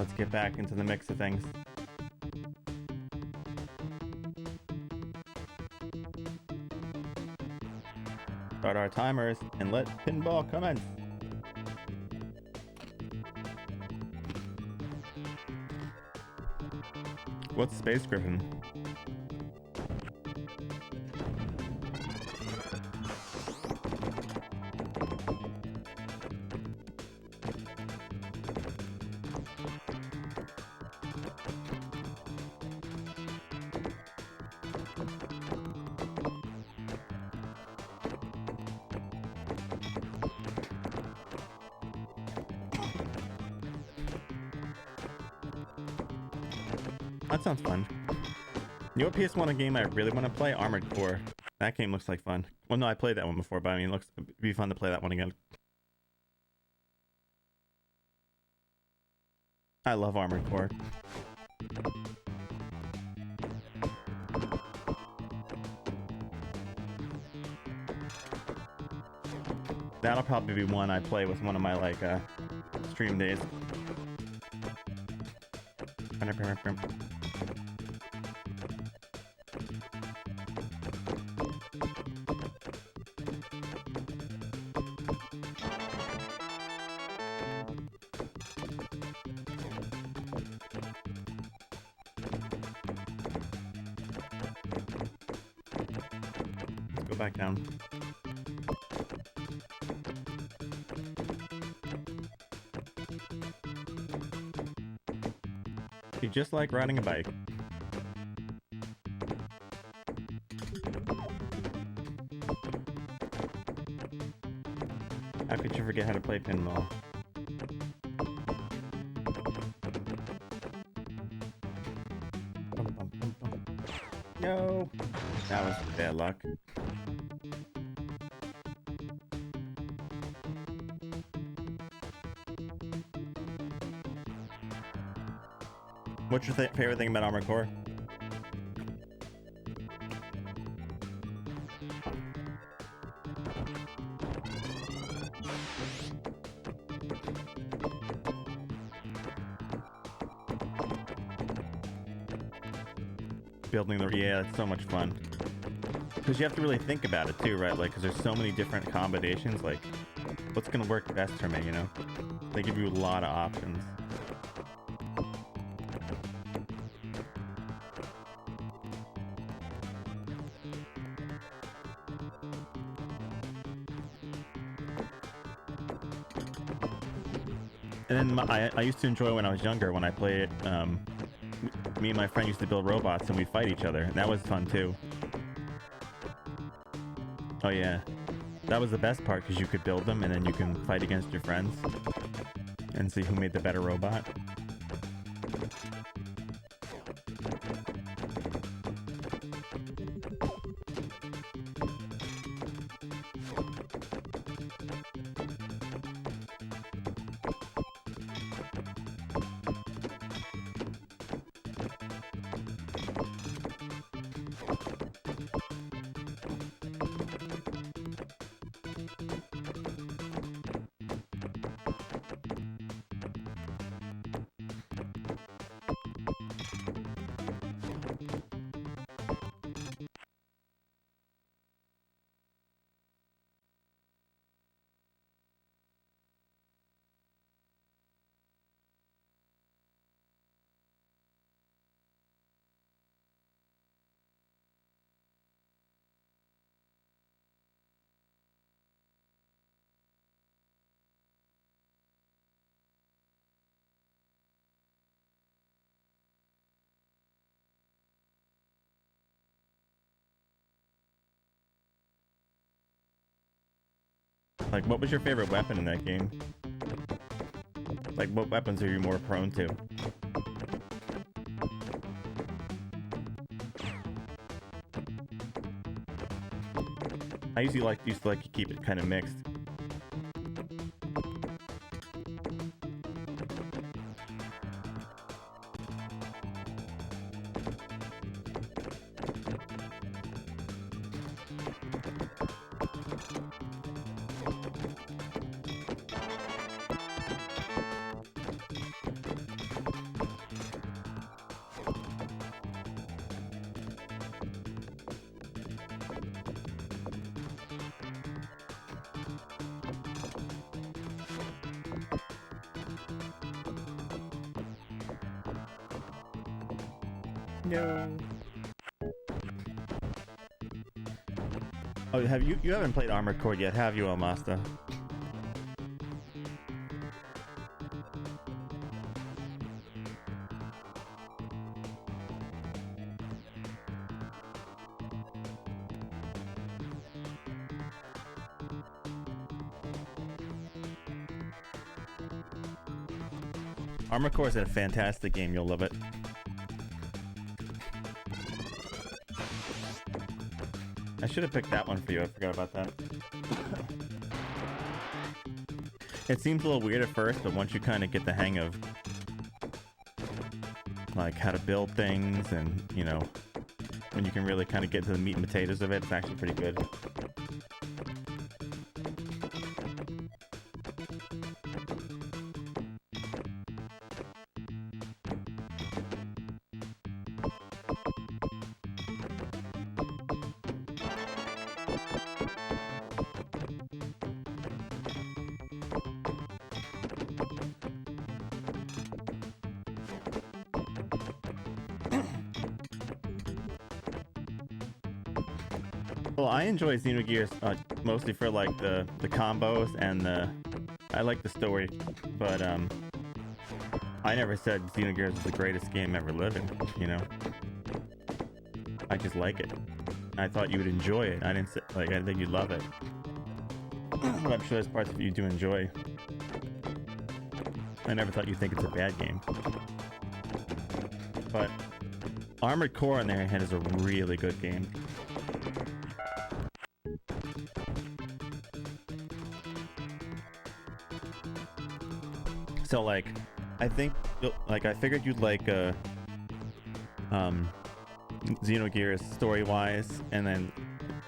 Let's get back into the mix of things. Start our timers and let pinball commence. What's Space Griffin? That sounds fun. You know what PS1 game I really want to play? Armored Core. That game looks like fun. Well, no, I played that one before, but I mean, it'd be fun to play that one again. I love Armored Core. That'll probably be one I play with one of my, like, stream days. Let's go back down. You just like riding a bike. How could you forget how to play pinball? No! That was bad luck. What's your favorite thing about Armored Core? Building the... Yeah, it's so much fun. Because you have to really think about it too, right? Like, because there's so many different combinations, like, what's going to work best for me, you know? They give you a lot of options. And then I used to enjoy when I was younger, when I played it, me and my friend used to build robots and we'd fight each other, and that was fun too. Oh yeah, that was the best part, because you could build them and then you can fight against your friends and see who made the better robot. Like, what was your favorite weapon in that game? Like, what weapons are you more prone to? I usually used to keep it kind of mixed. No. Oh, have you haven't played Armored Core yet, have you, Almasta? Armored Core is a fantastic game. You'll love it. I should have picked that one for you. I forgot about that. It seems a little weird at first, but once you kind of get the hang of like how to build things and, you know, when you can really kind of get to the meat and potatoes of it, it's actually pretty good. Well, I enjoy Xenogears mostly for like the combos and I like the story, but I never said Xenogears is the greatest game ever living, you know. I just like it. I thought you would enjoy it. I didn't say, like, I didn't think you'd love it. But I'm sure there's parts of it you do enjoy. I never thought you'd think it's a bad game. But Armored Core on the other hand is a really good game. So like, I think, like, I figured you'd like Xenogears story-wise, and then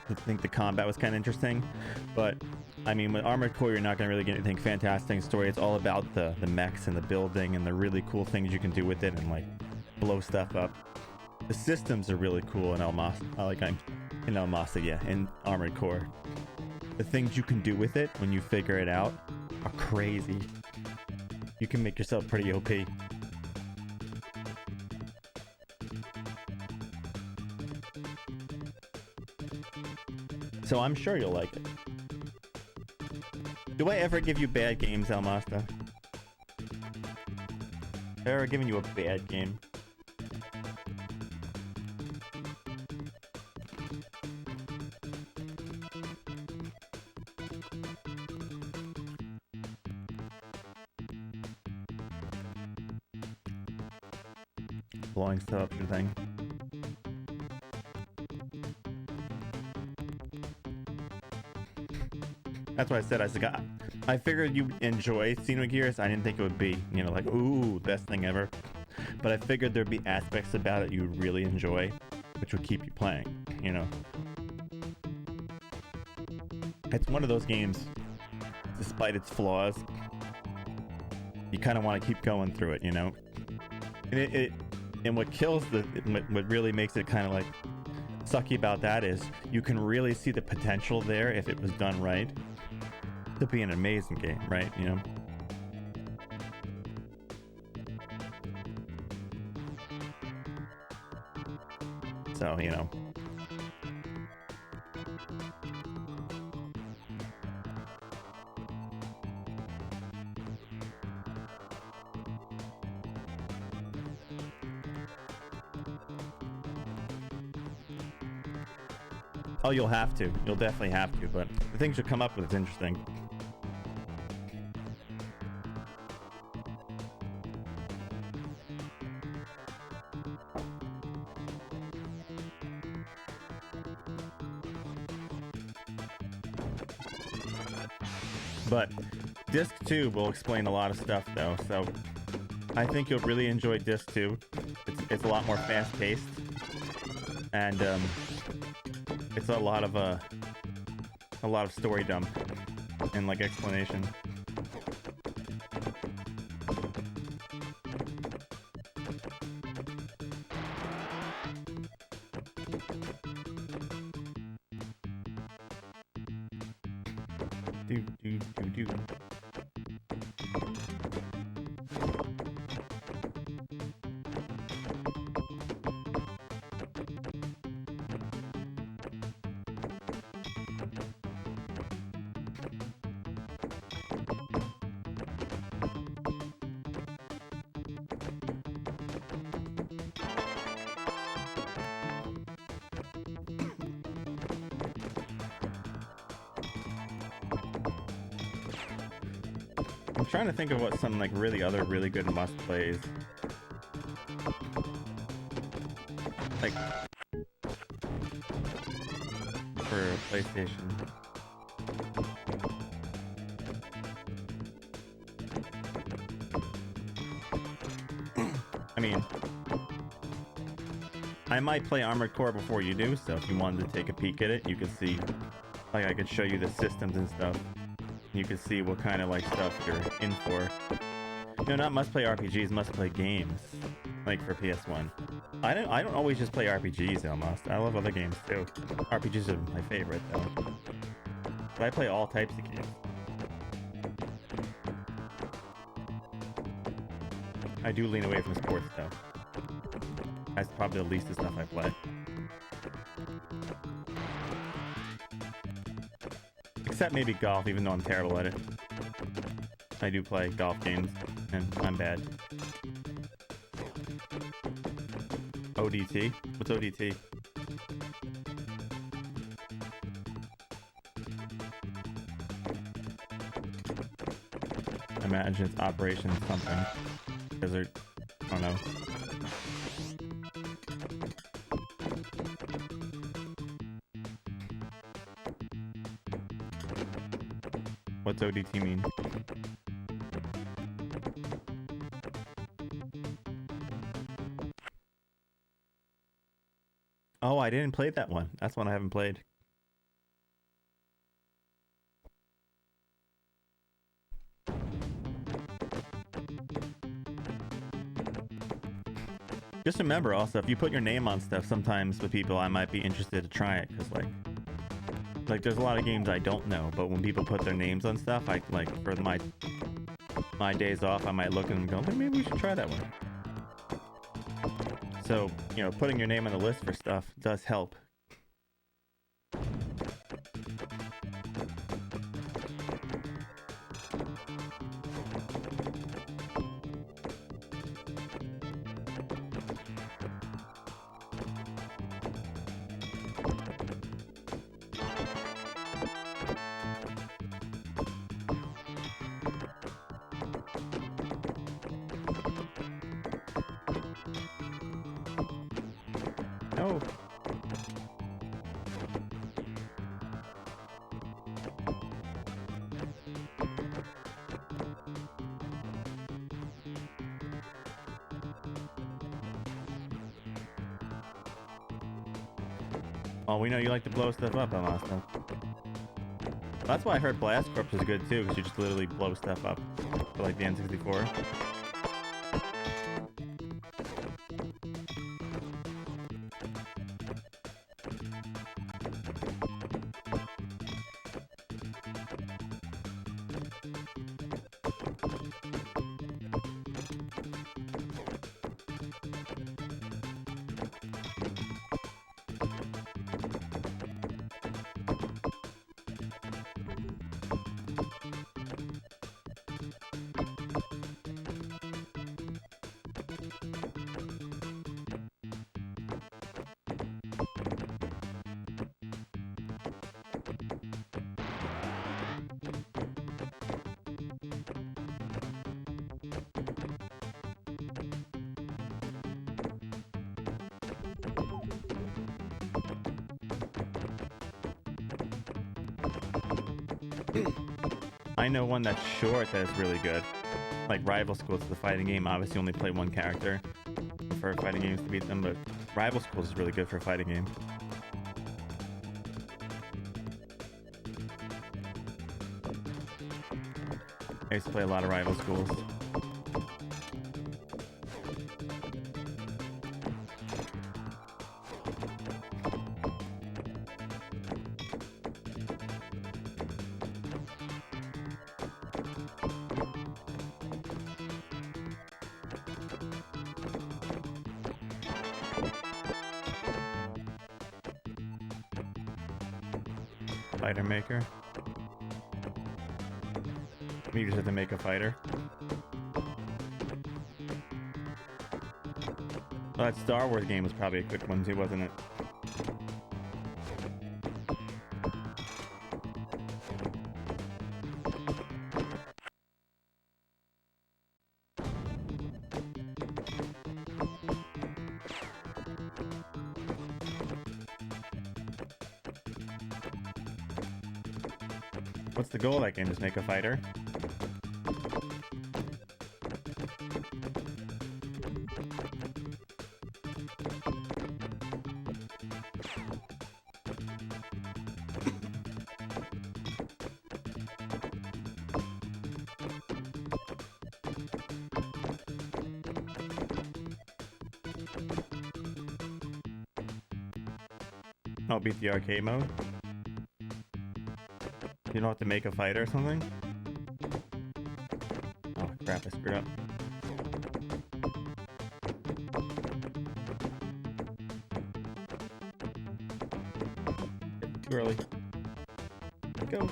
I think the combat was kind of interesting. But I mean, with Armored Core, you're not gonna really get anything fantastic in story. It's all about the mechs and the building and the really cool things you can do with it and like blow stuff up. The systems are really cool in in Armored Core. The things you can do with it when you figure it out are crazy. You can make yourself pretty OP. So I'm sure you'll like it. Do I ever give you bad games, Almasta? Have I ever given you a bad game? Blowing stuff up your thing. That's what I said. I figured you'd enjoy Xenogears. I didn't think it would be, you know, like, ooh, best thing ever. But I figured there'd be aspects about it you'd really enjoy, which would keep you playing, you know. It's one of those games, despite its flaws, you kind of want to keep going through it, you know. And what kills what really makes it kind of like sucky about that is you can really see the potential there if it was done right to be an amazing game, right? You know. So, you know. Oh, you'll have to. You'll definitely have to, but the things you come up with is interesting. But Disc 2 will explain a lot of stuff, though, so I think you'll really enjoy Disc 2. It's a lot more fast-paced, and it's a lot of story dump and like explanation. Do. I'm trying to think of what some like other really good must plays. Like for PlayStation. I mean, I might play Armored Core before you do, so if you wanted to take a peek at it, you could see, like, I could show you the systems and stuff. You could see what kind of, like, stuff you're in for. No, not must-play RPGs, must-play games. Like, for PS1. I don't always just play RPGs, almost. I love other games, too. RPGs are my favorite, though. But I play all types of games. I do lean away from sports, though. That's probably the least of stuff I play. Except maybe golf, even though I'm terrible at it. I do play golf games, and I'm bad. ODT? What's ODT? I imagine it's Operation something. Because they're... I don't know. What's ODT mean? Oh, I didn't play that one. That's one I haven't played. Just remember also, if you put your name on stuff, sometimes with people, I might be interested to try it, because like there's a lot of games I don't know, but when people put their names on stuff, I like for my days off, I might look and go, maybe we should try that one. So, you know, putting your name on the list for stuff does help. No. Oh, we know you like to blow stuff up, Amasta. That's why I heard Blast Corps is good too, because you just literally blow stuff up for like the N64. I know one that's short that is really good. Like Rival Schools is a fighting game. Obviously, you only play one character for fighting games to beat them, but Rival Schools is really good for a fighting game. I used to play a lot of Rival Schools. Fighter Maker. You just have to make a fighter. Well, that Star Wars game was probably a quick one too, wasn't it? What's the goal of that game? Just make a fighter? I'll beat the arcade mode. You don't have to make a fighter or something? Oh crap, I screwed up. Too early. Go.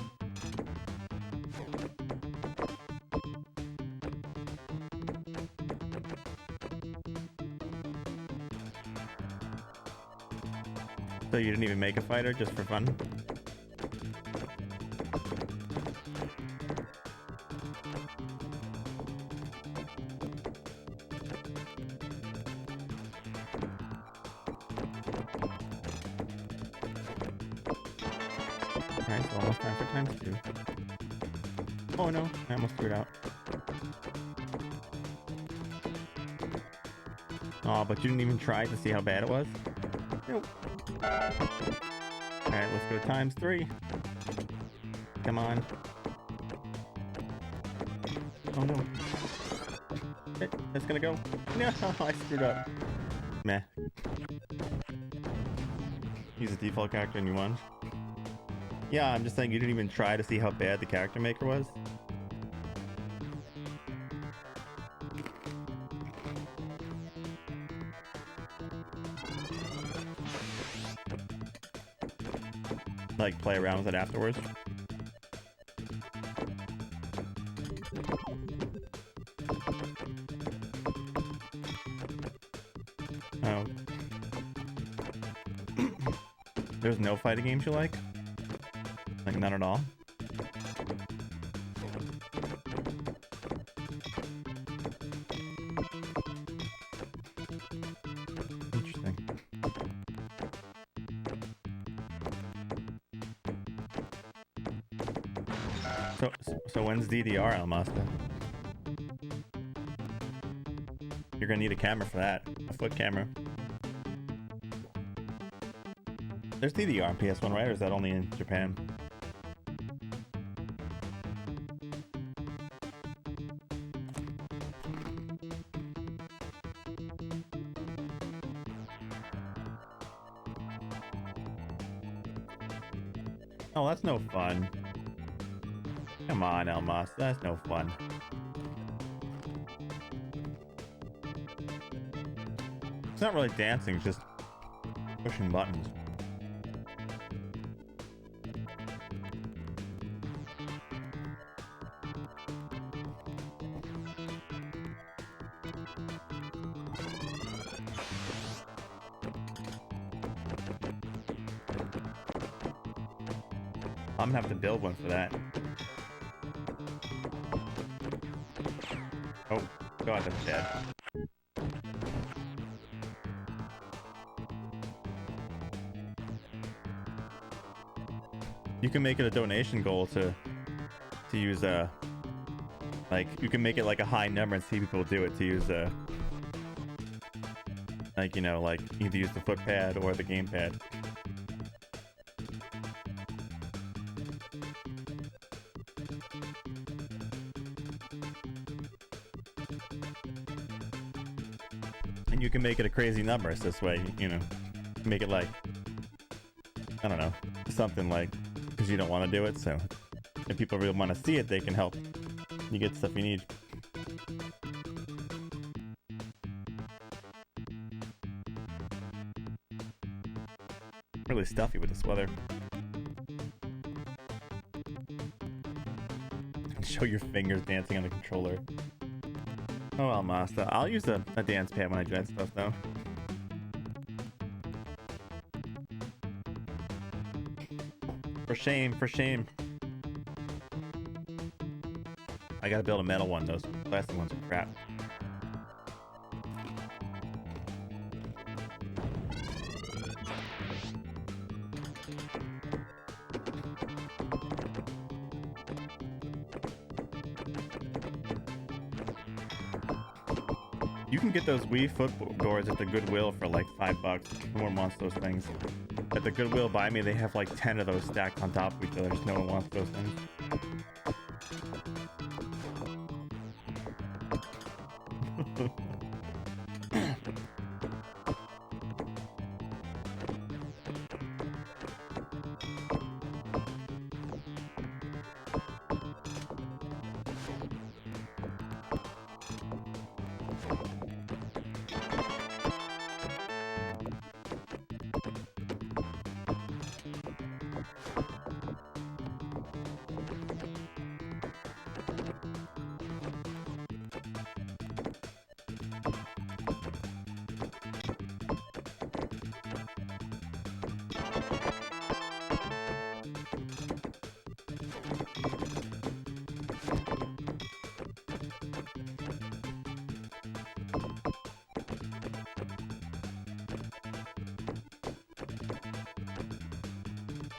So you didn't even make a fighter just for fun? Alright, so almost time for ×2. Oh no, I almost threw it out. Aw, but you didn't even try to see how bad it was? Nope. Alright, let's go ×3. Come on. Oh no. It's gonna go. No, I screwed up. Meh. Use a default character and you won. Yeah, I'm just saying you didn't even try to see how bad the character maker was. Like play around with it afterwards. Oh. There's no fighting games you like? Like none at all? Interesting. So when's DDR, Almasta? You're gonna need a camera for that. A foot camera. There's DDR on PS1, right? Or is that only in Japan? Oh, that's no fun. Come on, Elmas, that's no fun. It's not really dancing, it's just pushing buttons. I'm gonna have to build one for that. Oh, God, that's dead. You can make it a donation goal to use like you can make it like a high number and see people do it to use like, you know, like either use the foot pad or the gamepad. And you can make it a crazy number, so this way, you know, make it like, I don't know, something like, because you don't want to do it, so if people really want to see it, they can help. You get stuff you need. Really stuffy with this weather. Show your fingers dancing on the controller. Oh well, Master. I'll use a dance pad when I dread stuff, though. For shame, for shame. I gotta build a metal one. Those plastic ones are crap. You can get those Wii footboards at the Goodwill for like $5. No one wants those things. At the Goodwill by me, they have like 10 of those stacked on top of each other. No one wants those things.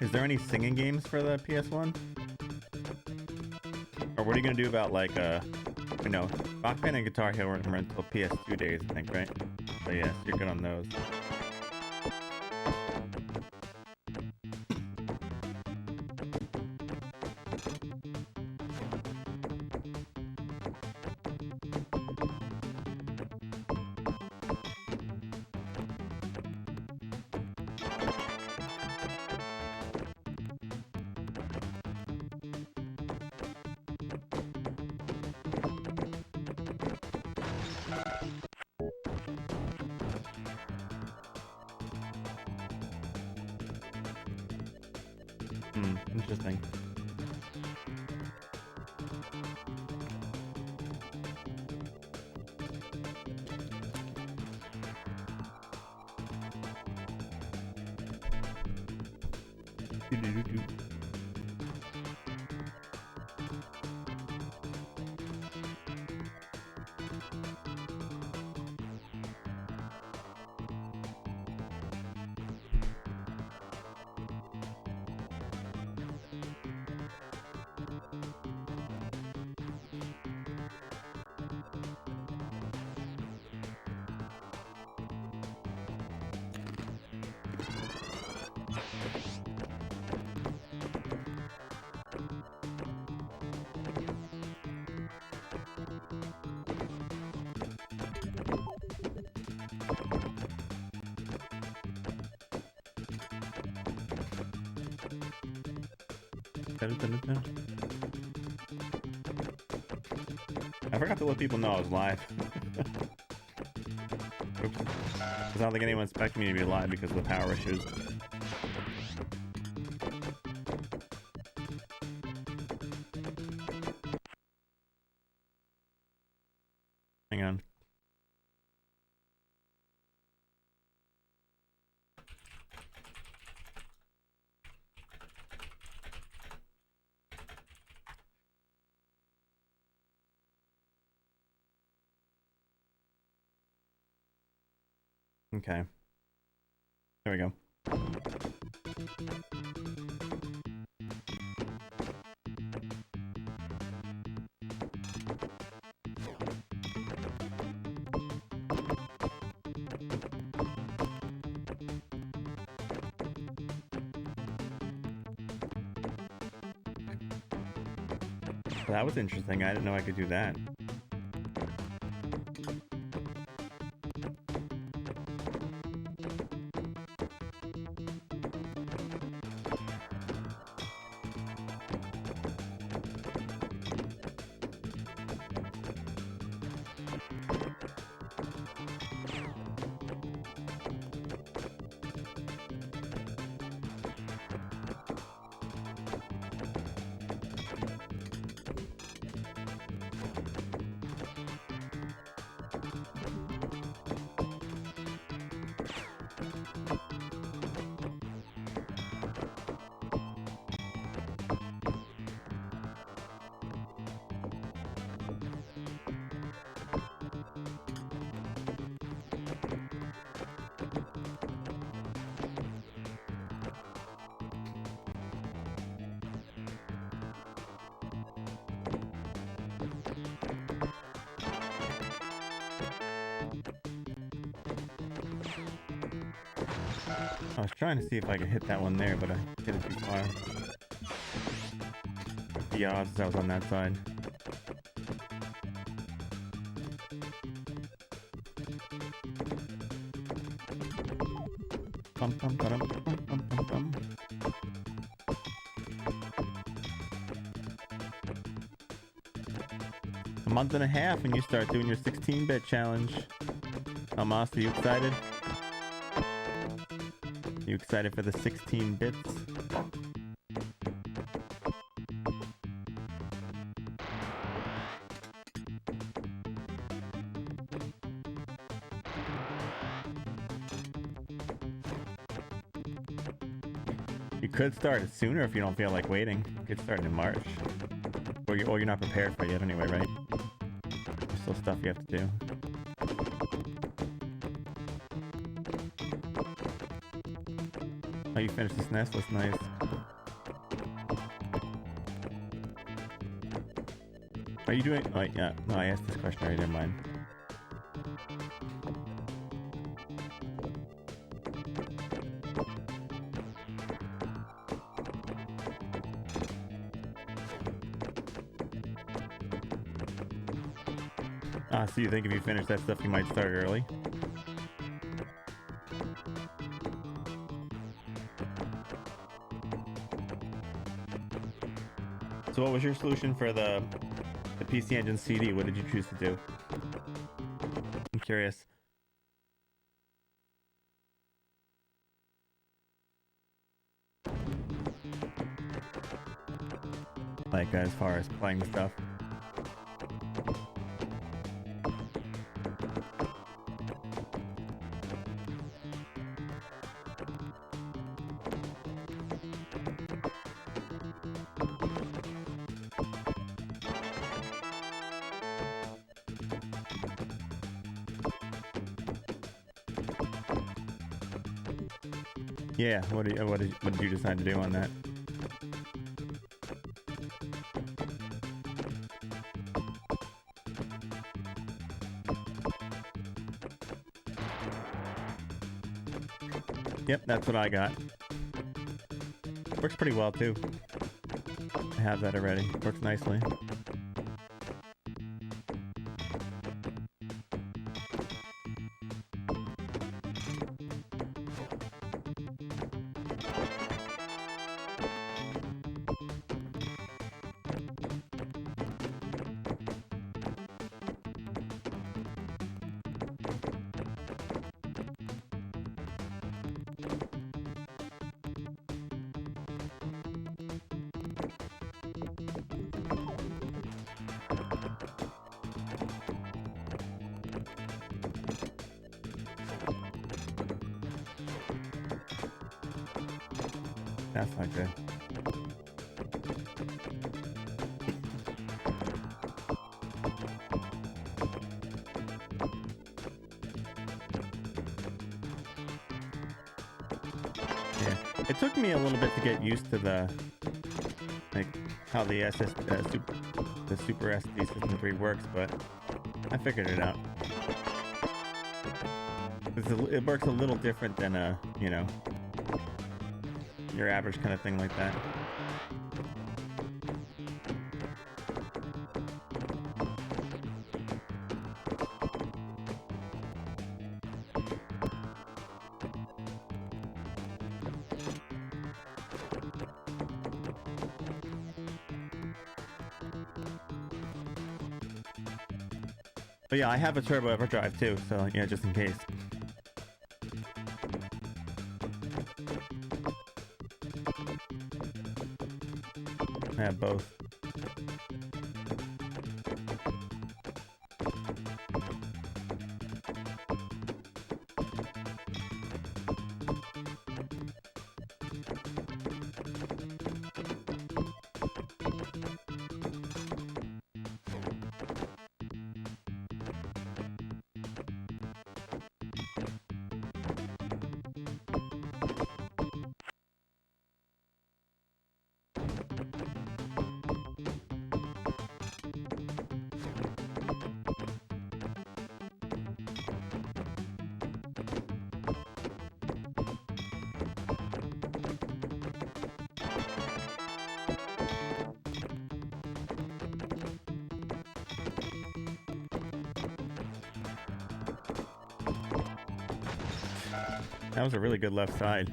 Is there any singing games for the PS1? Or what are you gonna do about like you know, Rock Band and Guitar Hero were until PS2 days, I think, right? So yes, you're good on those. Interesting. I forgot to let people know I was live. Oops. I don't think anyone expected me to be live because of the power issues. Hang on. Okay. There we go. That was interesting. I didn't know I could do that. I was trying to see if I could hit that one there, but I hit it too far. The odds I was on that side. Bum, bum, ba-dum, bum, bum, bum, bum. A month and a half and you start doing your 16-bit challenge. Almas, are you excited? You excited for the 16 bits? You could start it sooner if you don't feel like waiting. You could start in March. Or you're not prepared for it yet anyway, right? There's still stuff you have to do. Oh, you finished this nest? That's nice. Are you doing... Oh, yeah. No, I asked this question already. Never mind. So you think if you finish that stuff, you might start early? So what was your solution for the PC Engine CD? What did you choose to do? I'm curious. Like as far as playing stuff. Yeah, what did you decide to do on that? Yep, that's what I got. Works pretty well too. I have that already. Works nicely. That's not good. Yeah, it took me a little bit to get used to the how the the Super SD System 3 works, but I figured it out. It works a little different than you know, your average kind of thing like that. But yeah, I have a turbo overdrive too, so yeah, just in case. I have both. That was a really good left side.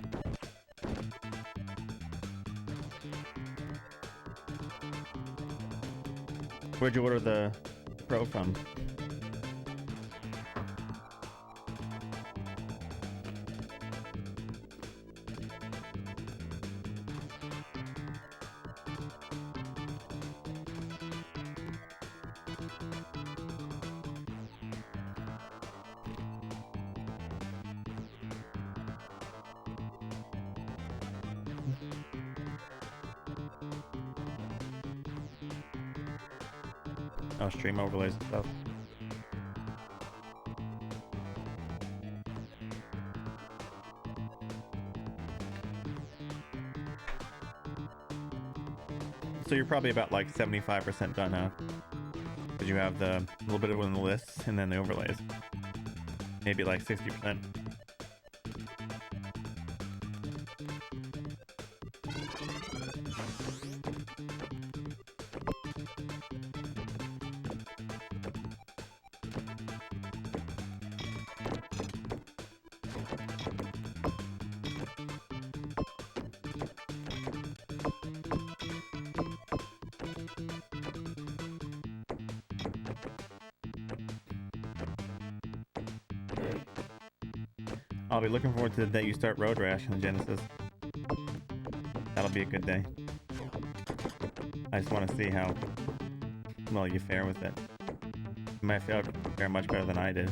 Where'd you order the Pro from? Oh, stream overlays and stuff. So you're probably about like 75% done now. Because you have the little bit of it in the lists and then the overlays. Maybe like 60%. I'll be looking forward to the day you start Road Rash on the Genesis. That'll be a good day. I just want to see how well you fare with it. You might fare much better than I did.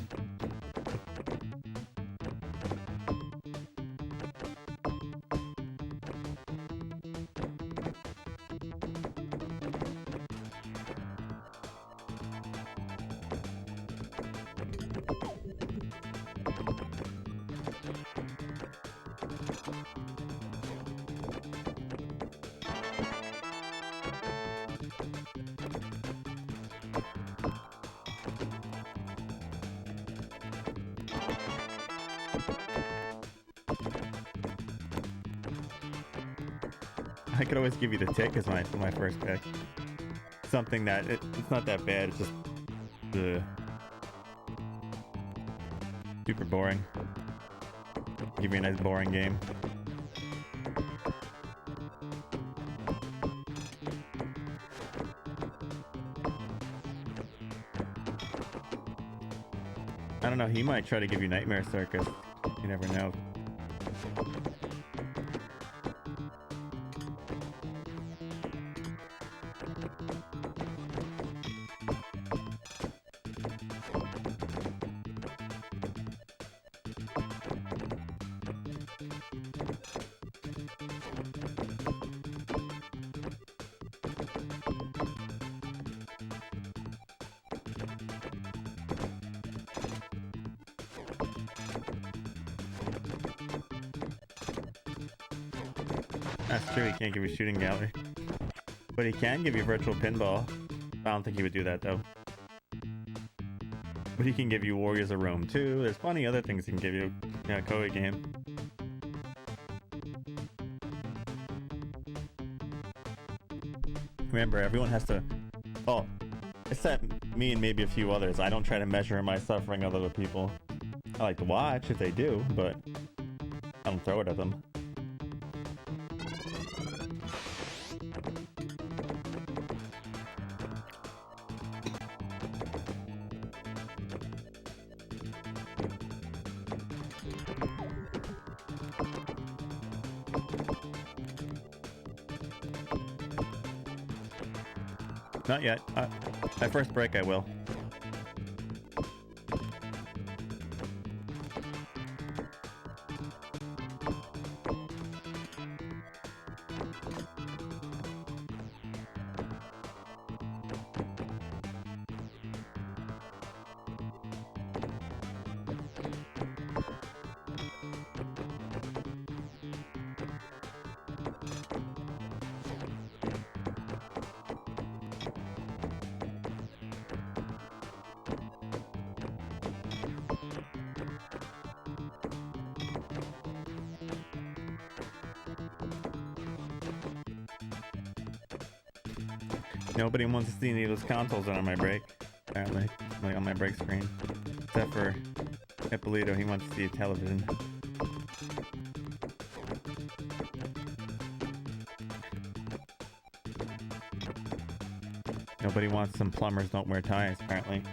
I could always give you the tick as my first pick. Something that it's not that bad. It's just super boring. Give you a nice boring game. I don't know. He might try to give you Nightmare Circus. You never know. That's true, he can't give you shooting gallery. But he can give you virtual pinball. I don't think he would do that though. But he can give you Warriors of Rome too. There's plenty of other things he can give you. Yeah, Koei game. Remember, everyone has to... Oh, except me and maybe a few others. I don't try to measure my suffering of other people. I like to watch if they do, but I don't throw it at them. Not yet. My first break I will. Nobody wants to see any of those consoles on my break, apparently, like on my break screen. Except for Ippolito, he wants to see a television. Nobody wants some plumbers don't wear ties, apparently.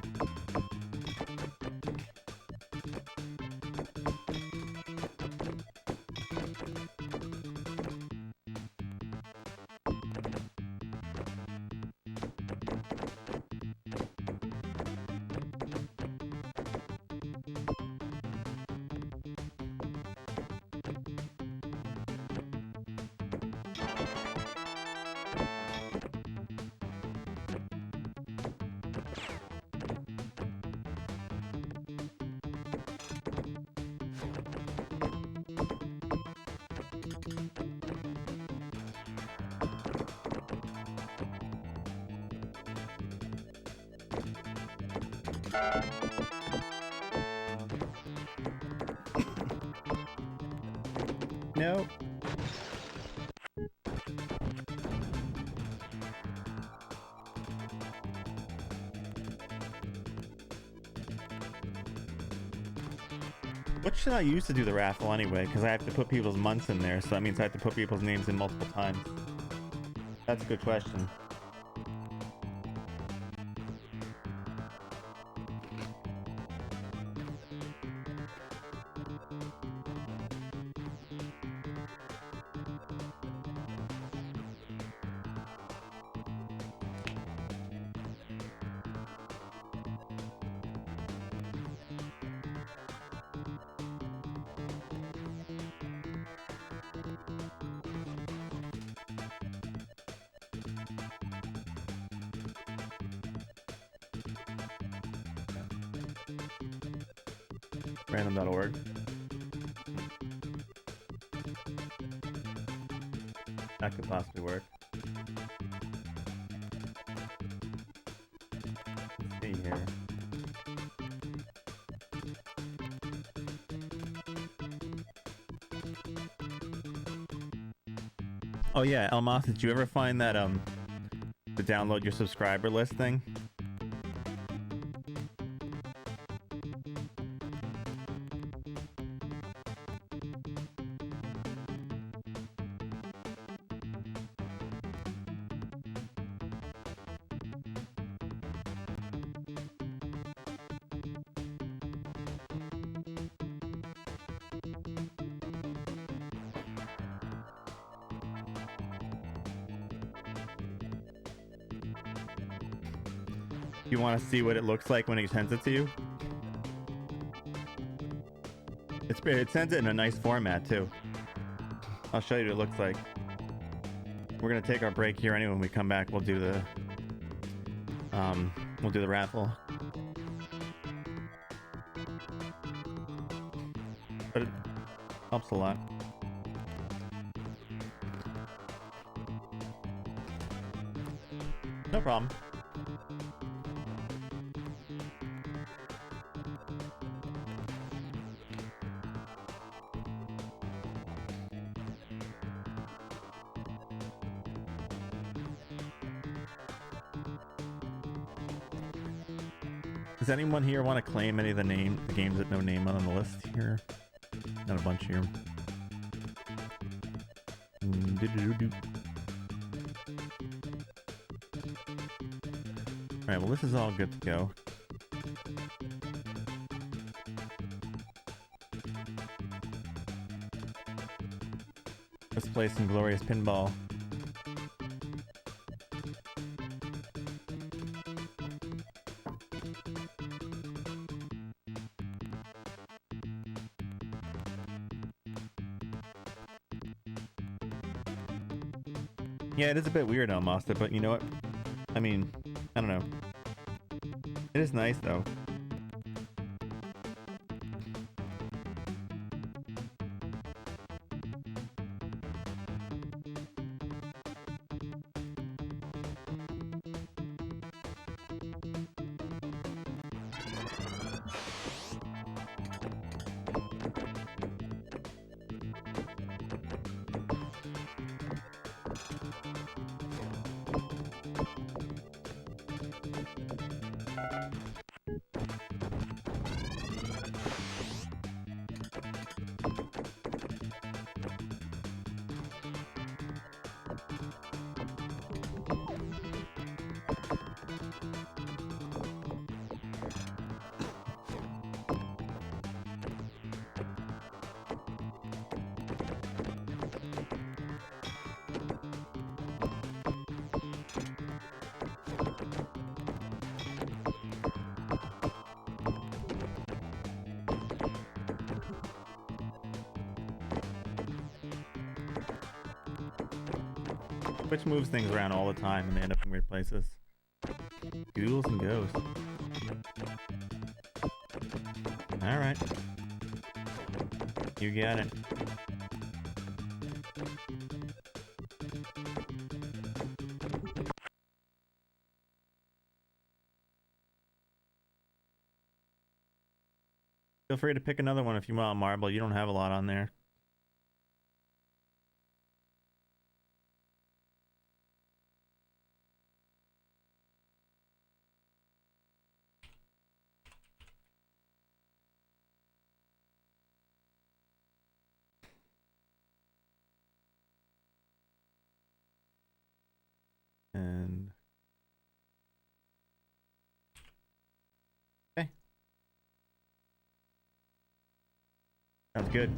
No. What should I use to do the raffle anyway? Because I have to put people's months in there, so that means I have to put people's names in multiple times. That's a good question. Random.org. That could possibly work. Let's see here. Oh yeah, Elmas, did you ever find that the download your subscriber list thing? You want to see what it looks like when he sends it to you? It sends it in a nice format too. I'll show you what it looks like. We're gonna take our break here anyway. When we come back, we'll do the raffle. But it helps a lot. No problem. Does anyone here want to claim any of the games that no name on the list here? Got a bunch here. Alright, well this is all good to go. Let's play some glorious pinball. Yeah, it is a bit weird, Almosta, but you know what? I mean, I don't know. It is nice, though. Switch moves things around all the time and they end up in weird places. Doodles and goes. Alright. You got it. Feel free to pick another one if you want Marble. You don't have a lot on there. And okay. Sounds good.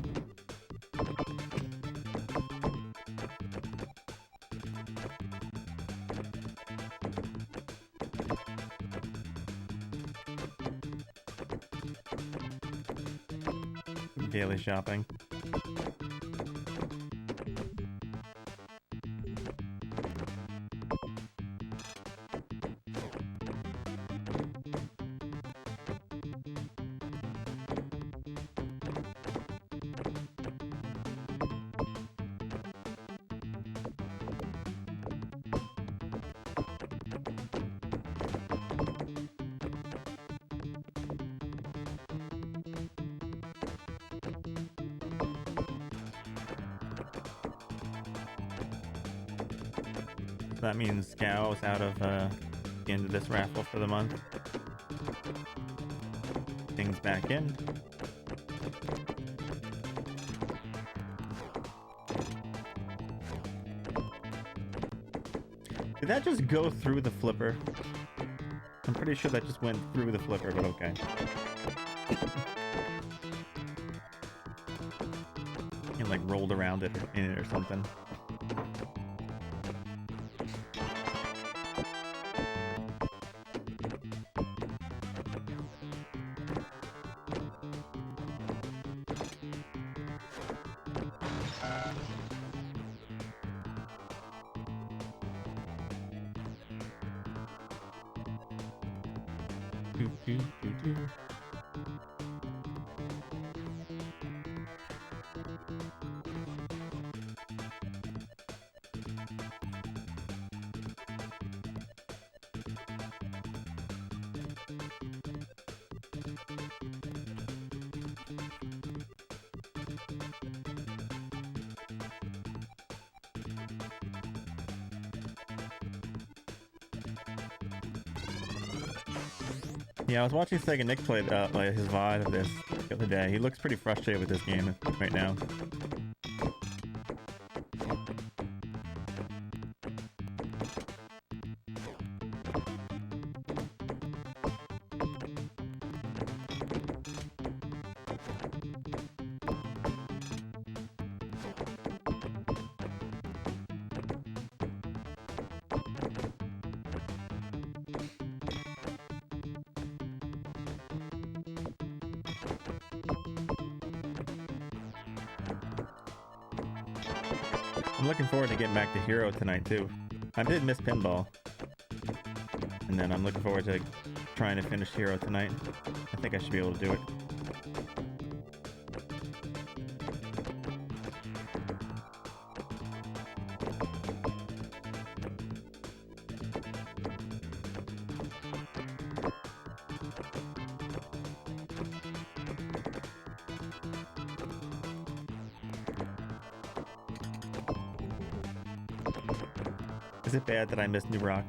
Daily shopping. That means Scow's out of the end of this raffle for the month. Things back in. Did that just go through the flipper? I'm pretty sure that just went through the flipper, but okay. It like rolled around it in it or something. Yeah, I was watching Sega Nick play like his VOD of this the other day. He looks pretty frustrated with this game right now. I'm looking forward to getting back to Hero tonight too. I did miss Pinball. And then I'm looking forward to trying to finish Hero tonight. I think I should be able to do it. Is it bad that I missed New Rock?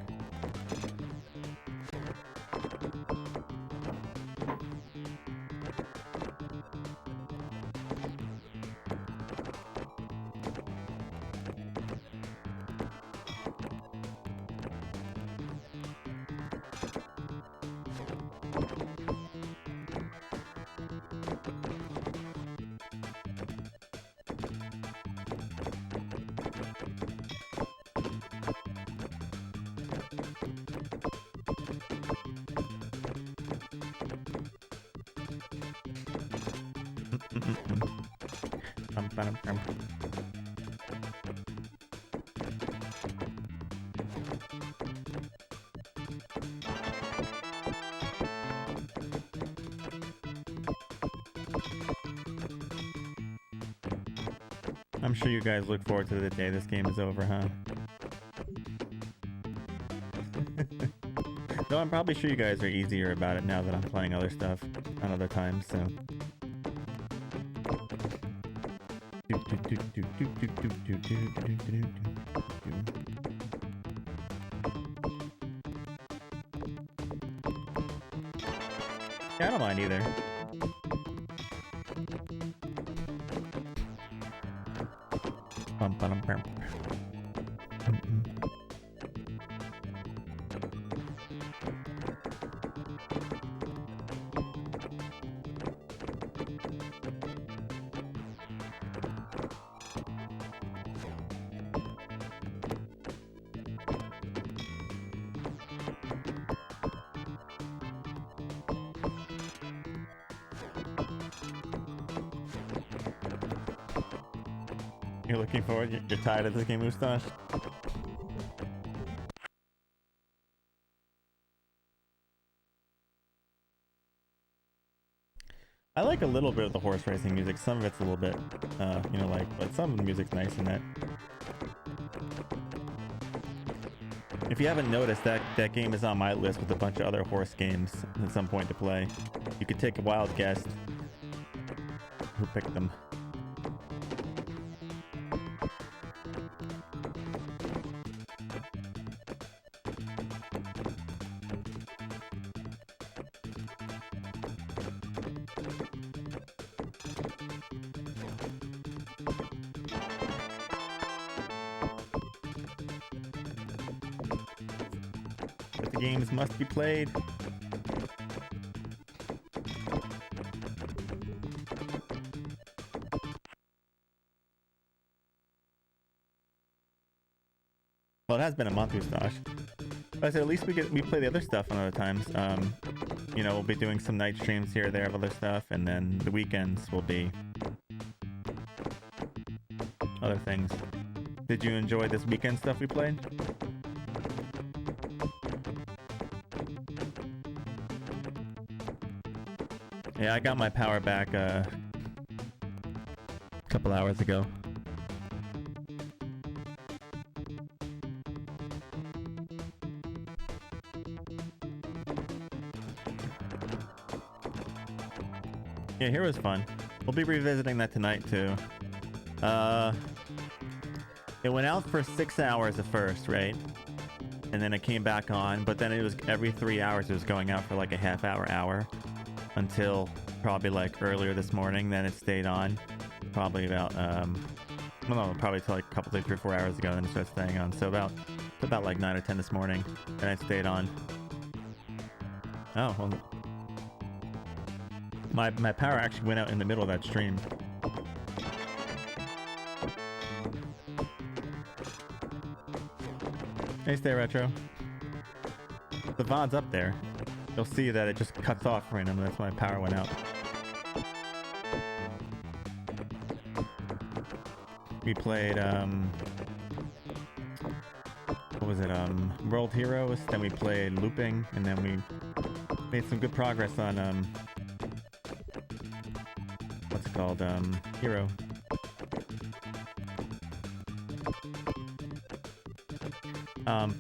I'm sure you guys look forward to the day this game is over, huh? Though I'm probably sure you guys are easier about it now that I'm playing other stuff on other times, so. Yeah, I don't mind either. You're looking forward? You're tired of this game, Moustache? I like a little bit of the horse racing music. Some of it's a little bit, you know, like, but some of the music's nice in that. If you haven't noticed, that game is on my list with a bunch of other horse games at some point to play. You could take a wild guess who picked them. But the games must be played. Well, it has been a month, Ustash. But I said at least we play the other stuff on other times. You know, we'll be doing some night streams here or there of other stuff, and then the weekends will be other things. Did you enjoy this weekend stuff we played? Yeah, I got my power back a couple hours ago. Yeah, here was fun. We'll be revisiting that tonight too. It went out for 6 hours at first, right? And then it came back on, but then it was every 3 hours it was going out for like a half hour until probably like earlier this morning. Then it stayed on probably about well, no, probably till like a couple, 3 or 4 hours ago. Then it started staying on. So about like 9 or 10 this morning, and it stayed on. Oh well. My power actually went out in the middle of that stream. Hey, Stay Retro. The VOD's up there. You'll see that it just cuts off randomly. That's why my power went out. We played, what was it, World Heroes, then we played Looping, and then we made some good progress on, what's it called, Hero.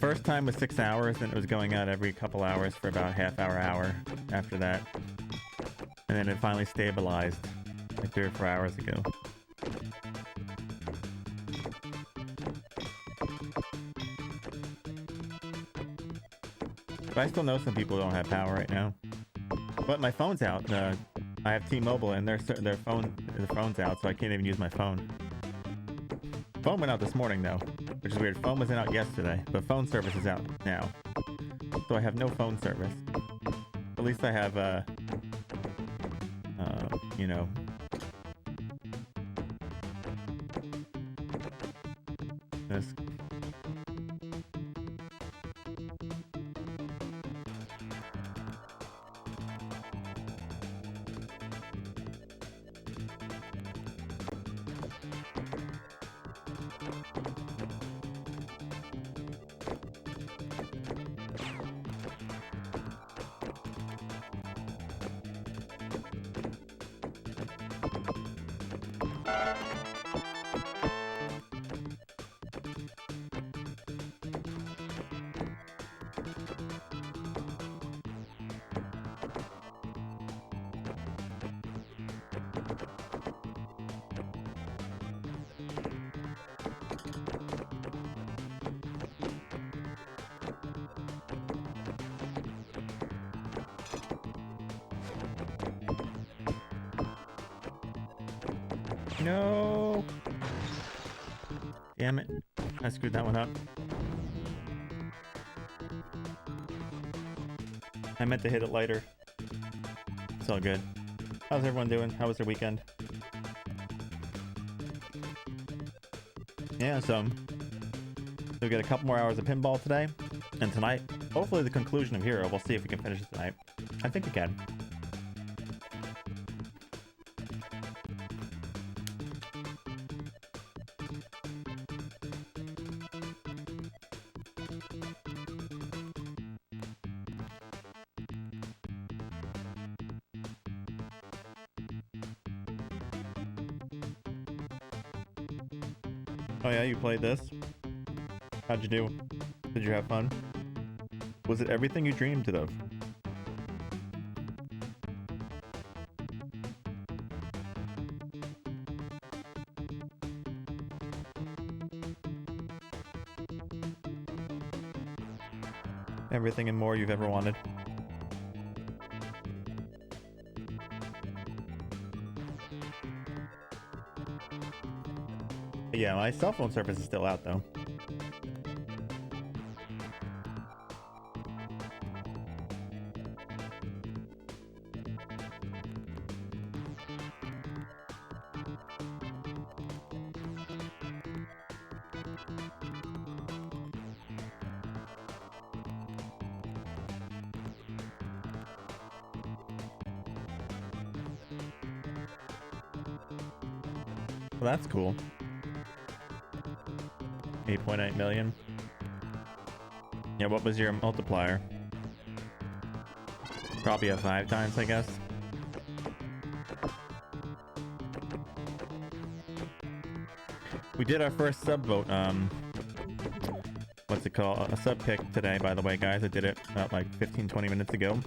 First time was 6 hours, and it was going out every couple hours for about half hour after that. And then it finally stabilized like 3 or 4 hours ago. But I still know some people don't have power right now. But my phone's out. I have T-Mobile, and their phone's out, so I can't even use my phone. Phone went out this morning though, which is weird. Phone wasn't out yesterday, but phone service is out now. So I have no phone service. At least I have, you know, this. No! Damn it. I screwed that one up. I meant to hit it lighter. It's all good. How's everyone doing? How was their weekend? Yeah, so we got a couple more hours of pinball today, and tonight, hopefully the conclusion of Hero. We'll see if we can finish it tonight. I think we can. Oh yeah, you played this? How'd you do? Did you have fun? Was it everything you dreamed it of? Everything and more you've ever wanted. Yeah, my cell phone service is still out though. Well, that's cool. 8.8 million. Yeah, what was your multiplier? Probably a 5 times, I guess. We did our first sub vote, what's it called? A sub pick today, by the way, guys. I did it about like 15-20 minutes ago.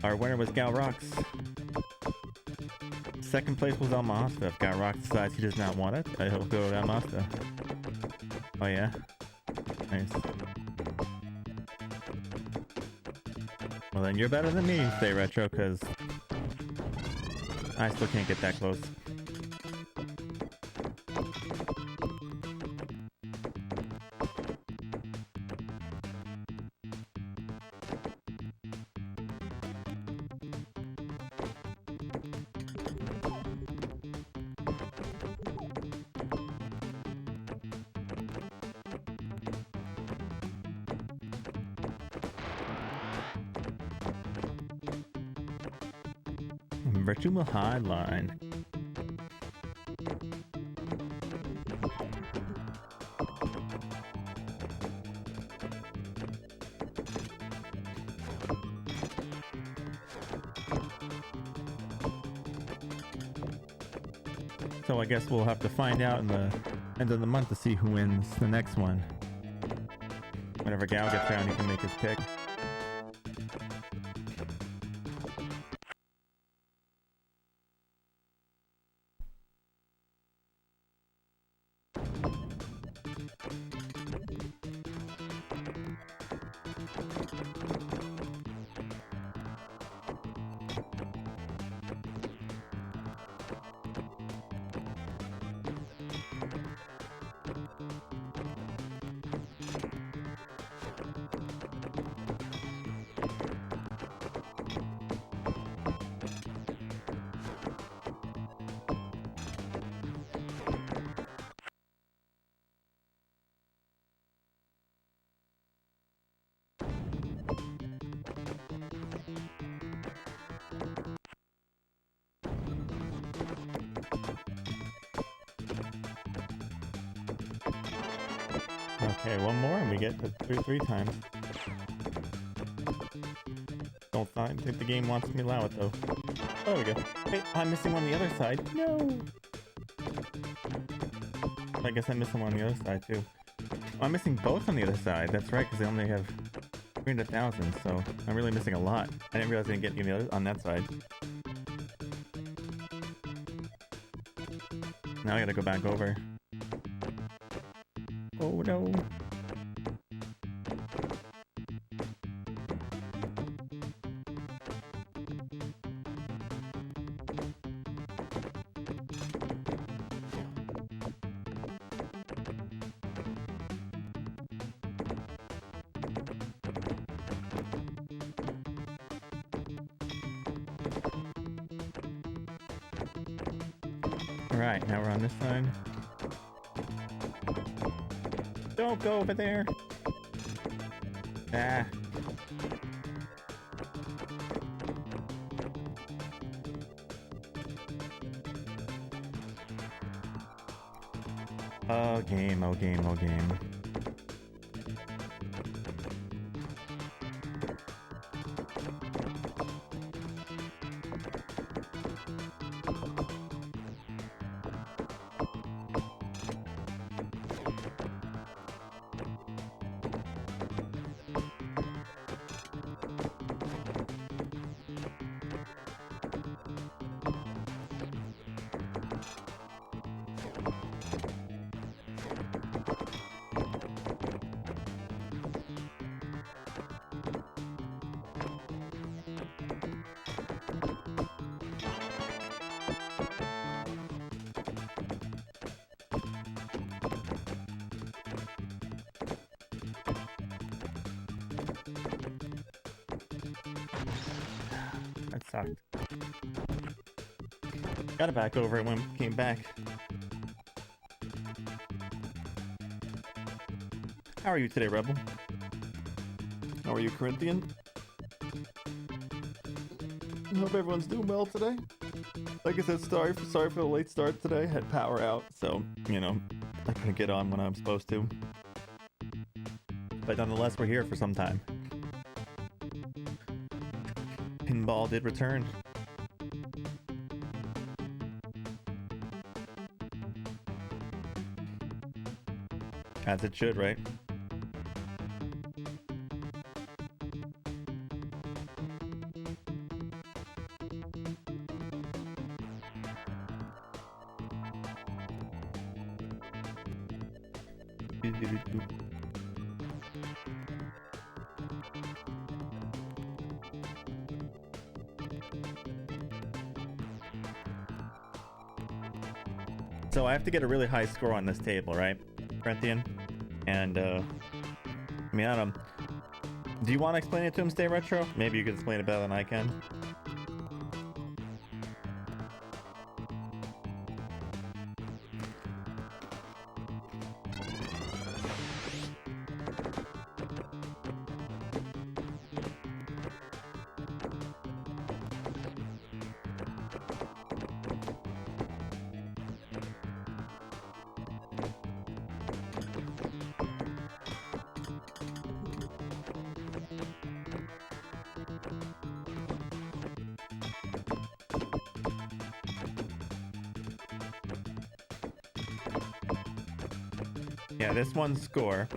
Our winner was Gal Rocks. Second place was Almasta. If Gal Rocks decides he does not want it, he'll go to Almasta. Oh yeah? Nice. Well then you're better than me, Stay Retro, because I still can't get that close. Virtual Hardline. So I guess we'll have to find out in the end of the month to see who wins the next one. Whenever Gal gets down, he can make his pick. Okay, one more and we get to three times. Don't think the game wants me to allow it though. Oh, there we go. Hey, I'm missing one on the other side. No! I guess I'm missing one on the other side too. Oh, I'm missing both on the other side. That's right, because they only have 300,000, so I'm really missing a lot. I didn't realize I didn't get any other on that side. Now I gotta go back over. Oh no. Alright, now we're on this side. Don't go over there. Ah. Oh game, oh game, oh game. That sucked. Got it back over it when it came back. How are you today, Rebel? How are you, Corinthian? I hope everyone's doing well today. Like I said, sorry for the late start today. Had power out, so, you know, I couldn't get on when I'm supposed to. But nonetheless, we're here for some time. Pinball did return. As it should, right? So I have to get a really high score on this table, right, Corinthian? And, I mean, I don't know. Do you want to explain it to him, Stay Retro? Maybe you can explain it better than I can. Yeah, this one's score.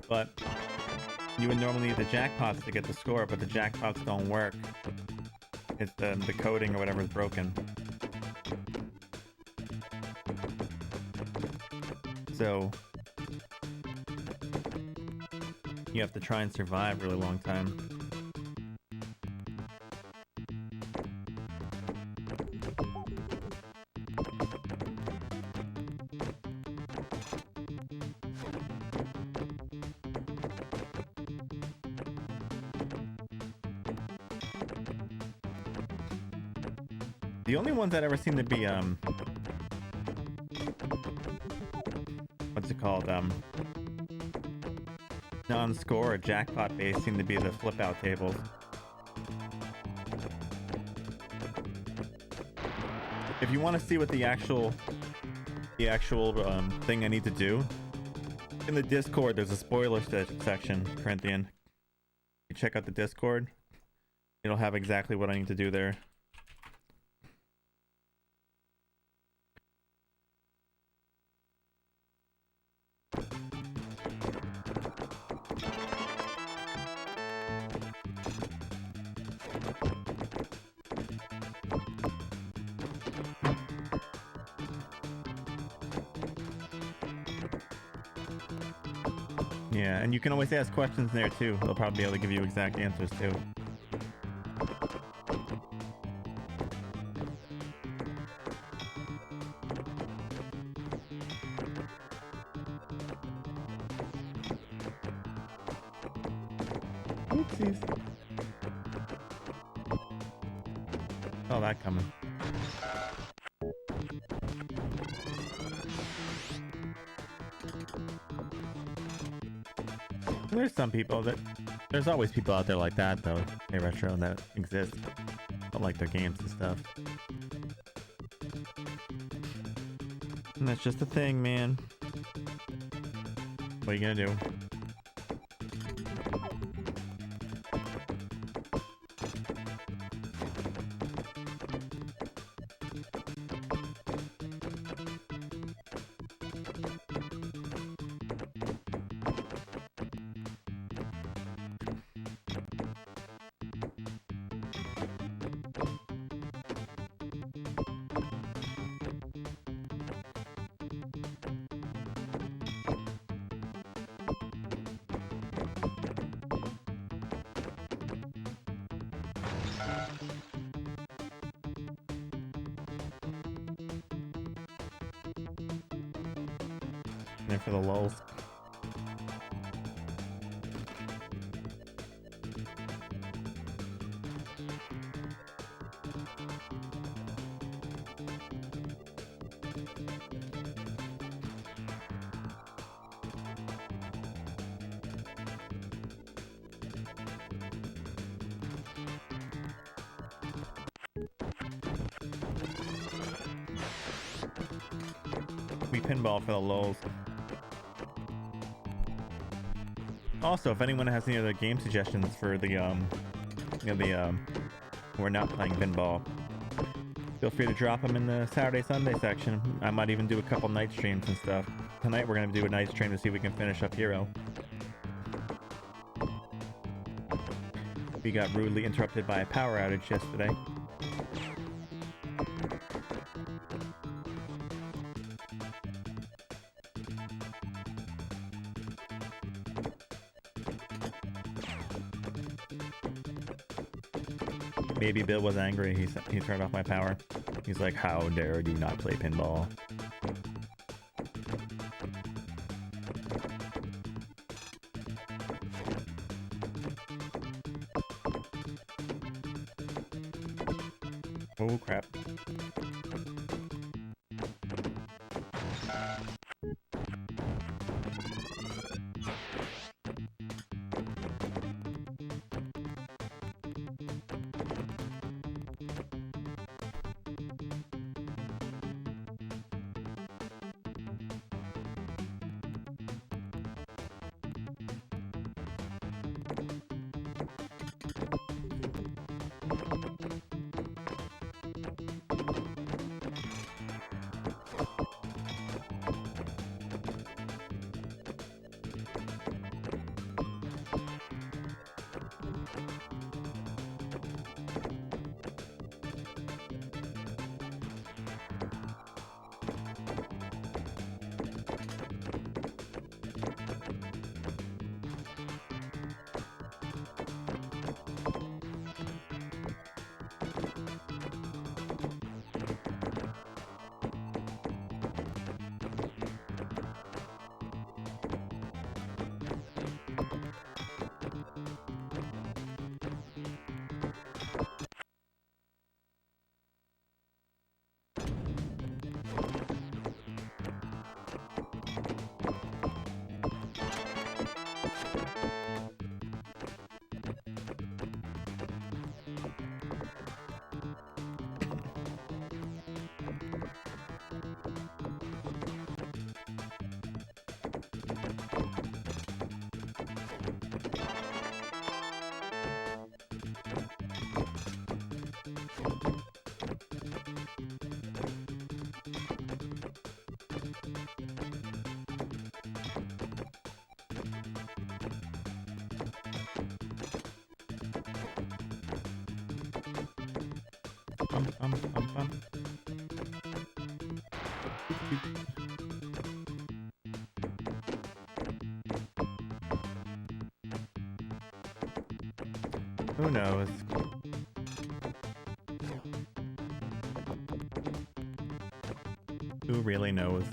But you would normally need the jackpots to get the score, but the jackpots don't work. It's the coding or whatever is broken. So you have to try and survive a really long time. The only ones that ever seem to be, what's it called, non-score or jackpot based seem to be the flip out tables. If you want to see what the actual thing I need to do, in the Discord there's a spoiler section, Corinthian. You check out the Discord, it'll have exactly what I need to do there. Yeah, and you can always ask questions there too. They'll probably be able to give you exact answers too. Oopsies. Saw that coming. There's some people that... There's always people out there like that, though. Hey, Retro, that exists. Don't like their games and stuff. And that's just a thing, man. What are you gonna do? And for the lulz. We pinball for the lulz. Also, if anyone has any other game suggestions for the we're not playing pinball, feel free to drop them in the Saturday Sunday section. I might even do a couple night streams and stuff. Tonight we're gonna do a night stream to see if we can finish up Hero. We got rudely interrupted by a power outage yesterday. Maybe Bill was angry. He turned off my power. He's like, "How dare you not play pinball?" Oh crap. Who knows? Who really knows?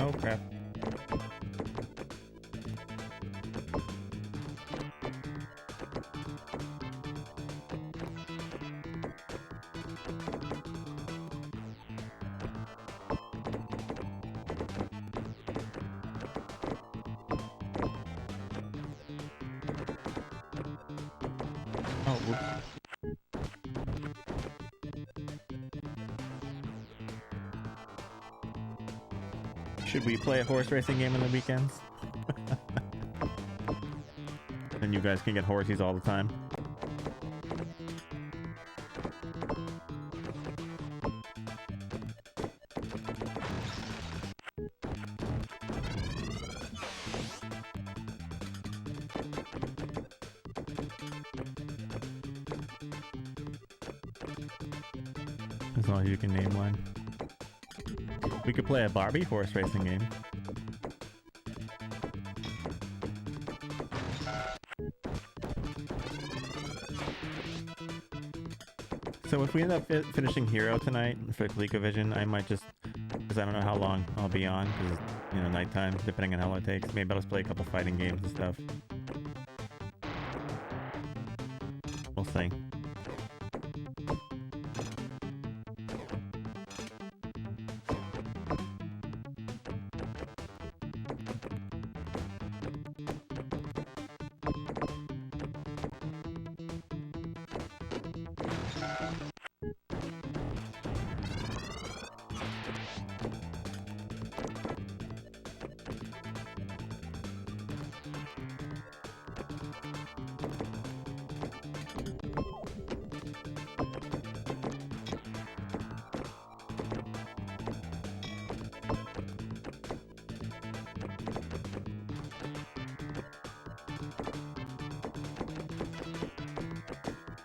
Oh crap. Oh, whoops. Should we play a horse racing game on the weekends? And you guys can get horsies all the time. As long as you can name one. We could play a Barbie horse racing game. So if we end up finishing Hero tonight for ColecoVision, I might just, because I don't know how long I'll be on, because it's, you know, nighttime, depending on how long it takes. Maybe I'll just play a couple fighting games and stuff. We'll see.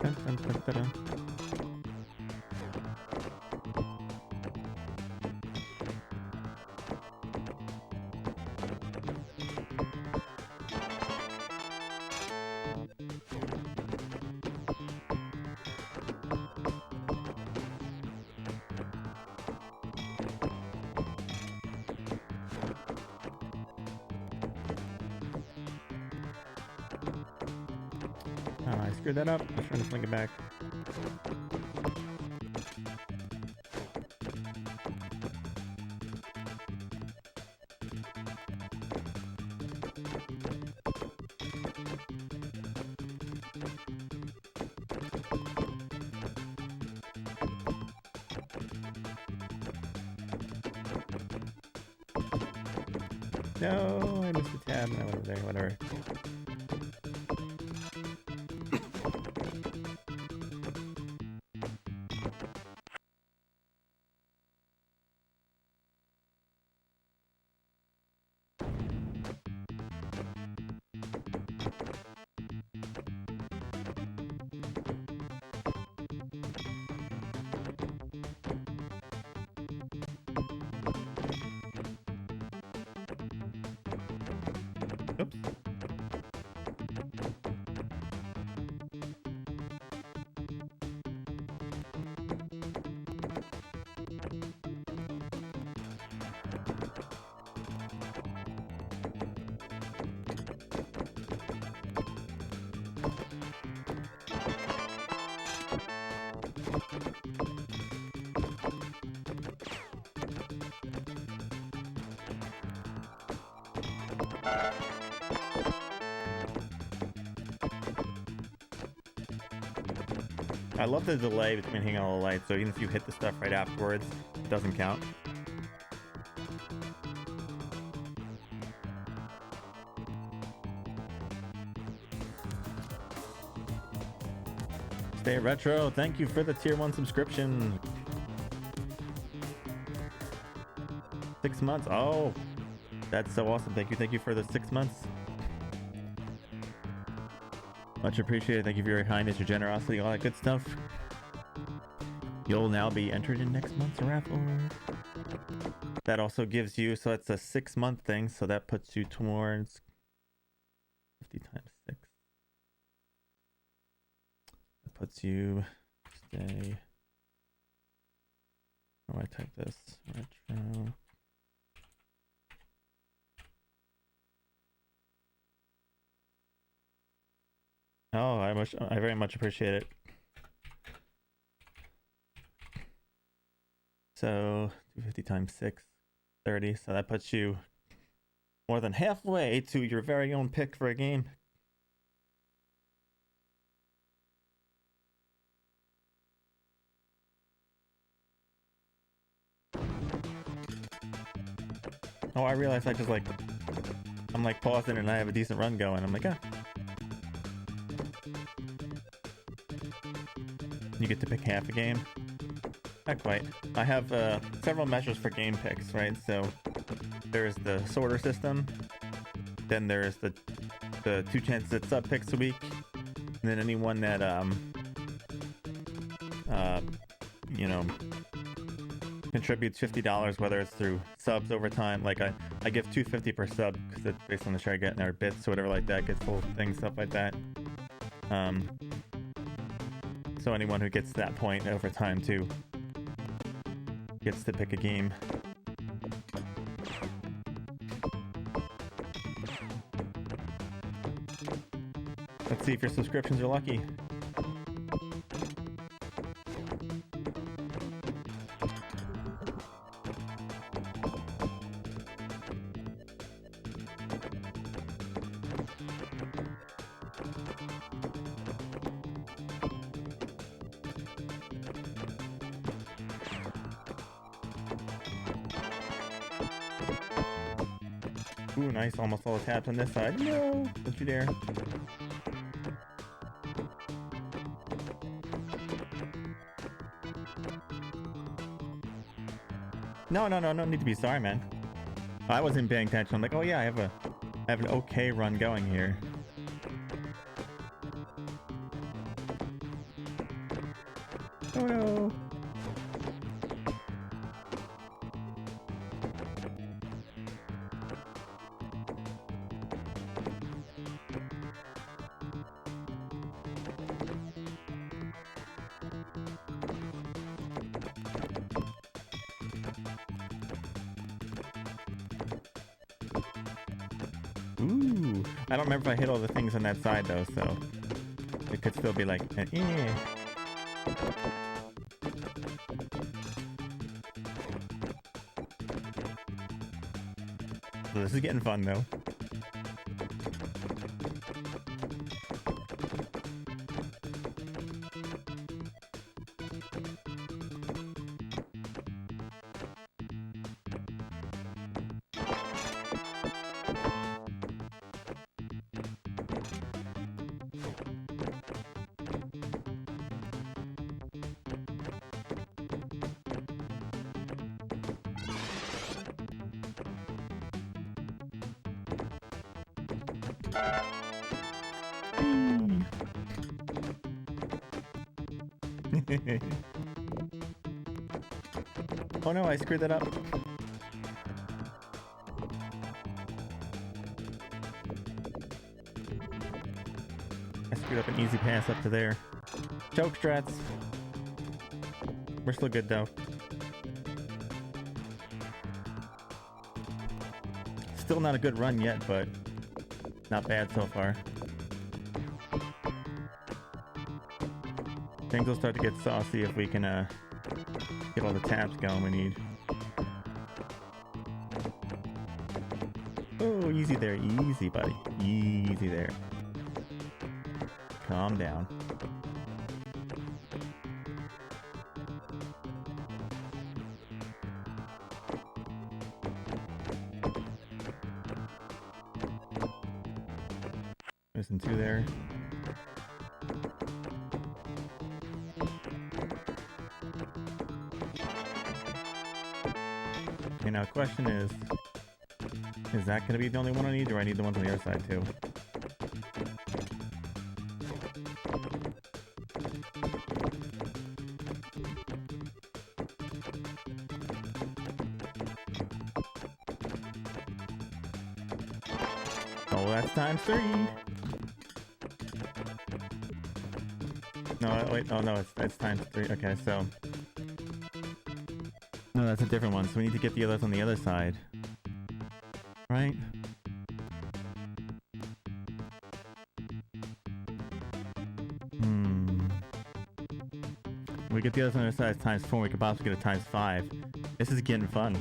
Dun, dun, dun, dun, dun. Oh, I screwed that up. I was trying to fling it back. No, I missed the tab. No, over there, whatever. Oops. I love the delay between hitting all the lights, so even if you hit the stuff right afterwards, it doesn't count. Stay Retro, thank you for the tier 1 subscription. 6 months. Oh, that's so awesome. Thank you for the 6 months. Much appreciated. Thank you for your kindness, your generosity, all that good stuff. You'll now be entered in next month's raffle. That also gives you, so it's a 6-month thing, so that puts you towards 50 times 6. That puts you, stay. How do I type this? Retro. Oh, I very much appreciate it. So 250 times 6, 30. So that puts you more than halfway to your very own pick for a game. Oh, I realized I'm like pausing and I have a decent run going. I'm like, ah. You get to pick half a game? Not quite. I have several measures for game picks, right? So there's the sorter system, then there's the 2 chances at sub picks a week, and then anyone that you know, contributes $50, whether it's through subs over time. Like I give $2.50 per sub because it's based on the share I get in our bits or whatever like that, gets full things, stuff like that. So anyone who gets to that point over time too gets to pick a game. Let's see if your subscriptions are lucky. Ooh, nice. Almost all the tabs on this side. No! Don't you dare. No need to be sorry, man. I wasn't paying attention. I'm like, oh yeah, I have an okay run going here. Oh no. Ooh, I don't remember if I hit all the things on that side though, so it could still be like, eh. So this is getting fun though. Oh no, I screwed that up. I screwed up an easy pass up to there. Choke strats. We're still good though. Still not a good run yet, but not bad so far. Things will start to get saucy if we can get all the tabs going we need. Oh, easy there. Easy, buddy. Easy there. Calm down. Missing 2 there. Okay, now the question is that going to be the only one I need, or I need the ones on the other side too? Oh, that's times 3. No, wait, oh no, it's times 3. Okay, so... No, that's a different one, so we need to get the others on the other side. Right? We get the other side times 4, we could possibly get a times 5. This is getting fun.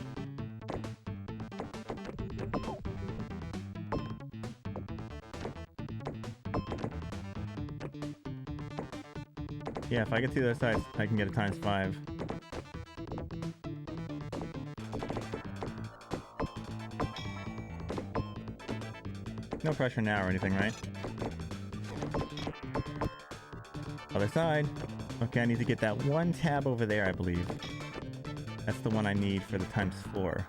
Yeah, if I get to the other side, I can get a times 5. No pressure now or anything, right? Other side. Okay, I need to get that one tab over there, I believe. That's the one I need for the times 4.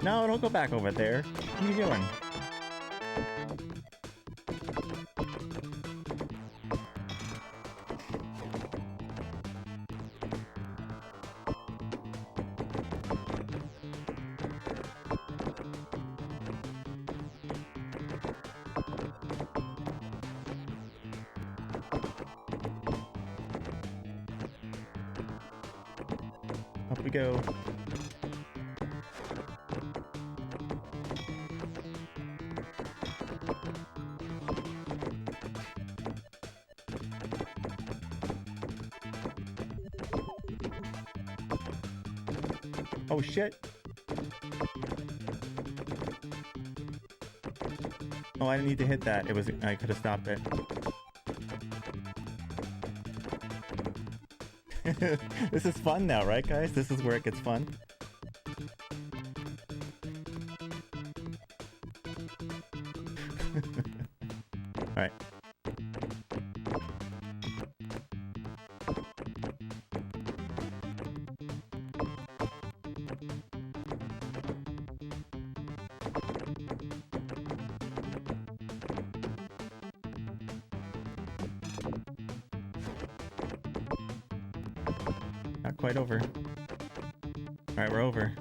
No, don't go back over there. What are you doing? Up we go. Oh shit. Oh, I didn't need to hit that. It was, I could have stopped it. This is fun now, right guys? This is where it gets fun. Alright. Not quite over. Alright, we're over.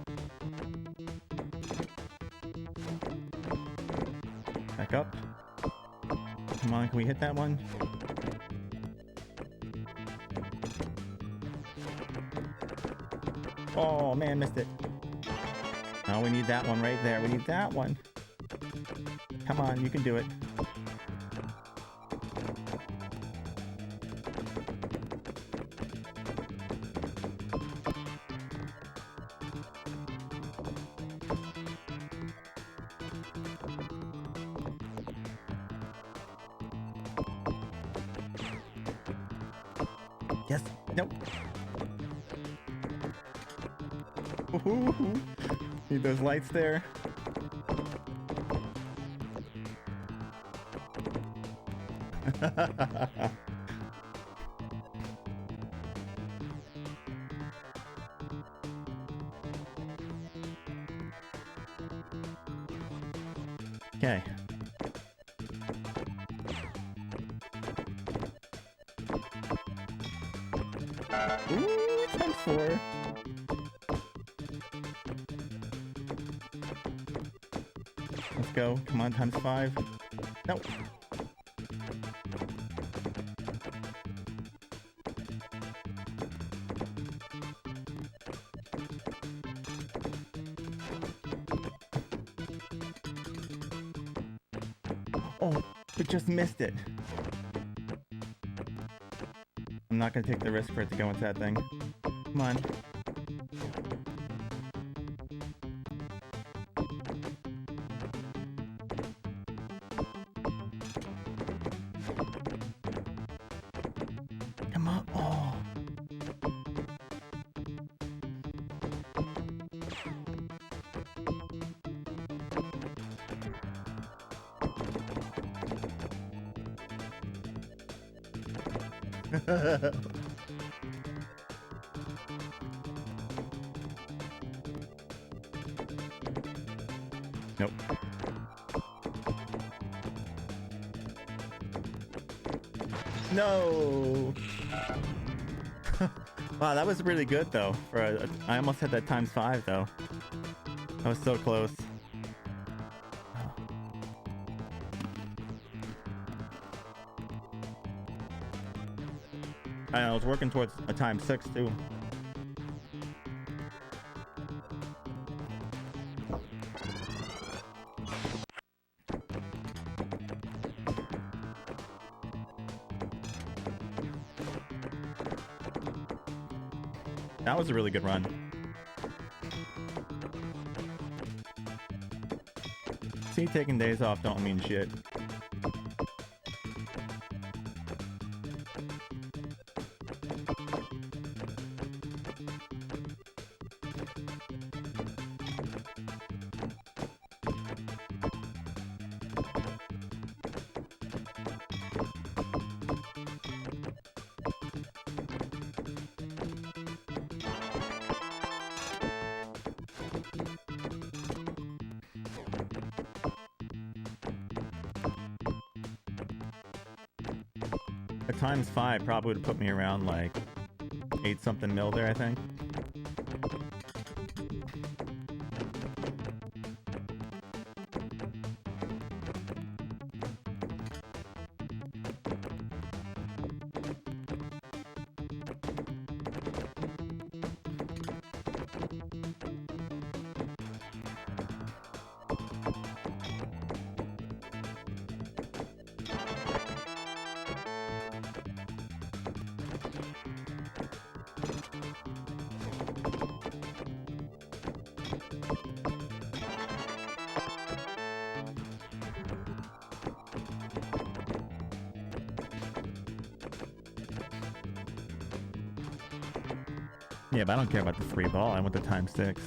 Back up. Come on, can we hit that one? Oh man, missed it. Oh, we need that one right there. We need that one. Come on, you can do it. Yes. Nope. Ooh, need those lights there. Okay. Ooh, times 4. Let's go. Come on, times 5. Nope. Oh, we just missed it. I'm not gonna take the risk for it to go into that thing. Come on. Come on. Oh. Nope. No. Wow, that was really good though. I almost had that times 5 though. That was so close. I was working towards a times 6 too. That was a really good run. See, taking days off don't mean shit. A times 5 probably would have put me around like 8 something mil there, I think. Yeah, but I don't care about the free ball. I want the times 6.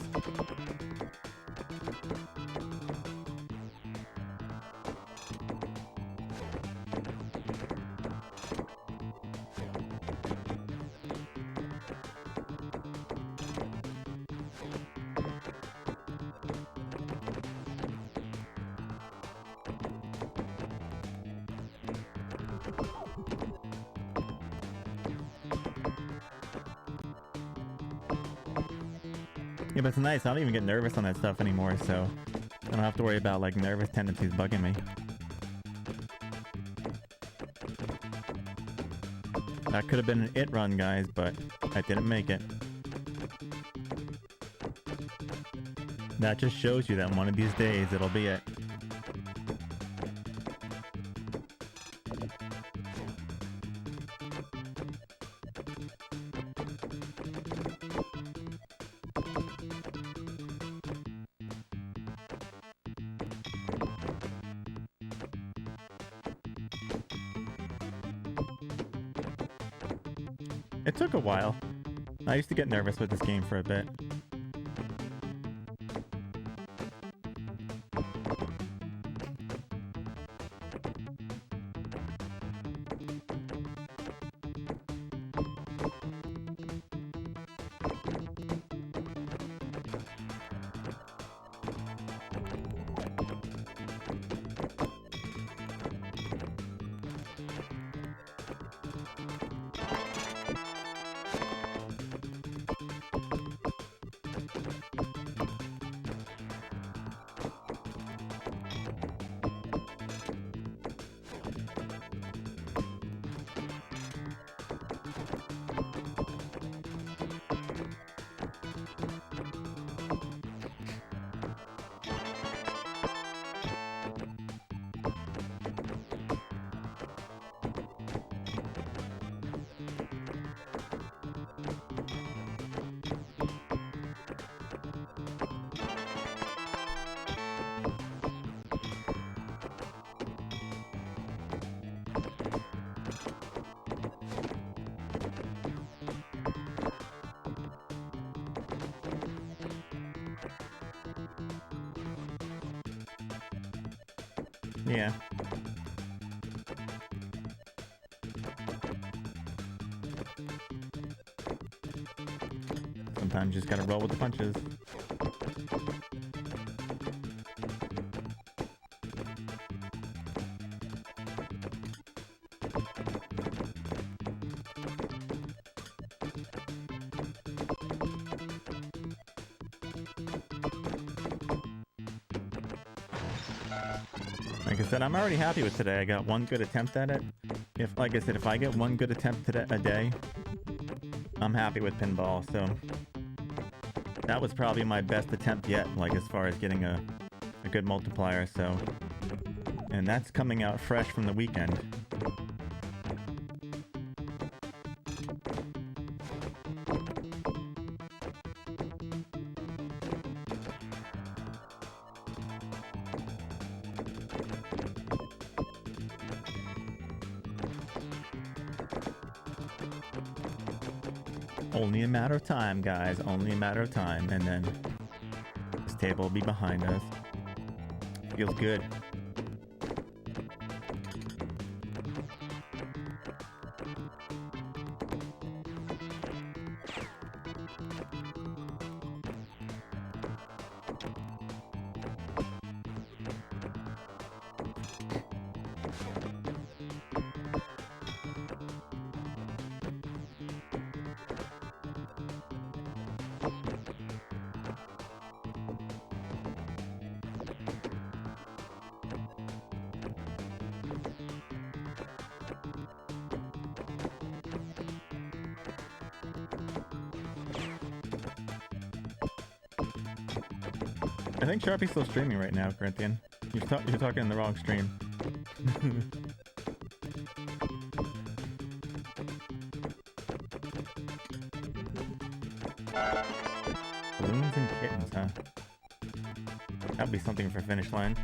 Yeah, but it's nice. I don't even get nervous on that stuff anymore, so I don't have to worry about like nervous tendencies bugging me. That could have been an it run, guys, but I didn't make it. That just shows you that one of these days it'll be it. It took a while. I used to get nervous with this game for a bit. Yeah. Sometimes you just gotta roll with the punches. Like I said, I'm already happy with today. I got one good attempt at it. Like I said, if I get one good attempt a day, I'm happy with pinball. So that was probably my best attempt yet, like as far as getting a good multiplier. So, and that's coming out fresh from the weekend. Only a matter of time, guys. Only a matter of time. And then this table will be behind us. Feels good. I think Sharpie's still streaming right now, Corinthian. You're talking in the wrong stream. Balloons and kittens, huh? That'd be something for finish line.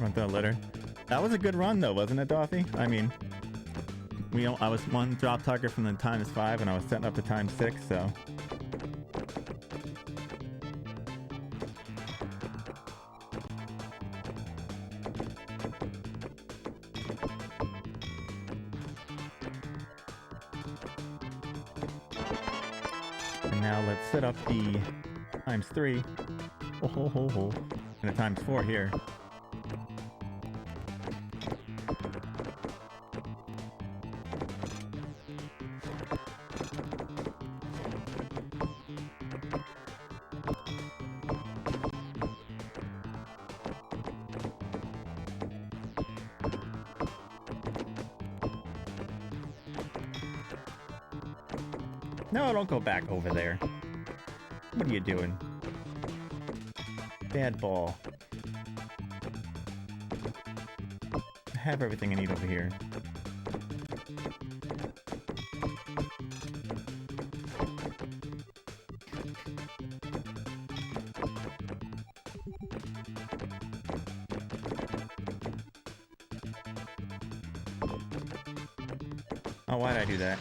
Run through a litter. That was a good run though, wasn't it, Dorothy? I mean, I was one drop target from the ×5 and I was setting up the ×6, so. And now let's set up the ×3. Oh ho ho ho. And a ×4 here. No, don't go back over there. What are you doing? Bad ball. I have everything I need over here. Oh, why'd I do that?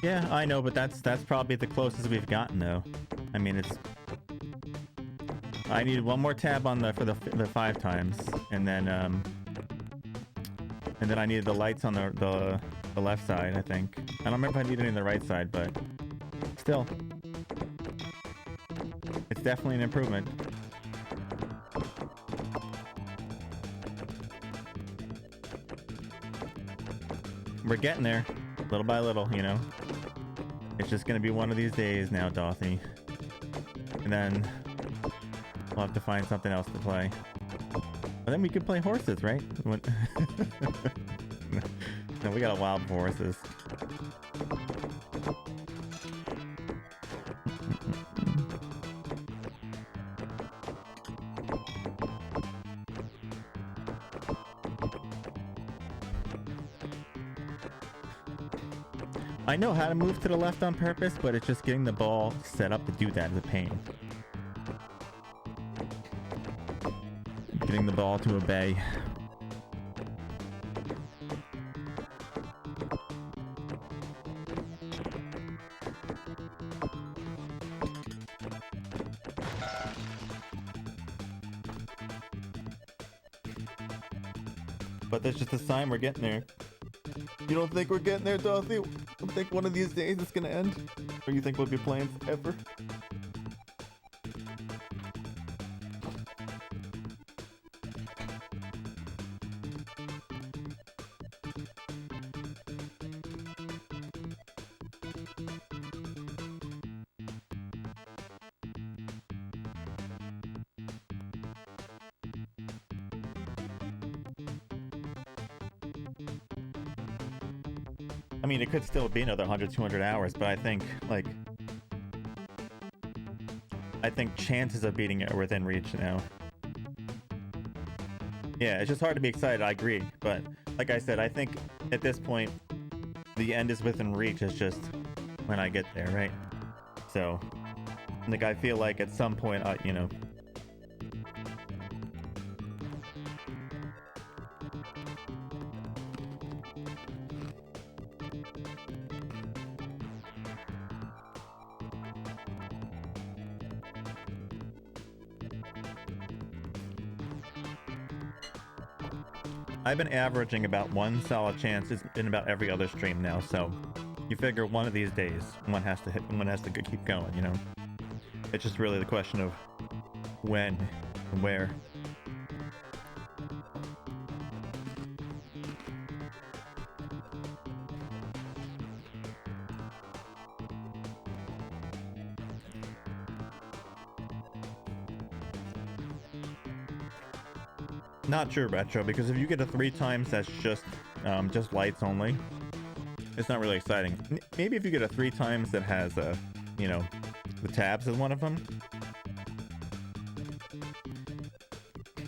Yeah, I know, but that's probably the closest we've gotten, though. I mean, it's. I need one more tab on for the 5 times, and then I needed the lights on the left side. I think. I don't remember if I needed any on the right side, but still, it's definitely an improvement. We're getting there, little by little, you know. It's just gonna be one of these days now, Dorothy. And then we'll have to find something else to play. But then we could play horses, right? No, we got a wild for horses. I know how to move to the left on purpose, but it's just getting the ball set up to do that is a pain. Getting the ball to obey. but there's just a sign we're getting there. You don't think we're getting there, Dorothy? You don't think one of these days it's gonna end? Or you think we'll be playing forever? I mean, it could still be another 100, 200 hours, but I think, like... I think chances of beating it are within reach now. Yeah, it's just hard to be excited, I agree. But, like I said, I think at this point, the end is within reach. It's just when I get there, right? So, like, I feel like at some point, you know... I've been averaging about one solid chance in about every other stream now, so you figure one of these days one has to keep going, you know? It's just really the question of when and where. Not true, Retro, because if you get a 3 times that's just lights only, it's not really exciting. Maybe if you get a 3 times that has you know, the tabs as one of them.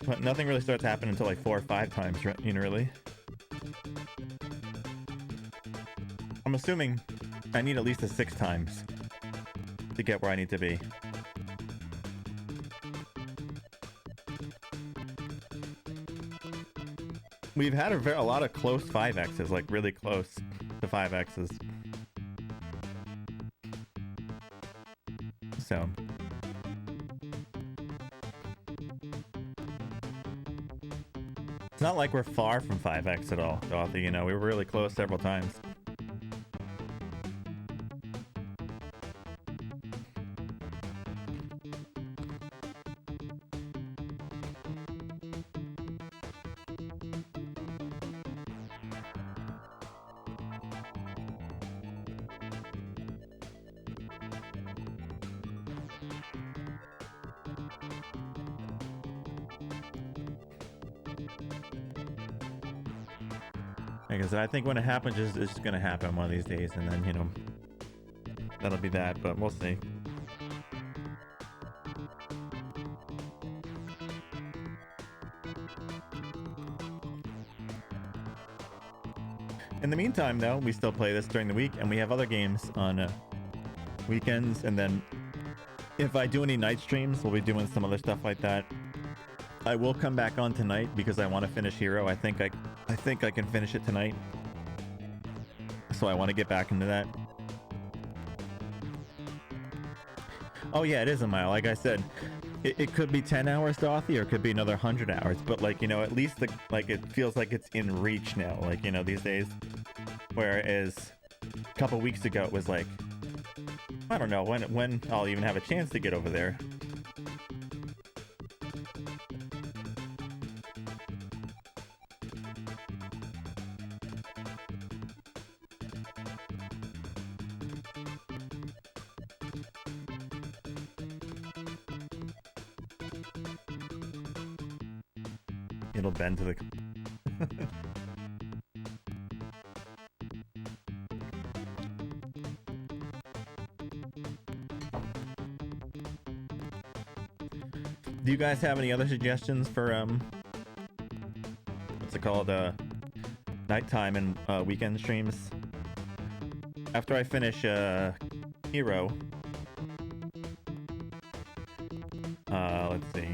But nothing really starts happening until like 4 or 5 times, you know, really. I'm assuming I need at least a 6 times to get where I need to be. We've had a lot of close 5Xs, like really close to 5Xs. So. It's not like we're far from 5X at all, Dorothy, you know, we were really close several times. Like I said, I think when it happens, it's just gonna happen one of these days, and then, you know, that'll be that, but we'll see. In the meantime, though, we still play this during the week, and we have other games on weekends, and then if I do any night streams, we'll be doing some other stuff like that. I will come back on tonight because I want to finish Hero. I think I can finish it tonight. So I want to get back into that. Oh yeah, it is a mile. Like I said, it could be 10 hours, Dorothy, or it could be another 100 hours. But like, you know, at least like it feels like it's in reach now. Like, you know, these days. Whereas a couple weeks ago it was like, I don't know when I'll even have a chance to get over there. It'll bend to the... Do you guys have any other suggestions for, what's it called, nighttime and weekend streams? After I finish Hero, let's see.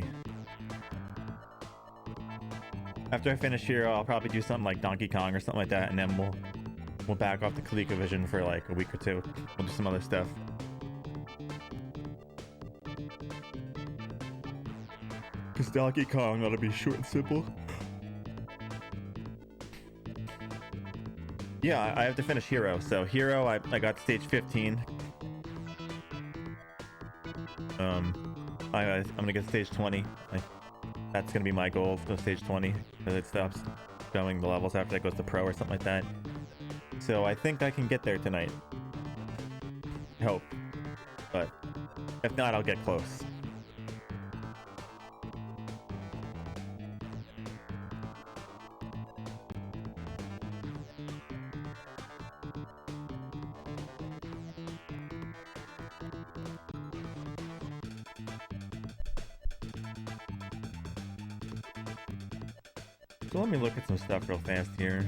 After I finish Hero, I'll probably do something like Donkey Kong or something like that, and then we'll back off the ColecoVision for like a week or two. We'll do some other stuff. Because Donkey Kong ought to be short and simple. Yeah, I have to finish Hero. So Hero, I got stage 15. I'm gonna get stage 20. That's gonna be my goal to stage 20, because it stops going the levels after that goes to pro or something like that. So I think I can get there tonight. I hope. But if not, I'll get close. So let me look at some stuff real fast here.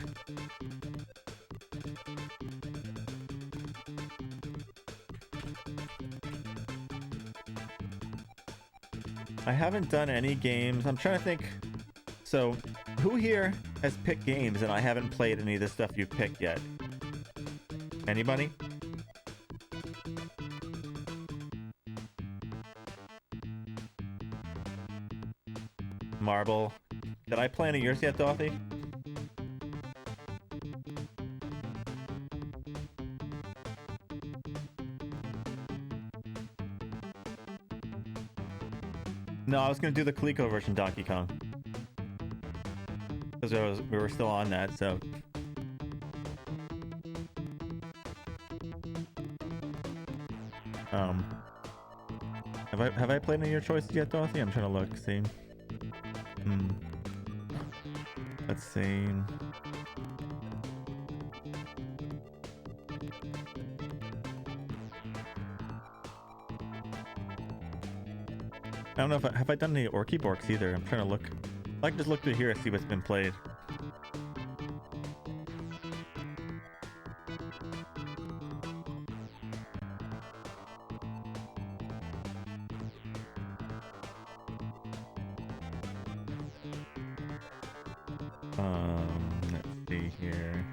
I haven't done any games. I'm trying to think. So, who here has picked games and I haven't played any of the stuff you picked yet? Anybody? Marble. Did I play any of yours yet, Dorothy? No, I was gonna do the Coleco version Donkey Kong. Because we were still on that, so... Have I played any of your choices yet, Dorothy? I'm trying to look, see. Let's see. I don't know if have I done any Orky Borks either. I'm trying to look. I can just look through here and see what's been played. Let's see here.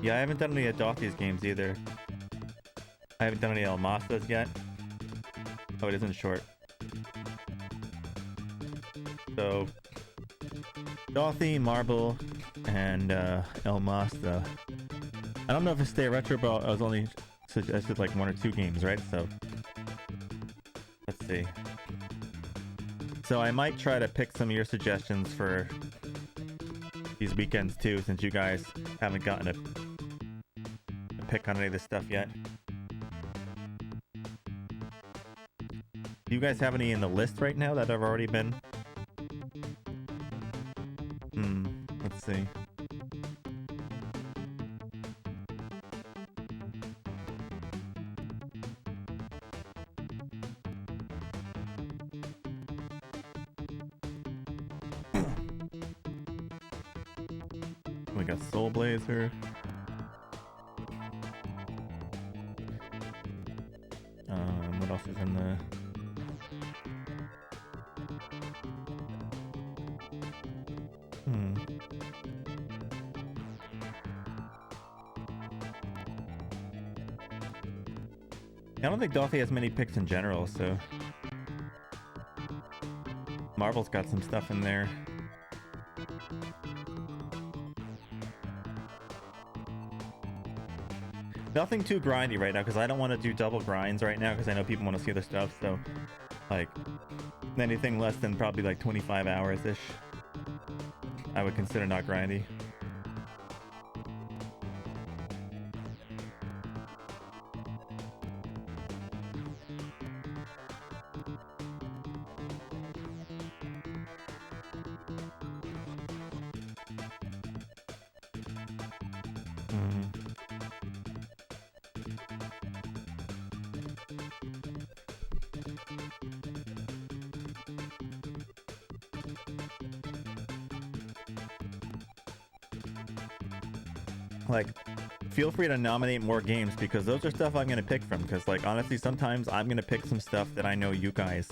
Yeah, I haven't done any of Dorothy's games either. I haven't done any El Mastas yet. Oh, it isn't short. So, Dorothy, Marble, and El Masta. I don't know if it's Stay Retro, but I was only suggested like 1 or 2 games, right? So, let's see. So I might try to pick some of your suggestions for these weekends too, since you guys haven't gotten a pick on any of this stuff yet. Do you guys have any in the list right now that have already been? Let's see. We got Soul Blazer. What else is in the... I don't think Dorothy has many picks in general, so... Marble's got some stuff in there. Nothing too grindy right now, because I don't want to do double grinds right now, because I know people want to see other stuff, so... Like... Anything less than probably like 25 hours-ish. I would consider not grindy. Like, feel free to nominate more games, because those are stuff I'm gonna pick from, because like honestly sometimes I'm gonna pick some stuff that I know you guys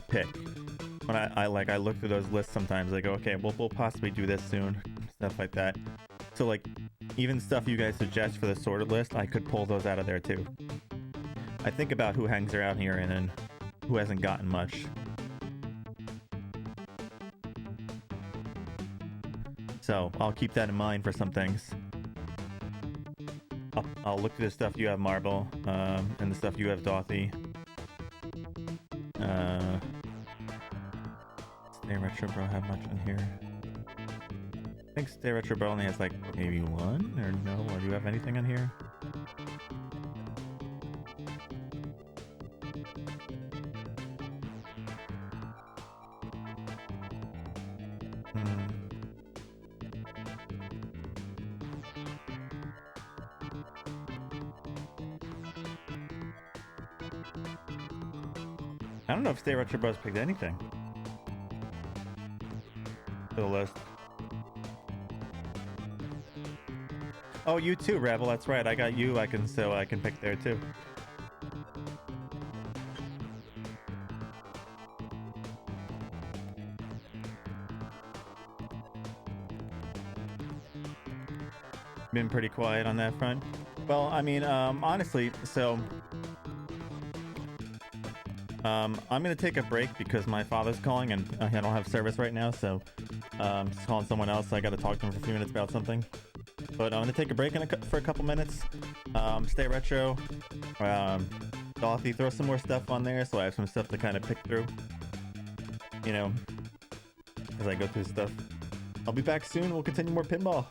pick. When I look through those lists sometimes, I go, okay, we'll possibly do this soon. stuff like that. So like, even stuff you guys suggest for the sorted list, I could pull those out of there too. I think about who hangs around here and then who hasn't gotten much. So I'll keep that in mind for some things. I'll look at the stuff you have, Marble, and the stuff you have, Dorothy. Stay Retro Bro have much in here? I think Stay Retro Bro only has like maybe one, or no? Or do you have anything in here? I don't know if Stay Retro Bros picked anything for the list. Oh, you too, Rebel. That's right. I got you. I can pick there too. Been pretty quiet on that front. Well, I mean, honestly, so I'm gonna take a break because my father's calling and I don't have service right now, so just calling someone else. I gotta talk to him for a few minutes about something. But I'm gonna take a break for a couple minutes. Stay retro. Dorothy, throw some more stuff on there, so I have some stuff to kind of pick through. You know, as I go through stuff. I'll be back soon. We'll continue more pinball.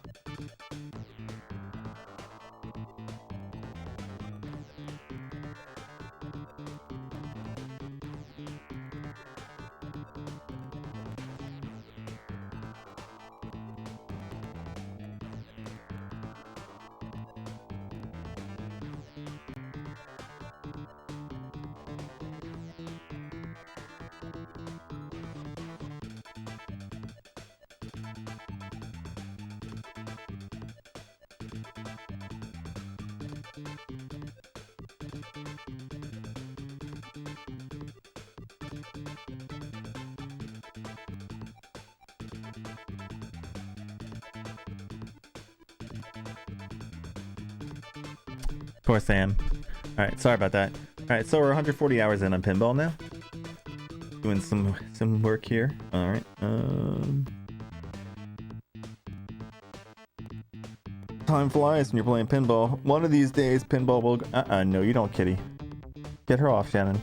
Of course I am. Alright, sorry about that. Alright, so we're 140 hours in on pinball now. Doing some work here. Alright, time flies when you're playing pinball. One of these days, pinball will... no you don't, kitty. Get her off, Shannon.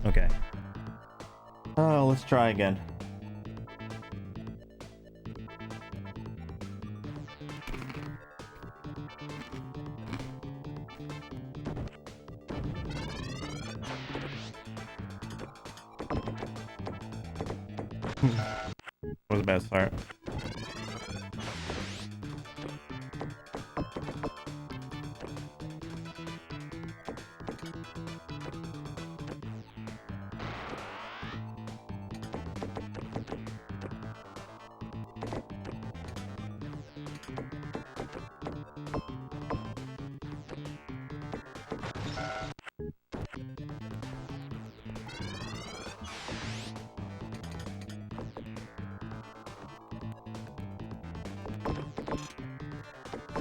Okay. Oh, let's try again. What was the best part?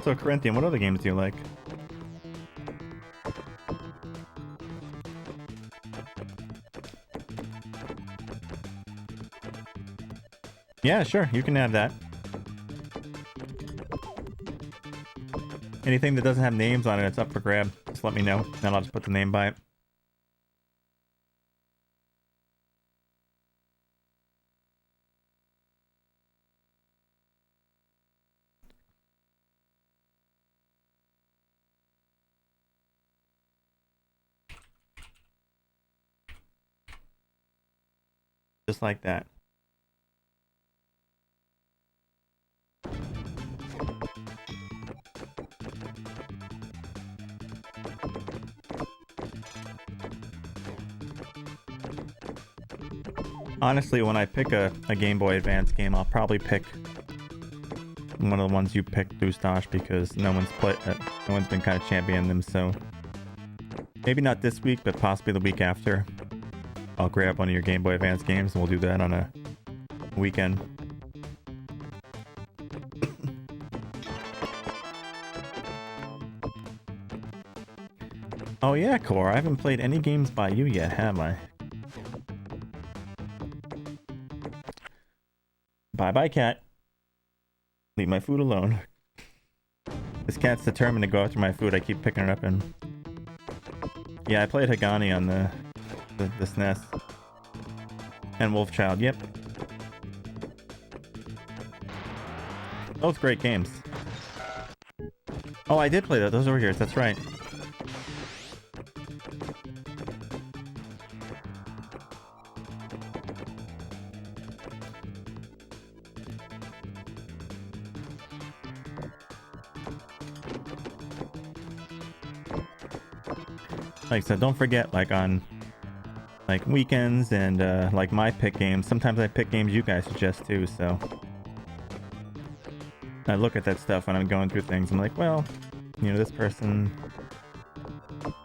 So Corinthian, what other games do you like? Yeah, sure, you can have that. Anything that doesn't have names on it, it's up for grab. Just let me know, and I'll just put the name by it. Just like that. Honestly, when I pick a Game Boy Advance game, I'll probably pick one of the ones you picked, Doustache, because no one's been kind of championing them. So maybe not this week, but possibly the week after. I'll grab one of your Game Boy Advance games, and we'll do that on a weekend. Oh yeah, Core, I haven't played any games by you yet, have I? Bye-bye, cat. Leave my food alone. This cat's determined to go after my food. I keep picking it up and... Yeah, I played Hagani on the SNES. And Wolfchild, yep. Both great games. Oh, I did play that. Those were yours. That's right. Like I said, don't forget, like on like weekends and like my pick games, sometimes I pick games you guys suggest too, so I look at that stuff when I'm going through things. I'm like, well, you know, this person,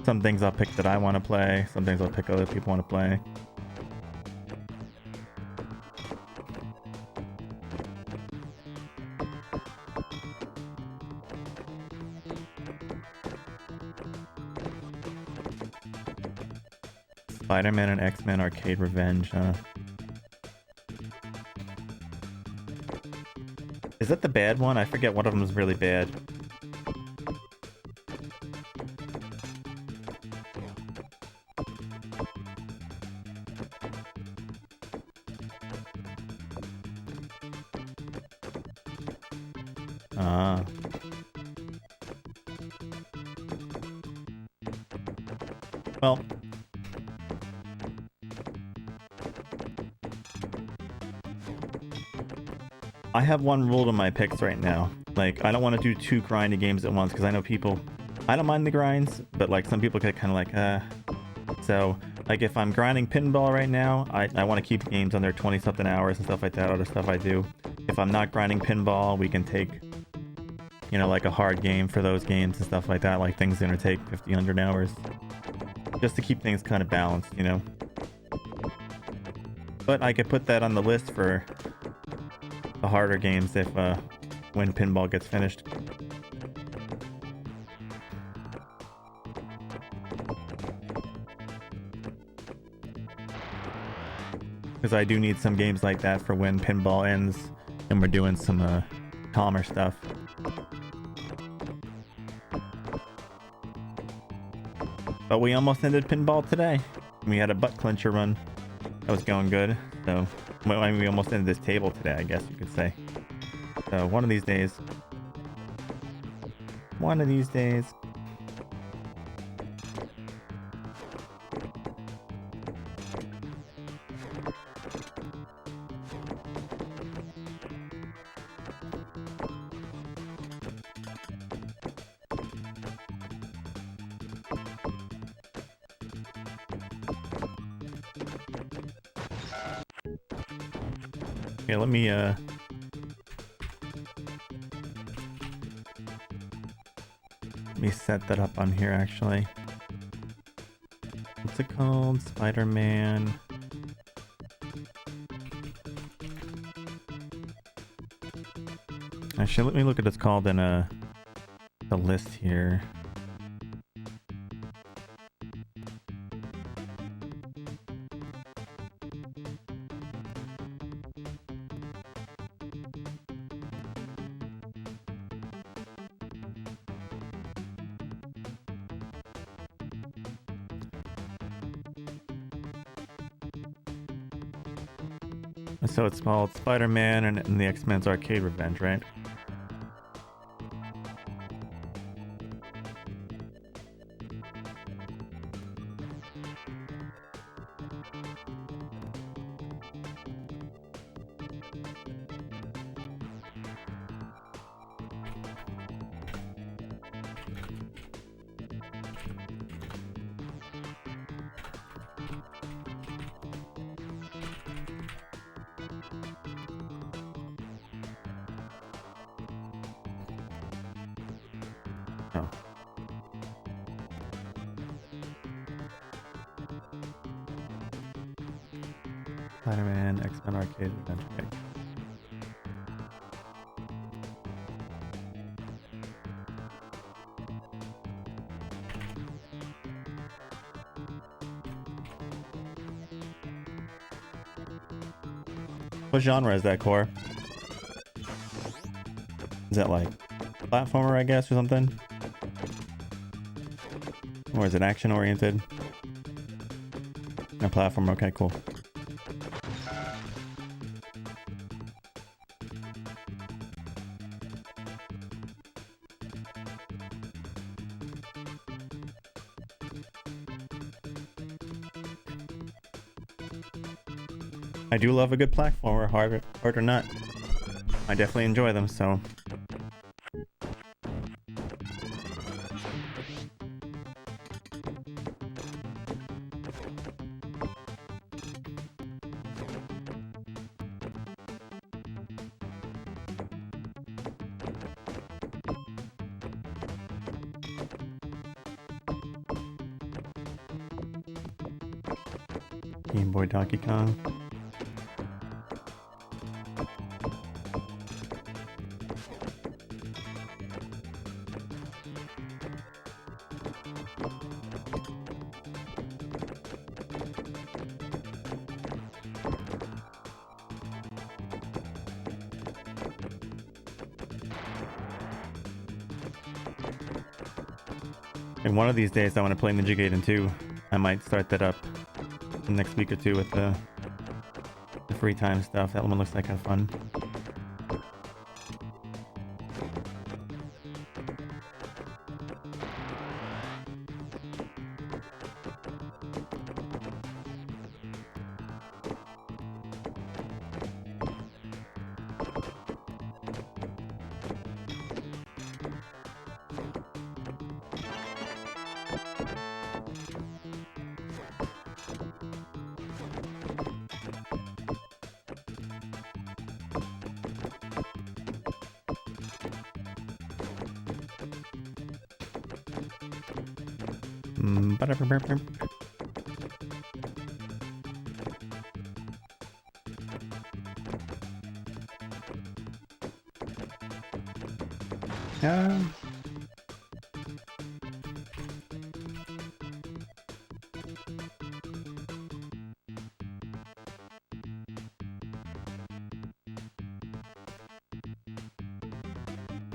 some things I'll pick that I want to play, some things I'll pick other people want to play. Spider-Man and X-Men Arcade Revenge, huh? Is that the bad one? I forget one of them is really bad. Ah. Well... I have one rule to my picks right now. Like, I don't want to do two grindy games at once, because I know people... I don't mind the grinds, but like some people get kind of like, So, like if I'm grinding pinball right now, I want to keep games under 20-something hours and stuff like that, other stuff I do. If I'm not grinding pinball, we can take, you know, like a hard game for those games and stuff like that, like things that are gonna take 50, 100 hours. Just to keep things kind of balanced, you know? But I could put that on the list for the harder games if when pinball gets finished. Because I do need some games like that for when pinball ends and we're doing some calmer stuff. But we almost ended pinball today. We had a butt clincher run. That was going good. So, well, I mean, we almost ended this table today, I guess you could say. So, one of these days. One of these days. Okay, let me set that up on here, actually. What's it called? Spider-Man. Actually, let me look at what's called in the list here. So it's called Spider-Man and the X-Men's Arcade Revenge, right? know. Spider-Man, X-Men Arcade Adventure. Okay. What genre is that, Core? Is that like platformer, I guess, or something? Or is it action-oriented? A platformer, okay, cool. I do love a good platformer, hard or not. I definitely enjoy them, so. Game Boy Donkey Kong. And one of these days I want to play Ninja Gaiden 2. I might start that up next week or two with the free time stuff. That one looks like a fun.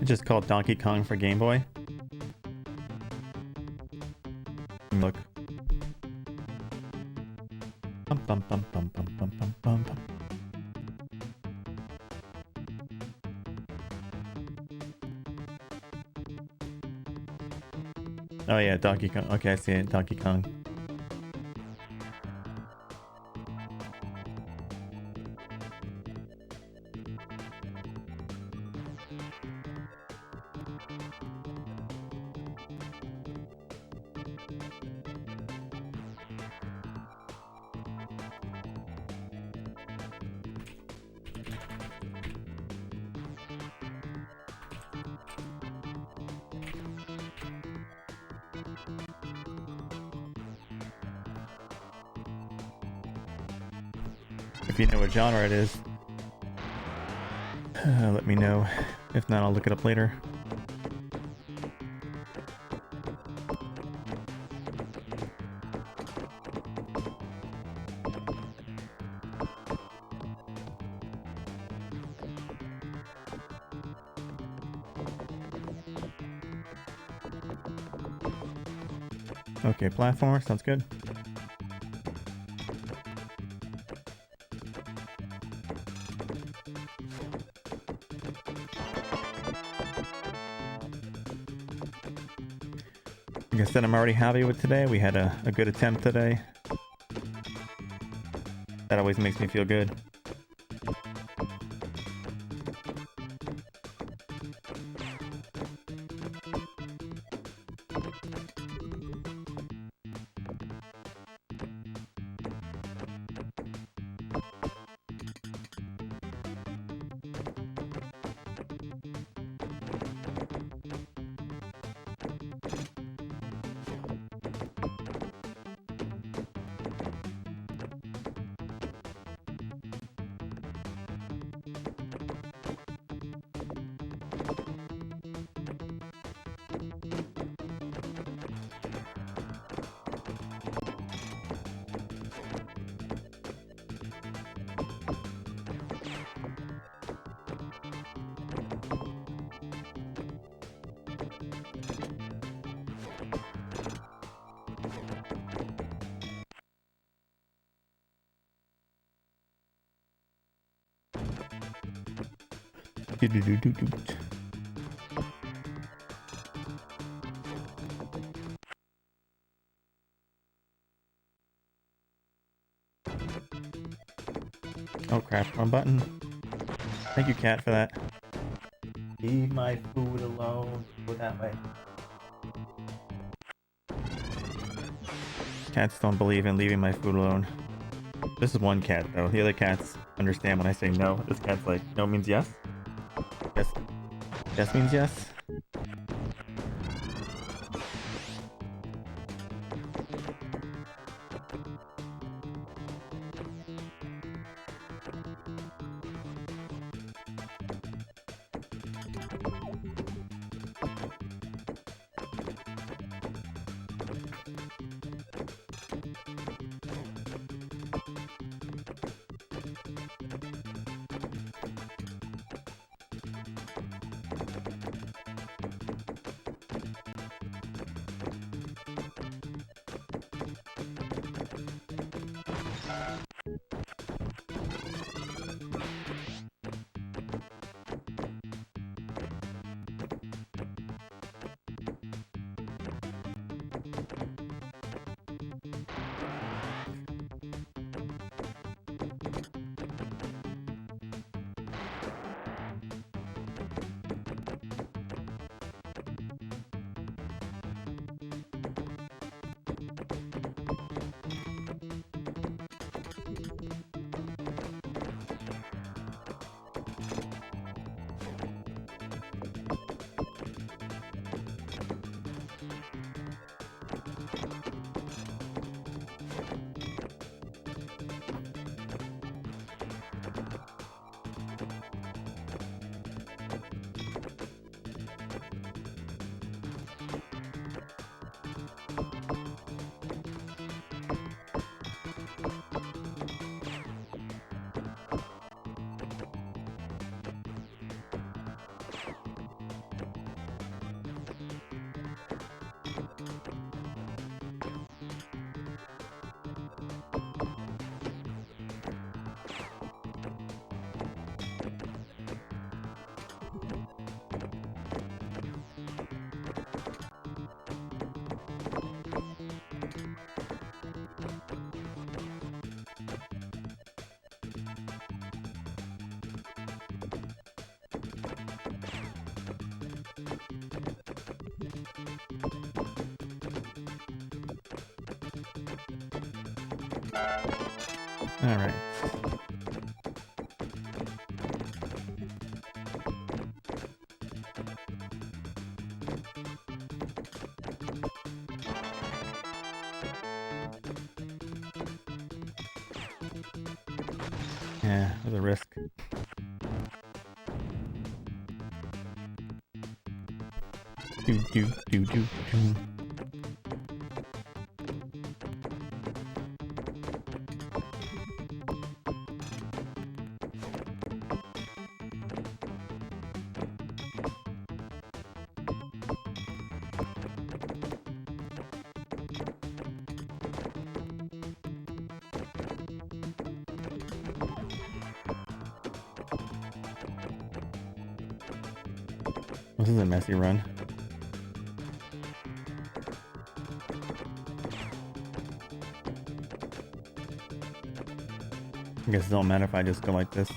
It's just called Donkey Kong for Game Boy. Look. Bum, bum, bum, bum, bum, bum, bum, bum, bum. Oh yeah, Donkey Kong. Okay, I see it. Donkey Kong. If you know what genre it is, let me know. If not, I'll look it up later. Okay, platformer, sounds good. Like I said, I'm already happy with today. We had a good attempt today. That always makes me feel good. Do-do-do-do-do. Oh crap, wrong button. Thank you, cat, for that. Leave my food alone. Go that way. Cats don't believe in leaving my food alone. This is one cat, though. The other cats understand when I say no. This cat's like, no means yes. Yes. Yes means yes. All right. Yeah, there's a risk. Do do do do do. This is a messy run. I guess it don't matter if I just go like this.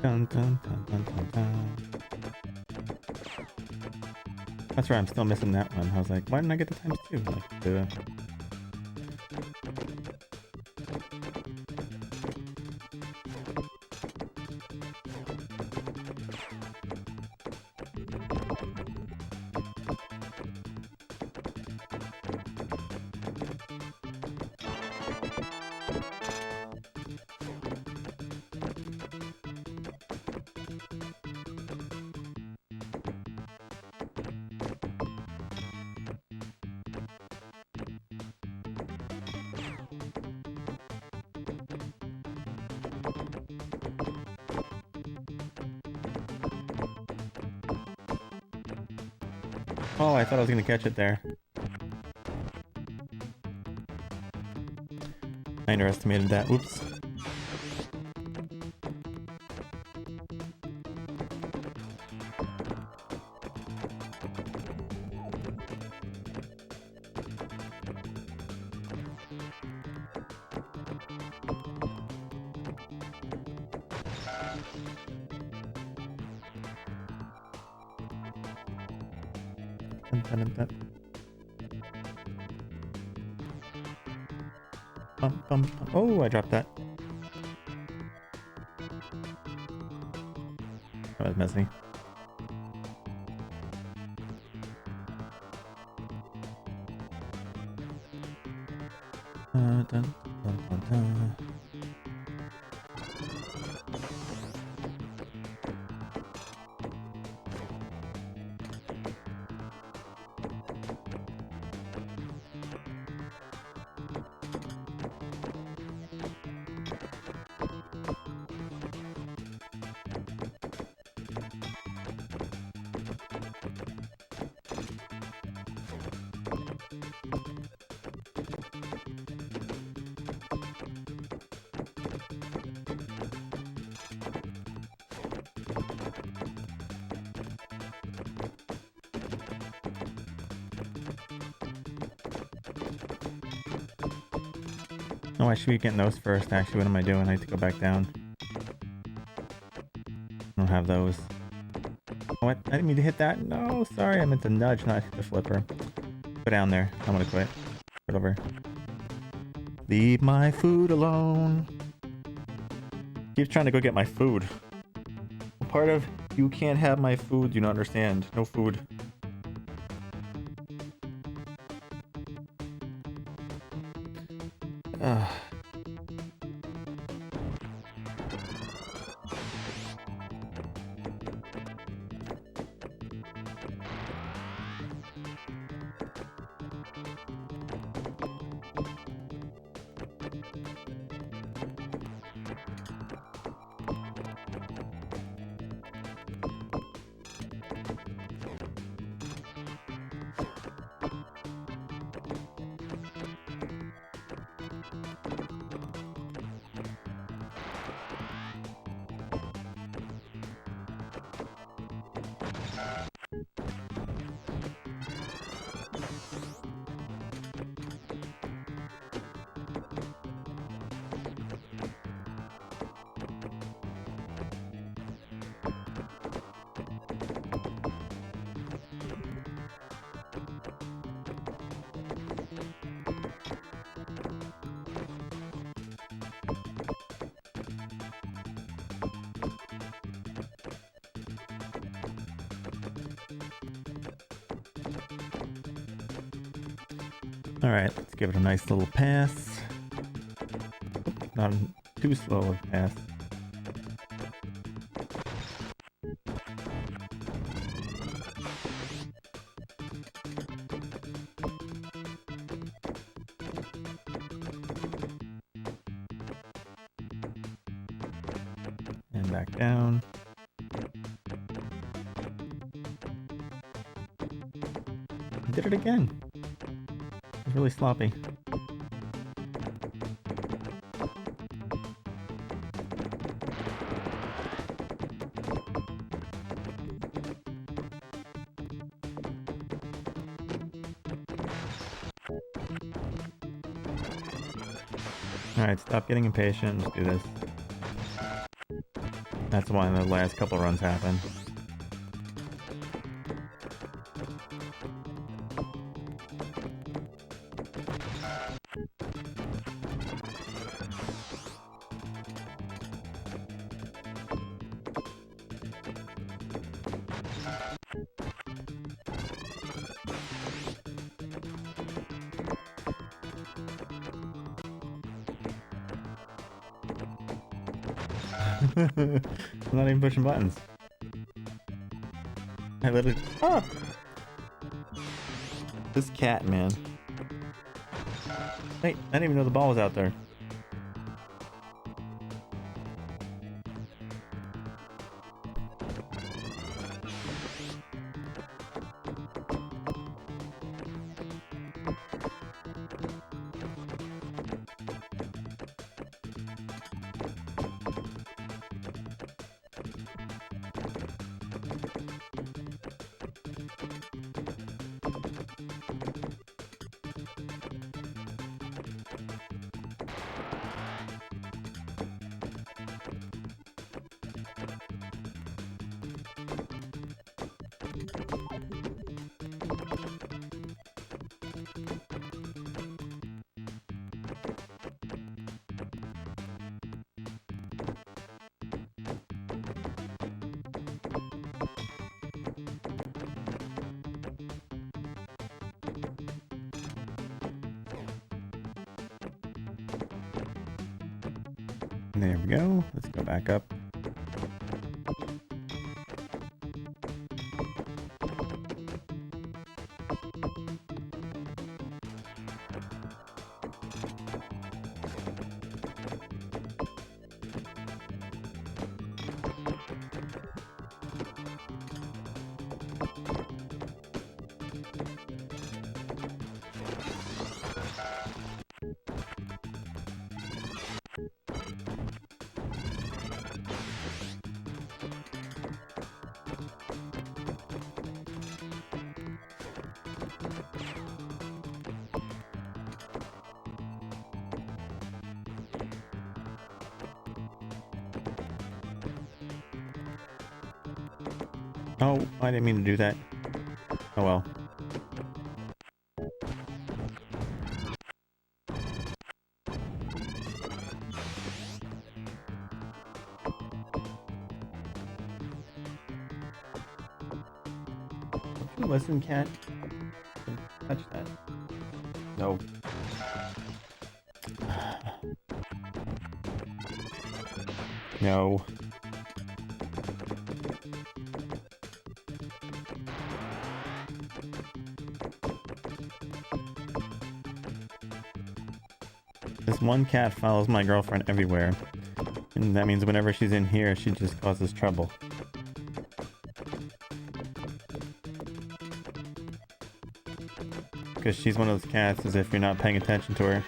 Dun, dun, dun, dun, dun, dun. That's right, I'm still missing that one. I was like, why didn't I get the times two? Like, Oh, I thought I was gonna catch it there. I underestimated that. Whoops. Oh, I dropped that. That was messy. Dun, dun, dun, dun. Oh, I should be getting those first, actually. What am I doing? I need to go back down. I don't have those. What? I didn't mean to hit that. No, sorry. I meant to nudge, not hit the flipper. Go down there. I'm gonna quit. Get over. Leave my food alone. Keeps trying to go get my food. Part of you can't have my food, you don't understand. No food. Alright, let's give it a nice little pass. Not too slow of a pass. And back down. I did it again. It's really sloppy. Alright, stop getting impatient, just do this. That's why the last couple runs happened. I'm not even pushing buttons. I literally... Ah! This cat, man. Wait, I didn't even know the ball was out there. There we go. Let's go back up. Oh, I didn't mean to do that. Oh well. Listen, cat. Touch that. No. No. This one cat follows my girlfriend everywhere, and that means whenever she's in here, she just causes trouble. Because she's one of those cats as if you're not paying attention to her.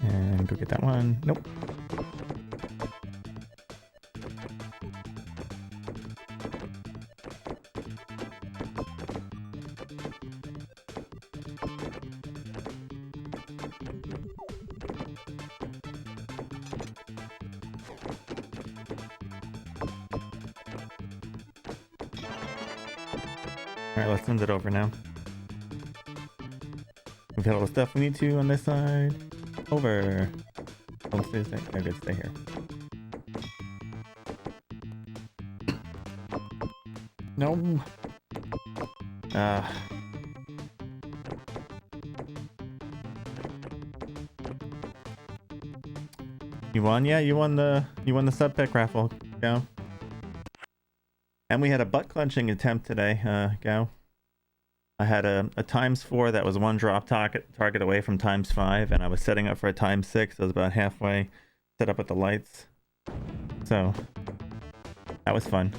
And go get that one. Nope. Alright, let's send it over now. We've got all the stuff we need to on this side. Over. Oh, stay. Oh, good, stay here. No. You won? Yeah, you won the sub pick raffle, Go. And we had a butt clenching attempt today, Go. I had a ×4 that was one drop target away from ×5, and I was setting up for a ×6. I was about halfway set up with the lights. So, that was fun.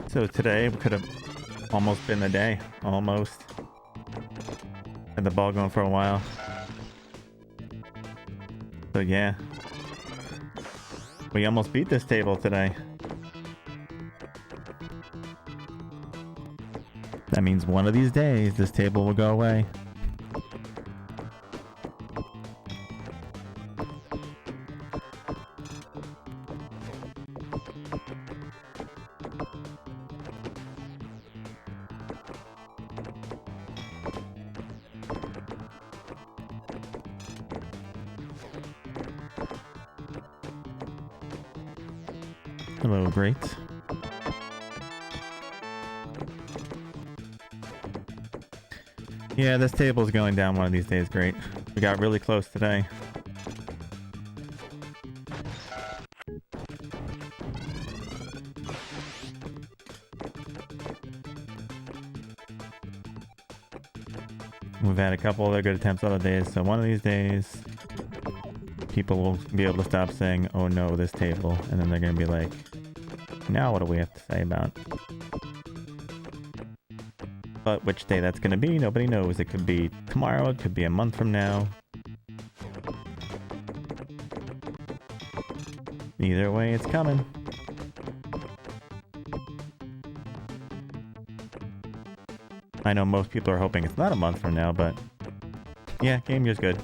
So today could have almost been the day. Almost. Had the ball going for a while. So yeah. We almost beat this table today. That means one of these days this table will go away. Hello, great. Yeah, this table's going down one of these days, great. We got really close today. We've had a couple other good attempts other days, so one of these days people will be able to stop saying, oh no, this table, and then they're going to be like, now what do we have to say about it? But which day that's going to be, nobody knows. It could be tomorrow, it could be a month from now. Either way, it's coming. I know most people are hoping it's not a month from now, but yeah, Game Year's good.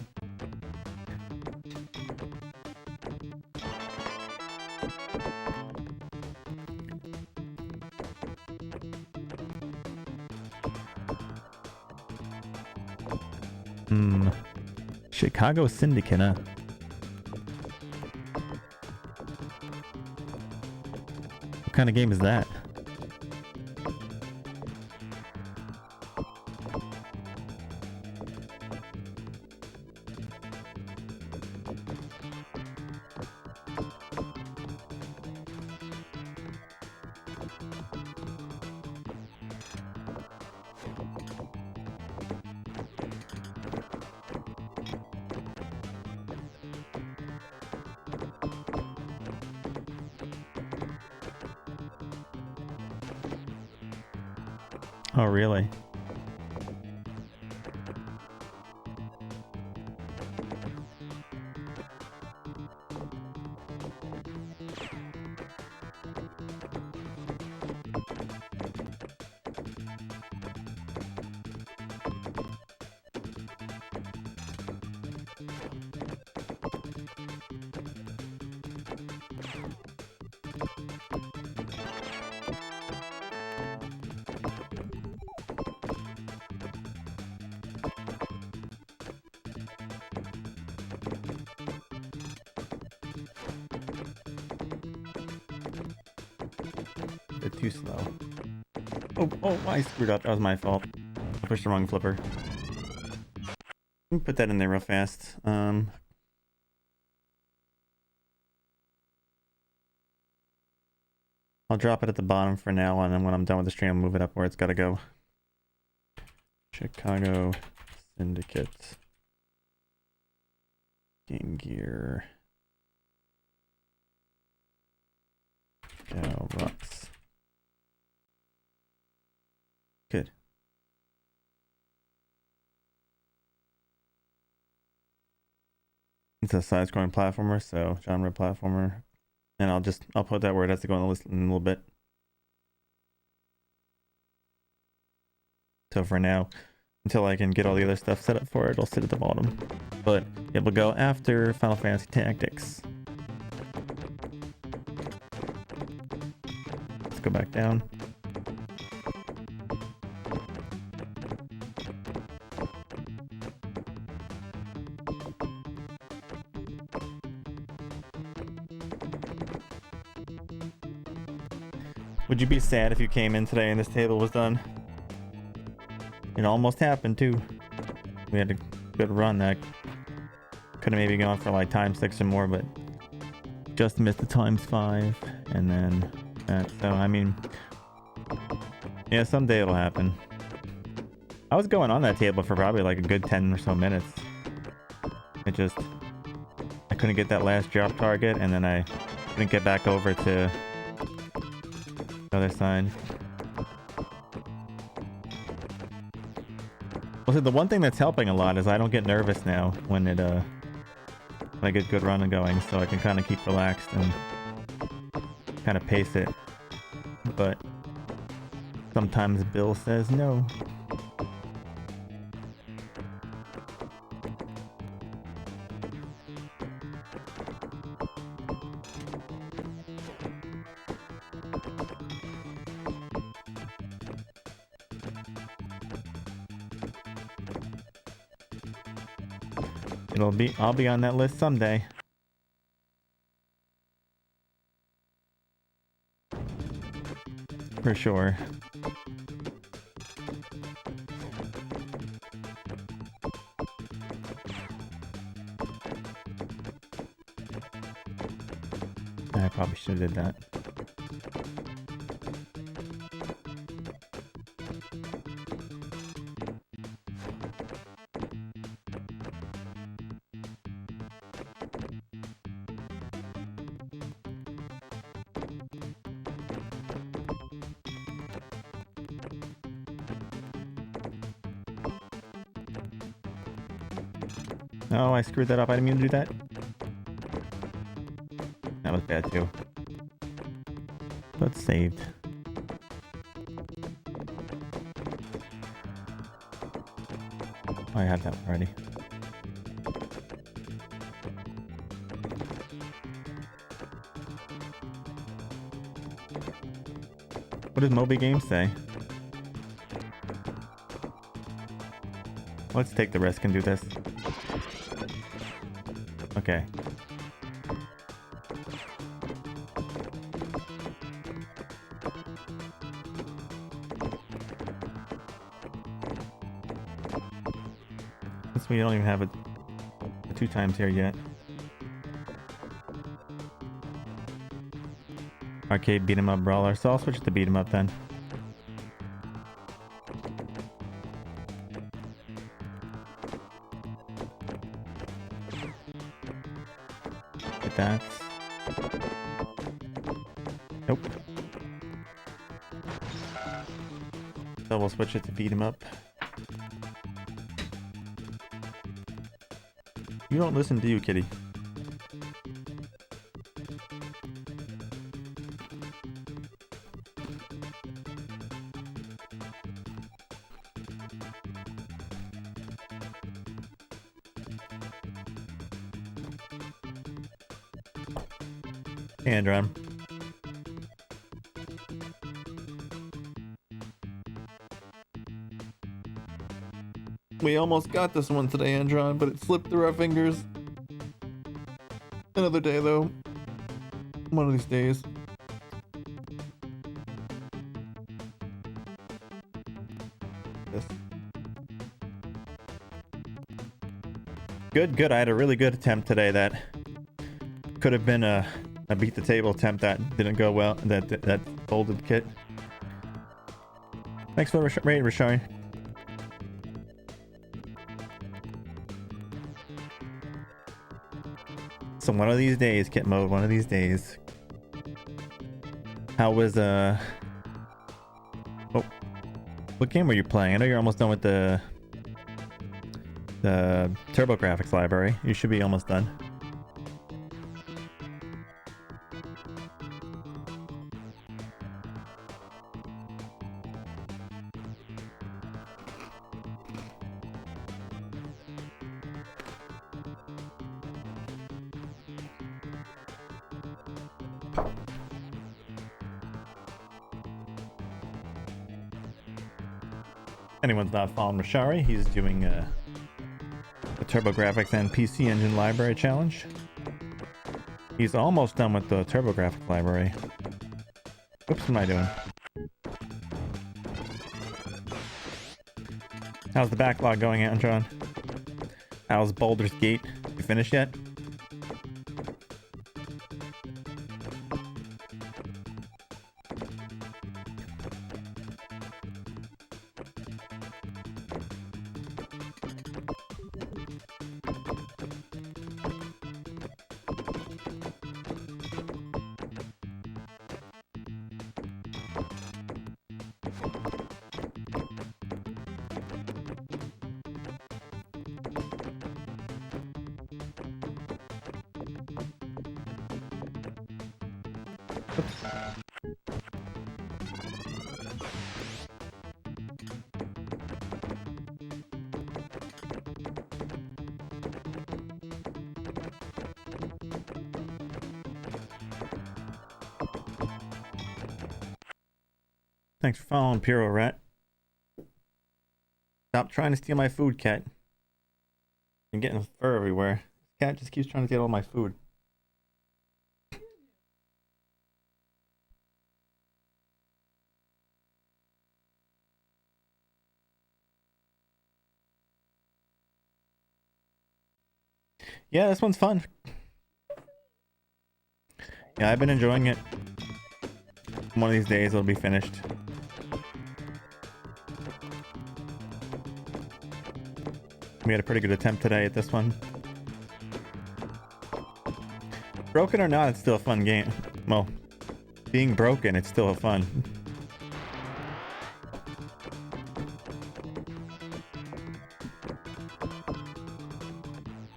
Chicago Syndicate, huh? What kind of game is that? Oh, really? Bit too slow. Oh, I screwed up. That was my fault. I pushed the wrong flipper. Let me put that in there real fast. I'll drop it at the bottom for now, and then when I'm done with the stream, I'll move it up where it's gotta go. Chicago Syndicate. Game Gear. Go, Rocks. Good. It's a side-scrolling platformer, so genre platformer. And I'll put that where it has to go on the list in a little bit. So for now, until I can get all the other stuff set up for it, it'll sit at the bottom. But it will go after Final Fantasy Tactics. Let's go back down. Would you be sad if you came in today and this table was done? It almost happened too. We had a good run that could have maybe gone for like ×6 or more, but just missed the ×5 and then that. So I mean, yeah, someday it'll happen. I was going on that table for probably like a good 10 or so minutes. I couldn't get that last drop target, and then I couldn't get back over to the other side. Well, so the one thing that's helping a lot is I don't get nervous now when I get a good run going, so I can kind of keep relaxed and kind of pace it. But sometimes Bill says no. I'll be on that list someday. For sure. I probably should have did that. Oh, I screwed that up. I didn't mean to do that. That was bad too. But saved. Oh, I had that already. What does Moby Games say? Let's take the risk and do this. Okay. Since we don't even have it 2 times here yet. Arcade beat 'em up brawler, so I'll switch to beat 'em up then. Get that. Nope. So we'll switch it to beat 'em up. You don't listen, do you, kitty? Hey, Andron. We almost got this one today, Andron, but it slipped through our fingers. Another day, though. One of these days. Yes. Good, good. I had a really good attempt today that could have been a beat the table attempt that didn't go well. That folded the kit. Thanks for the raid, Rashari. So one of these days, kit mode. One of these days. How was Oh, what game were you playing? I know you're almost done with the TurboGrafx library. You should be almost done. Anyone's not following Rashari, he's doing a TurboGrafx and PC Engine library challenge. He's almost done with the TurboGrafx library. Oops, what am I doing? How's the backlog going, Antron? How's Baldur's Gate? You finished yet? Thanks for following, Puro Rat. Stop trying to steal my food, cat. You're getting fur everywhere. This cat just keeps trying to get all my food. Yeah, this one's fun. Yeah, I've been enjoying it. One of these days it'll be finished. We had a pretty good attempt today at this one. Broken or not, it's still a fun game. Well, being broken, it's still a fun.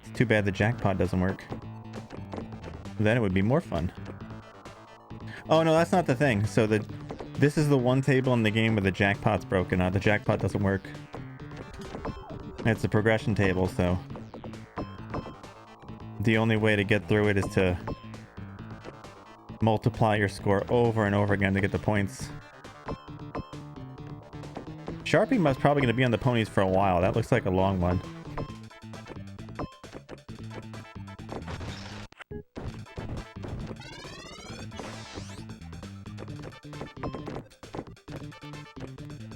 It's too bad the jackpot doesn't work. Then it would be more fun. Oh no, that's not the thing. So this is the one table in the game where the jackpot's broken. The jackpot doesn't work. It's a progression table, so the only way to get through it is to multiply your score over and over again to get the points. Sharpie must probably going to be on the ponies for a while. That looks like a long one.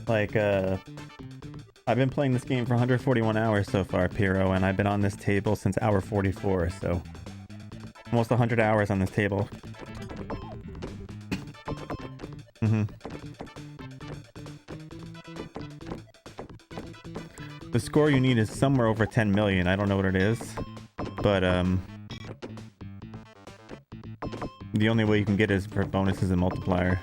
Like, I've been playing this game for 141 hours so far, Pyro, and I've been on this table since hour 44, so almost 100 hours on this table. The score you need is somewhere over 10 million. I don't know what it is, but the only way you can get it is for bonuses and multiplier.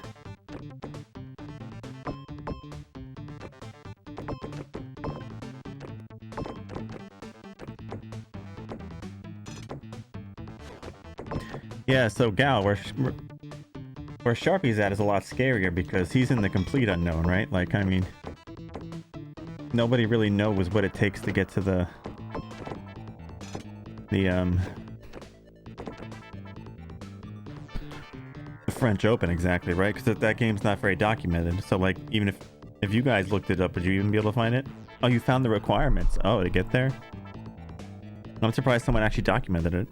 Yeah, so Gal, where Sharpie's at is a lot scarier because he's in the complete unknown, right? Like, I mean, nobody really knows what it takes to get to the French Open exactly, right? Because that game's not very documented. So, like, even if you guys looked it up, would you even be able to find it? Oh, you found the requirements. Oh, to get there? I'm surprised someone actually documented it.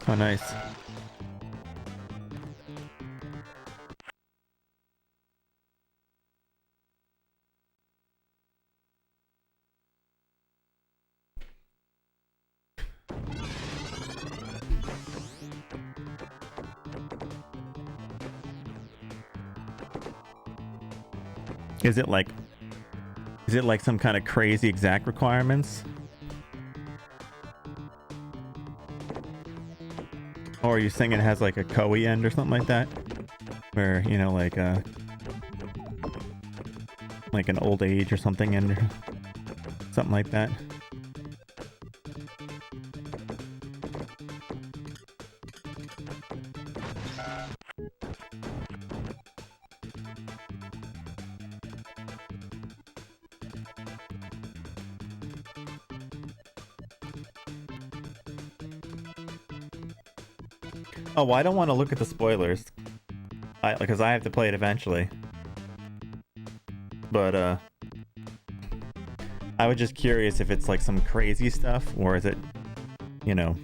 Oh, nice. Is it like some kind of crazy exact requirements? Or are you saying it has like a Koei end or something like that? Where, you know, like an old age or something end or something like that? Oh, well, I don't want to look at the spoilers. Because I have to play it eventually. But, I was just curious if it's like some crazy stuff, or is it, you know...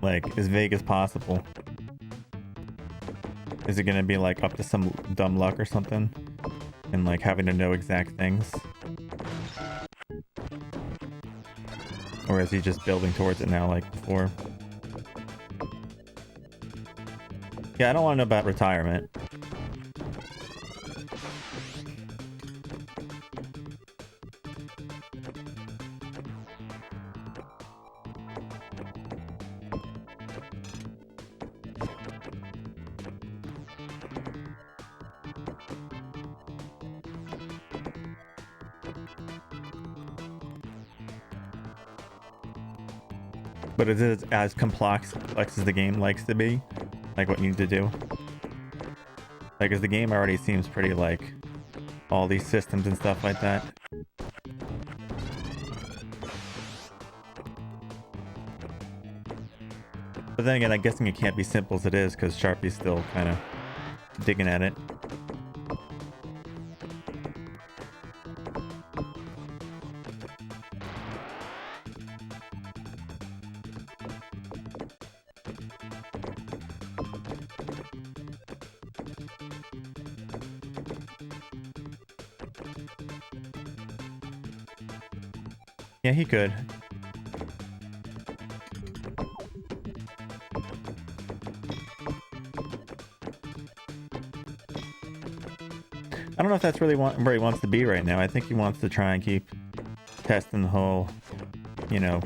like, as vague as possible. Is it gonna be like up to some dumb luck or something? And like having to know exact things? Or is he just building towards it now like before? Yeah, I don't want to know about retirement. But is it as complex as the game likes to be? Like what you need to do? Like, as the game already seems pretty like all these systems and stuff like that. But then again, I'm guessing it can't be simple as it is because Sharpie's still kind of digging at it. Yeah, he could. I don't know if that's really where he wants to be right now. I think he wants to try and keep testing the whole, you know,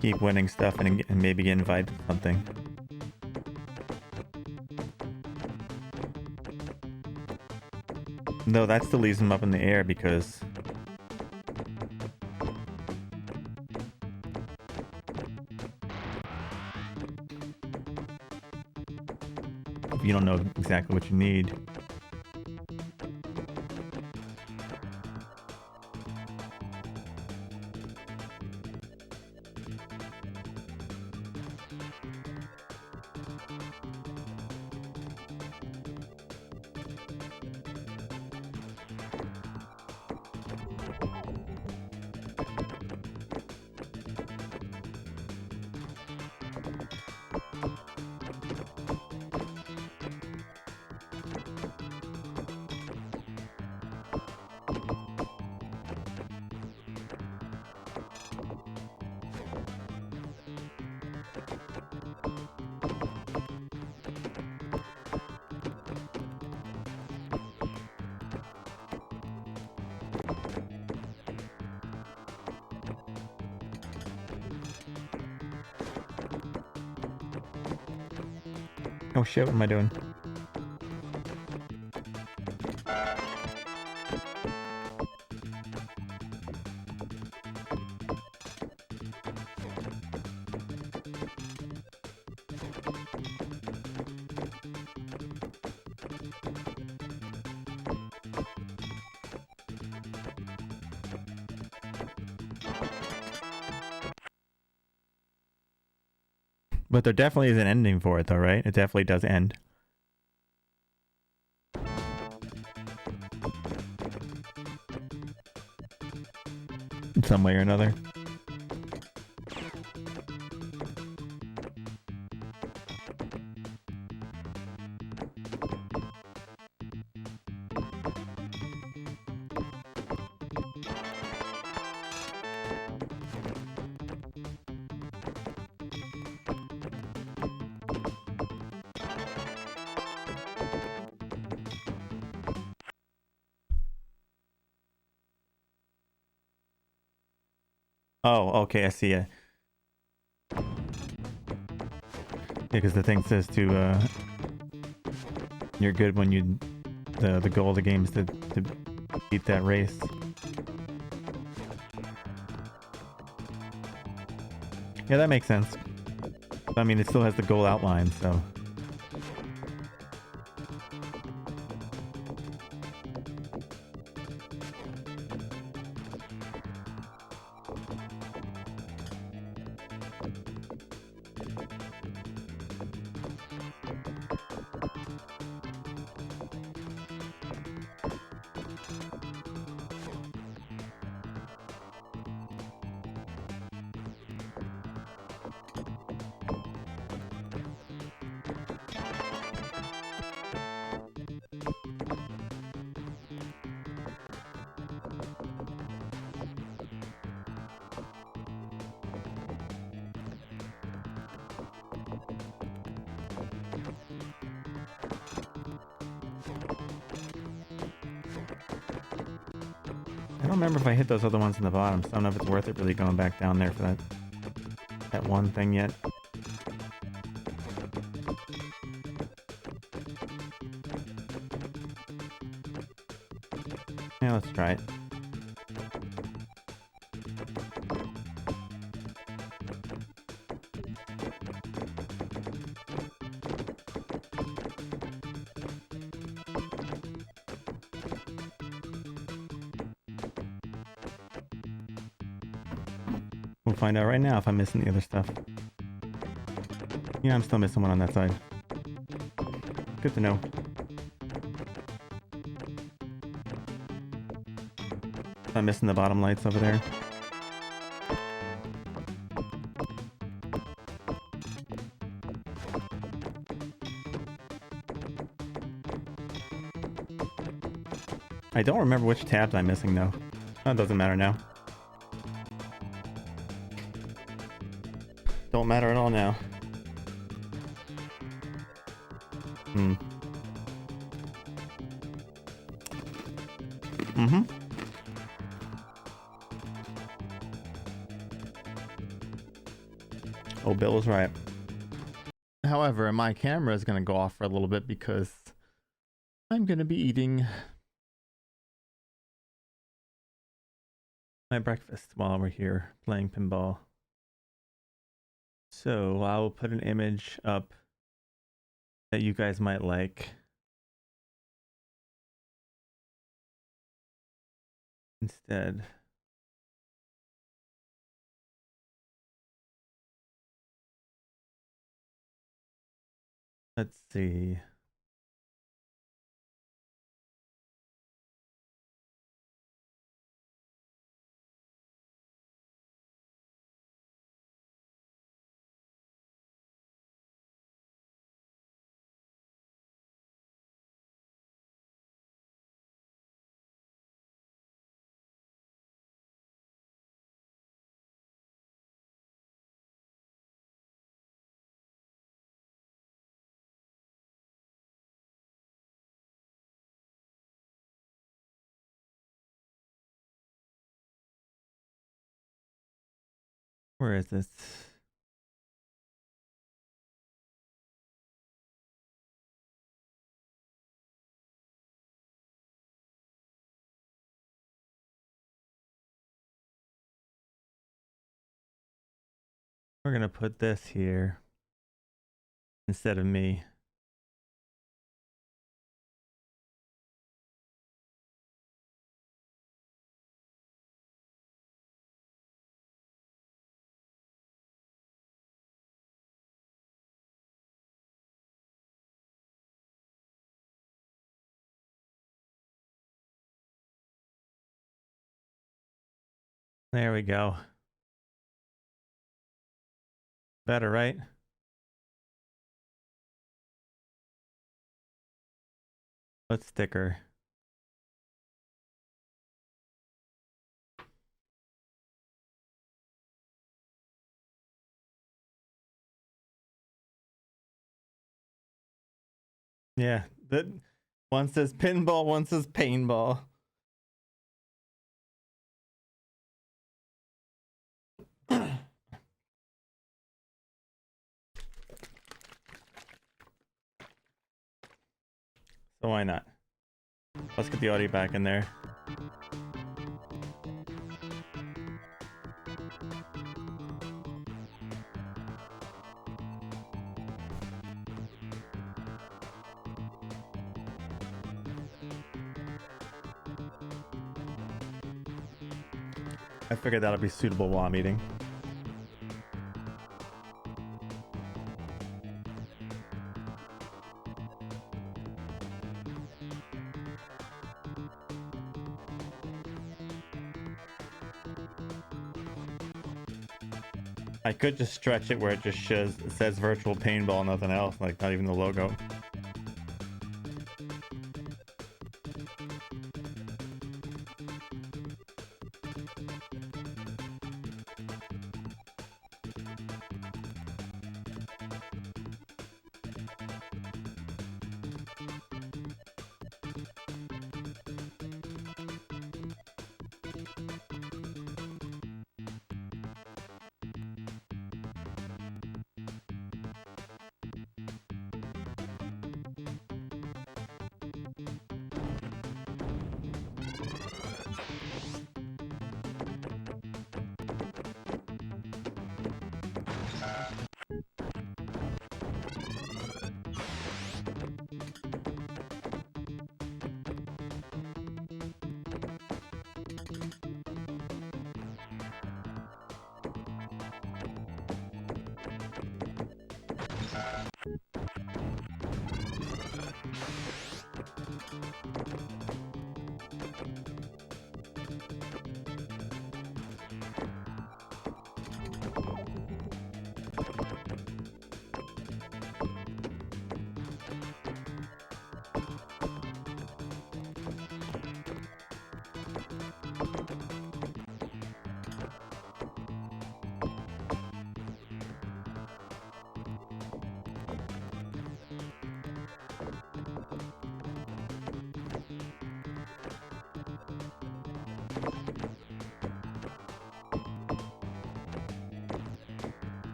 keep winning stuff and maybe get invited to something. Though that still leaves him up in the air because if you don't know exactly what you need. Oh shit, what am I doing? But there definitely is an ending for it though, right? It definitely does end. In some way or another. Oh, okay, I see it. Yeah, because the thing says to, you're good when you, the goal of the game is to beat that race. Yeah, that makes sense. I mean, it still has the goal outline, so... I don't remember if I hit those other ones in the bottom, so I don't know if it's worth it really going back down there for that one thing yet. Yeah, let's try it. We'll find out right now if I'm missing the other stuff. Yeah, I'm still missing one on that side. Good to know. I'm missing the bottom lights over there. I don't remember which tabs I'm missing though. That doesn't matter now. Don't matter at all now. Oh, Bill was right. However, my camera is going to go off for a little bit because I'm going to be eating my breakfast while we're here playing pinball. So I will put an image up that you guys might like. Instead. Let's see. Where is this? We're gonna put this here instead of me. There we go. Better, right? What sticker? Yeah, that one says pinball, one says paintball. So why not? Let's get the audio back in there. I figured that'll be suitable while I'm eating. I could just stretch it where it just says virtual paintball, nothing else, like not even the logo.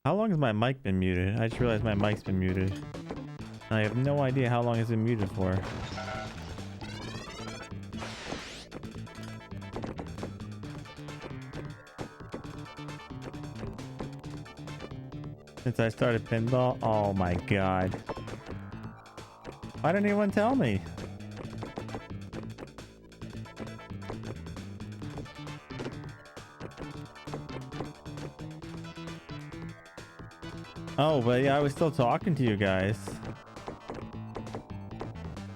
How long has my mic been muted? I just realized my mic's been muted. I have no idea how long it's been muted for. Since I started pinball? Oh my god. Why didn't anyone tell me? Oh, but yeah, I was still talking to you guys.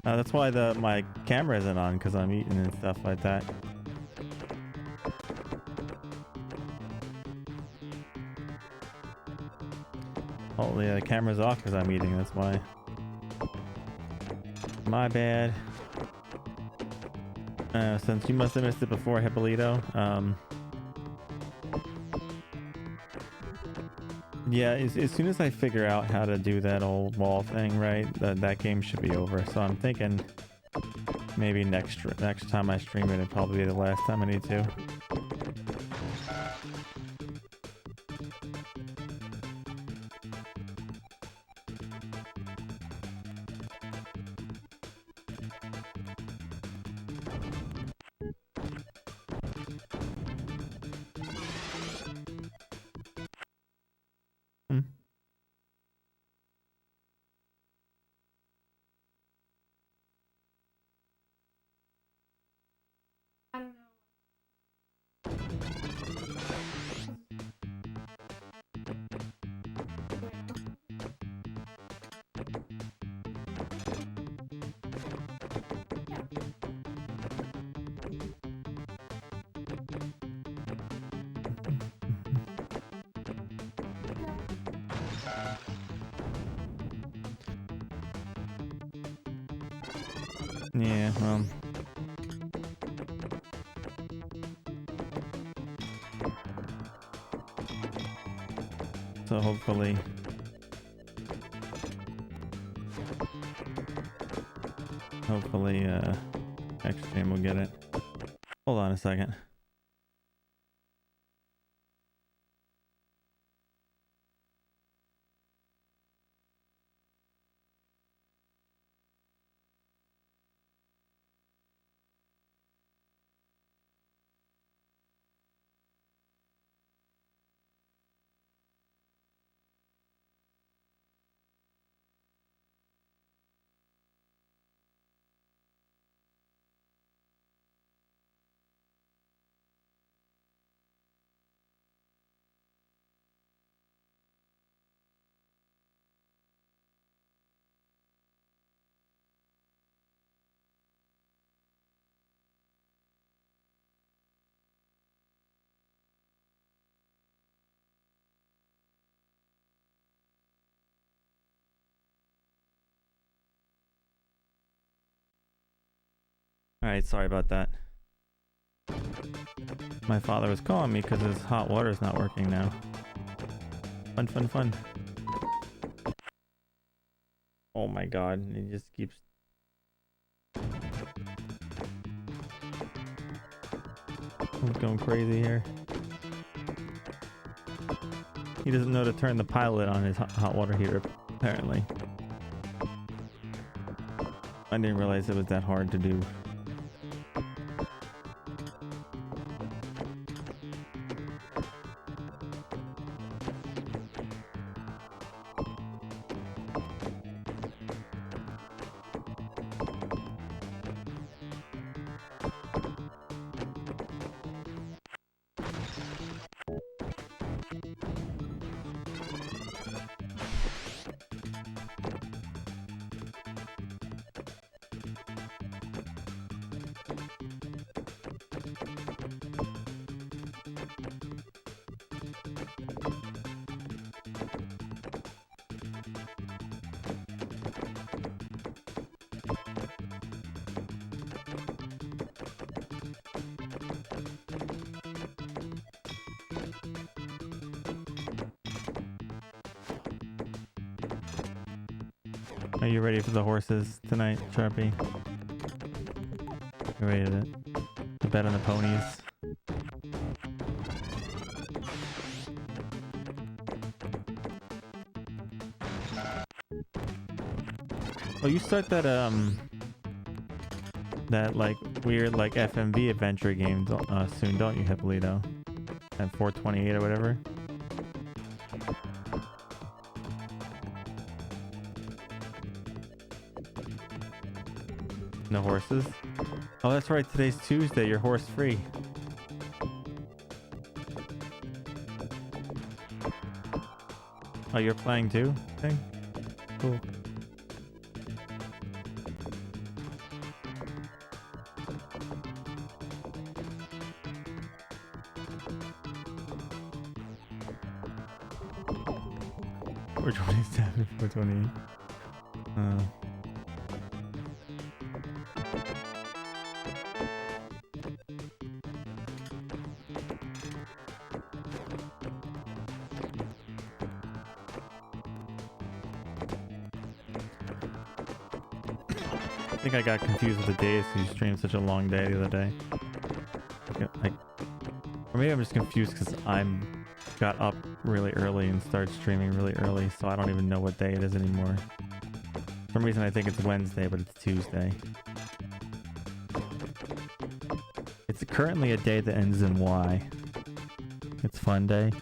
That's why my camera isn't on, because I'm eating and stuff like that. Oh yeah, the camera's off because I'm eating, that's why. My bad. Since you must have missed it before, Hippolito. Yeah, as soon as I figure out how to do that old wall thing, right, that game should be over. So I'm thinking maybe next time I stream it, it'll probably be the last time I need to. Yeah, so hopefully next stream we'll get it. Hold on a second. Alright, sorry about that. My father was calling me because his hot water is not working now. Fun, fun, fun. Oh my god, he just keeps... I'm going crazy here. He doesn't know to turn the pilot on his hot water heater, apparently. I didn't realize it was that hard to do. Are you ready for the horses tonight, Sharpie? You ready to bet on the ponies? Oh, you start that like weird like FMV adventure game soon, don't you, Hippolito? At 428 or whatever. No horses? Oh, that's right. Today's Tuesday. You're horse free. Oh, you're playing too? Thing? Cool. We're 27, 428. I think I got confused with the days because you streamed such a long day the other day. Like, or maybe I'm just confused because I'm got up really early and started streaming really early, so I don't even know what day it is anymore. For some reason I think it's Wednesday, but it's Tuesday. It's currently a day that ends in Y. It's fun day.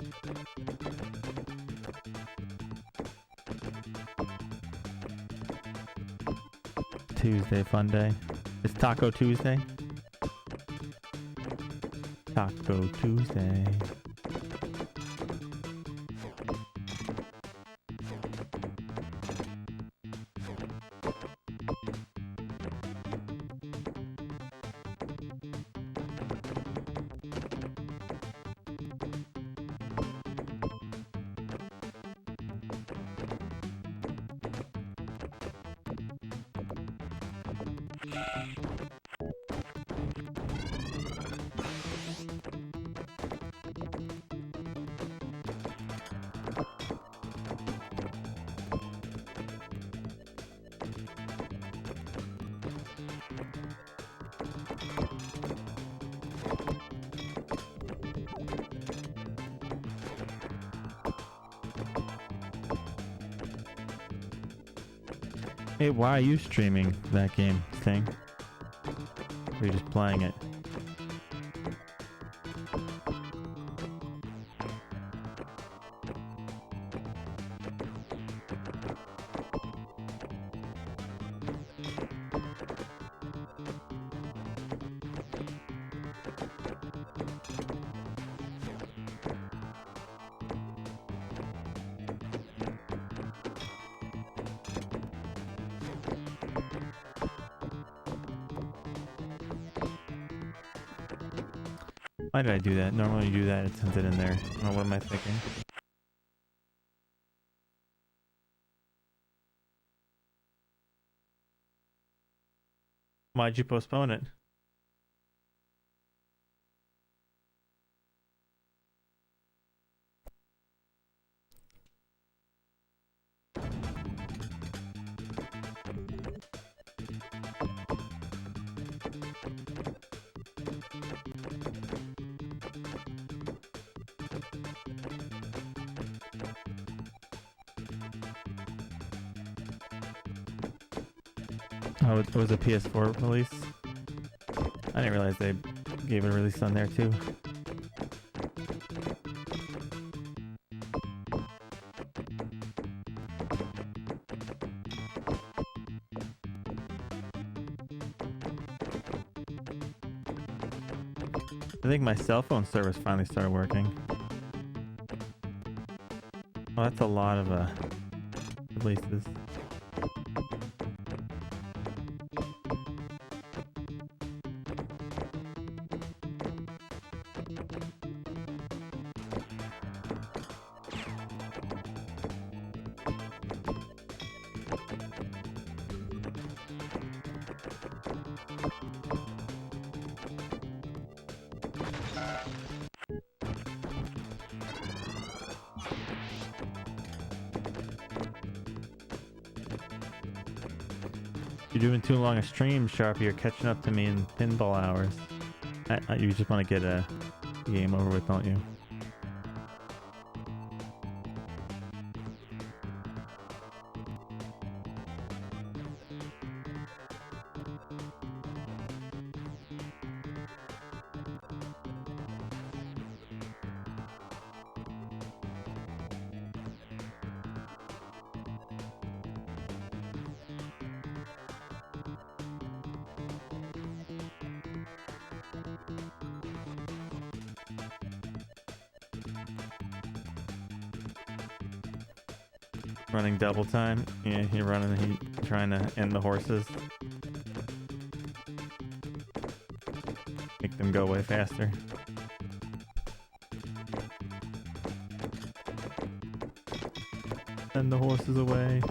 Tuesday, fun day. It's Taco Tuesday. Taco Tuesday. Hey, why are you streaming that game thing? Or are you just playing it? Why did I do that? Normally you do that, it sends it in there. I don't know, what am I thinking? Why'd you postpone it? Oh, it was a PS4 release? I didn't realize they gave it a release on there too. I think my cell phone service finally started working. Oh, that's a lot of releases. You're doing too long a stream, Sharpie. You're catching up to me in pinball hours. You just want to get a game over with, don't you? Running double time. Yeah, you're running. Trying to end the horses. Make them go way faster. Send the horses away.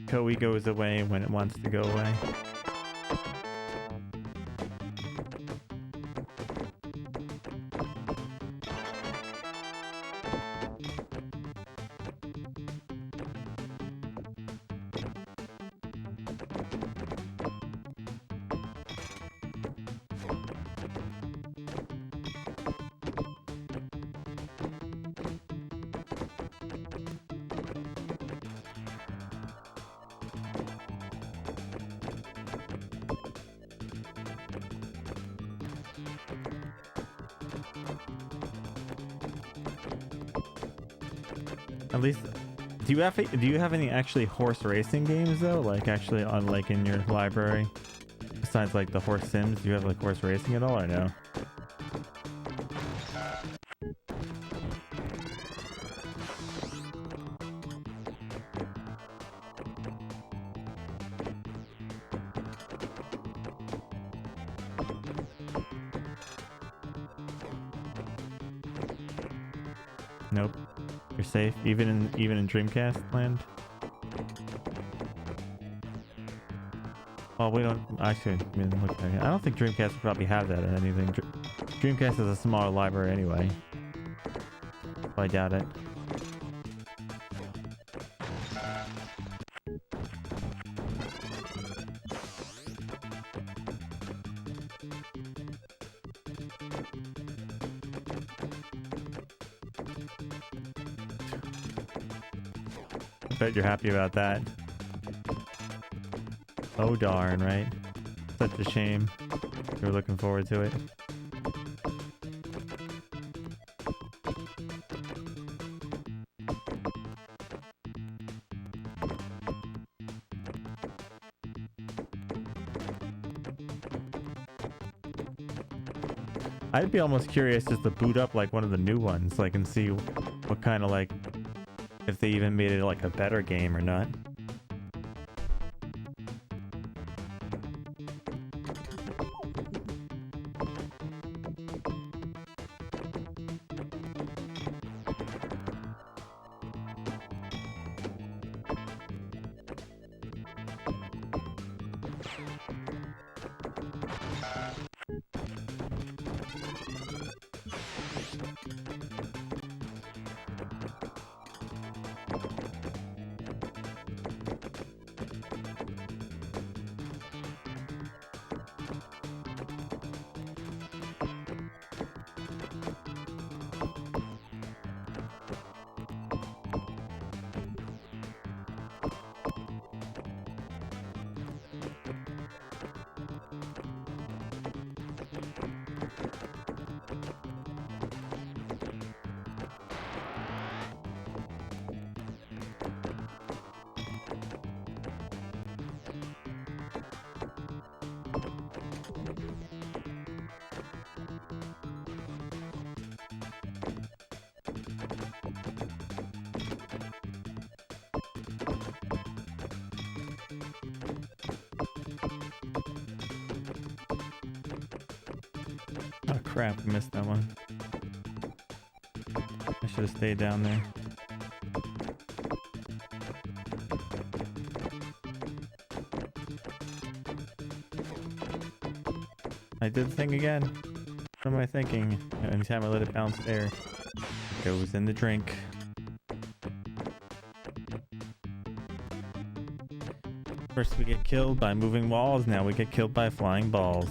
Koei goes away when it wants to go away. At least, do you have any actually horse racing games though? Like actually on like in your library, besides like the horse sims, do you have like horse racing at all or no? Nope. You're safe, even in Dreamcast land. Oh, we don't actually. I mean, look, I don't think Dreamcast would probably have that or anything. Dreamcast is a smaller library anyway. So I doubt it. I bet you're happy about that. Oh darn, right? Such a shame. You were looking forward to it. I'd be almost curious just to boot up like one of the new ones, like and see what kind of like, if they even made it like a better game or not. Oh crap, I missed that one. I should have stayed down there. I did the thing again. What am I thinking? Anytime I let it bounce there, it goes in the drink. First we get killed by moving walls, now we get killed by flying balls.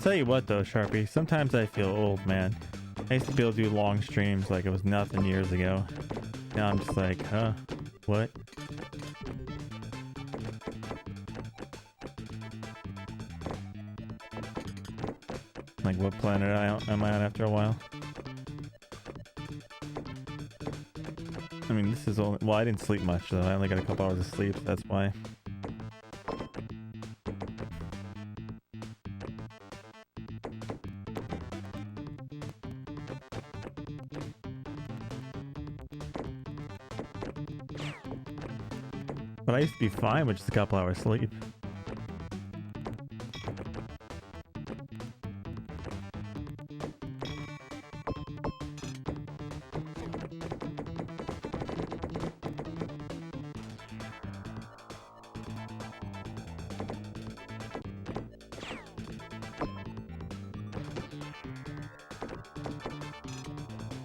tell you what though, Sharpie, sometimes I feel old, man. I used to be able to do long streams like it was nothing years ago. Now I'm just like, huh? What? Like, what planet am I on after a while? I mean, this is only... Well, I didn't sleep much, though. I only got a couple hours of sleep, that's why. But I used to be fine with just a couple hours sleep.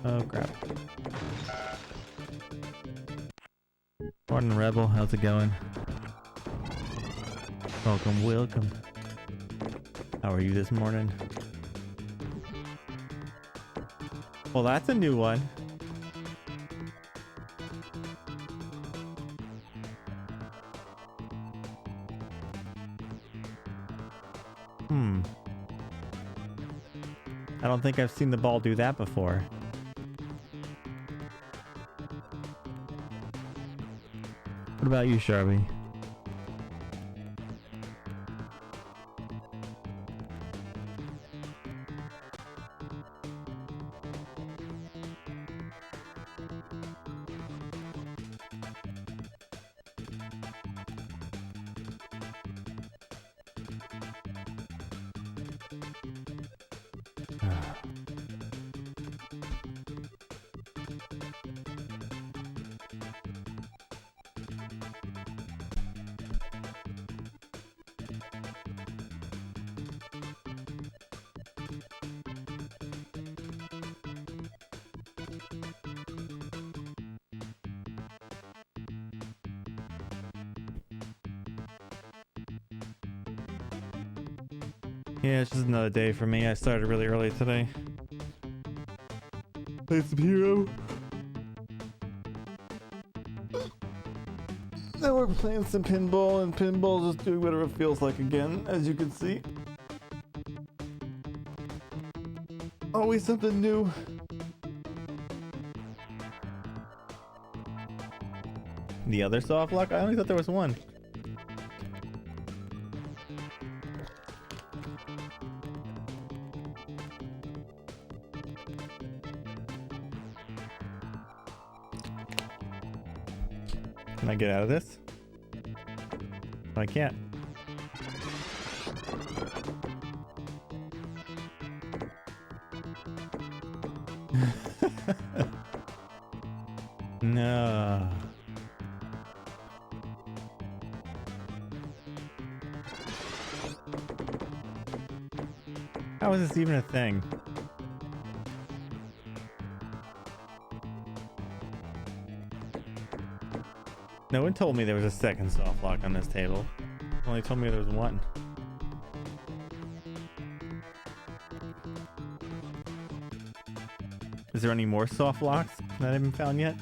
Oh crap. Morning Rebel, how's it going? Welcome, welcome. How are you this morning? Well, that's a new one. I don't think I've seen the ball do that before. What about you, Sharpie? Yeah, it's just another day for me. I started really early today. Played some Hero. Now we're playing some pinball, and pinball just doing whatever it feels like again, as you can see. Always something new. The other soft lock? I only thought there was one. Can I get out of this? No, I can't. No. How is this even a thing? No one told me there was a second soft lock on this table. Only told me there was one. Is there any more soft locks that I haven't found yet?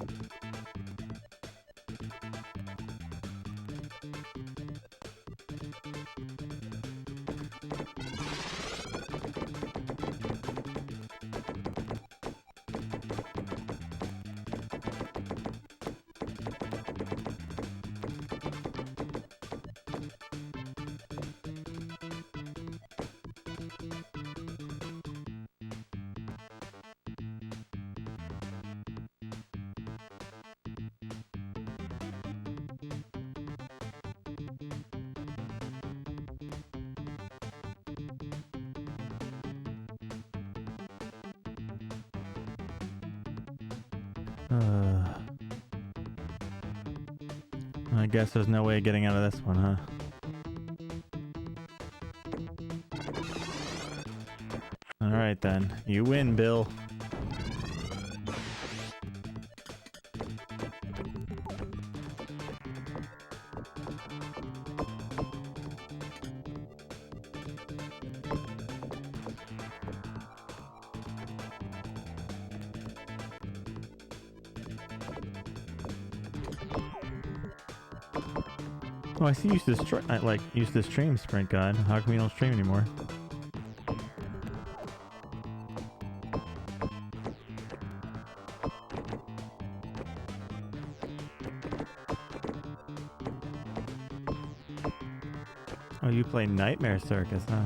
I guess there's no way of getting out of this one, huh? Alright then. You win, Bill. Oh, I see you used to used to stream Sprint God. How come you don't stream anymore? Oh, you play Nightmare Circus, huh?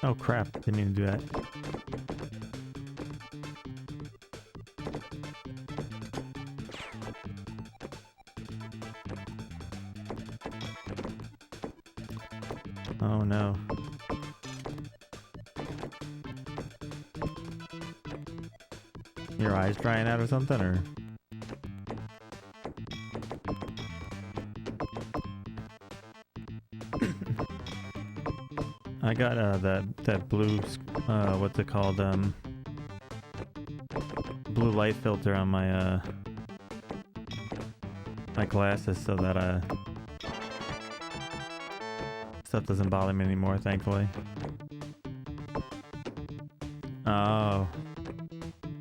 Oh crap, didn't even do that. Oh no. Your eyes drying out or something, or? I got that blue what's it called, blue light filter on my my glasses so that stuff doesn't bother me anymore, thankfully. Oh,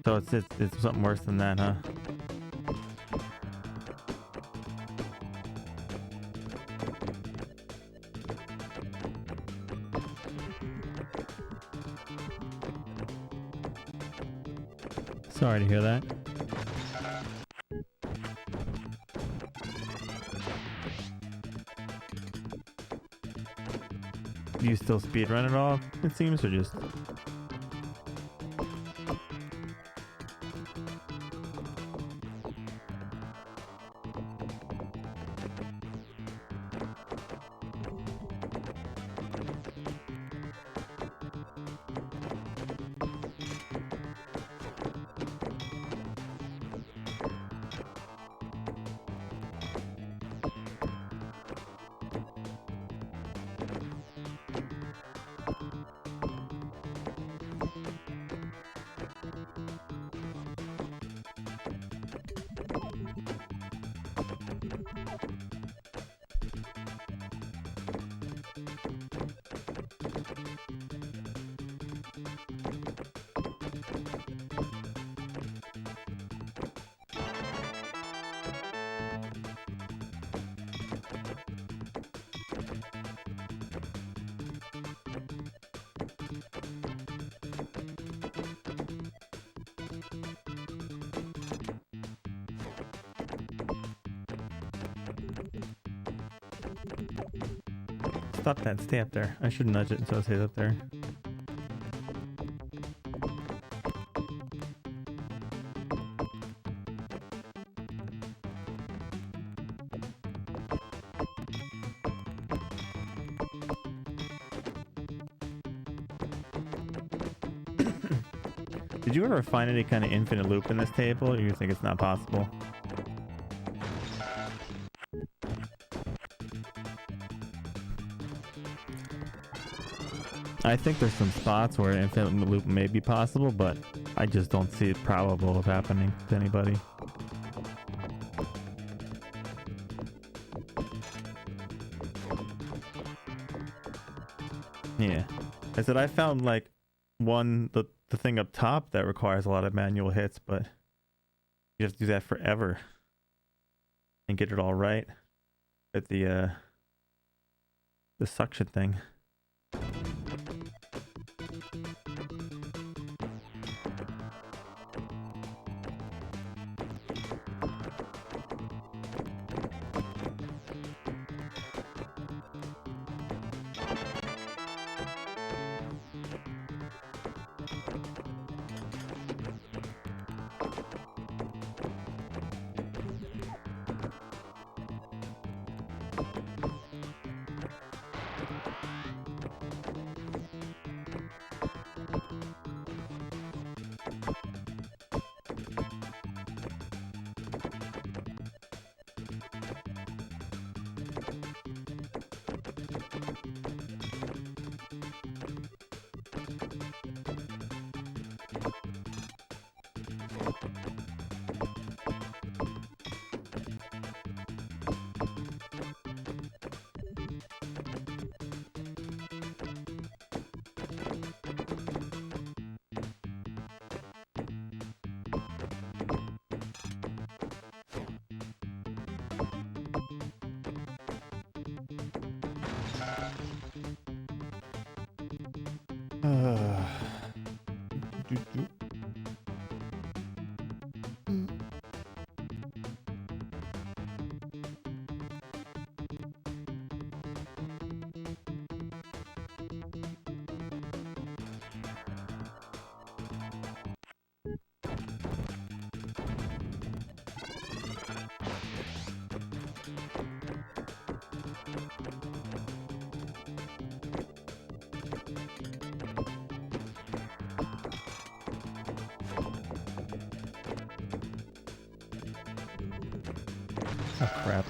so it's something worse than that, huh? Sorry to hear that. Do you still speedrun at all, it seems, or just... Stop that, stay up there. I should nudge it until it stays up there. Did you ever find any kind of infinite loop in this table, or you think it's not possible? I think there's some spots where infinite loop may be possible, but I just don't see it probable of happening to anybody. Yeah. I said I found like the thing up top that requires a lot of manual hits, but you have to do that forever and get it all right with the suction thing. Oh crap.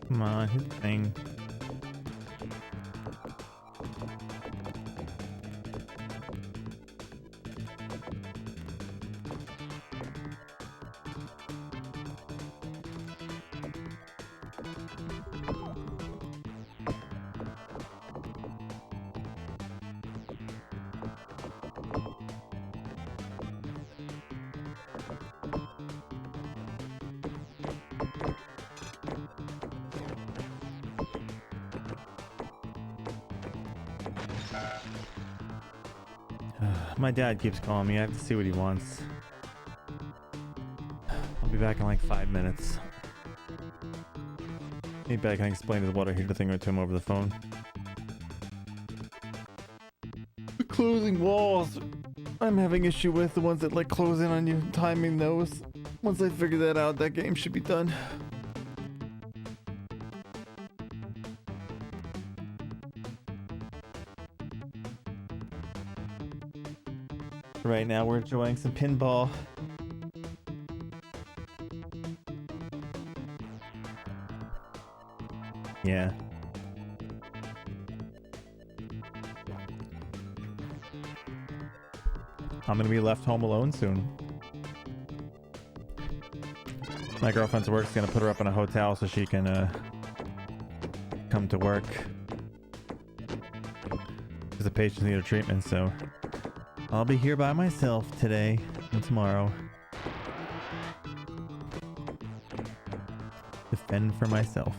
Come on, hit the thing. My dad keeps calling me. I have to see what he wants. I'll be back in like 5 minutes. Maybe I can explain the water heater thing to him over the phone. The closing walls I'm having issue with, the ones that like close in on you, timing those. Once I figure that out, that game should be done. Right now we're enjoying some pinball. Yeah. I'm gonna be left home alone soon. My girlfriend's work's gonna put her up in a hotel so she can come to work. Because the patients need a treatment, so I'll be here by myself today and tomorrow. Defend for myself.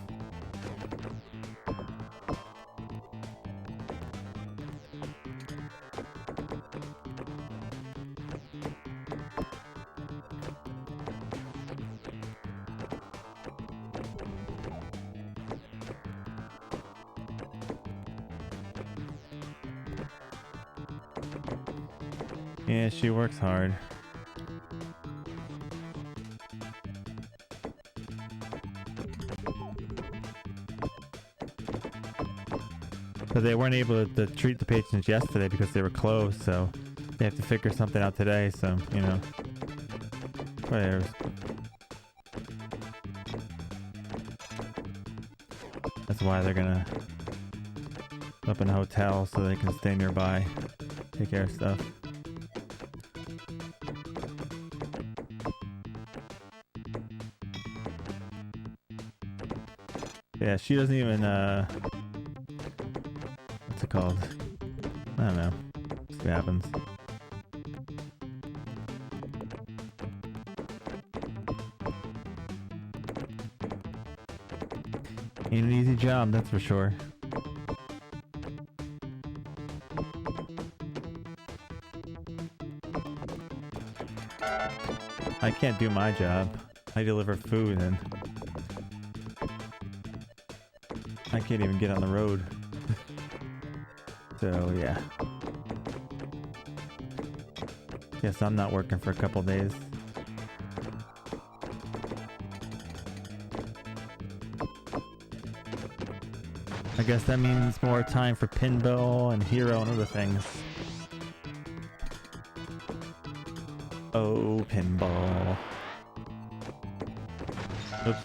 Yeah, she works hard. But they weren't able to treat the patients yesterday because they were closed, so they have to figure something out today, so, you know. Whatever. That's why they're gonna up in a hotel so they can stay nearby, take care of stuff. Yeah, she doesn't even, what's it called? I don't know. See what happens. Ain't an easy job, that's for sure. I can't do my job. I deliver food and I can't even get on the road. So yeah. Guess I'm not working for a couple days. I guess that means more time for pinball and hero and other things. Oh, pinball. Oops.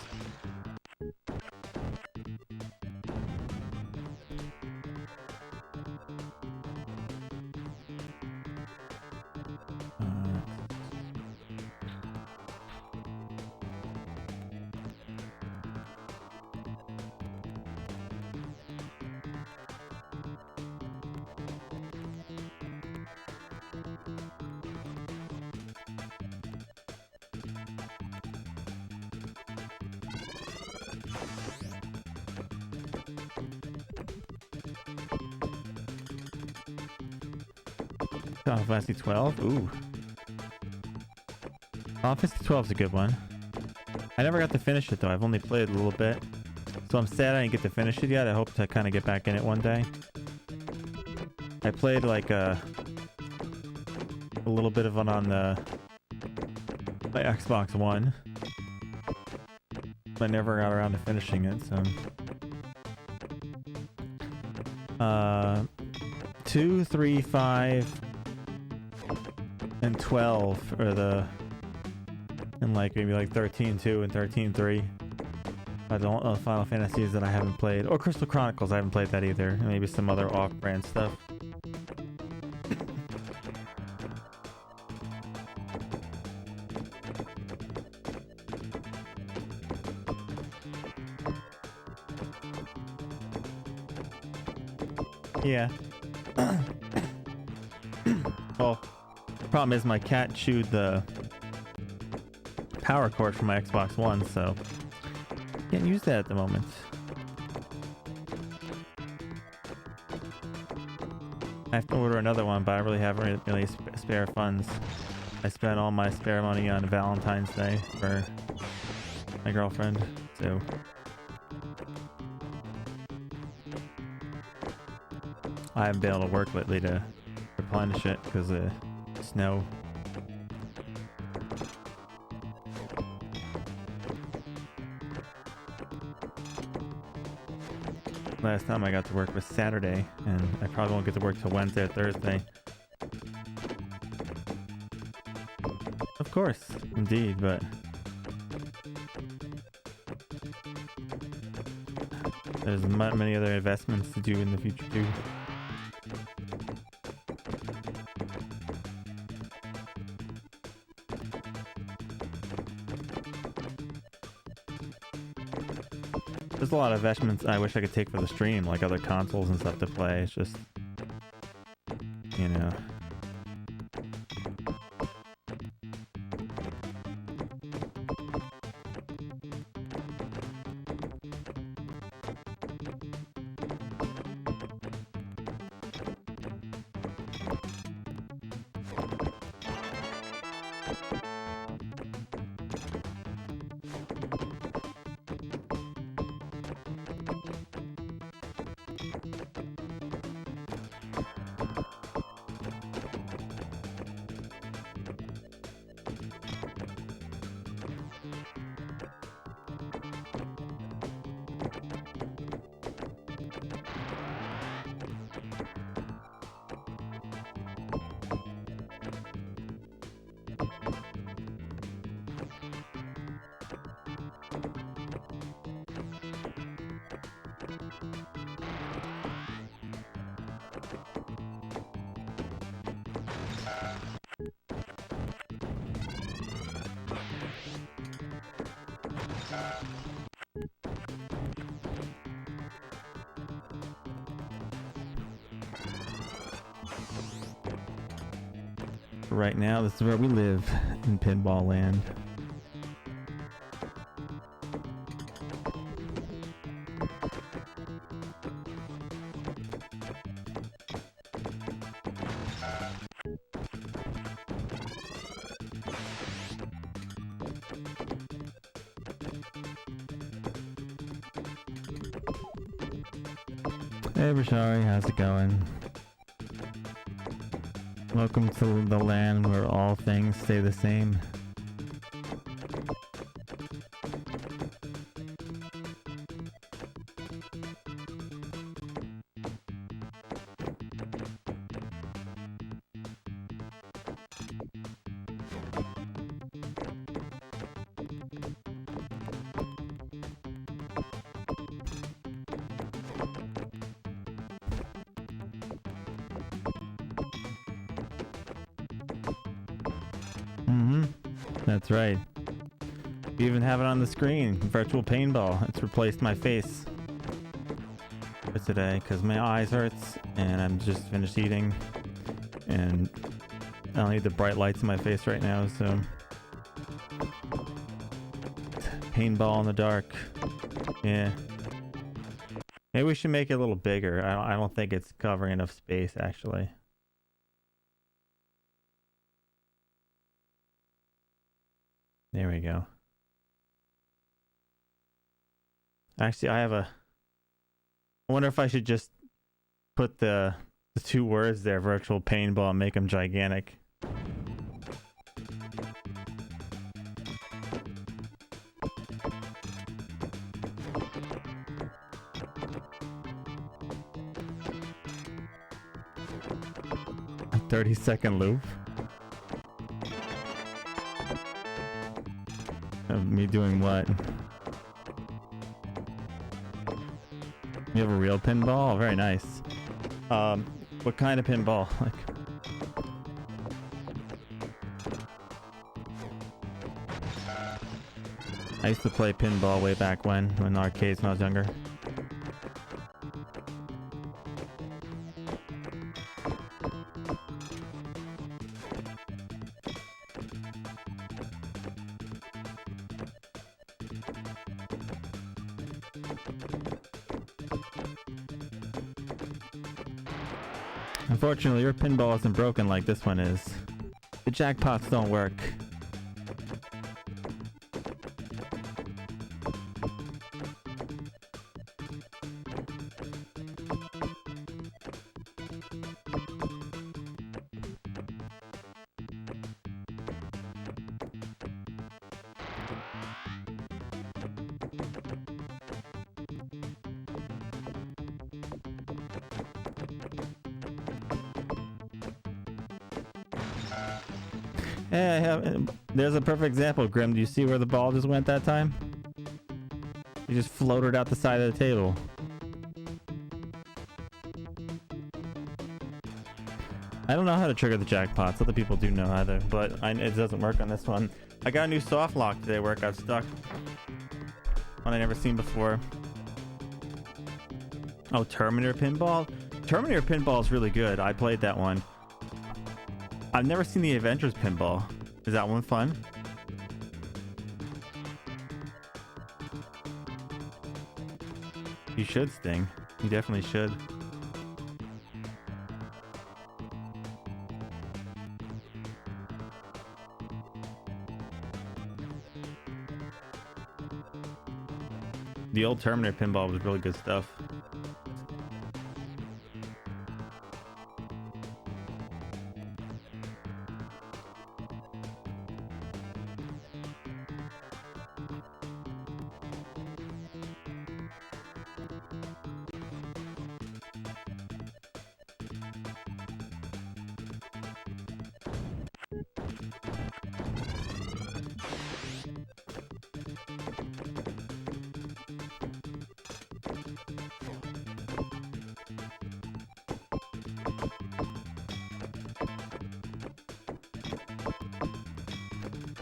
Final Fantasy 12? Ooh. Final Fantasy 12 is a good one. I never got to finish it though. I've only played a little bit. So I'm sad I didn't get to finish it yet. I hope to kind of get back in it one day. I played like a little bit of it on my Xbox One. But I never got around to finishing it, so... 2, 3, 5... and 12 are the, and like maybe like 13-2 and 13-3 are the Final Fantasies that I haven't played. Or Crystal Chronicles, I haven't played that either. And maybe some other off-brand stuff. Yeah. Well, problem is my cat chewed the power cord from my Xbox One, so can't use that at the moment. I have to order another one, but I really haven't really spare funds. I spent all my spare money on Valentine's Day for my girlfriend, so I haven't been able to work lately to replenish it because of snow. Last time I got to work was Saturday, and I probably won't get to work till Wednesday or Thursday. Of course, indeed, but there's many other investments to do in the future too. There's a lot of investments I wish I could take for the stream, like other consoles and stuff to play. It's just, you know. Right now, this is where we live in Pinball Land. Hey Bashari, how's it going? Welcome to the land where all things stay the same. That's right. We even have it on the screen. Virtual paintball. It's replaced my face for today because my eyes hurts and I'm just finished eating and I don't need the bright lights in my face right now, so paintball in the dark. Yeah. Maybe we should make it a little bigger. I don't think it's covering enough space actually. There we go. Actually, I wonder if I should just put the two words there, virtual paintball, and make them gigantic. A 30-second loop. Me doing what? You have a real pinball? Oh, very nice. What kind of pinball? Like, I used to play pinball way back when in arcades when I was younger. Unfortunately, your pinball isn't broken like this one is. The jackpots don't work. Yeah, there's a perfect example, Grim. Do you see where the ball just went that time? It just floated out the side of the table. I don't know how to trigger the jackpots. Other people do know either, but it doesn't work on this one. I got a new soft lock today where it got stuck. One I never seen before. Oh, Terminator Pinball? Terminator Pinball is really good. I played that one. I've never seen the Avengers Pinball. Is that one fun? You should, Sting. You definitely should. The old Terminator Pinball was really good stuff.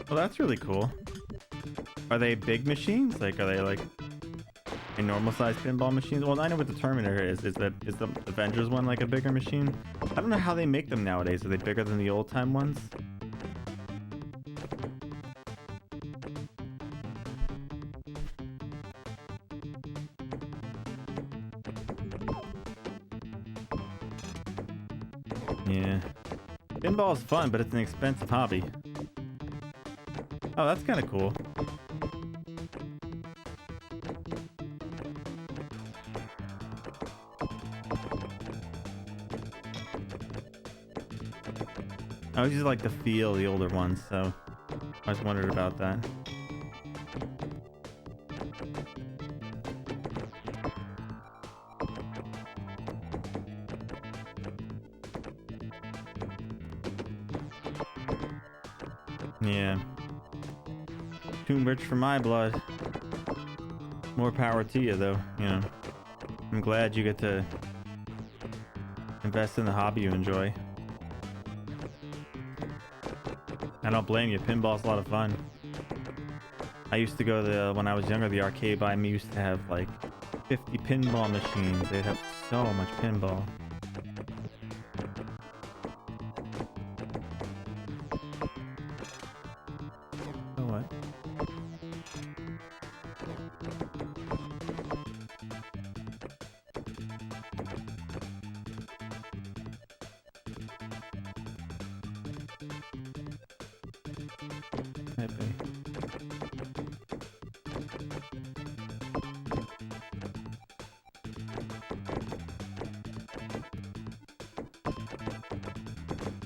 Well, that's really cool. Are they big machines? Like, are they like a normal sized pinball machines? Well, I know what the Terminator is. Is the Avengers one like a bigger machine? I don't know how they make them nowadays. Are they bigger than the old time ones? Yeah. Pinball is fun, but it's an expensive hobby. Oh, that's kind of cool. I always just like to feel the older ones, so I just wondered about that. Yeah. Too rich for my blood. More power to you, though, you know. I'm glad you get to invest in the hobby you enjoy. I don't blame you. Pinball's a lot of fun. I used to go to when I was younger, the arcade by me used to have like 50 pinball machines. They'd have so much pinball. Oh, what?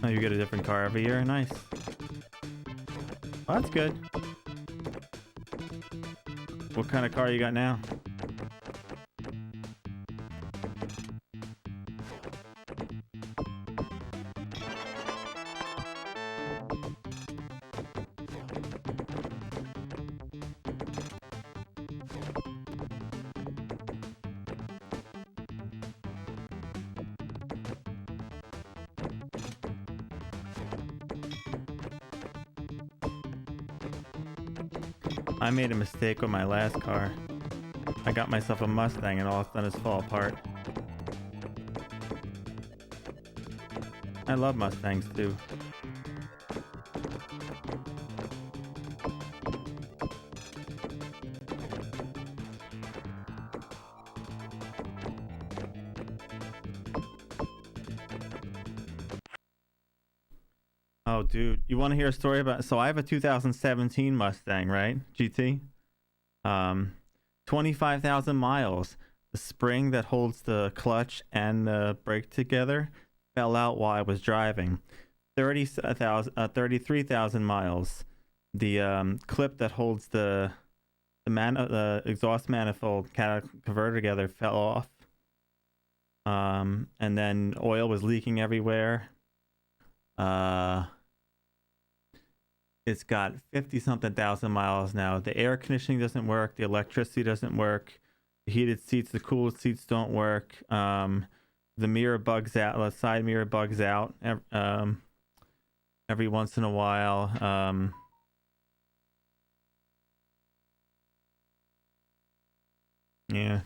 Oh, you get a different car every year? Nice. Well, that's good. What kind of car you got now? I made a mistake with my last car. I got myself a Mustang and all it's done is fall apart. I love Mustangs too. Oh, dude, you want to hear a story about? So I have a 2017 Mustang, right? GT. 25,000 miles. The spring that holds the clutch and the brake together fell out while I was driving. 33,000 miles. The clip that holds the exhaust manifold converter together fell off. And then oil was leaking everywhere. It's got 50-something thousand miles now. The air conditioning doesn't work. The electricity doesn't work. The heated seats, the cooled seats don't work. The mirror bugs out. The side mirror bugs out every once in a while. Yeah.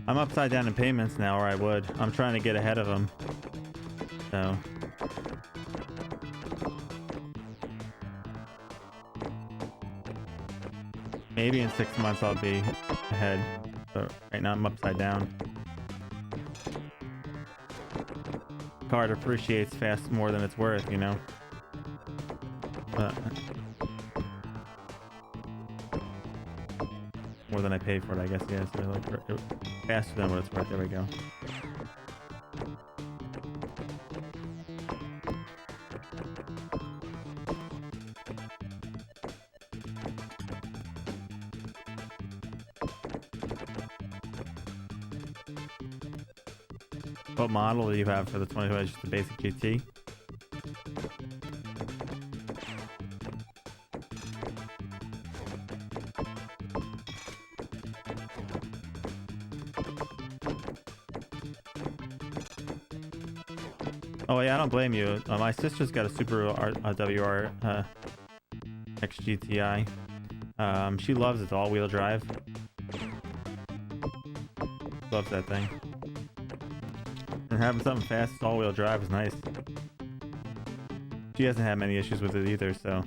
I'm upside down in payments now, or I would. I'm trying to get ahead of them. So... maybe in 6 months I'll be ahead, but right now I'm upside down. Card appreciates fast more than it's worth, you know? More than I paid for it, I guess, yeah. So like, faster than what it's worth. There we go. What model do you have for the 25? Just the basic GT? Oh yeah, I don't blame you. My sister's got a Super WR XGTI. She loves it, all-wheel drive. Loves that thing. And having something fast, all-wheel drive is nice. She hasn't had many issues with it either, so.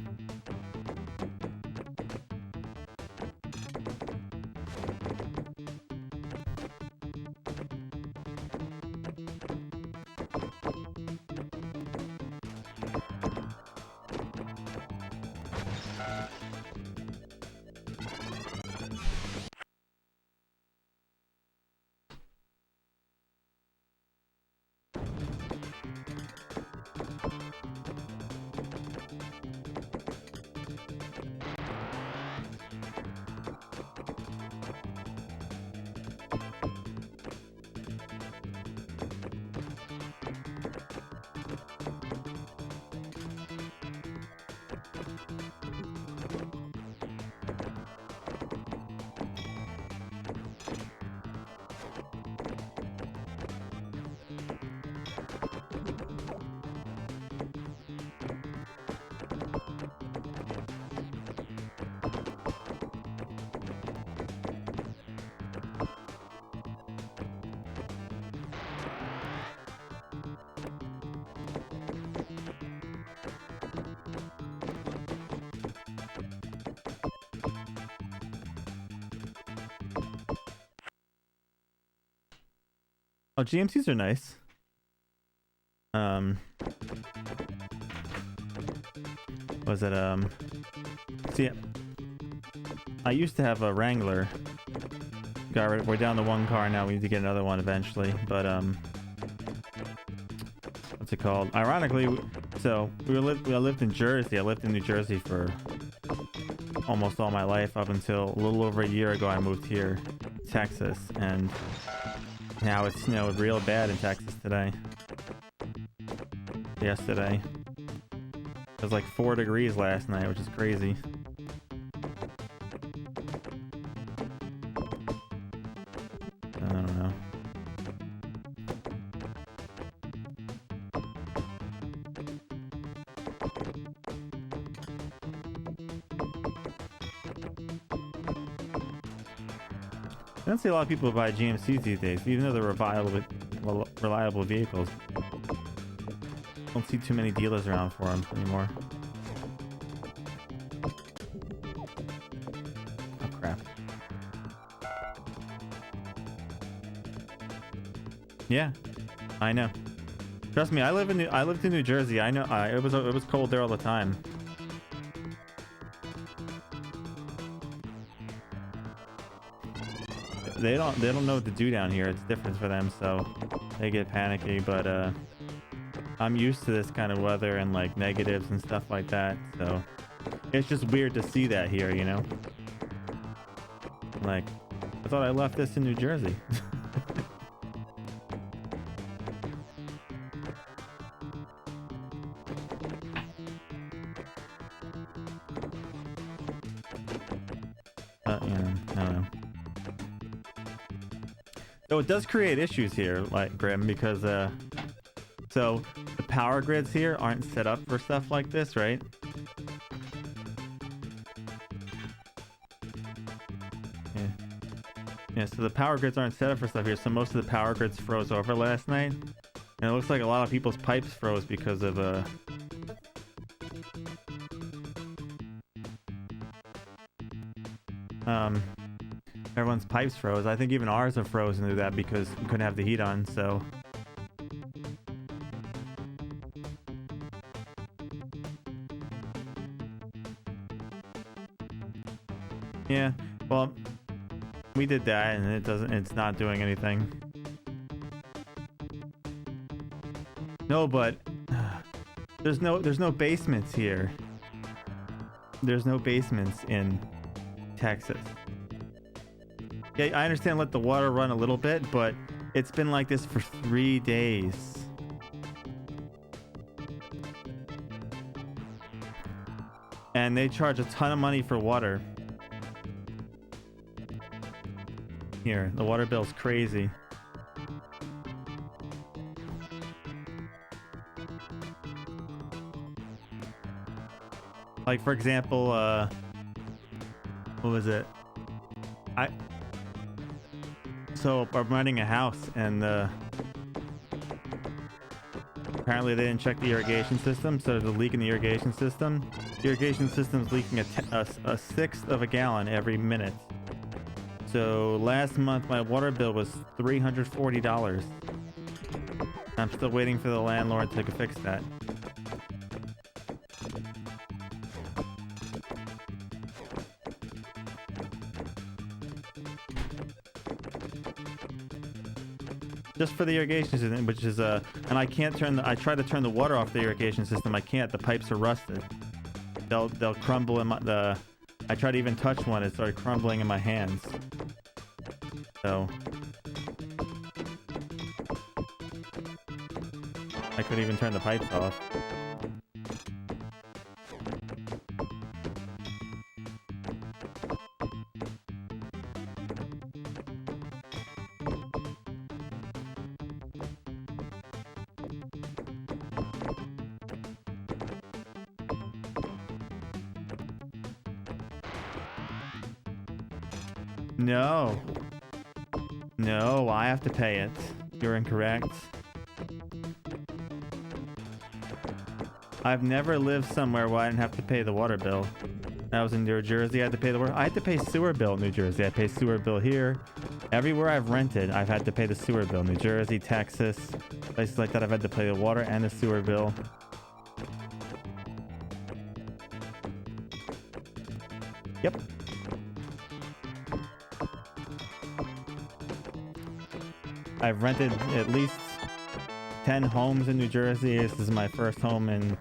Oh, GMCs are nice. Was it see, I used to have a Wrangler. We're down to one car now. We need to get another one eventually. But what's it called? Ironically, so I lived in Jersey. I lived in New Jersey for almost all my life up until a little over a year ago. I moved here, Texas, and now it snowed real bad in Texas today. Yesterday. It was like 4 degrees last night, which is crazy. I don't know. I don't see a lot of people buy GMCs these days, even though they're reliable vehicles. Don't see too many dealers around for them anymore. Oh crap. Yeah, I know. Trust me, I lived in New Jersey. I know. It was cold there all the time. They don't know what to do down here. It's different for them, so they get panicky. But I'm used to this kind of weather and like negatives and stuff like that, so it's just weird to see that here, you know? Like, I thought I left this in New Jersey. Yeah, I don't know. So it does create issues here, like Grim, because so the power grids here aren't set up for stuff like this, right? Yeah, so the power grids aren't set up for stuff here, so most of the power grids froze over last night. And it looks like a lot of people's pipes froze because of everyone's pipes froze. I think even ours have frozen to that because we couldn't have the heat on, so yeah, well, we did that and it's not doing anything. No, but there's no basements here. There's no basements in Texas. Yeah, I understand let the water run a little bit, but it's been like this for 3 days. And they charge a ton of money for water. Here, the water bill's crazy. Like, for example, What was it? I So I'm renting a house, and apparently they didn't check the irrigation system, so there's a leak in the irrigation system. The irrigation system's leaking a sixth of a gallon every minute. So last month my water bill was $340. I'm still waiting for the landlord to fix that. Just for the irrigation system, which is and I can't I tried to turn the water off the irrigation system. I can't. The pipes are rusted. They'll crumble in I tried to even touch one. It started crumbling in my hands. So I couldn't even turn the pipes off. No. No, I have to pay it. You're incorrect. I've never lived somewhere where I didn't have to pay the water bill. I was in New Jersey, I had to pay the water. I had to pay sewer bill in New Jersey. I pay sewer bill here. Everywhere I've rented, I've had to pay the sewer bill. New Jersey, Texas, places like that, I've had to pay the water and the sewer bill. Yep. I've rented at least 10 homes in New Jersey. This is my first home in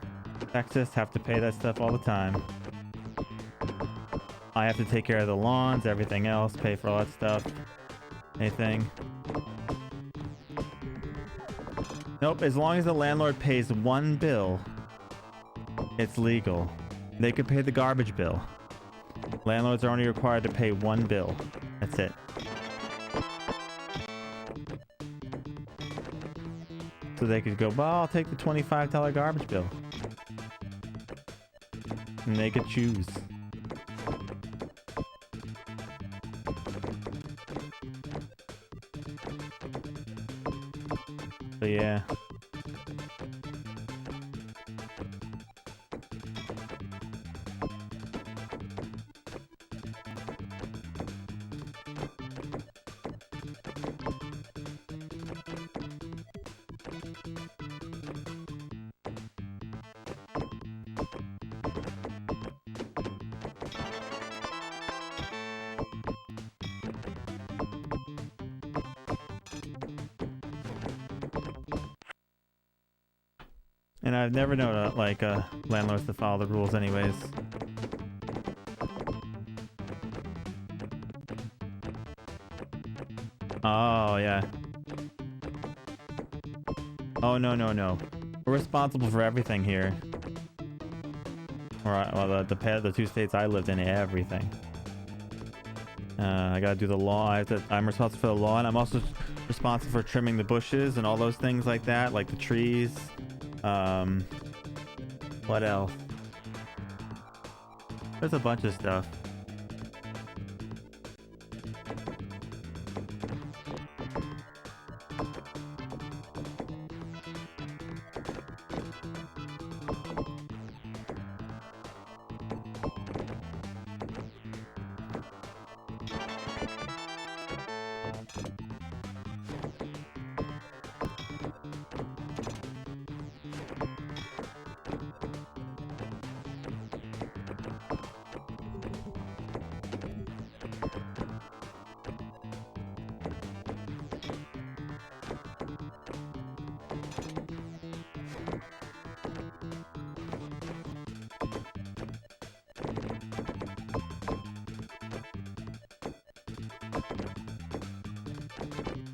Texas. Have to pay that stuff all the time. I have to take care of the lawns, everything else, pay for all that stuff. Anything. Nope, as long as the landlord pays one bill, it's legal. They could pay the garbage bill. Landlords are only required to pay one bill. That's it. So they could go, well, I'll take the $25 garbage bill. And they could choose. But yeah. And I've never known landlords to follow the rules anyways. Oh, yeah. Oh, no. We're responsible for everything here. Or, well, the two states I lived in, everything. I gotta do the law. I'm responsible for the law, and I'm also responsible for trimming the bushes and all those things like that, like the trees. What else? There's a bunch of stuff.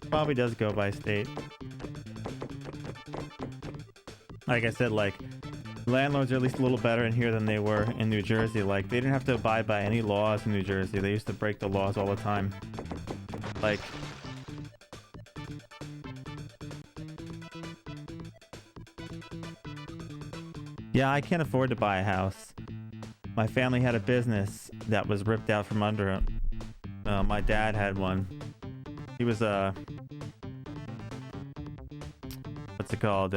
Probably does go by state. Like I said, like, landlords are at least a little better in here than they were in New Jersey. Like, they didn't have to abide by any laws in New Jersey. They used to break the laws all the time. Like, yeah, I can't afford to buy a house. My family had a business, that was ripped out from under him. My dad had one. He was what's it called?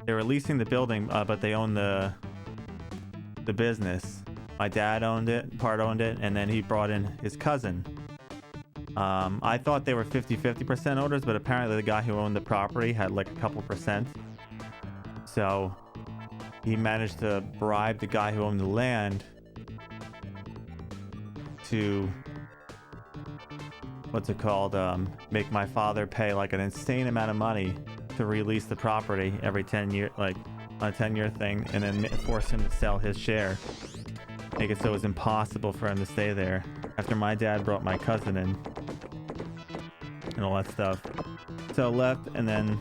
They were leasing the building, but they owned the business. My dad owned it, part owned it, and then he brought in his cousin. I thought they were 50% owners, but apparently the guy who owned the property had like a couple percent. So he managed to bribe the guy who owned the land to, what's it called, make my father pay like an insane amount of money to release the property every 10 year, like on a 10-year thing, and then force him to sell his share, make it so it was impossible for him to stay there. After my dad brought my cousin in and all that stuff, so left, and then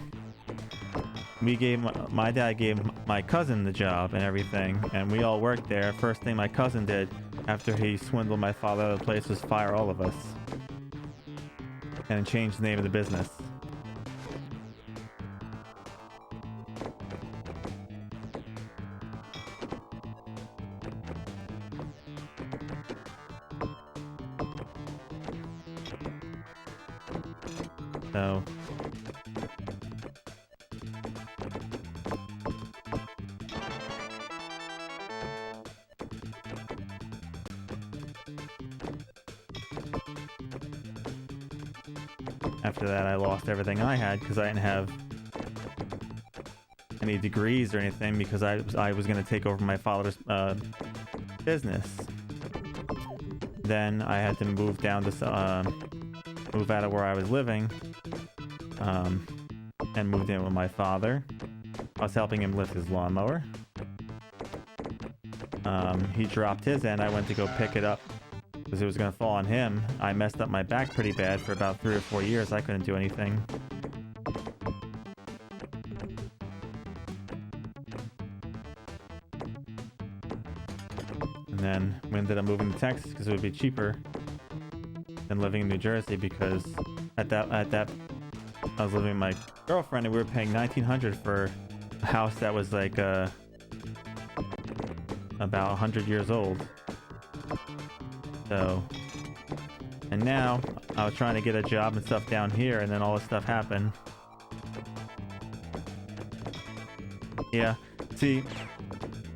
my dad gave my cousin the job and everything, and we all worked there. First thing my cousin did after he swindled my father out of the place was fire all of us and change the name of the business. So after that, I lost everything I had because I didn't have any degrees or anything, because I was going to take over my father's business. Then I had to move down to move out of where I was living, and moved in with my father. I was helping him lift his lawnmower. He dropped his end. I went to go pick it up because it was going to fall on him. I messed up my back pretty bad for about 3 or 4 years. I couldn't do anything. And then we ended up moving to Texas because it would be cheaper than living in New Jersey, because at that I was living with my girlfriend and we were paying $1,900 for a house that was like about 100 years old. So, and now I was trying to get a job and stuff down here, and then all this stuff happened. Yeah, see,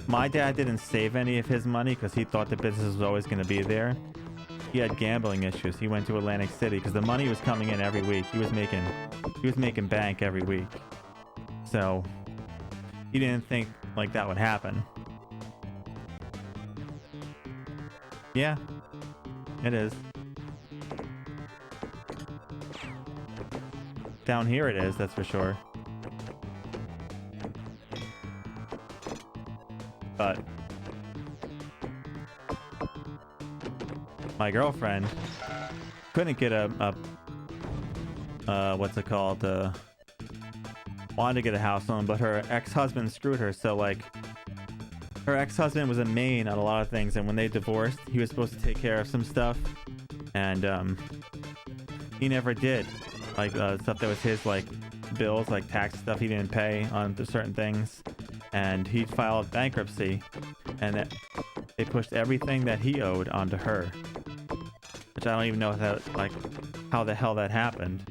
my dad didn't save any of his money because he thought the business was always going to be there. He had gambling issues. He went to Atlantic City because the money was coming in every week. He was making bank every week. So he didn't think like that would happen. Yeah, it is. Down here it is, that's for sure. But my girlfriend couldn't get a what's it called? Wanted to get a house loan, but her ex-husband screwed her. So like, her ex-husband was a main on a lot of things, and when they divorced, he was supposed to take care of some stuff, and he never did. Like stuff that was his, like bills, like tax stuff, he didn't pay on certain things, and he filed bankruptcy, and they pushed everything that he owed onto her, which I don't even know how the hell that happened.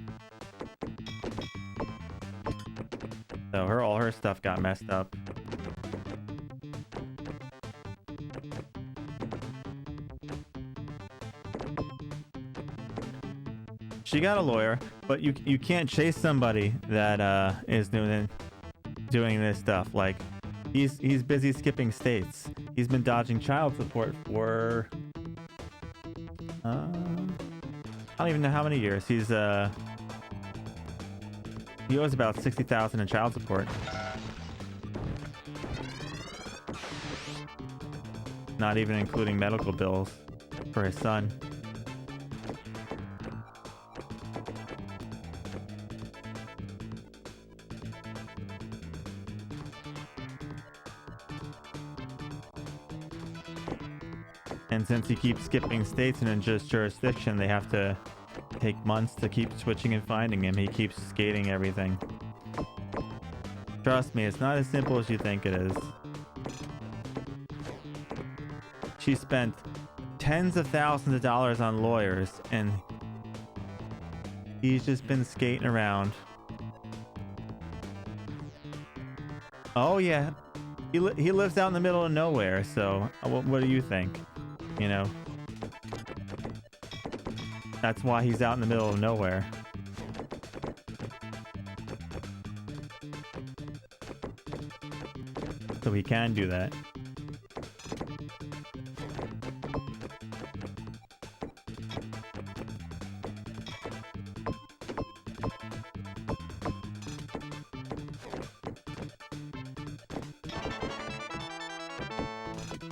So all her stuff got messed up. She got a lawyer, but you can't chase somebody that is doing this stuff. Like, he's busy skipping states. He's been dodging child support for I don't even know how many years. He owes about $60,000 in child support. Not even including medical bills for his son. And since he keeps skipping states and in just jurisdiction, they have to take months to keep switching and finding him. He keeps skating everything. Trust me, it's not as simple as you think it is. she spent tens of thousands of dollars on lawyers, and he's just been skating around. Oh yeah, he lives out in the middle of nowhere. So what do you think? You know, that's why he's out in the middle of nowhere. So he can do that.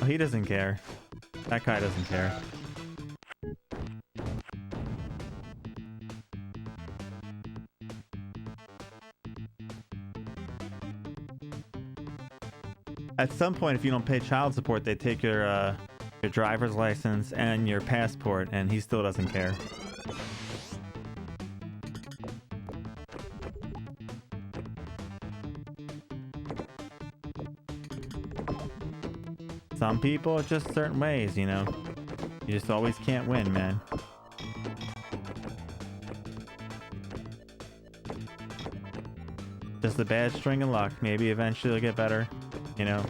Oh, he doesn't care. That guy doesn't care. At some point, if you don't pay child support, they take your driver's license and your passport, and he still doesn't care. Some people, just certain ways, you know. You just always can't win, man. Just a bad string of luck. Maybe eventually it'll get better. You know,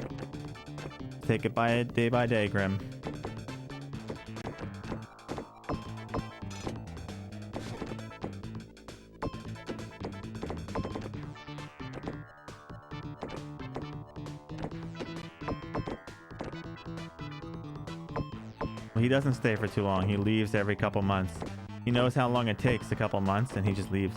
take it day by day, Grim. Well, he doesn't stay for too long. He leaves every couple months. He knows how long it takes, a couple months, and he just leaves.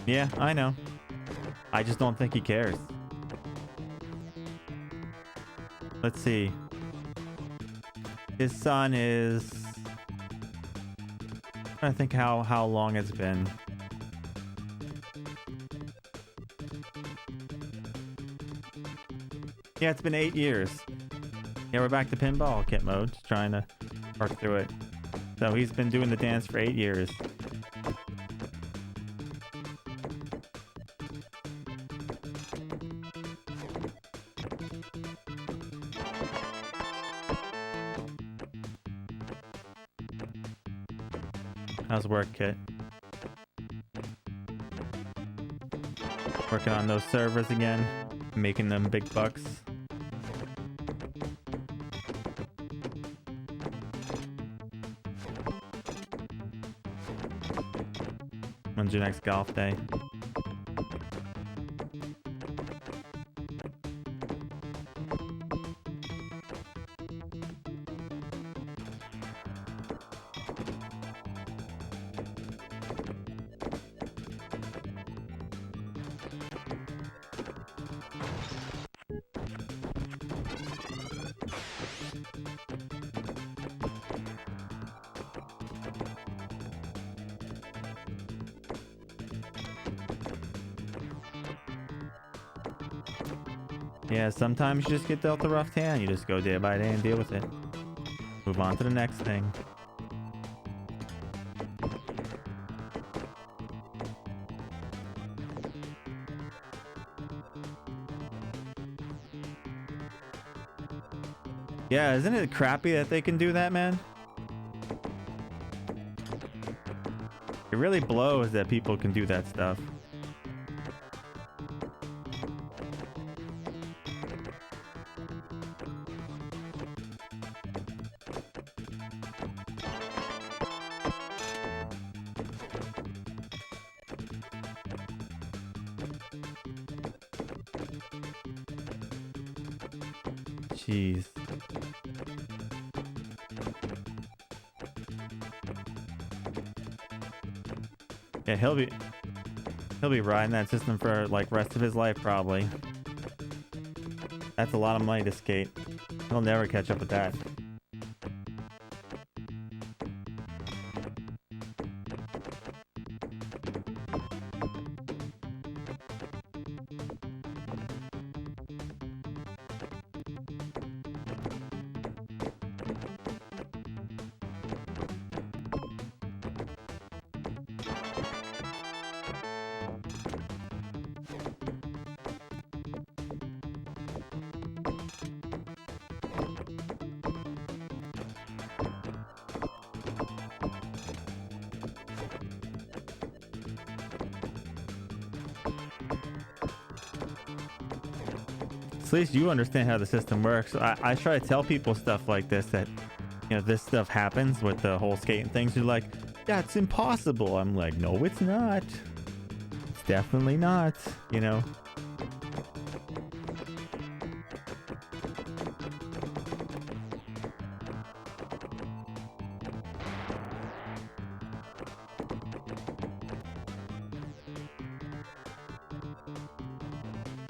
Yeah, I know. I just don't think he cares. Let's see. His son is... I'm trying to think how long it's been. Yeah, it's been 8 years. Yeah, we're back to pinball kit mode, just trying to work through it. So he's been doing the dance for 8 years. How's work, Kit? Working on those servers again, making them big bucks. When's your next golf day? Yeah, sometimes you just get dealt a rough hand. You just go day by day and deal with it. Move on to the next thing. Yeah, isn't it crappy that they can do that, man? It really blows that people can do that stuff. Jeez. Yeah, he'll be riding that system for like rest of his life probably. That's a lot of money to skate. He'll never catch up with that. at least you understand how the system works. I try to tell people stuff like this, that, you know, this stuff happens with the whole skating things. You're like, yeah, it's impossible. I'm like, no, it's not. It's definitely not, you know.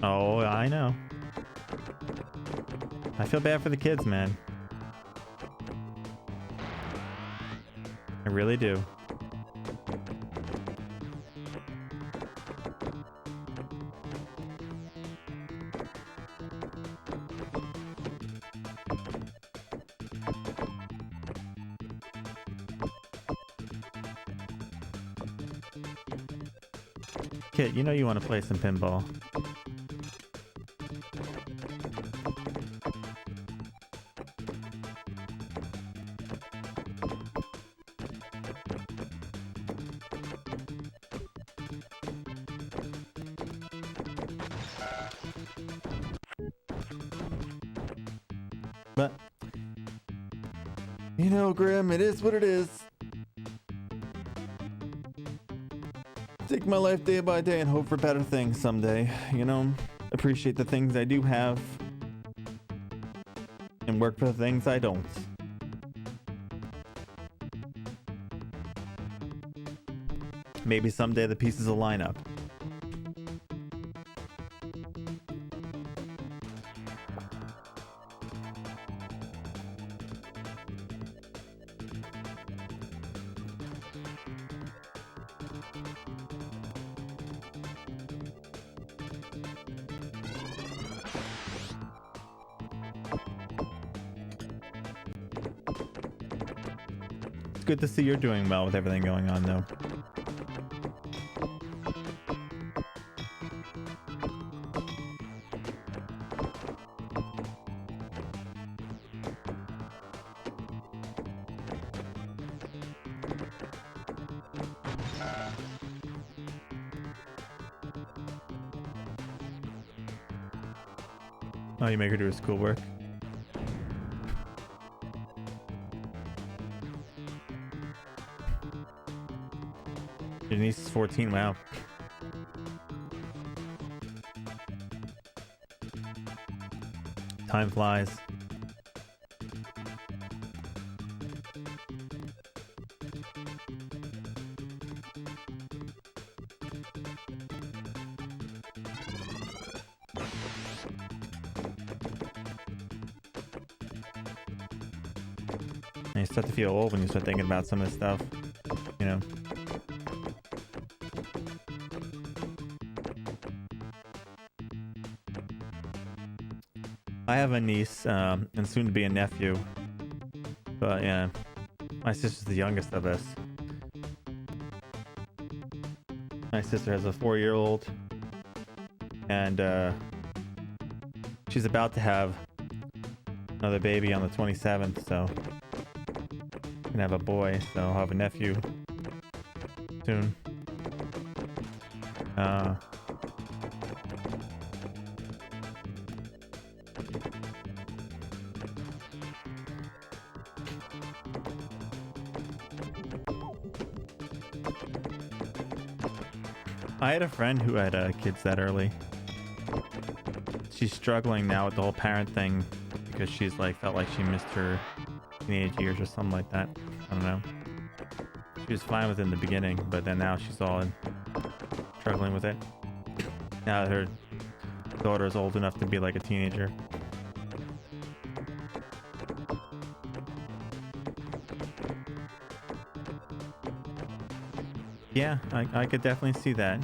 Oh, I know. I feel bad for the kids, man. I really do. Kid, you know you want to play some pinball. But, you know, Grim, it is what it is. Take my life day by day and hope for better things someday, you know? Appreciate the things I do have and work for the things I don't. Maybe someday the pieces will line up. Good to see you're doing well with everything going on, though. Oh, you make her do her schoolwork? Your niece is 14, wow. Time flies. And you start to feel old when you start thinking about some of this stuff, you know. I have a niece and soon to be a nephew, but yeah, my sister's the youngest of us. My sister has a 4-year-old, and she's about to have another baby on the 27th, so I'm gonna have a boy, so I'll have a nephew soon. I had a friend who had kids that early. She's struggling now with the whole parent thing because she's like felt like she missed her teenage years or something like that. I don't know. She was fine with it in the beginning, but then now she's all struggling with it. Now that her daughter is old enough to be like a teenager. Yeah, I could definitely see that.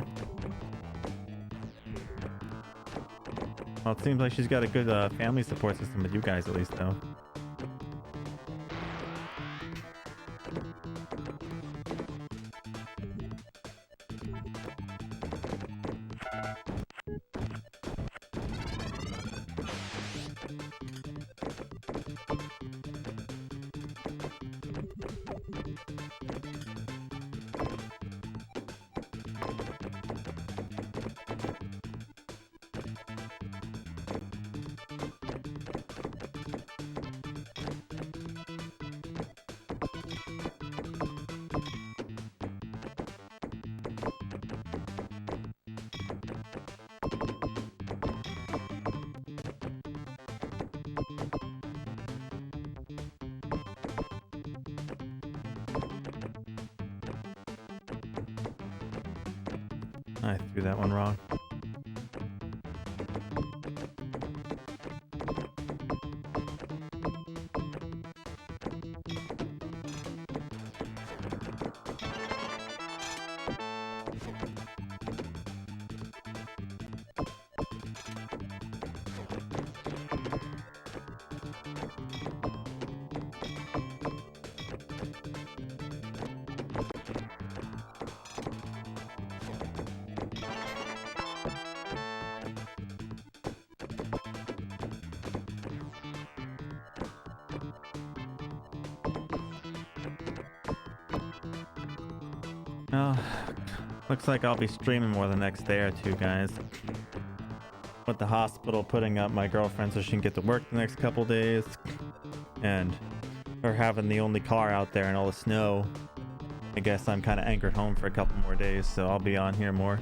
Well, it seems like she's got a good family support system with you guys, at least, though. I threw that one wrong. Oh, looks like I'll be streaming more the next day or two, guys. With the hospital putting up my girlfriend so she can get to work the next couple days, and her having the only car out there in all the snow, I guess I'm kind of anchored home for a couple more days, so I'll be on here more.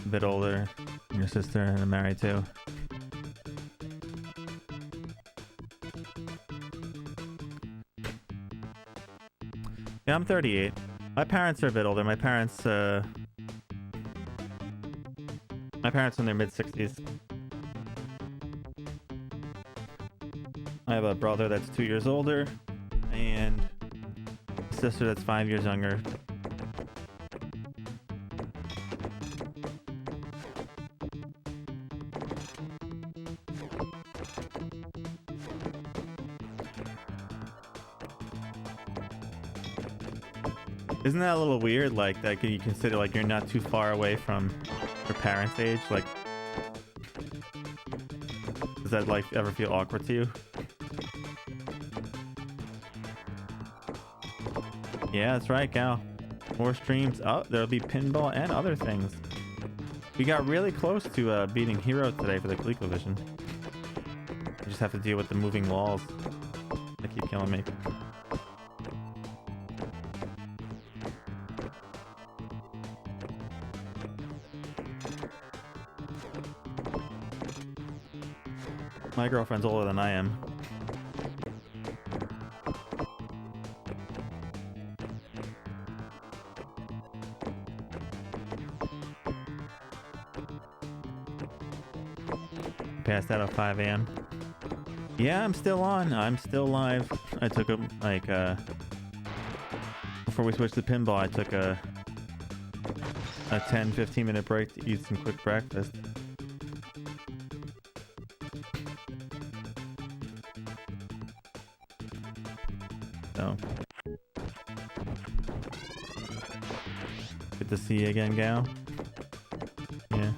A bit older, your sister, and I'm married too. Yeah, I'm 38. My parents are a bit older. My parents in their mid-60s. I have a brother that's 2 years older, and a sister that's 5 years younger. Isn't that a little weird? Like, that you consider like you're not too far away from your parents' age? Like, does that like ever feel awkward to you? Yeah, that's right, Gal. More streams. Oh, there'll be pinball and other things. We got really close to beating Hero today for the ColecoVision. We just have to deal with the moving walls that keep killing me. My girlfriend's older than I am. Passed out at 5 a.m. Yeah, I'm still on. I'm still live. I took a, like, before we switched to pinball, I took a 10-15 minute break to eat some quick breakfast. So, good to see you again, Gal. Yeah.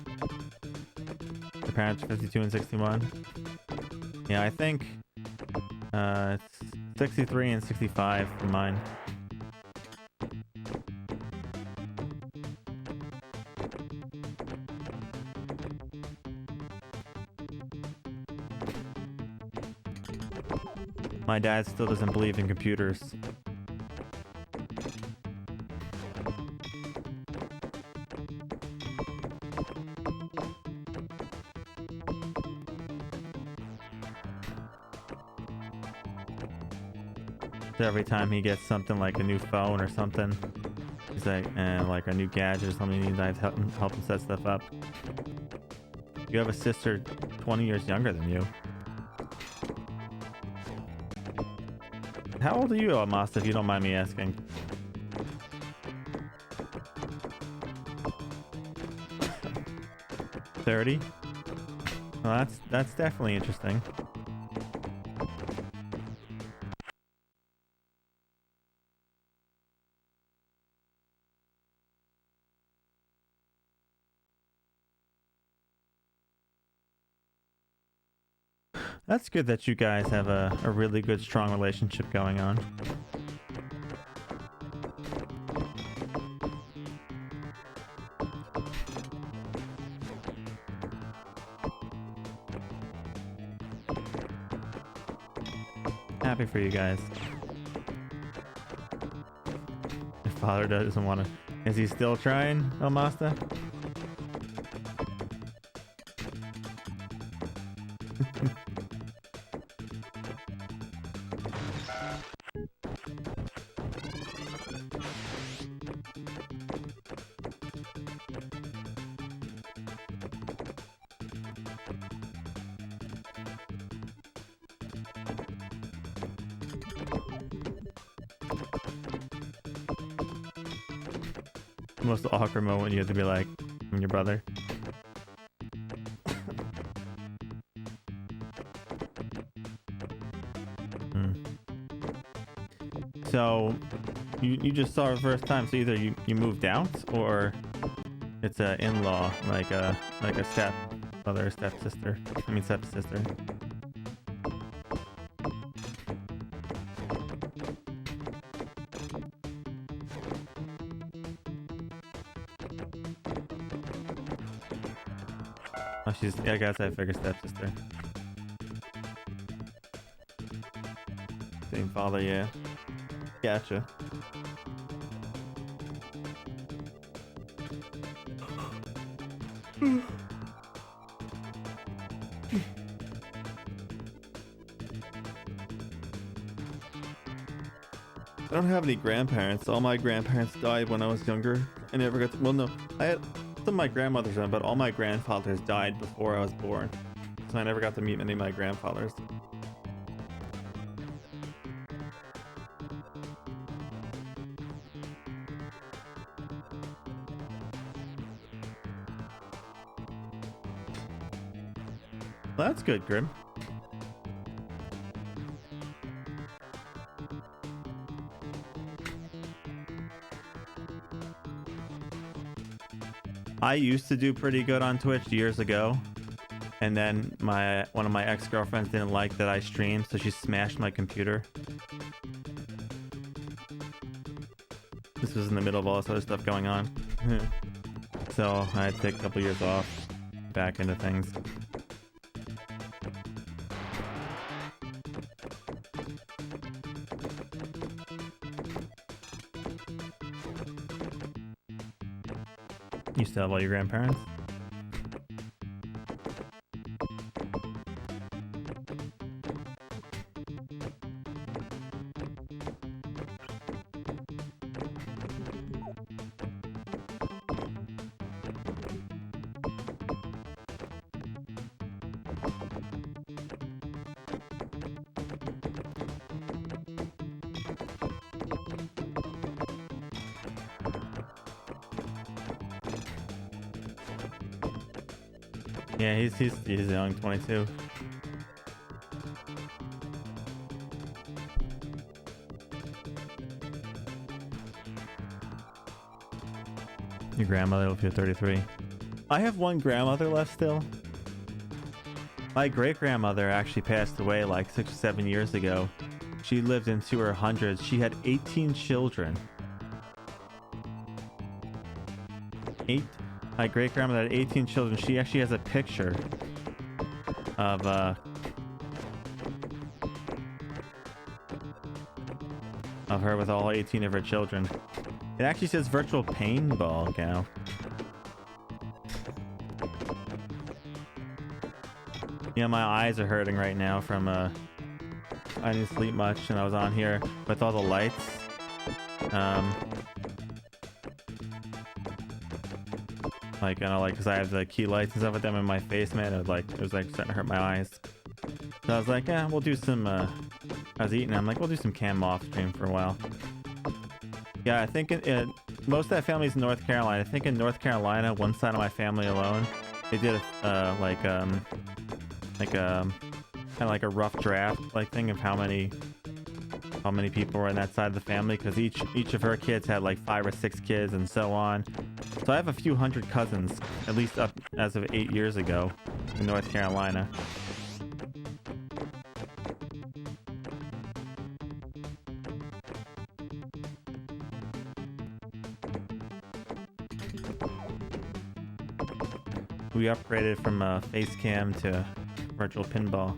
The parents are 52 and 61. Yeah, I think it's 63 and 65 for mine. My dad still doesn't believe in computers. So every time he gets something like a new phone or something, he's like, like a new gadget or something, he needs I help him set stuff up. You have a sister 20 years younger than you. How old are you, Almasta, if you don't mind me asking? $30? Well, that's definitely interesting. That's good that you guys have a really good, strong relationship going on. happy for you guys. Your father doesn't want to. Is he still trying, El Masta? The most awkward moment you have to be like, I'm your brother. So you just saw her first time, so either you moved out or it's a in-law, like a stepmother, stepsister. I mean stepsister. Oh, she's, yeah, I guess I figured stepsister. Same father, yeah. Gotcha. I don't have any grandparents. All my grandparents died when I was younger. I never got to, well, no, I had some of my grandmothers, but all my grandfathers died before I was born. So I never got to meet any of my grandfathers. Well, that's good, Grim. I used to do pretty good on Twitch years ago, and then one of my ex-girlfriends didn't like that I streamed, so she smashed my computer. This was in the middle of all this other stuff going on. So I had to take a couple years off, back into things. You still have all your grandparents? Yeah, he's young, 22. Your grandmother will be 33. I have one grandmother left still. My great-grandmother actually passed away like 6 or 7 years ago. She lived into her hundreds. She had 18 children. My great-grandmother had 18 children. She actually has a picture of her with all 18 of her children. It actually says virtual paintball, gal. Yeah, my eyes are hurting right now from I didn't sleep much and I was on here with all the lights. Like, you know, like, cause I have the key lights and stuff with them in my face, man. It was like starting to hurt my eyes. So I was like, yeah, we'll do some, I was eating, I'm like, we'll do some cam off stream for a while. Yeah, I think most of that family's in North Carolina. I think in North Carolina, one side of my family alone, they did kind of like a rough draft like thing of how many people were in that side of the family, because each of her kids had like 5 or 6 kids and so on. So I have a few hundred cousins, at least up as of 8 years ago, in North Carolina. We upgraded from face cam to virtual pinball.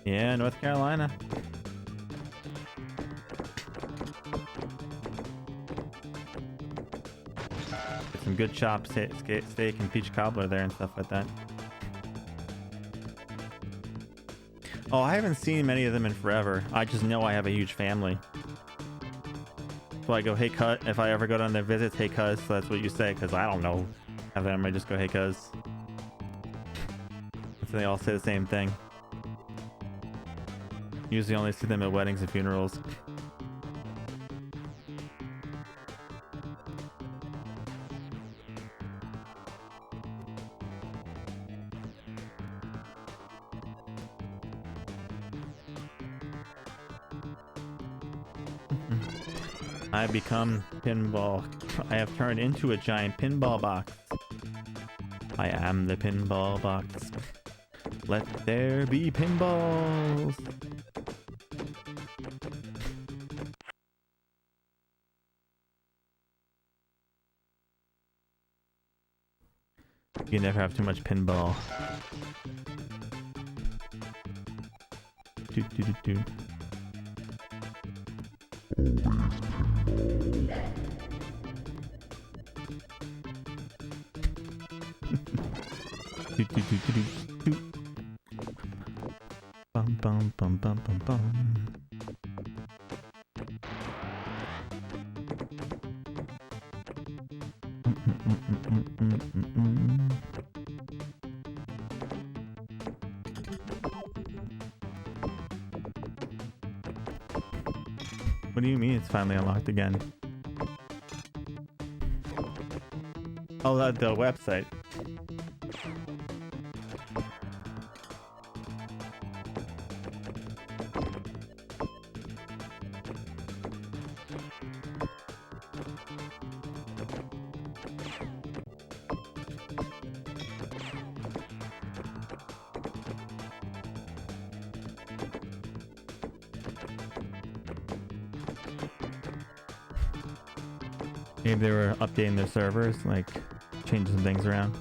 Yeah, North Carolina. Get some good chopped steak and peach cobbler there and stuff like that. Oh, I haven't seen many of them in forever. I just know I have a huge family. So I go, hey, cut. If I ever go down their visits, hey, cuz. So that's what you say, because I don't know. After them, I just go, hey, cuz. So they all say the same thing. Usually only see them at weddings and funerals. I become pinball. I have turned into a giant pinball box. I am the pinball box. Let there be pinballs. You can never have too much pinball. Do do do do. Do, do, do, do, do, do. Bum bum bum bum bum bum. What do you mean it's finally unlocked again? Oh, the website. Maybe they were updating their servers, like changing some things around.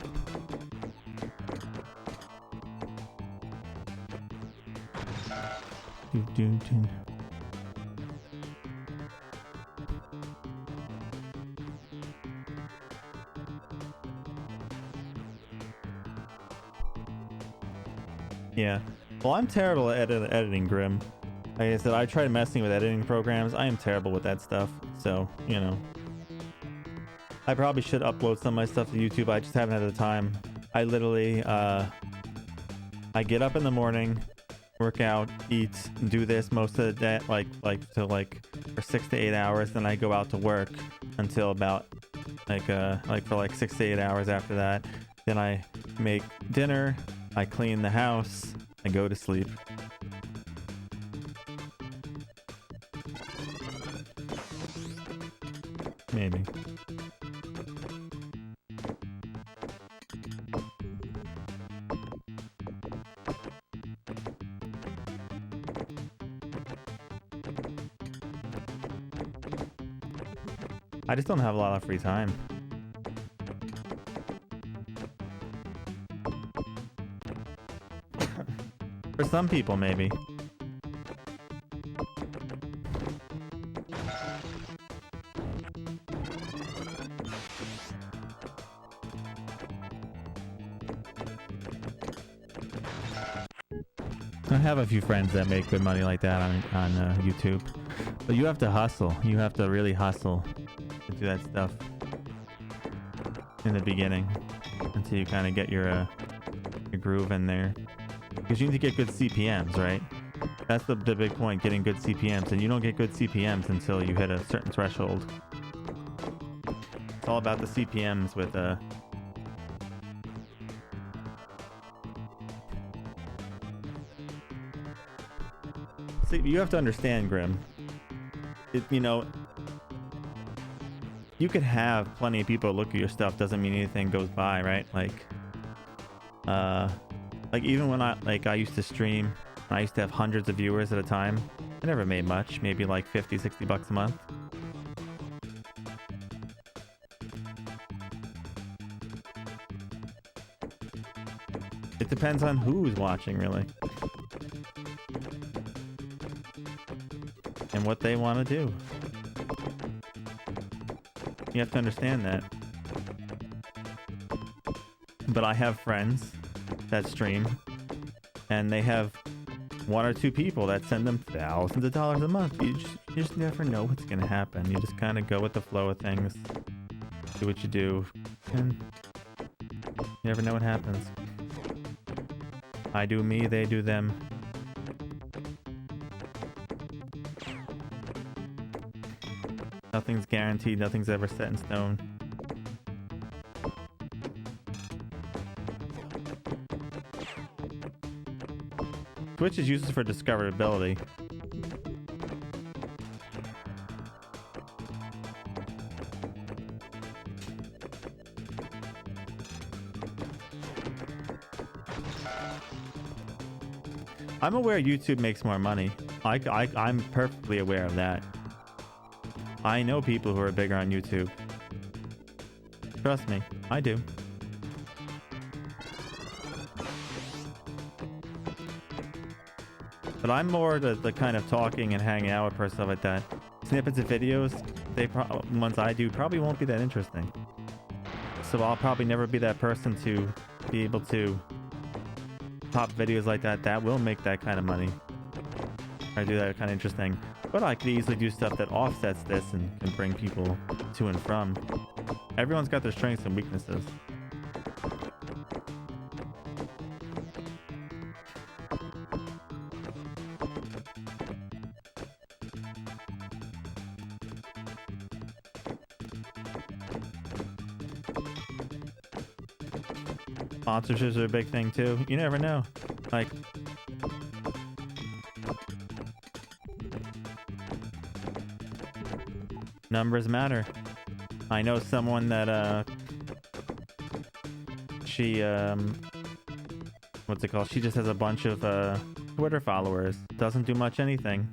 Do, do, do. Yeah. Well, I'm terrible at editing, Grim. Like I said, I tried messing with editing programs. I am terrible with that stuff. So, you know. I probably should upload some of my stuff to YouTube. I just haven't had the time. I literally, I get up in the morning, work out, eat, do this most of the day, for 6 to 8 hours. Then I go out to work until about for 6 to 8 hours after that. Then I make dinner, I clean the house, I go to sleep. Maybe. I just don't have a lot of free time. For some people, maybe. I have a few friends that make good money like that on YouTube. But you have to hustle. You have to really hustle to do that stuff in the beginning until you kind of get your groove in there. Because you need to get good CPMs, right? That's the big point, getting good CPMs. And you don't get good CPMs until you hit a certain threshold. It's all about the CPMs with See, you have to understand, Grim. You could have plenty of people look at your stuff, doesn't mean anything goes by, right? Like even when I used to stream, I used to have hundreds of viewers at a time. I never made much, maybe like 50, 60 bucks a month. It depends on who's watching, really. and what they want to do. You have to understand that. But I have friends that stream, and they have 1 or 2 people that send them thousands of dollars a month. You just never know what's gonna happen. You just kind of go with the flow of things, do what you do, and you never know what happens. I do me, they do them. Nothing's guaranteed, nothing's ever set in stone. Twitch is used for discoverability. I'm aware YouTube makes more money. I'm perfectly aware of that. I know people who are bigger on YouTube. Trust me, I do. But I'm more the kind of talking and hanging out with person, stuff like that. Snippets of videos, ones I do probably won't be that interesting. So I'll probably never be that person to be able to pop videos like that. That will make that kind of money. Or do that kind of interesting. But I could easily do stuff that offsets this and can bring people to and from. Everyone's got their strengths and weaknesses. Sponsorships are a big thing too. You never know. Like, numbers matter. I know someone that she what's it called? She just has a bunch of Twitter followers. Doesn't do much anything.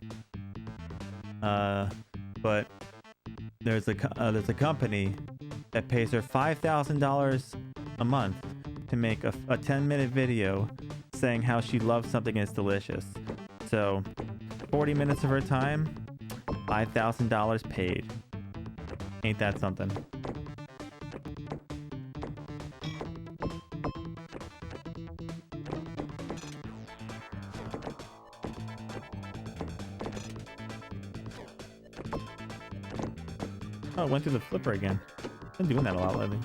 But there's a company that pays her $5,000 a month to make a 10-minute video saying how she loves something and it's delicious. So 40 minutes of her time, $5,000 paid. Ain't that something? Oh, it went through the flipper again. I've been doing that a lot lately.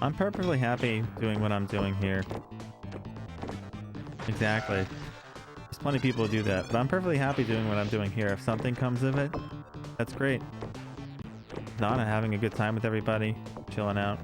I'm perfectly happy doing what I'm doing here. Exactly. There's plenty of people who do that, but I'm perfectly happy doing what I'm doing here. If something comes of it, that's great. Not having a good time with everybody, chilling out.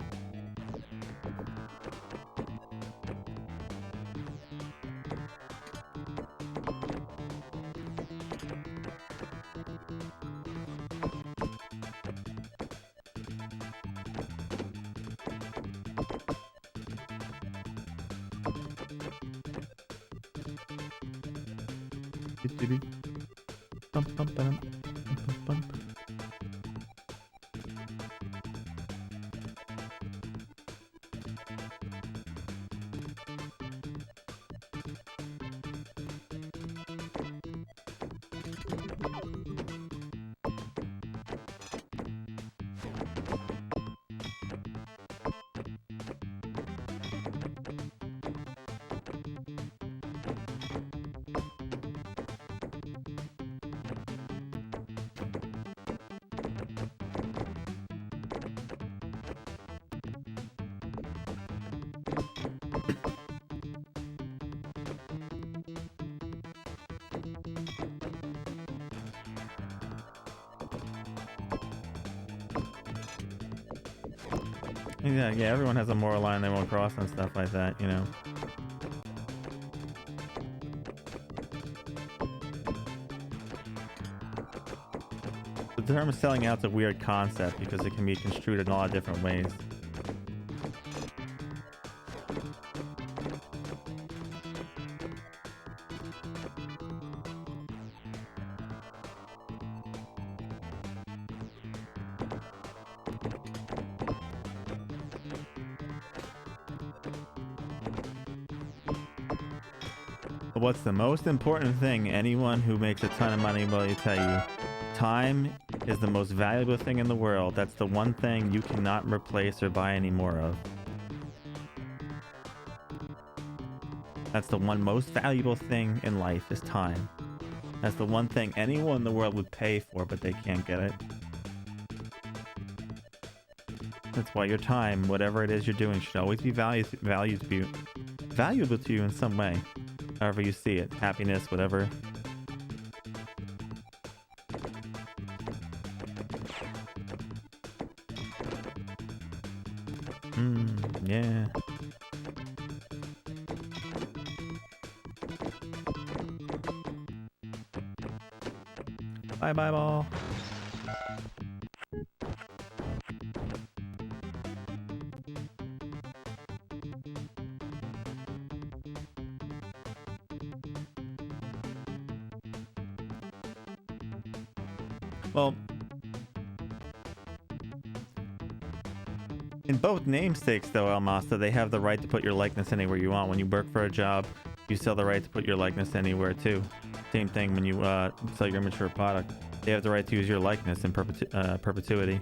Yeah, everyone has a moral line they won't cross and stuff like that, you know. The term selling out's a weird concept because it can be construed in a lot of different ways. But what's the most important thing anyone who makes a ton of money will tell you? Time is the most valuable thing in the world. That's the one thing you cannot replace or buy any more of. That's the one most valuable thing in life is time. That's the one thing anyone in the world would pay for, but they can't get it. That's why your time, whatever it is you're doing, should always be valuable to you in some way. However you see it. Happiness, whatever. Yeah. Bye bye ball. Well, in both namesakes though, Almasta, they have the right to put your likeness anywhere you want. When you work for a job, you sell the right to put your likeness anywhere too. Same thing when you sell your image for a product. They have the right to use your likeness in perpetuity.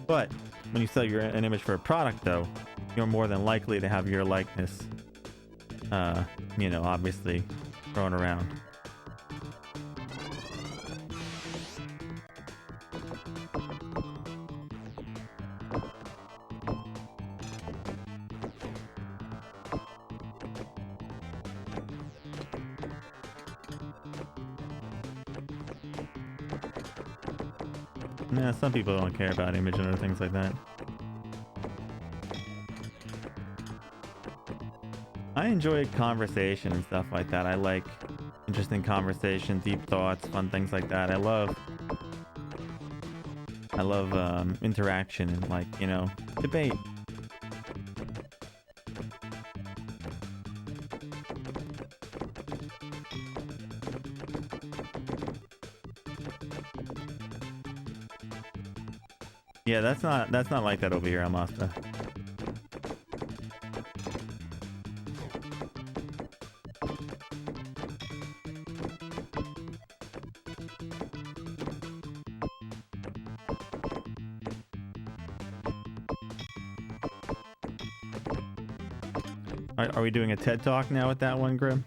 But when you sell an image for a product though, you're more than likely to have your likeness, you know, obviously thrown around. Yeah, some people don't care about image and other things like that. I enjoy conversation and stuff like that. I like interesting conversation, deep thoughts, fun things like that. I love interaction and, like, you know, debate. Yeah, that's not like that over here, Amasta. Are we doing a TED Talk now with that one, Grim?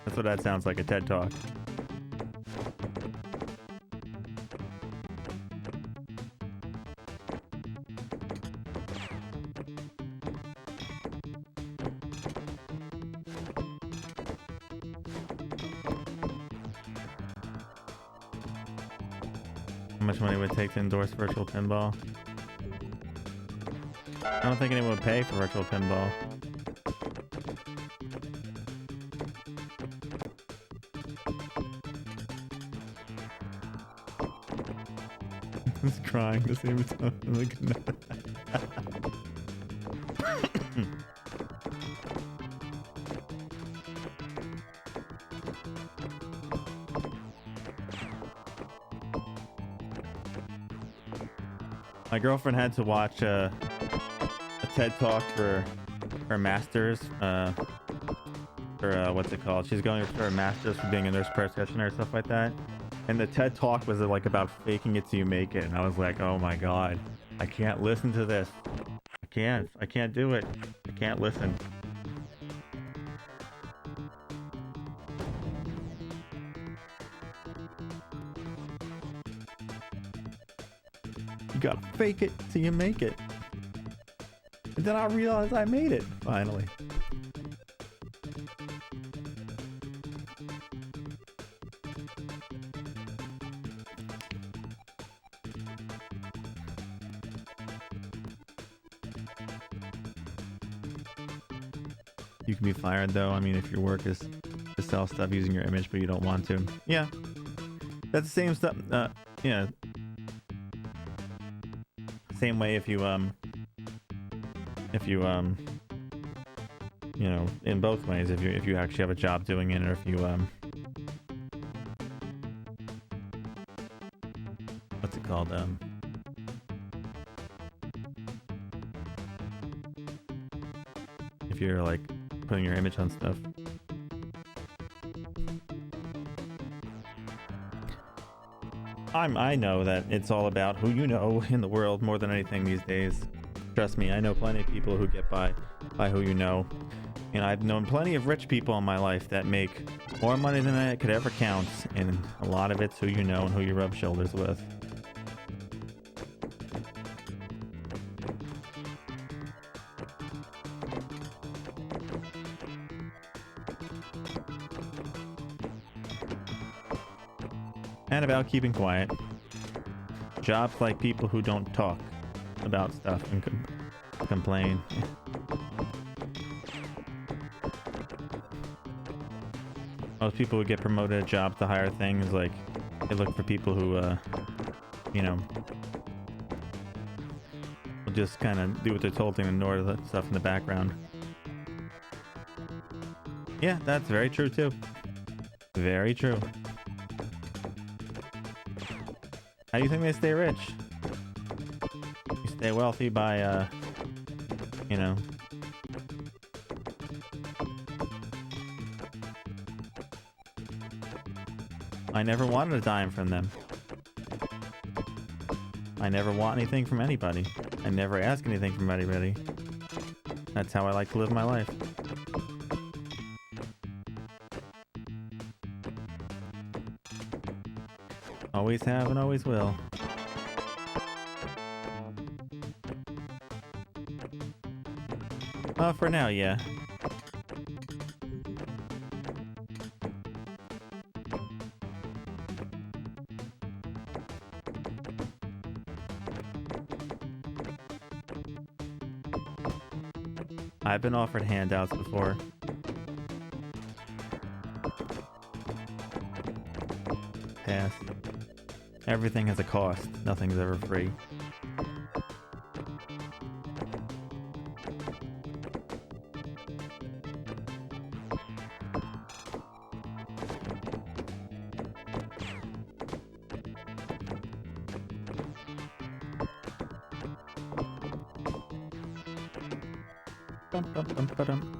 That's what that sounds like, a TED Talk. How much money would it take to endorse virtual pinball? I don't think anyone would pay for virtual pinball. He's crying at the same time. Look at that. My girlfriend had to watch a TED Talk for her master's, what's it called? She's going for her master's for being a nurse practitioner or stuff like that. And the TED Talk was like about faking it till you make it. And I was like, oh my God, I can't listen to this. I can't do it. I can't listen. You gotta fake it till you make it. And then I realized I made it, finally. You can be fired though. I mean, if your work is to sell stuff using your image, but you don't want to. Yeah. That's the same stuff. Yeah. Same way if you you know, in both ways, if you actually have a job doing it, or if you what's it called? If you're like putting your image on stuff. I know that it's all about who you know in the world more than anything these days. Trust me, I know plenty of people who get by who you know. And I've known plenty of rich people in my life that make more money than I could ever count. And a lot of it's who you know and who you rub shoulders with. And about keeping quiet. Jobs like people who don't talk about stuff and complain. Most people who get promoted at jobs to higher things, like, they look for people who, you know, will just kind of do what they're told and ignore the stuff in the background. Yeah, that's very true too. Very true. How do you think they stay rich? You stay wealthy by, you know... I never wanted a dime from them. I never want anything from anybody. I never ask anything from anybody. That's how I like to live my life. Always have and always will. For now, yeah. I've been offered handouts before. Pass. Everything has a cost. Nothing's ever free. Bum, bum, bum, ba-dum.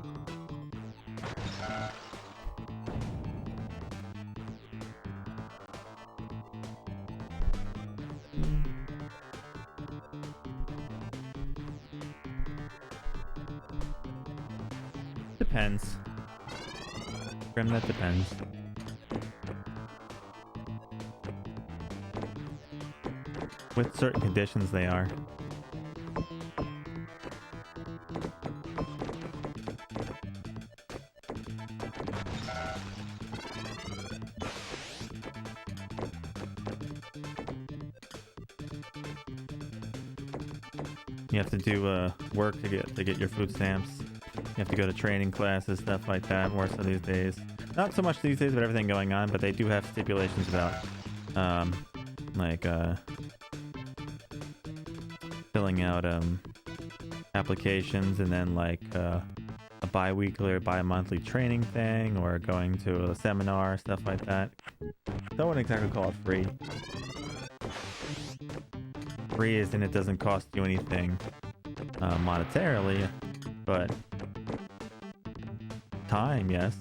Depends. Grim, that depends. With certain conditions, they are. You have to do work to get your food stamps. You have to go to training classes, stuff like that, more so these days. Not so much these days with everything going on, but they do have stipulations about, like, filling out, applications and then, like, a bi-weekly or bi-monthly training thing, or going to a seminar, stuff like that. So I wouldn't exactly call it free. Free is in it doesn't cost you anything, monetarily, but time, yes.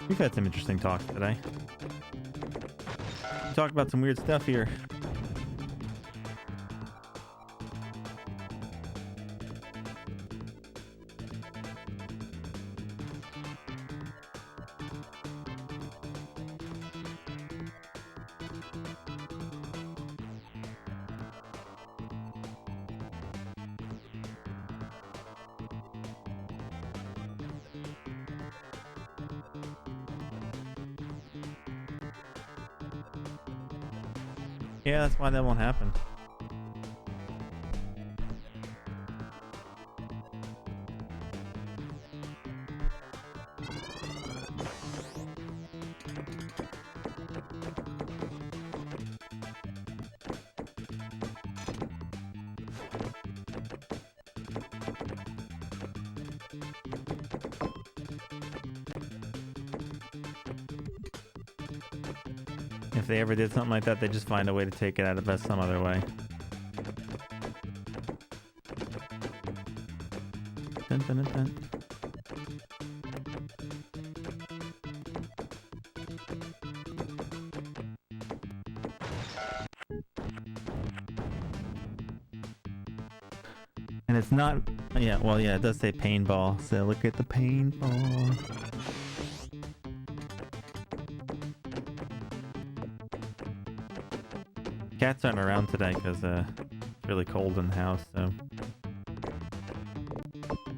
We've had some interesting talks today. We talked about some weird stuff here. Yeah, that's why that won't happen. If they ever did something like that, they just find a way to take it out of us some other way. Dun, dun, dun, dun. And it's not, yeah, well, yeah, it does say paintball, so look at the paintball. Cats aren't around today because it's really cold in the house, so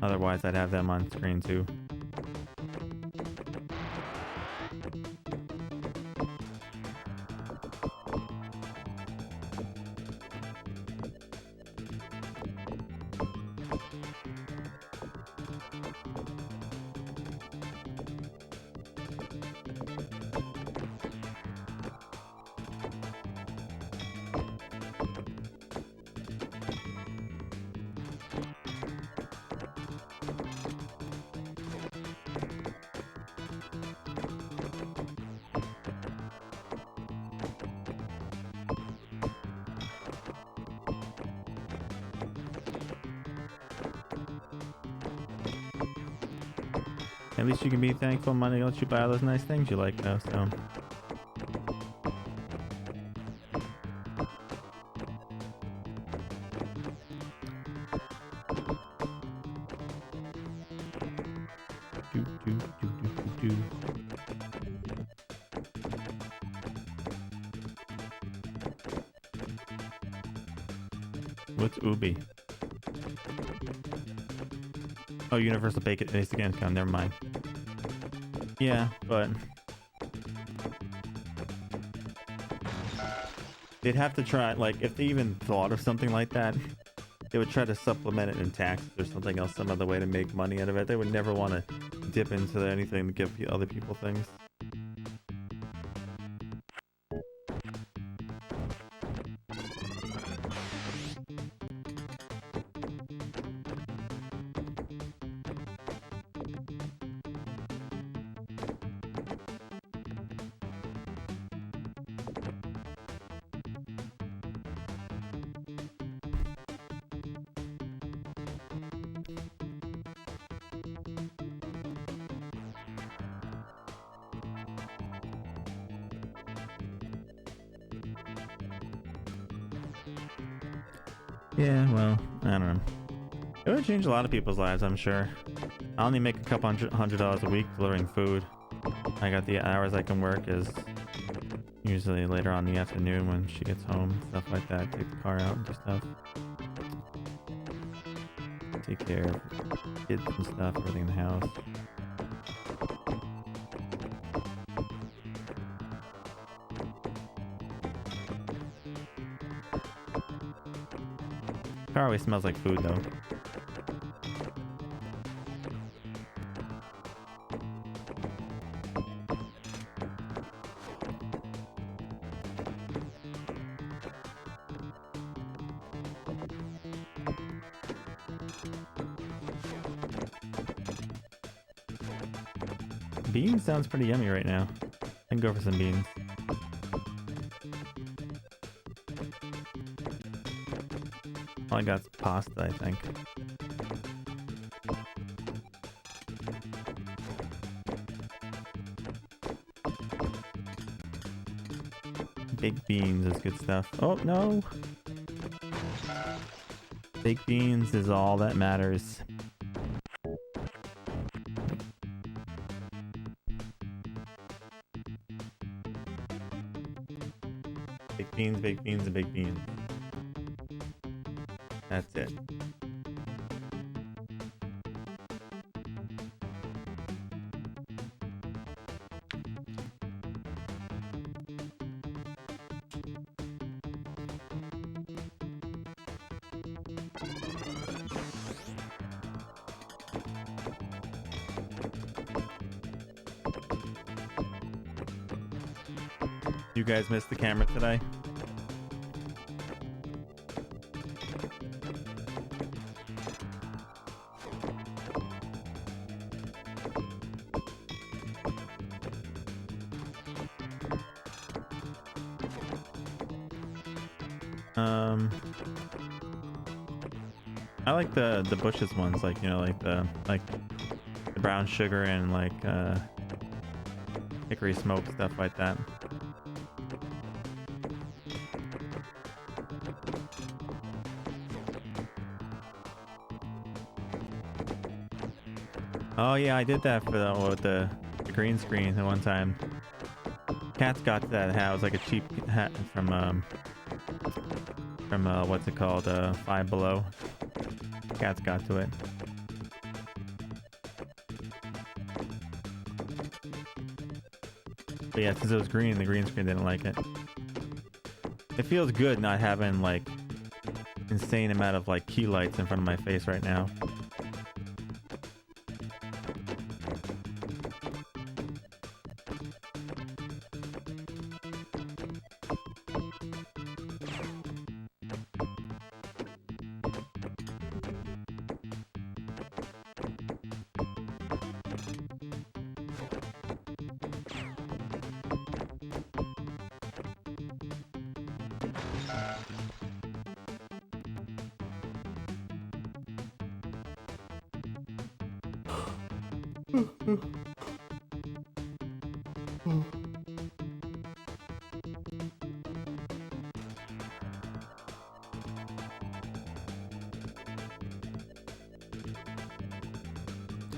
otherwise I'd have them on screen too. At least you can be thankful money lets you buy all those nice things you like though, so. What's Ubi? Oh, Universal Basic Income, never mind. Yeah, but they'd have to try, like, if they even thought of something like that, they would try to supplement it in taxes or something else, some other way to make money out of it. They would never want to dip into anything to give other people things. Yeah, well, I don't know. It would change a lot of people's lives, I'm sure. I only make a couple $100 a week delivering food. I got the hours I can work is usually later on in the afternoon when she gets home, stuff like that. Take the car out and do stuff. Take care of kids and stuff, everything in the house. Car always smells like food though. Beans sounds pretty yummy right now. I can go for some beans. All I got's pasta, I think. Baked beans is good stuff. Oh, no! Baked beans is all that matters. Baked beans, baked beans, and baked beans. That's it. You guys missed the camera today? Um, I like the bushes ones, like, you know, like the brown sugar and like hickory smoke, stuff like that. Oh yeah, I did that for with the green screen the one time. Cats got that hat. It was like a cheap hat from what's it called? Five Below. Cats got to it. But yeah, since it was green, the green screen didn't like it. It feels good not having like insane amount of like key lights in front of my face right now.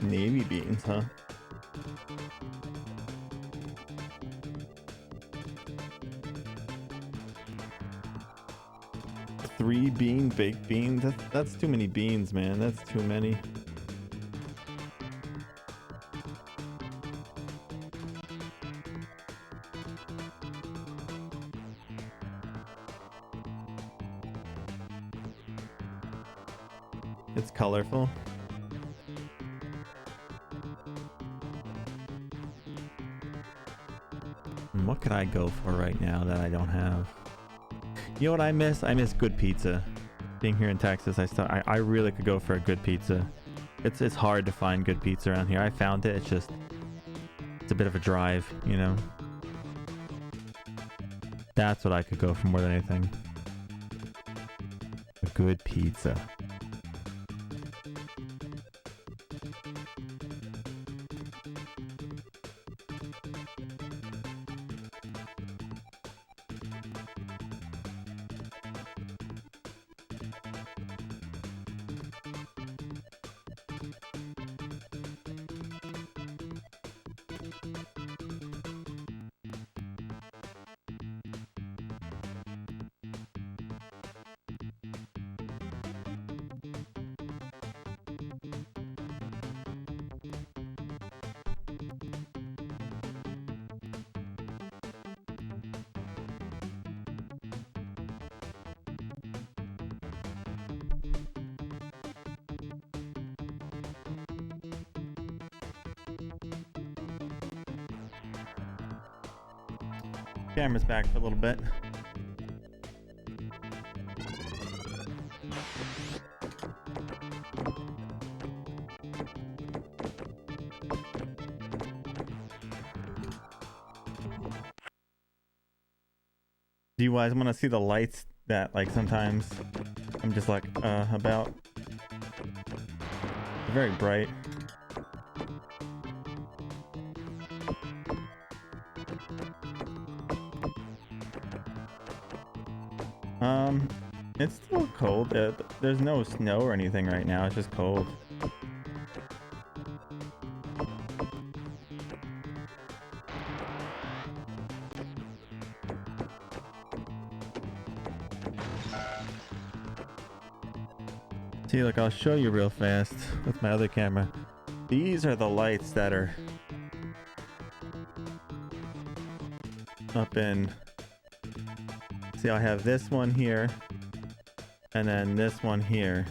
Navy beans, huh? Three baked beans? That's too many beans, man. That's too many. It's colorful. What could I go for right now that I don't have? You know what I miss? I miss good pizza. Being here in Texas, I really could go for a good pizza. It's hard to find good pizza around here. I found it. It's a bit of a drive, you know. That's what I could go for more than anything. A good pizza. Camera's back for a little bit. Do you guys want to see the lights that like sometimes I'm just like about? They're very bright. It's still cold. There's no snow or anything right now. It's just cold. See, look, I'll show you real fast with my other camera. These are the lights that are up in. See, I have this one here, and then this one here.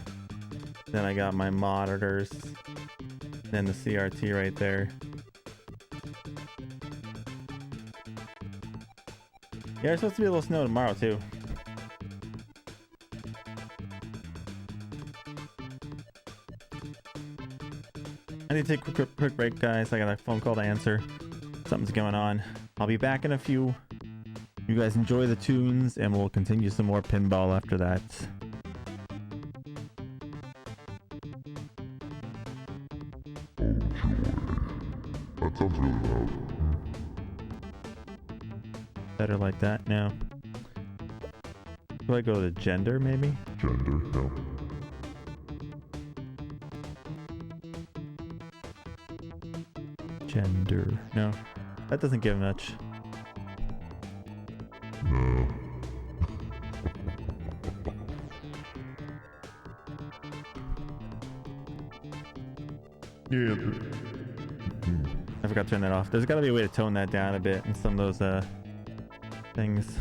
Then I got my monitors, then the CRT right there. Yeah, there's supposed to be a little snow tomorrow too. I need to take a quick break, guys. I got a phone call to answer. Something's going on. I'll be back in a few. You guys enjoy the tunes, and we'll continue some more pinball after that. That sounds really loud. Better like that now. Do I go to gender, maybe? Gender, no. Gender. No. That doesn't give much. No. Yeah. I forgot to turn that off. There's got to be a way to tone that down a bit in some of those things.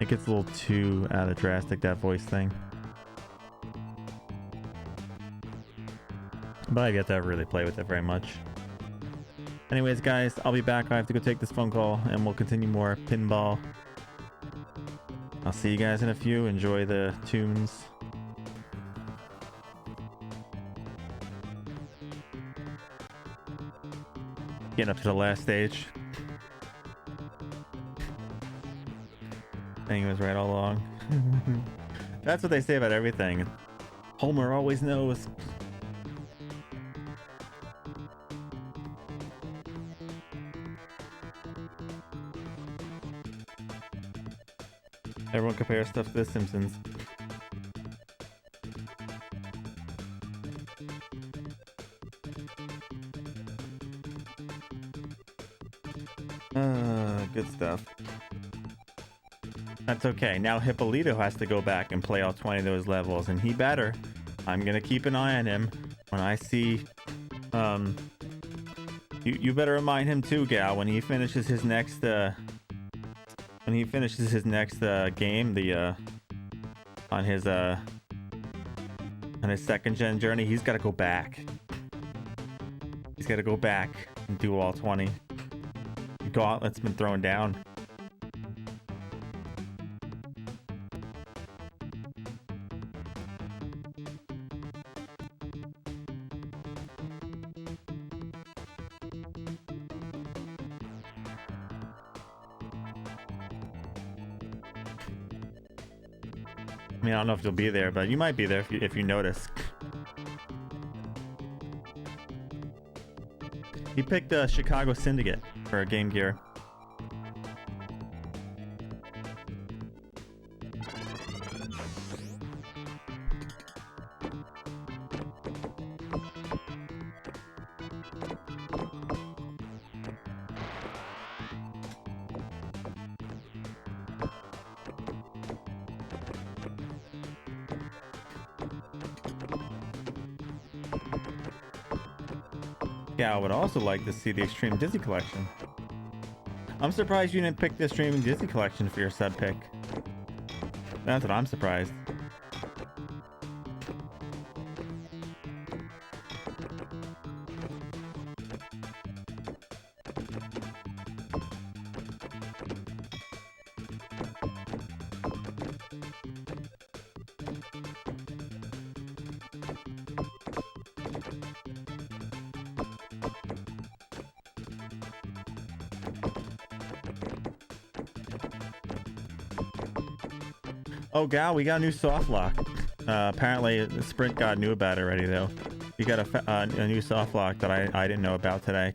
It gets a little too out of drastic, that voice thing. But I've yet to ever really play with it very much. Anyways, guys, I'll be back. I have to go take this phone call, and we'll continue more pinball. I'll see you guys in a few. Enjoy the tunes. Getting up to the last stage. Thing was right all along. That's what they say about everything. Homer always knows. Everyone compares stuff to The Simpsons. Good stuff. That's okay. Now Hippolito has to go back and play all 20 of those levels, and he better. I'm gonna keep an eye on him when I see. You better remind him too, Gal, when he finishes his next game, on his second gen journey, he's got to go back. He's got to go back and do all 20. The gauntlet's been thrown down. I mean, I don't know if you'll be there, but you might be there if you notice. He picked Chicago Syndicate for Game Gear. Yeah, I would also like to see the Extreme Disney Collection. I'm surprised you didn't pick the Extreme Disney Collection for your sub pick. That's what I'm surprised. Oh, Gal, we got a new soft lock. Apparently, Sprint God knew about it already, though. We got a new soft lock that I didn't know about today.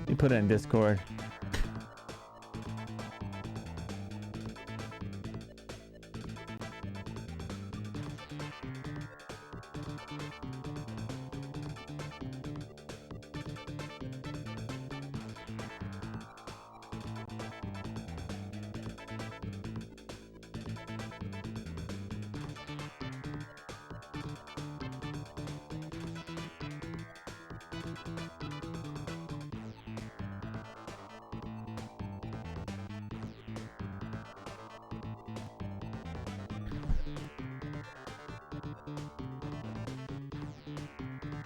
You put it in Discord.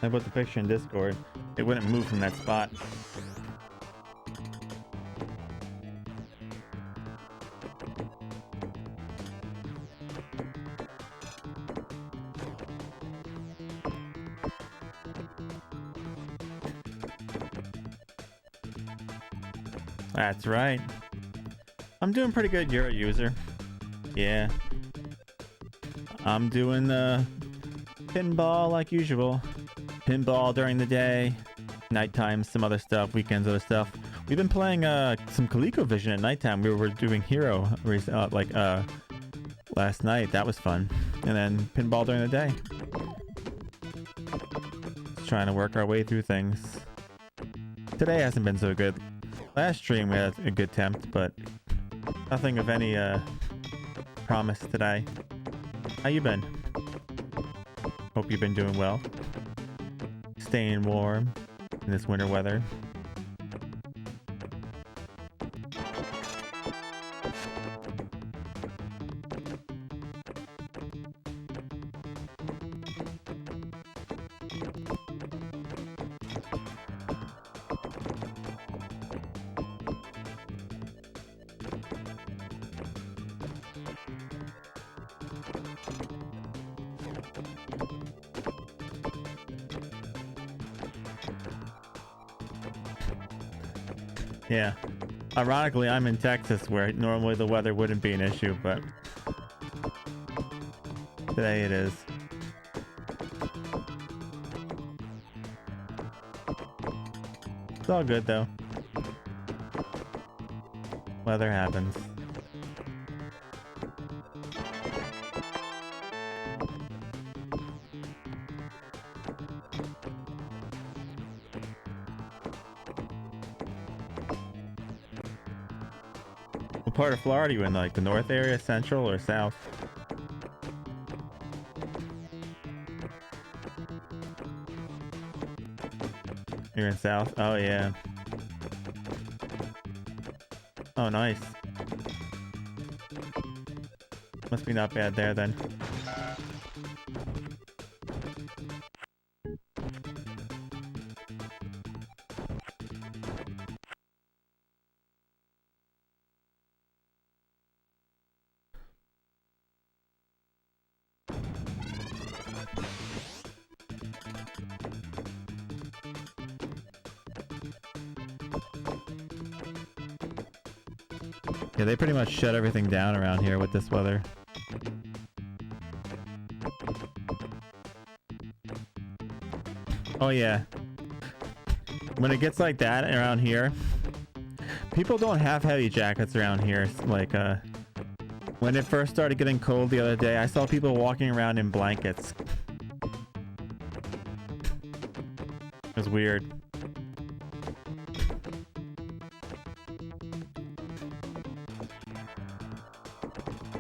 I put the picture in Discord. It wouldn't move from that spot. That's right. I'm doing pretty good. You're a user. Yeah. I'm doing pinball like usual. Pinball during the day, nighttime, some other stuff, weekends, other stuff. We've been playing some ColecoVision at nighttime. We were doing Hero last night. That was fun. And then pinball during the day. Just trying to work our way through things. Today hasn't been so good. Last stream we had a good attempt, but nothing of any promise today. How you been? Hope you've been doing well. Staying warm in this winter weather. Yeah. Ironically, I'm in Texas where normally the weather wouldn't be an issue, but today it is. It's all good though. Weather happens. What part of Florida are you in? Like the north area, central, or south? You're in south? Oh yeah. Oh nice. Must be not bad there then. Yeah, they pretty much shut everything down around here with this weather. Oh yeah. When it gets like that around here, people don't have heavy jackets around here. Like, when it first started getting cold the other day, I saw people walking around in blankets. It was weird.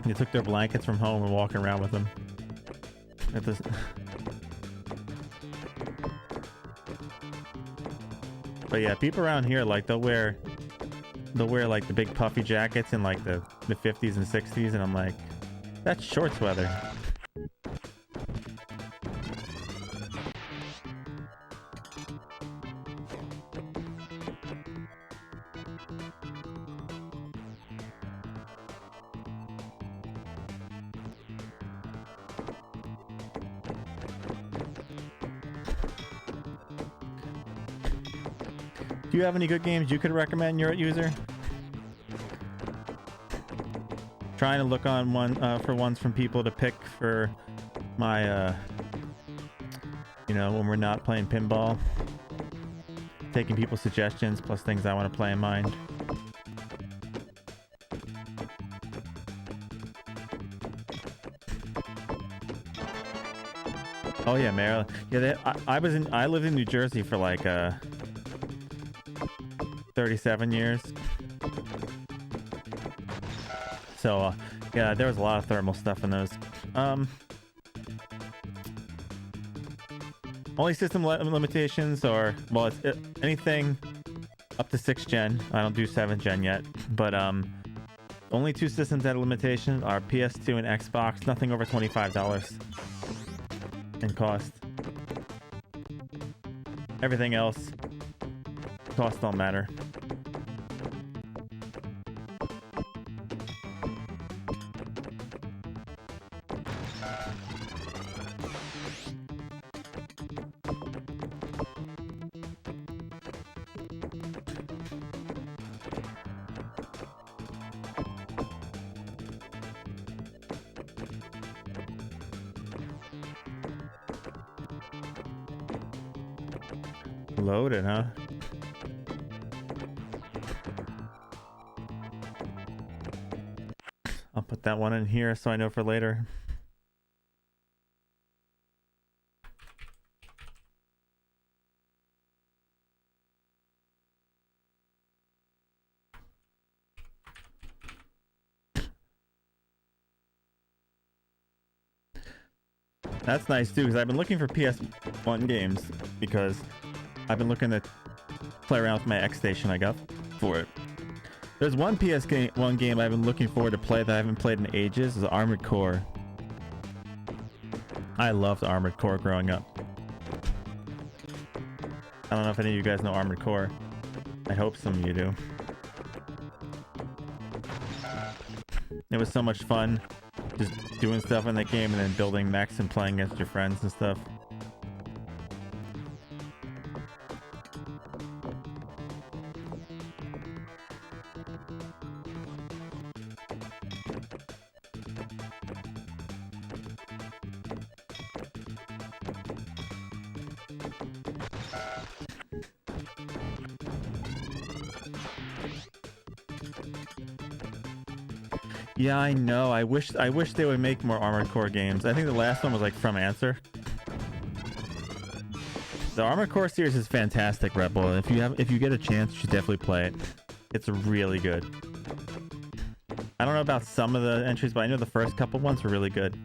They took their blankets from home and walking around with them. At this. But yeah, people around here, like they'll wear like the big puffy jackets in like the 50s and 60s, and I'm like, that's shorts weather. Do you have any good games you could recommend, you're a user? Trying to look on for ones from people to pick for my you know, when we're not playing pinball. Taking people's suggestions plus things I want to play in mind. Oh yeah, Maryland. Yeah, I lived in New Jersey for like 37 years. So yeah, there was a lot of thermal stuff in those. Only system limitations are, well, it's anything up to 6th gen. I don't do 7th gen yet, but only two systems that have limitations are PS2 and Xbox. Nothing over $25 in cost. Everything else, cost don't matter. Loaded, huh? I'll put that one in here so I know for later. That's nice too, because I've been looking for PS1 games because I've been looking to play around with my X Station I got for it. There's one PS1 game I've been looking forward to play that I haven't played in ages. Is Armored Core. I loved Armored Core growing up. I don't know if any of you guys know Armored Core. I hope some of you do. It was so much fun just doing stuff in that game and then building mechs and playing against your friends and stuff. Yeah, I know. I wish they would make more Armored Core games. I think the last one was like From Answer. The Armored Core series is fantastic, Rebel. If you get a chance, you should definitely play it. It's really good. I don't know about some of the entries, but I know the first couple ones were really good.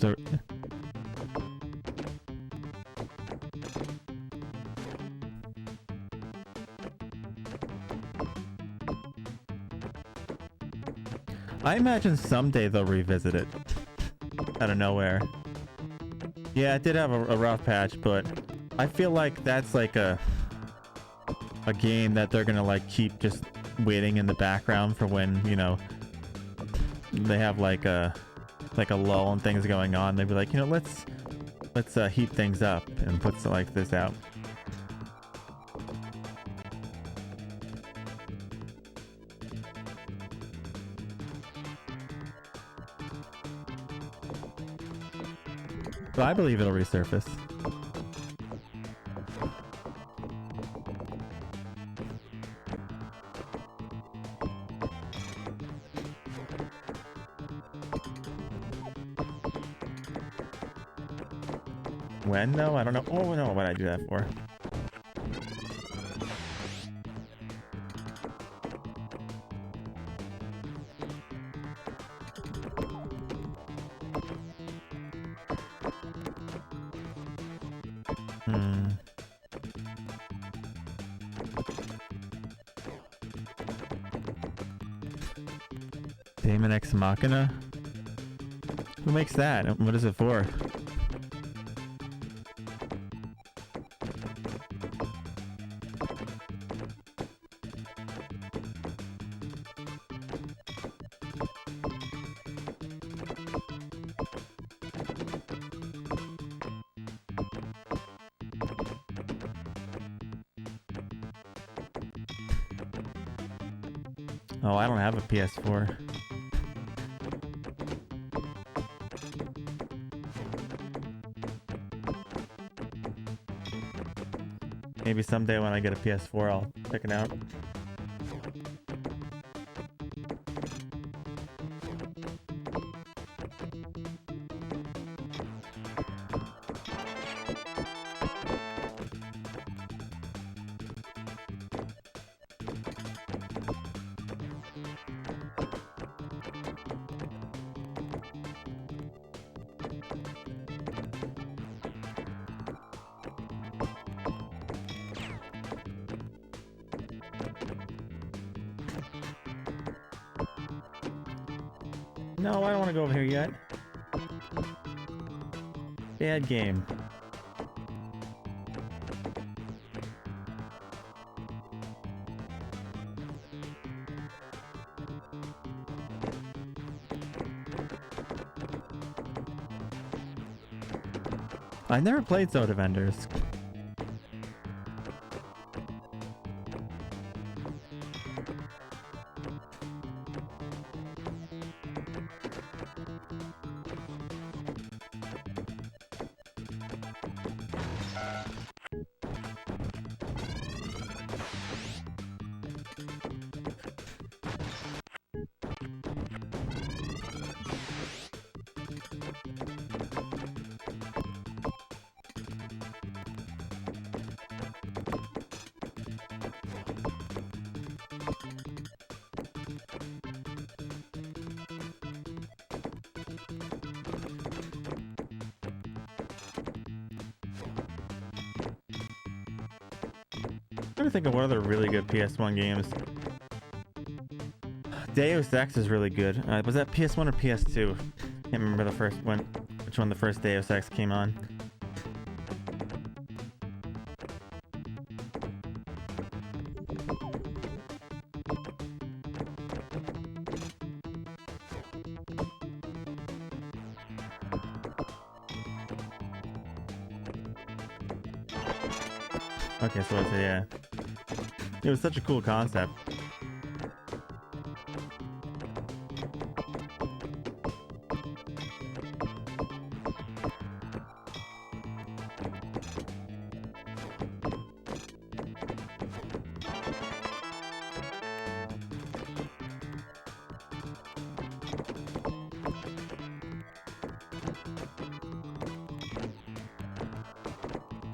So I imagine someday they'll revisit it out of nowhere. Yeah, it did have a rough patch, but I feel like that's like a game that they're gonna like keep just waiting in the background for when, you know, they have like a lull and things going on. They'd be like, you know, let's heat things up and put something like this out. But I believe it'll resurface. When though? I don't know. Oh no, what did I do that for? Daemon Ex Machina? Who makes that? What is it for? Oh, I don't have a PS4. Maybe someday when I get a PS4, I'll check it out. No, I don't want to go over here yet. Bad game. I never played Soda Vendors. I'm trying to think of what other really good PS1 games. Deus Ex is really good. Was that PS1 or PS2? Can't remember the first one. Which one the first Deus Ex came on. Okay, so it's yeah. It was such a cool concept.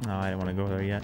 Oh, I didn't want to go there yet.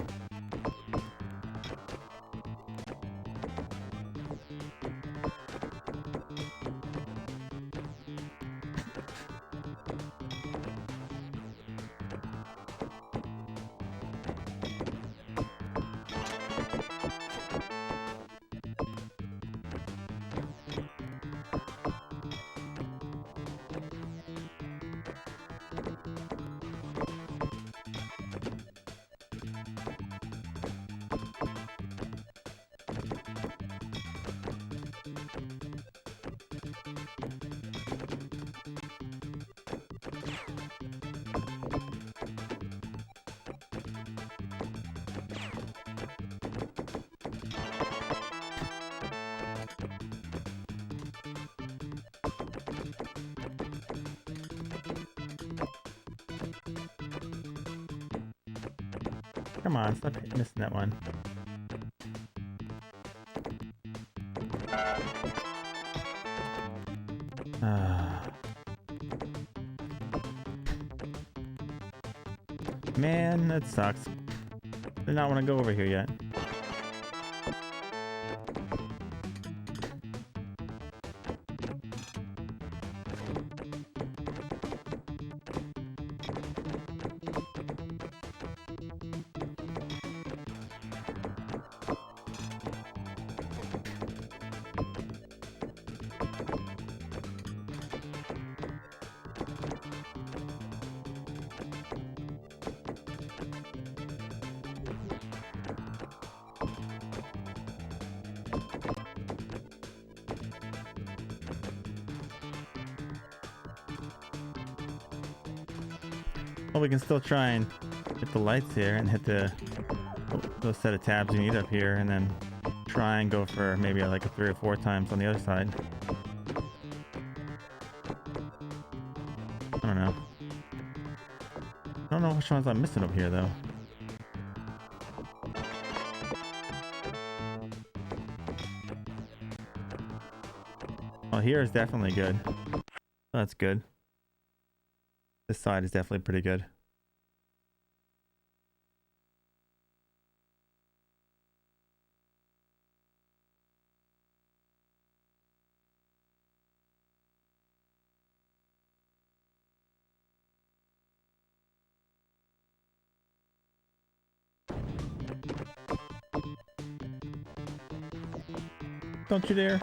Come on, stop missing that one. Man, that sucks. Did not want to go over here yet. Well, we can still try and hit the lights here and hit the those set of tabs you need up here, and then try and go for maybe like a 3 or 4 times on the other side. I don't know. I don't know which ones I'm missing up here though. Well, here is definitely good. That's good. This side is definitely pretty good. Don't you dare.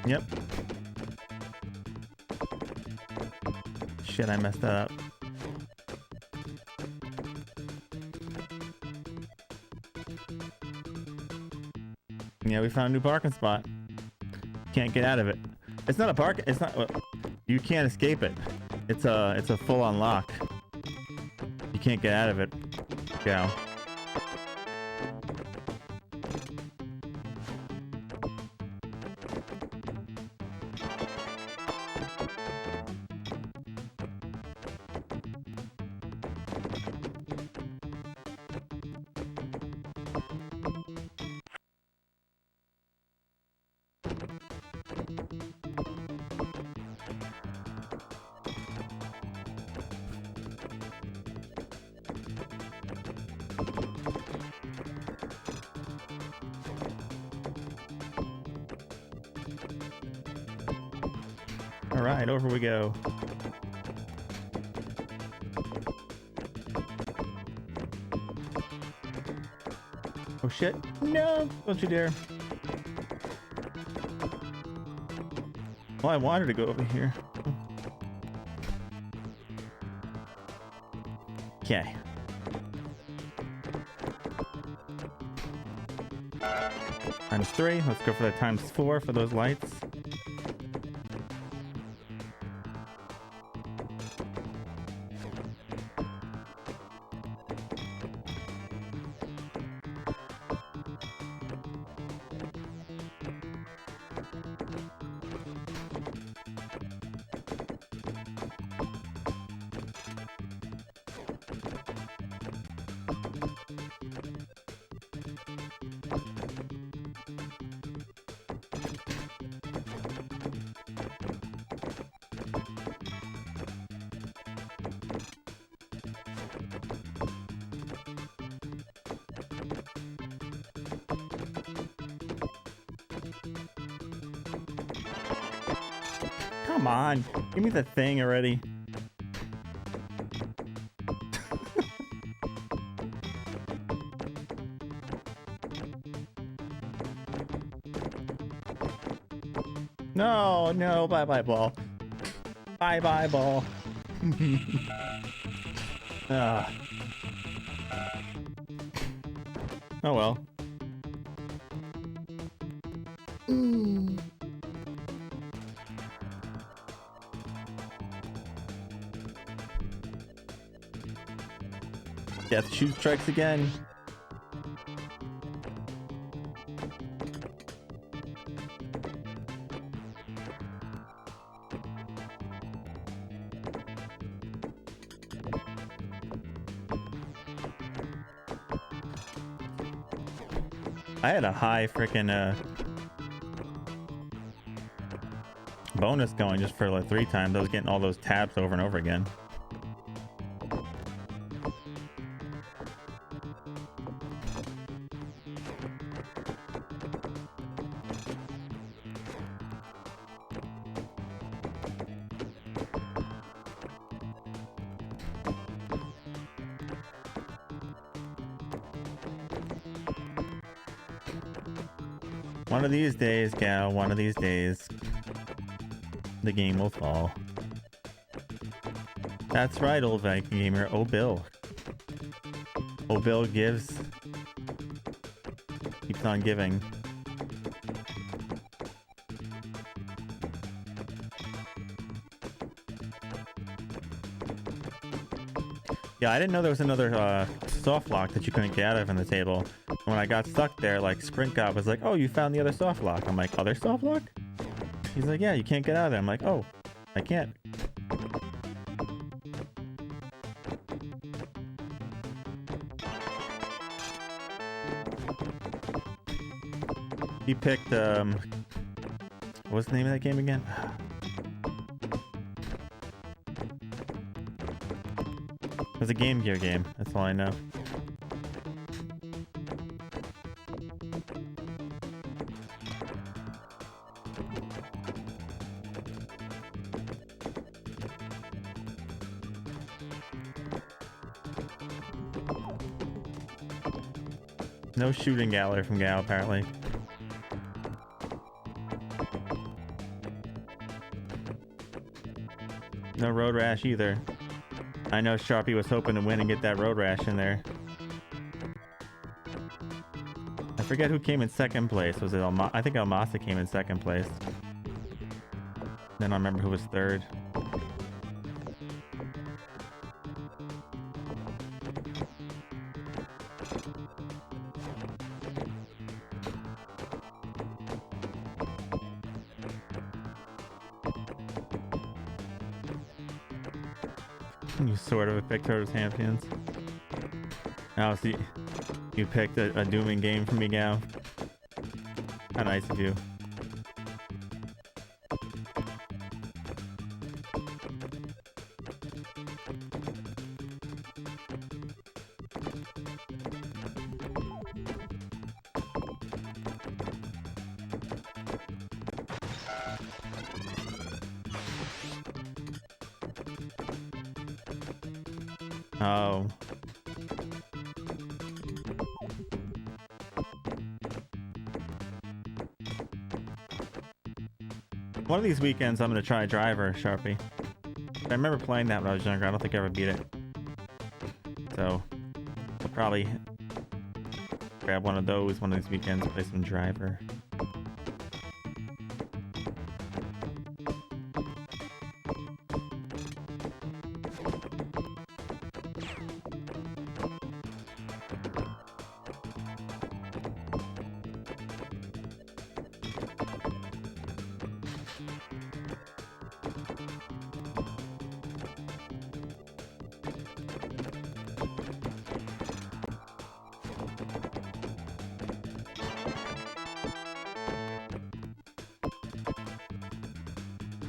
Yep. Shit, I messed that up. Yeah, we found a new parking spot. Can't get out of it. It's not a park. It's not. You can't escape it. It's a full unlock. You can't get out of it. Go. All right, over we go. Oh shit! No! Don't you dare! Well, I wanted to go over here. Okay. Times 3. Let's go for the times 4 for those lights. Come on, give me the thing already. No, no, bye-bye ball. Bye-bye ball. Ah. Oh well. Death shoot strikes again. I had a high freaking bonus going just for like 3 times. I was getting all those tabs over and over again. One of these days, gal, one of these days, the game will fall. That's right, old Viking gamer. Oh, Bill. Oh, Bill gives. Keeps on giving. Yeah, I didn't know there was another soft lock that you couldn't get out of on the table. When I got stuck there, like Sprint God was like, "Oh, you found the other soft lock." I'm like, "Other soft lock?" He's like, "Yeah, you can't get out of there." I'm like, "Oh, I can't." He picked what's the name of that game again? It was a Game Gear game. That's all I know. No shooting gallery from Gal, apparently. No road rash either. I know Sharpie was hoping to win and get that road rash in there. I forget who came in second place. Was it I think Almasa came in second place. Then I remember who was third. You sort of picked Turtles Champions. Oh, see, you picked a dooming game for me, Gal. How nice of you. Oh. One of these weekends, I'm gonna try Driver, Sharpie. I remember playing that when I was younger. I don't think I ever beat it. So, I'll probably grab one of those one of these weekends, play some Driver.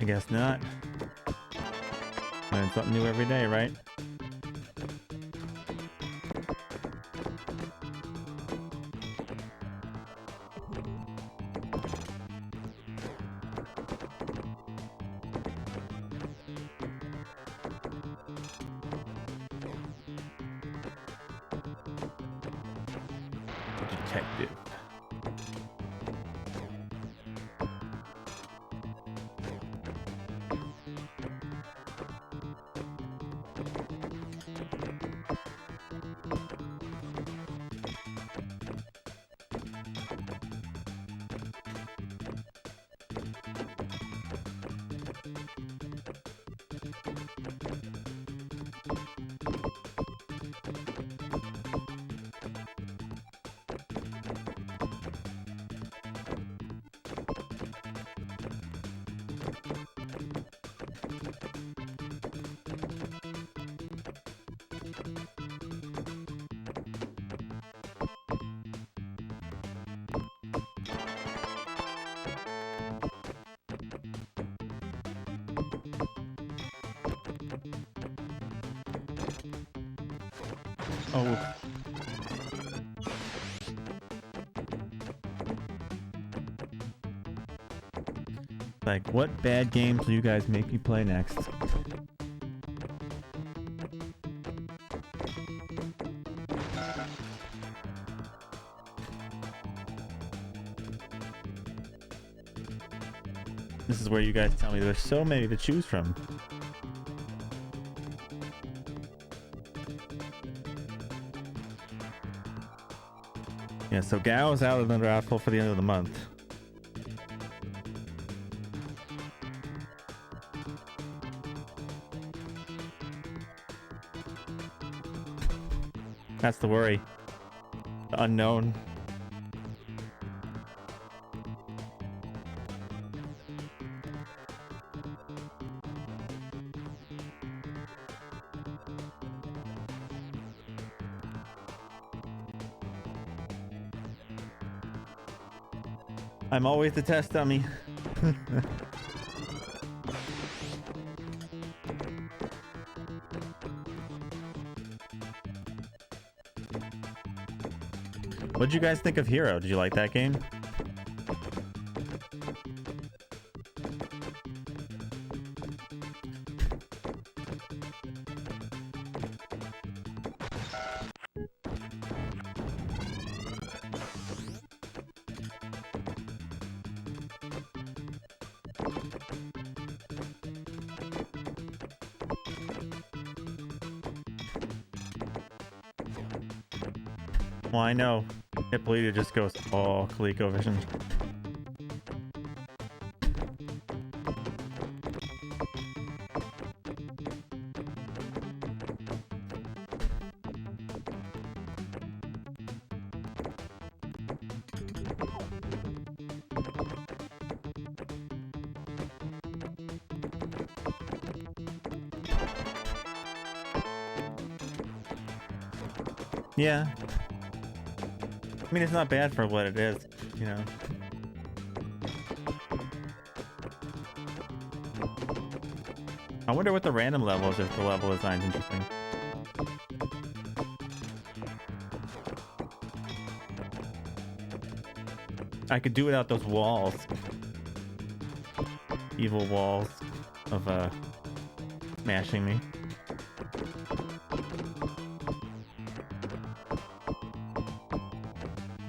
I guess not. Learn something new every day, right? Detective. Oh. Like, what bad games will you guys make me play next? This is where you guys tell me there's so many to choose from. Yeah, so Gao is out of the raffle for the end of the month. That's the worry. The unknown. I'm always the test dummy. What'd you guys think of Hero? Did you like that game? Well, I know Hippolyta just goes all ColecoVision. Yeah. I mean, it's not bad for what it is, you know. I wonder what the random level is if the level design's interesting. I could do without those walls. Evil walls of smashing me.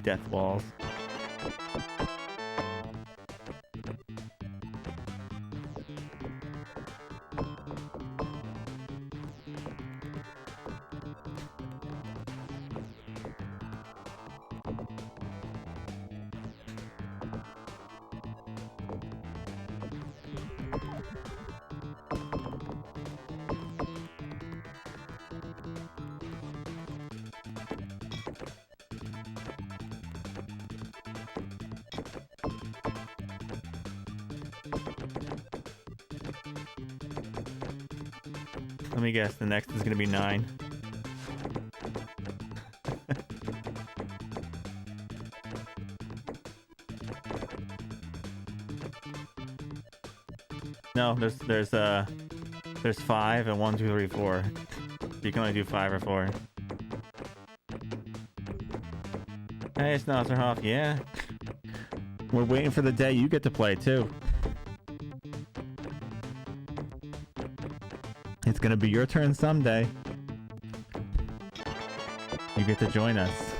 Death walls. Let me guess, the next is gonna be 9. No, there's 5 and 1, 2, 3, 4. You can only do 5 or 4. Hey, Snozerhoff, yeah. We're waiting for the day you get to play too. It's gonna be your turn someday. You get to join us.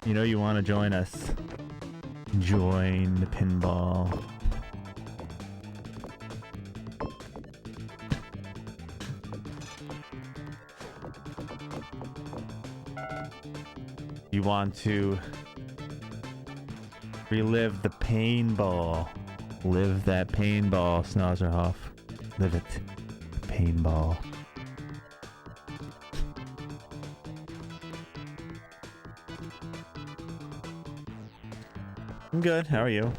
You know you want to join us. Join the pinball. You want to relive the painball. Live that painball, Snozerhoff. Live it. Painball. I'm good. How are you?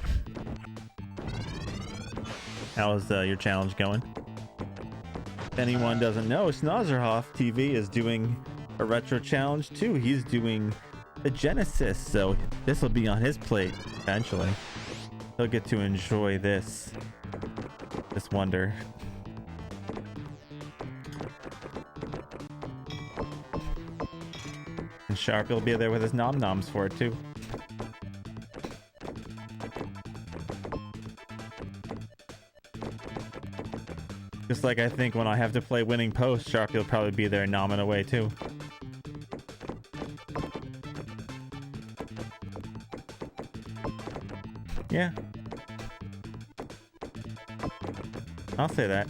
How's your challenge going? If anyone doesn't know, Snozerhoff TV is doing a retro challenge too. He's doing the Genesis, so this will be on his plate eventually. He'll get to enjoy this wonder. And Sharp will be there with his nom noms for it too. Just like I think when I have to play Winning Post, Sharpie will probably be there nomming away too. Yeah. I'll say that.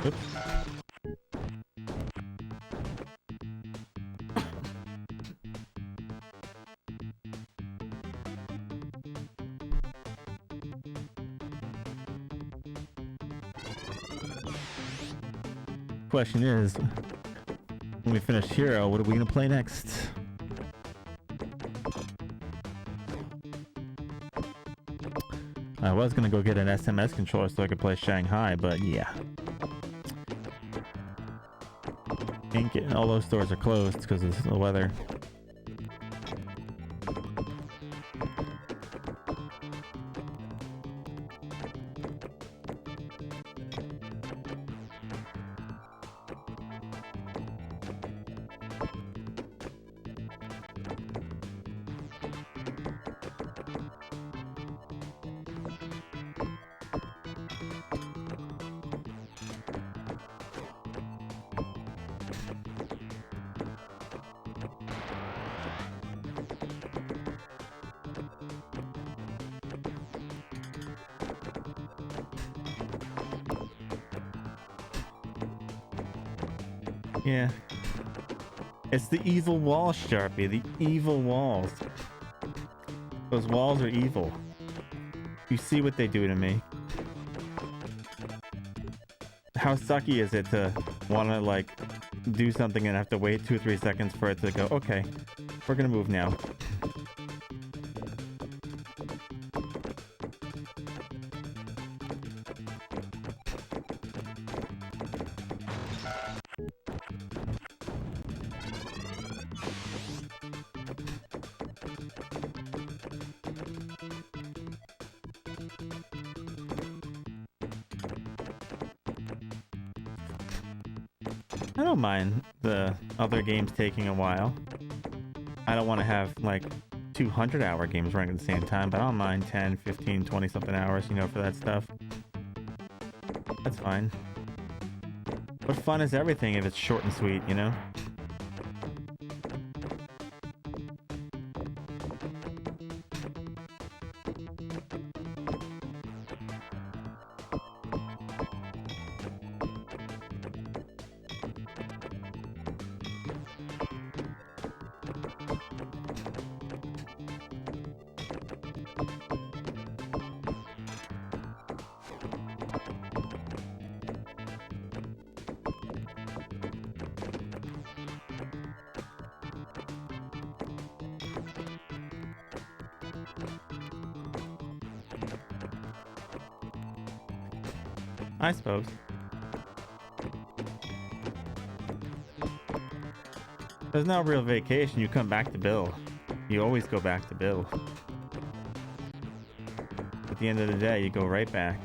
Oops. Question is, when we finish Hero, what are we gonna play next? I was gonna go get an SMS controller so I could play Shanghai, but yeah. Ain't getting, all those stores are closed because of the weather. Yeah. It's the evil walls, Sharpie. The evil walls. Those walls are evil. You see what they do to me. How sucky is it to want to, like, do something and have to wait 2 or 3 seconds for it to go, okay, we're gonna move now. I don't mind the other games taking a while. I don't want to have like 200-hour games running at the same time, but I don't mind 10, 15, 20 something hours, you know, for that stuff. That's fine. But fun is everything if it's short and sweet, you know? I suppose. There's no real vacation. You come back to Bill. You always go back to Bill. At the end of the day, you go right back.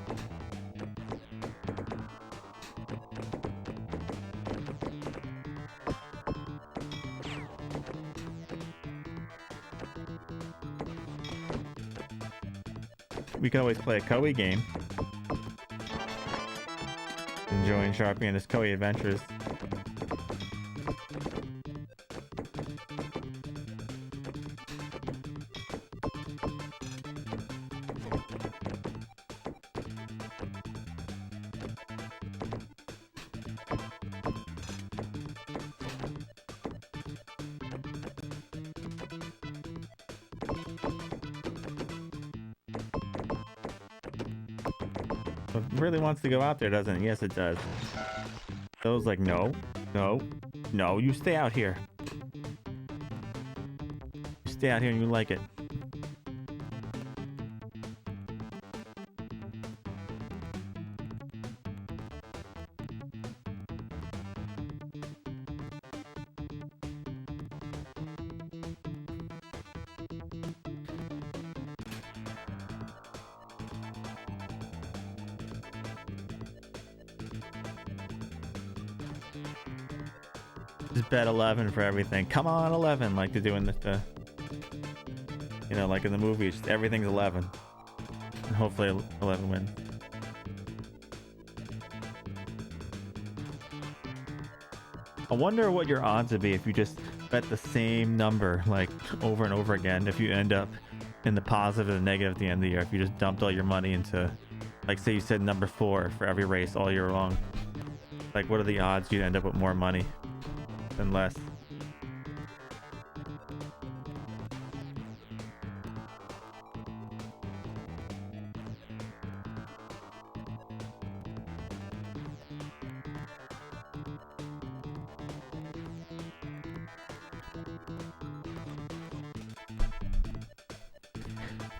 We could always play a Koei game. Enjoying Sharpie and his Koei adventures. It really wants to go out there, doesn't it? Yes, it does. Those like, no, no, no, you stay out here. You stay out here and you like it. Just bet 11 for everything. Come on, 11, like they do in the you know, like in the movies. Just everything's 11. And hopefully 11 wins. I wonder what your odds would be if you just bet the same number, like, over and over again. If you end up in the positive or the negative at the end of the year. If you just dumped all your money into, like, say you said number 4 for every race all year long. Like, what are the odds you'd end up with more money than less?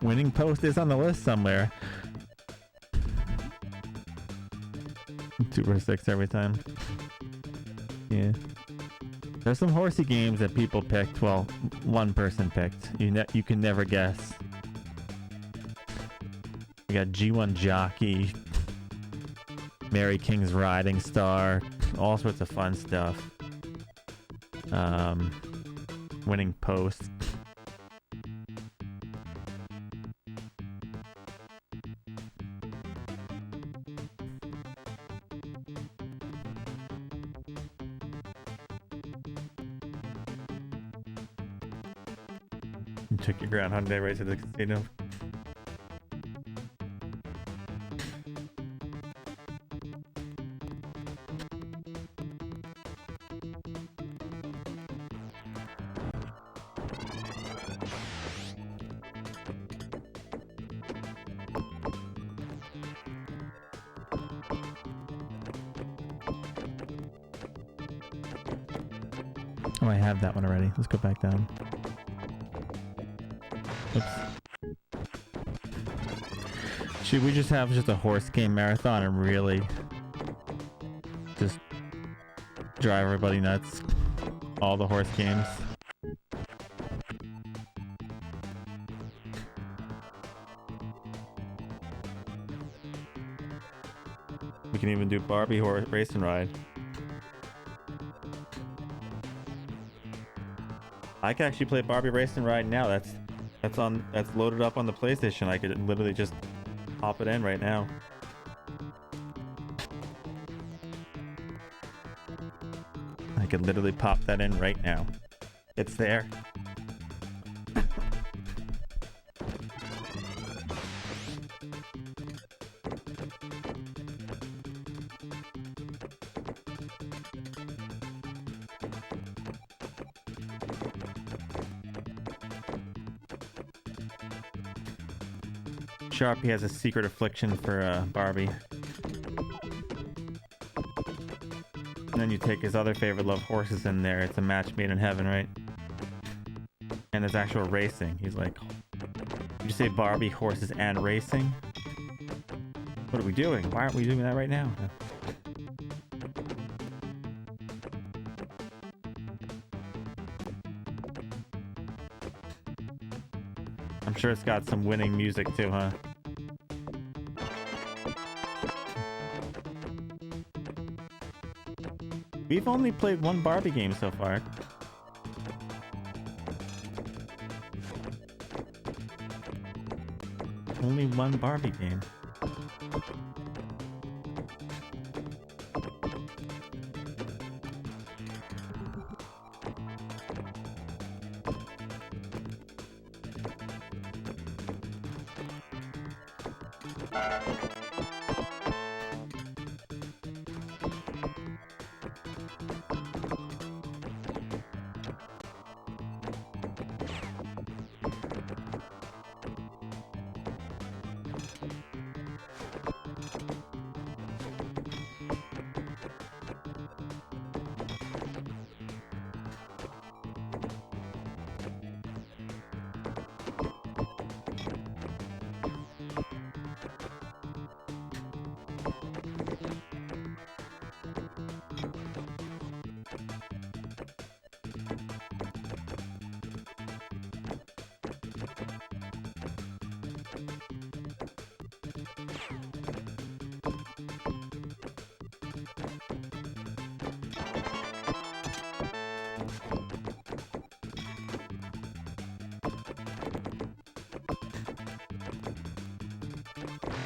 Winning post is on the list somewhere. 2 or 6 every time. Yeah. There's some horsey games that people picked. Well, one person picked. You can never guess. We got G1 Jockey, Mary King's Riding Star, all sorts of fun stuff. Winning post. You took your Groundhog Day right to the casino. Oh, I have that one already. Let's go back down. Oops. Should we just have a horse game marathon and really just drive everybody nuts? All the horse games. We can even do Barbie horse race and ride. I can actually play Barbie race and ride now. That's loaded up on the PlayStation. I could literally just pop it in right now. I could literally pop that in right now. It's there. Sharpie has a secret affliction for Barbie. And then you take his other favorite love, horses, in there. It's a match made in heaven, right? And there's actual racing. He's like, did you say Barbie, horses, and racing? What are we doing? Why aren't we doing that right now? I'm sure it's got some winning music too, huh? We've only played one Barbie game so far. Only one Barbie game.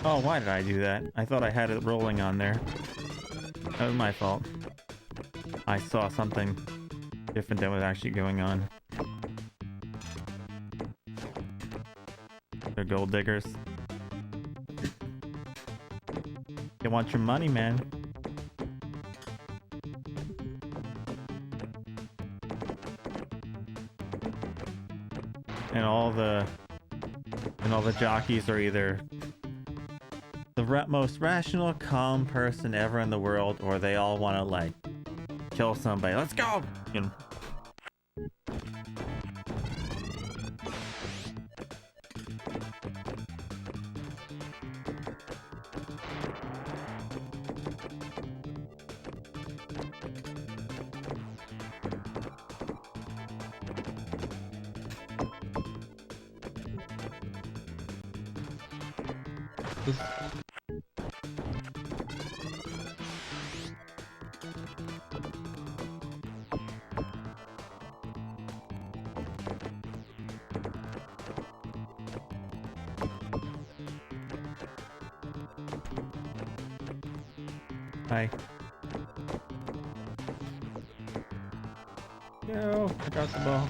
Oh, why did I do that? I thought I had it rolling on there. That was my fault. I saw something different than was actually going on. They're gold diggers. They want your money, man. And all the jockeys are either the most rational, calm person ever in the world, or they all want to like kill somebody. Let's go! You know. Hi. Yo, I got the ball.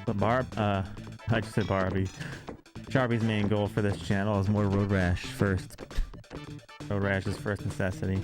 But I just said Barbie. Sharpie's main goal for this channel is more Road Rash first. Road Rash is first necessity.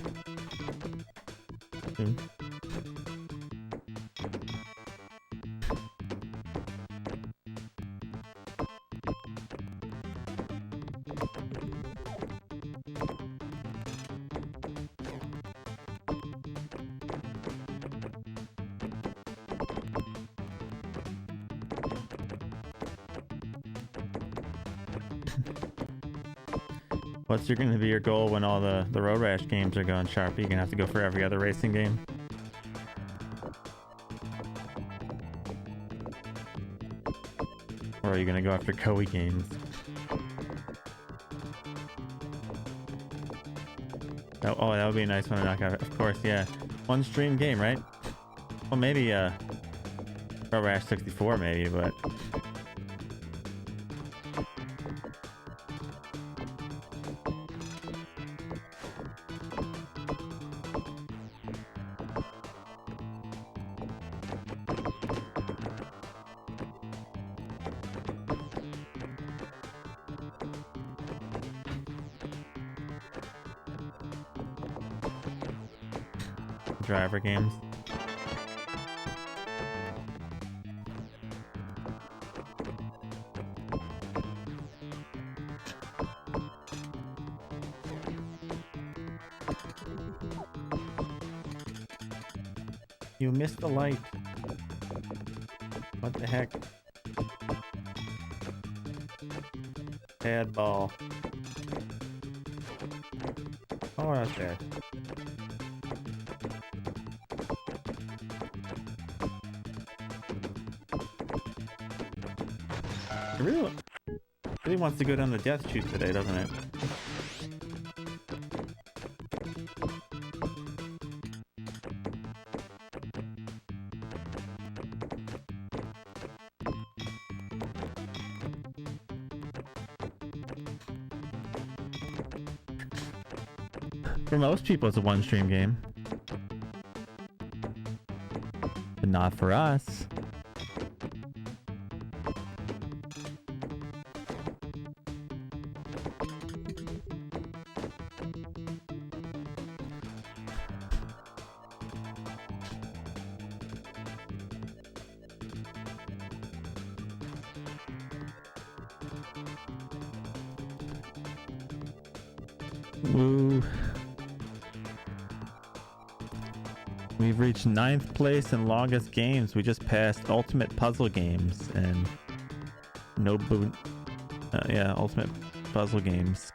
What's going to be your goal when all the Road Rash games are gone, Sharpie? You're going to have to go for every other racing game? Or are you going to go after Koei games? Oh, that would be a nice one to knock out. Of course, yeah. One stream game, right? Well, maybe Road Rash 64 maybe, but... driver games. You missed the light. What the heck? Bad ball. Oh, that's bad. It really wants to go down the death chute today, doesn't it? For most people, it's a one-stream game. But not for us. Woo. We've reached 9th place in longest games. We just passed Ultimate Puzzle Games and Nobu. Yeah, Ultimate Puzzle Games.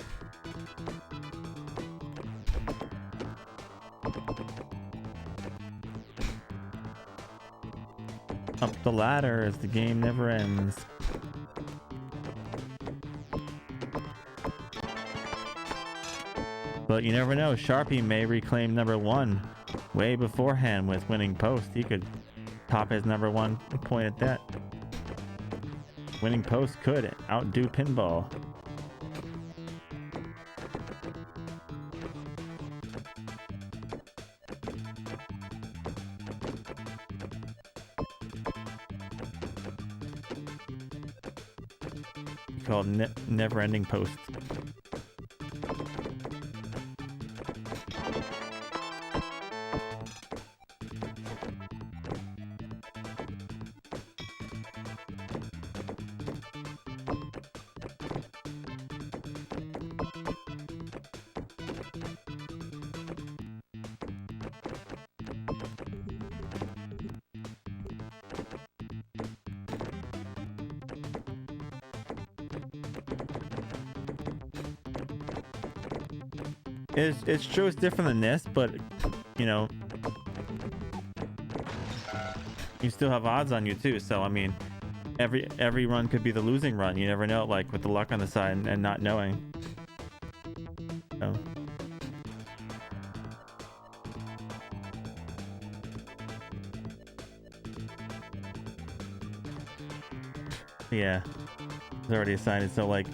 Up the ladder as the game never ends. But you never know, Sharpie may reclaim #1 way beforehand with Winning Post. He could top his #1 point at that. Winning Post could outdo Pinball. Called Never Ending Post. It shows different than this, but you know, you still have odds on you too. So I mean, every run could be the losing run. You never know, like with the luck on the side and not knowing. So. Yeah, it's already decided. So like,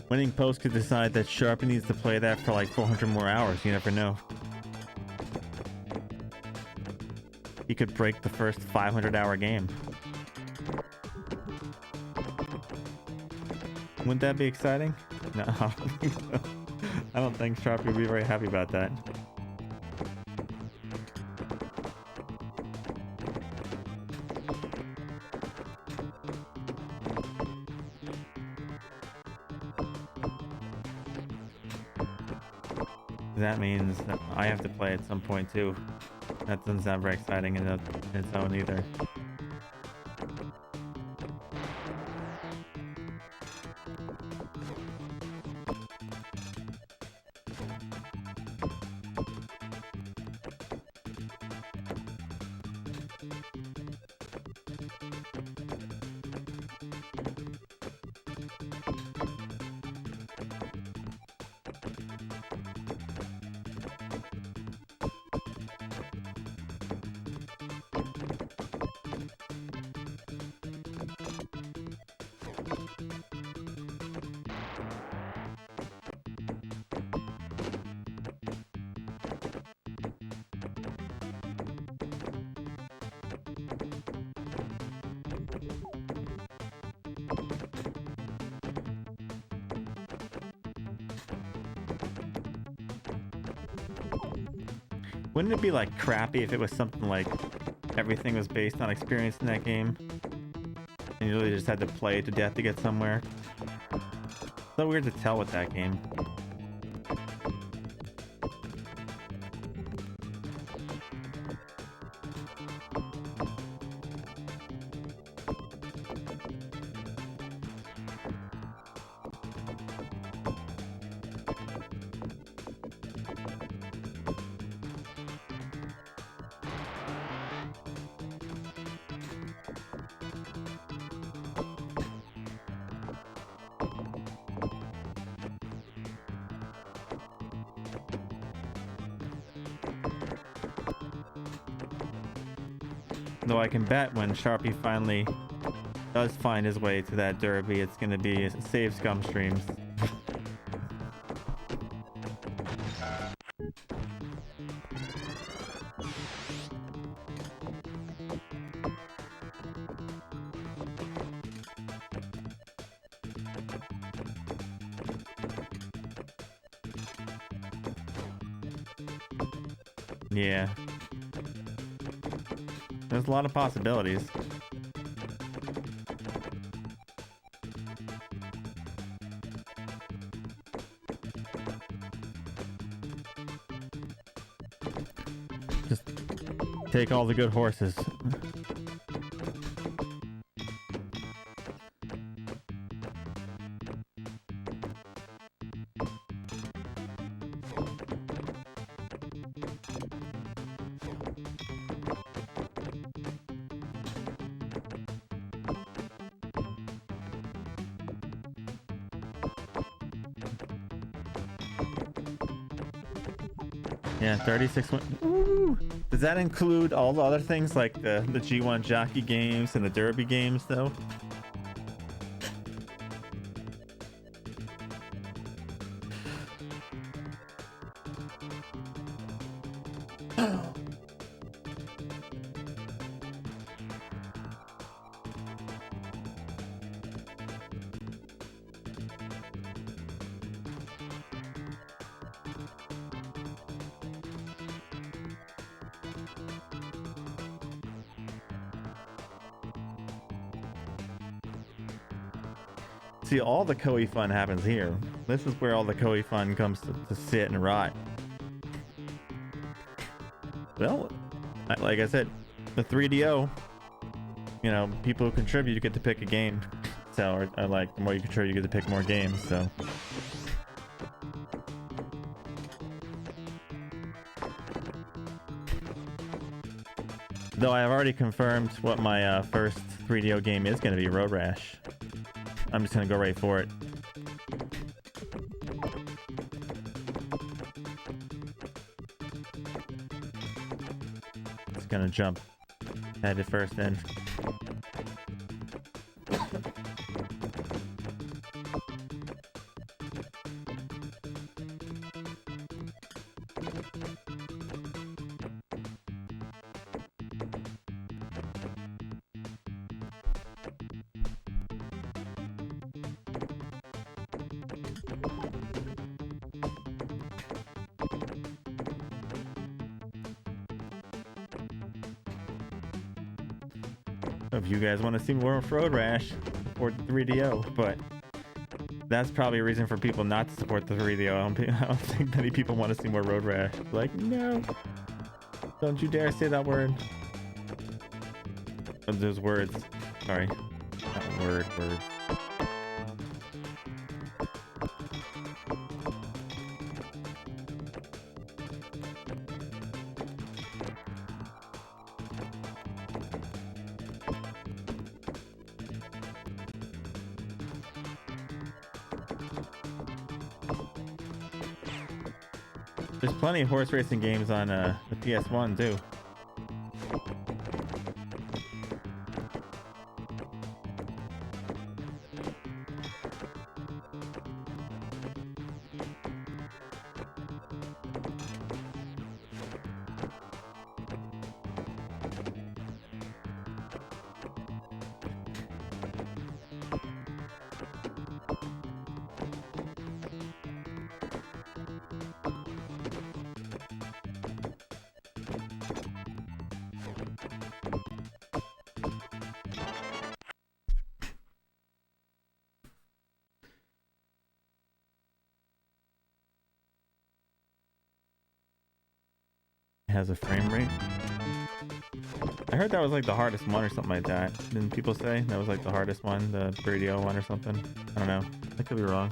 Winning Post could decide that Sharpie needs to play that for like 400 more hours. You never know. He could break the first 500-hour game. Wouldn't that be exciting? No, I don't think Sharpie would be very happy about that. That means that I have to play at some point too. That doesn't sound very exciting in its own either. Wouldn't it be like crappy if it was something like everything was based on experience in that game? And you really just had to play it to death to get somewhere? So weird to tell with that game. Though I can bet when Sharpie finally does find his way to that derby, it's going to be save scum streams. Yeah. There's a lot of possibilities. Just take all the good horses. Yeah, 36. Ooh. Does that include all the other things like the G1 jockey games and the derby games though? See, all the Koei fun happens here. This is where all the Koei fun comes to sit and rot. Well, like I said, the 3DO, you know, people who contribute, you get to pick a game. So, or like, the more you contribute, you get to pick more games, so. Though I have already confirmed what my first 3DO game is going to be, Road Rash. I'm just gonna go right for it. Just gonna jump head first in. if you guys want to see more of Road Rash, support the 3DO, but that's probably a reason for people not to support the 3DO. I don't think many people want to see more Road Rash. Like, no, don't you dare say that word. Those words. Sorry. Not words. There's plenty of horse racing games on the PS1 too. Has a frame rate. I heard that was like the hardest one or something like that. Didn't people say that was like the hardest one, the 3DO one or something? I don't know. I could be wrong.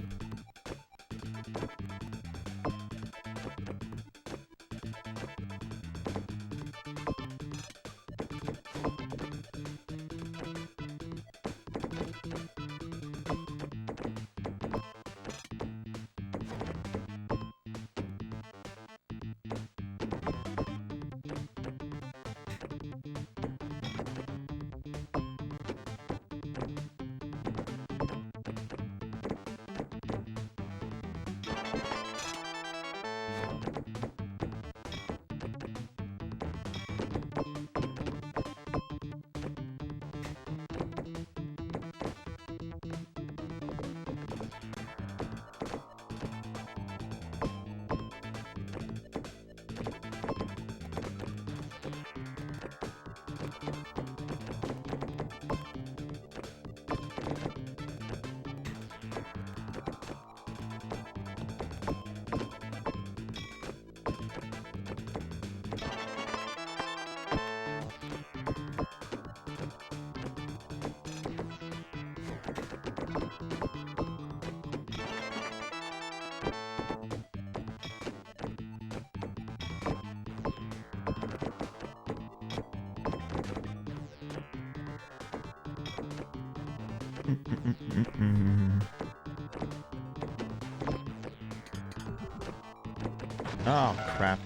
Oh crap.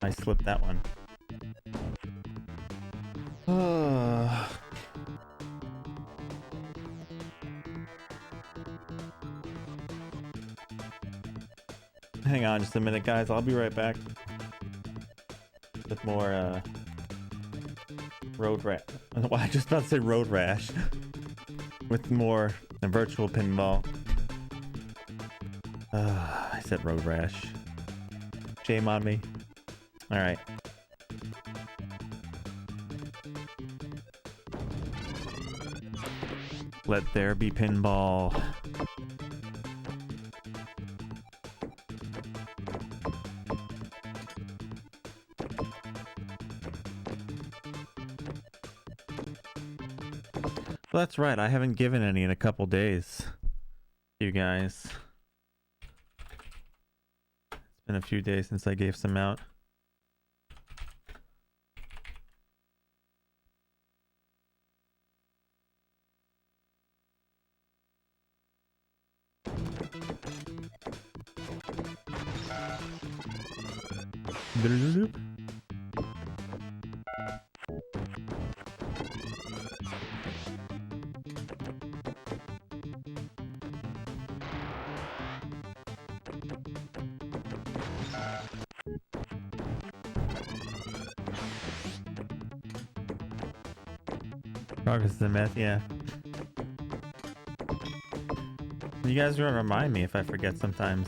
I slipped that one. Hang on just a minute, guys. I'll be right back with more Road Rash. Well, I just about to say Road Rash. With more virtual pinball. I said Road Rash. Shame on me. All right. Let there be pinball. Well, that's right. I haven't given any in a couple days. You guys. It's been a few days since I gave some out. Progress is a myth, yeah. You guys remind me if I forget sometimes.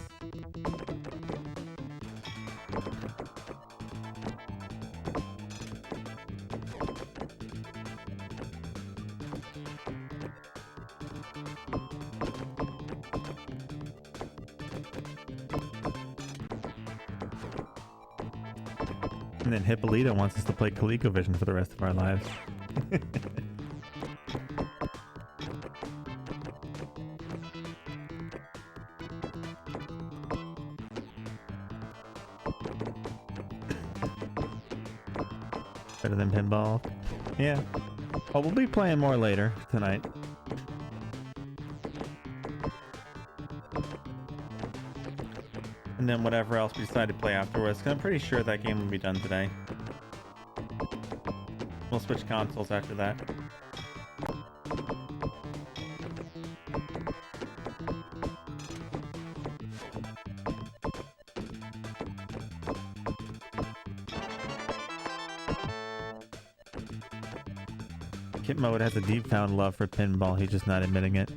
And then Hippolyta wants us to play ColecoVision for the rest of our lives. Better than pinball. Yeah. Oh, we'll be playing more later tonight. And then whatever else we decide to play afterwards. 'Cause I'm pretty sure that game will be done today. We'll switch consoles after that. Kit Mode has a deep found love for pinball, he's just not admitting it.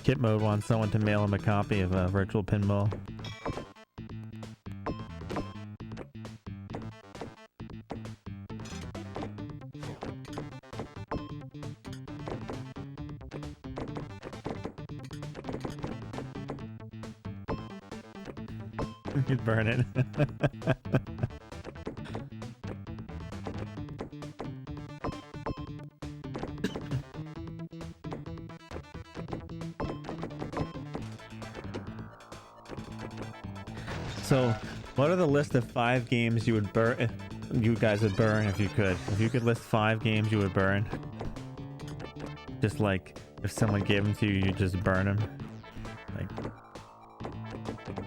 Kit Mode wants someone to mail him a copy of Virtual Pinball. You'd burn it. So, what are the list of 5 games you would burn? You guys would burn if you could. If you could list 5 games you would burn. Just like if someone gave them to you, you just burn them. Like,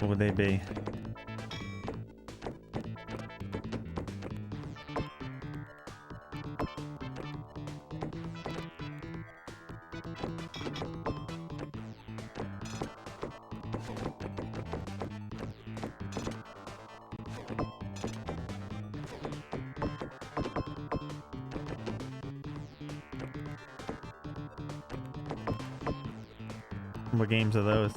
what would they be? What games are those?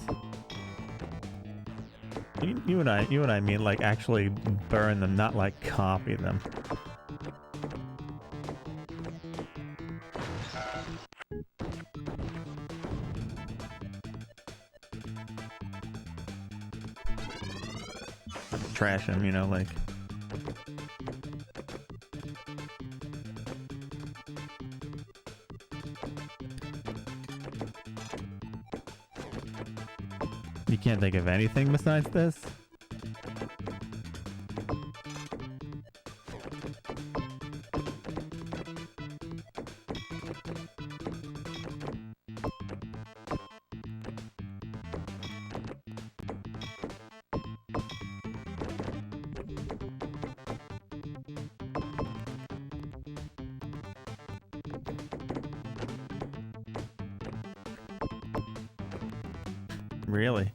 You and I mean like actually burn them, not like copy them. Trash them, you know, like. You can't think of anything besides this? Really?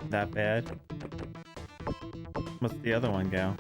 That bad? What's the other one go?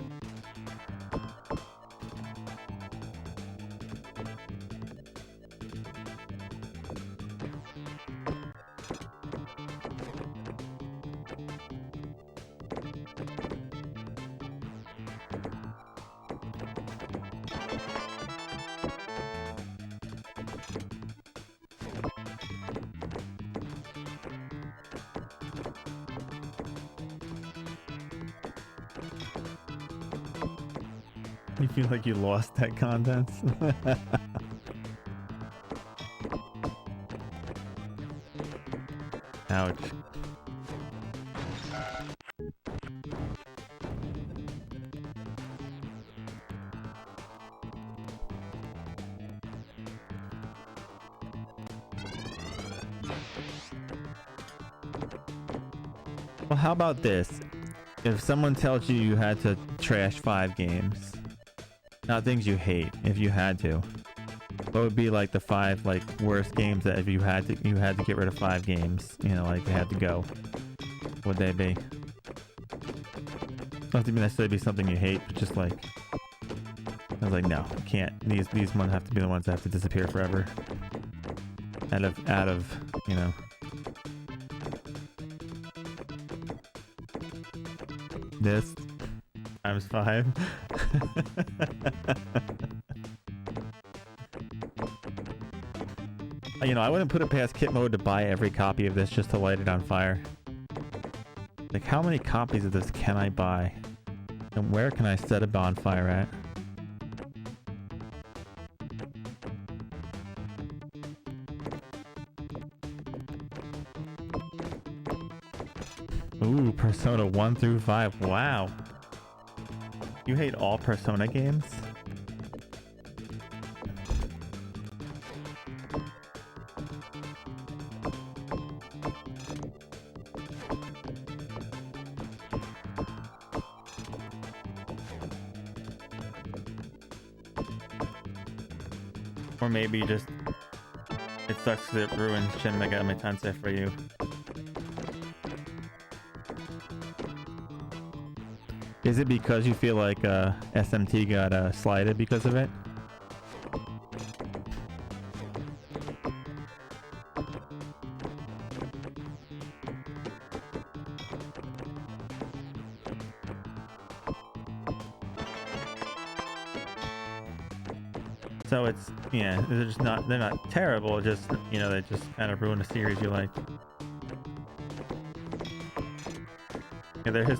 You feel like you lost that content? Ouch. Well, how about this? If someone tells you you had to trash 5 games, not things you hate, if you had to, what would be like the 5 like worst games that if you had to get rid of 5 games, you know, like they had to go, would they be? Don't have to necessarily be something you hate, but just like, I was like, no, I can't. These ones have to be the ones that have to disappear forever. Out of you know. This times 5. You know, I wouldn't put it past Kit Mode to buy every copy of this just to light it on fire. Like, how many copies of this can I buy? And where can I set a bonfire at? Ooh, Persona 1 through 5. Wow. You hate all Persona games? Or maybe just it sucks that it ruins Shin Megami Tensei for you. Is it because you feel like SMT got slighted because of it? So it's, yeah, they're not terrible, just, you know, they just kind of ruin a series you like. Yeah,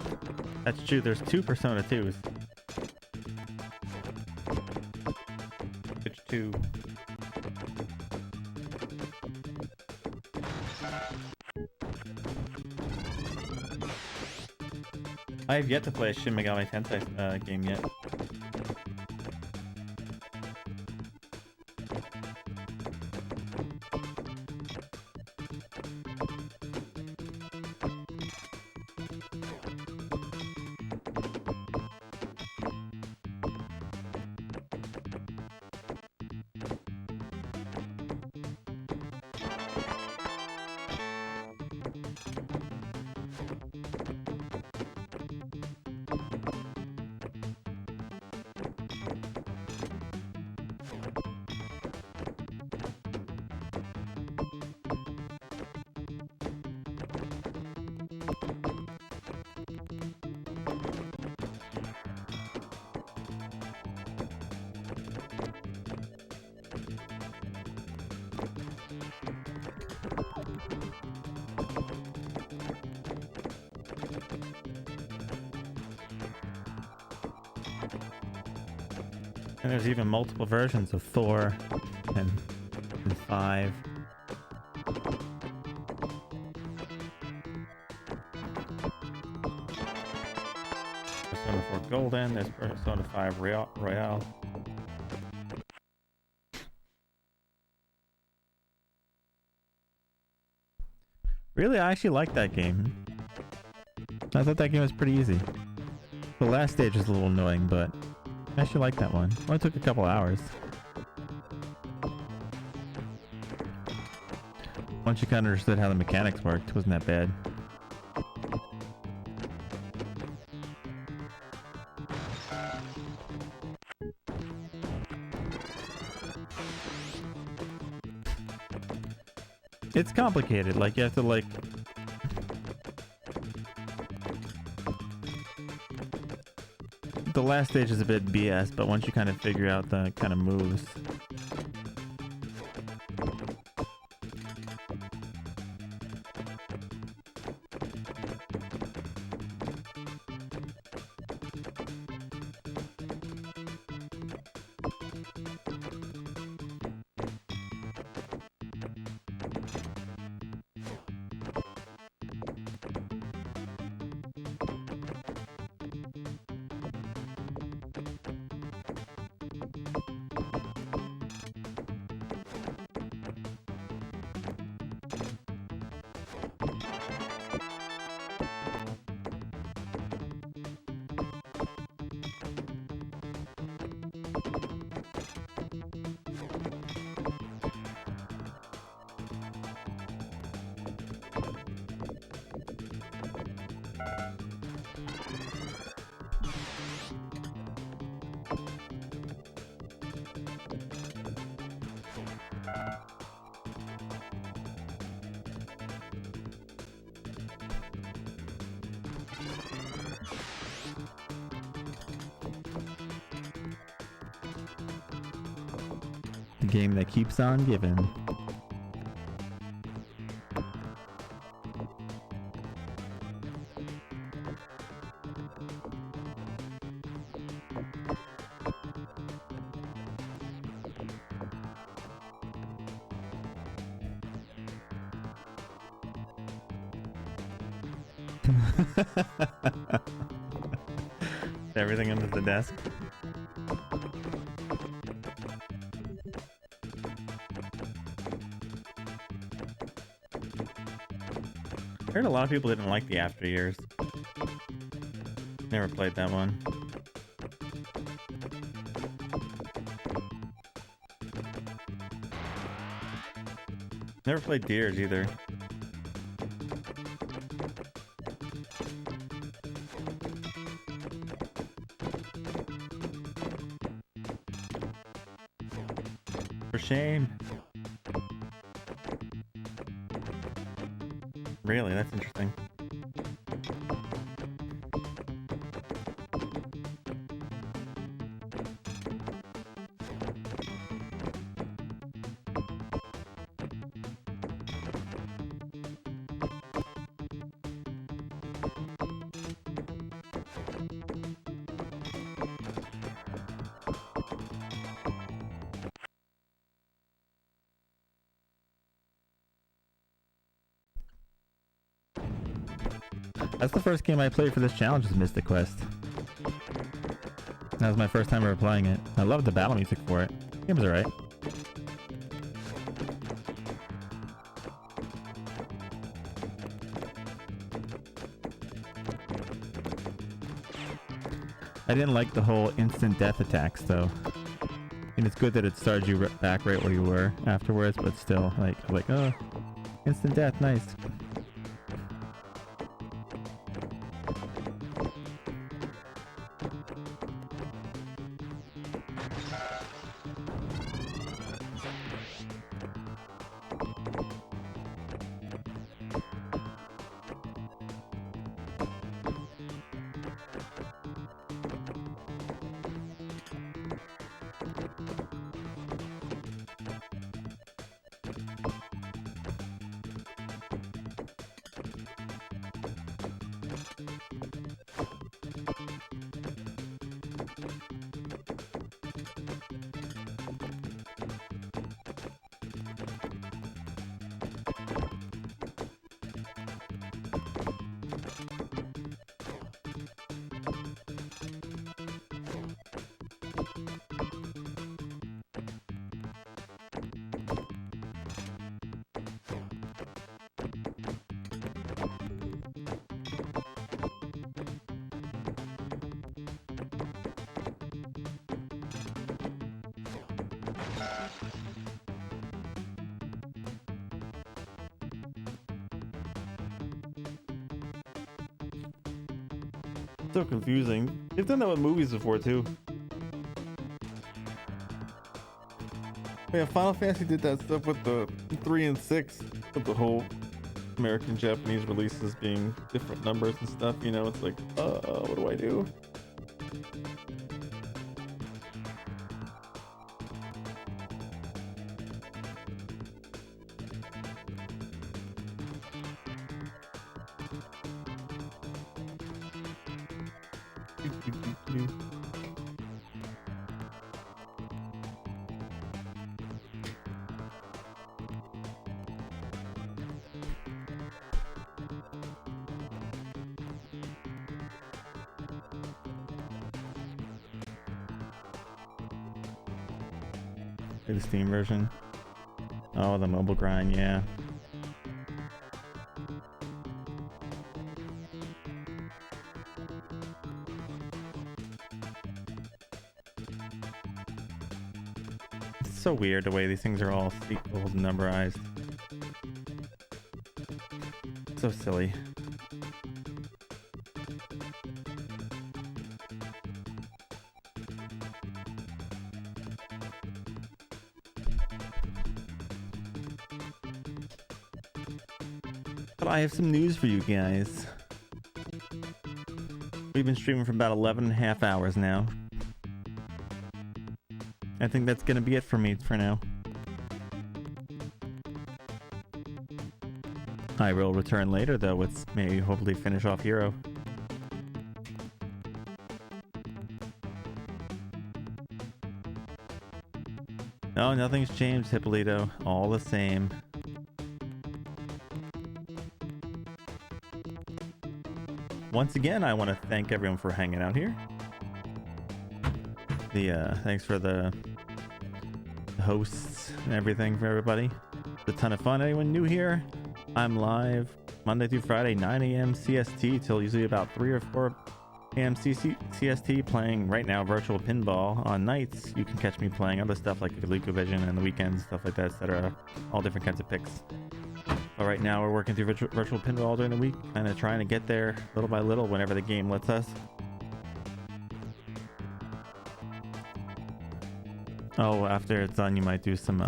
that's true, there's 2 Persona 2s. Which 2? I have yet to play a Shin Megami Tensei game yet. And there's even multiple versions of 4 and 5. Persona 4 Golden, there's Persona 5 Royale. Really, I actually like that game. I thought that game was pretty easy. The last stage was a little annoying, but I actually like that one. Only took a couple hours. Once you kind of understood how the mechanics worked, it wasn't that bad. It's complicated, like you have to like... The last stage is a bit BS, but once you kind of figure out the kind of moves... game that keeps on giving. Everything under the desk. I heard a lot of people didn't like the After Years. Never played that one. Never played Deers either. For shame. Really, that's interesting. That's the first game I played for this challenge, was Mystic Quest. That was my first time ever playing it. I loved the battle music for it. The game was alright. I didn't like the whole instant death attacks though. I mean, it's good that it started you back right where you were afterwards, but still, like, oh, instant death, nice. So confusing. They've done that with movies before too. Yeah, Final Fantasy did that stuff with the 3 and 6, with the whole American Japanese releases being different numbers and stuff. You know, it's like, what do I do? The Steam version. Oh, the mobile grind, yeah. It's so weird the way these things are all sequels and numberized. So silly. But I have some news for you guys. We've been streaming for about 11 and a half hours now. I think that's gonna be it for me for now. I will return later though with maybe hopefully finish off Hero. No, nothing's changed, Hippolito. All the same. Once again, I want to thank everyone for hanging out here. Thanks for the hosts and everything for everybody. It's a ton of fun. Anyone new here? I'm live Monday through Friday, 9 a.m. CST till usually about 3 or 4 a.m. CST, playing right now virtual pinball. On nights, you can catch me playing other stuff like ColecoVision, and the weekends, stuff like that, etc. All different kinds of picks. But right now, we're working through virtual pinball during the week, kind of trying to get there little by little whenever the game lets us. Oh, after it's done, you might do some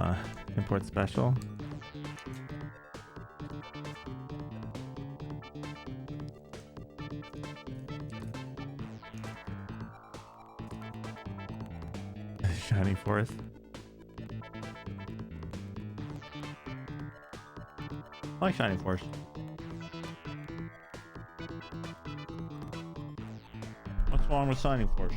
import special. Shining Forest. I like Shining Force. What's wrong with Shining Force?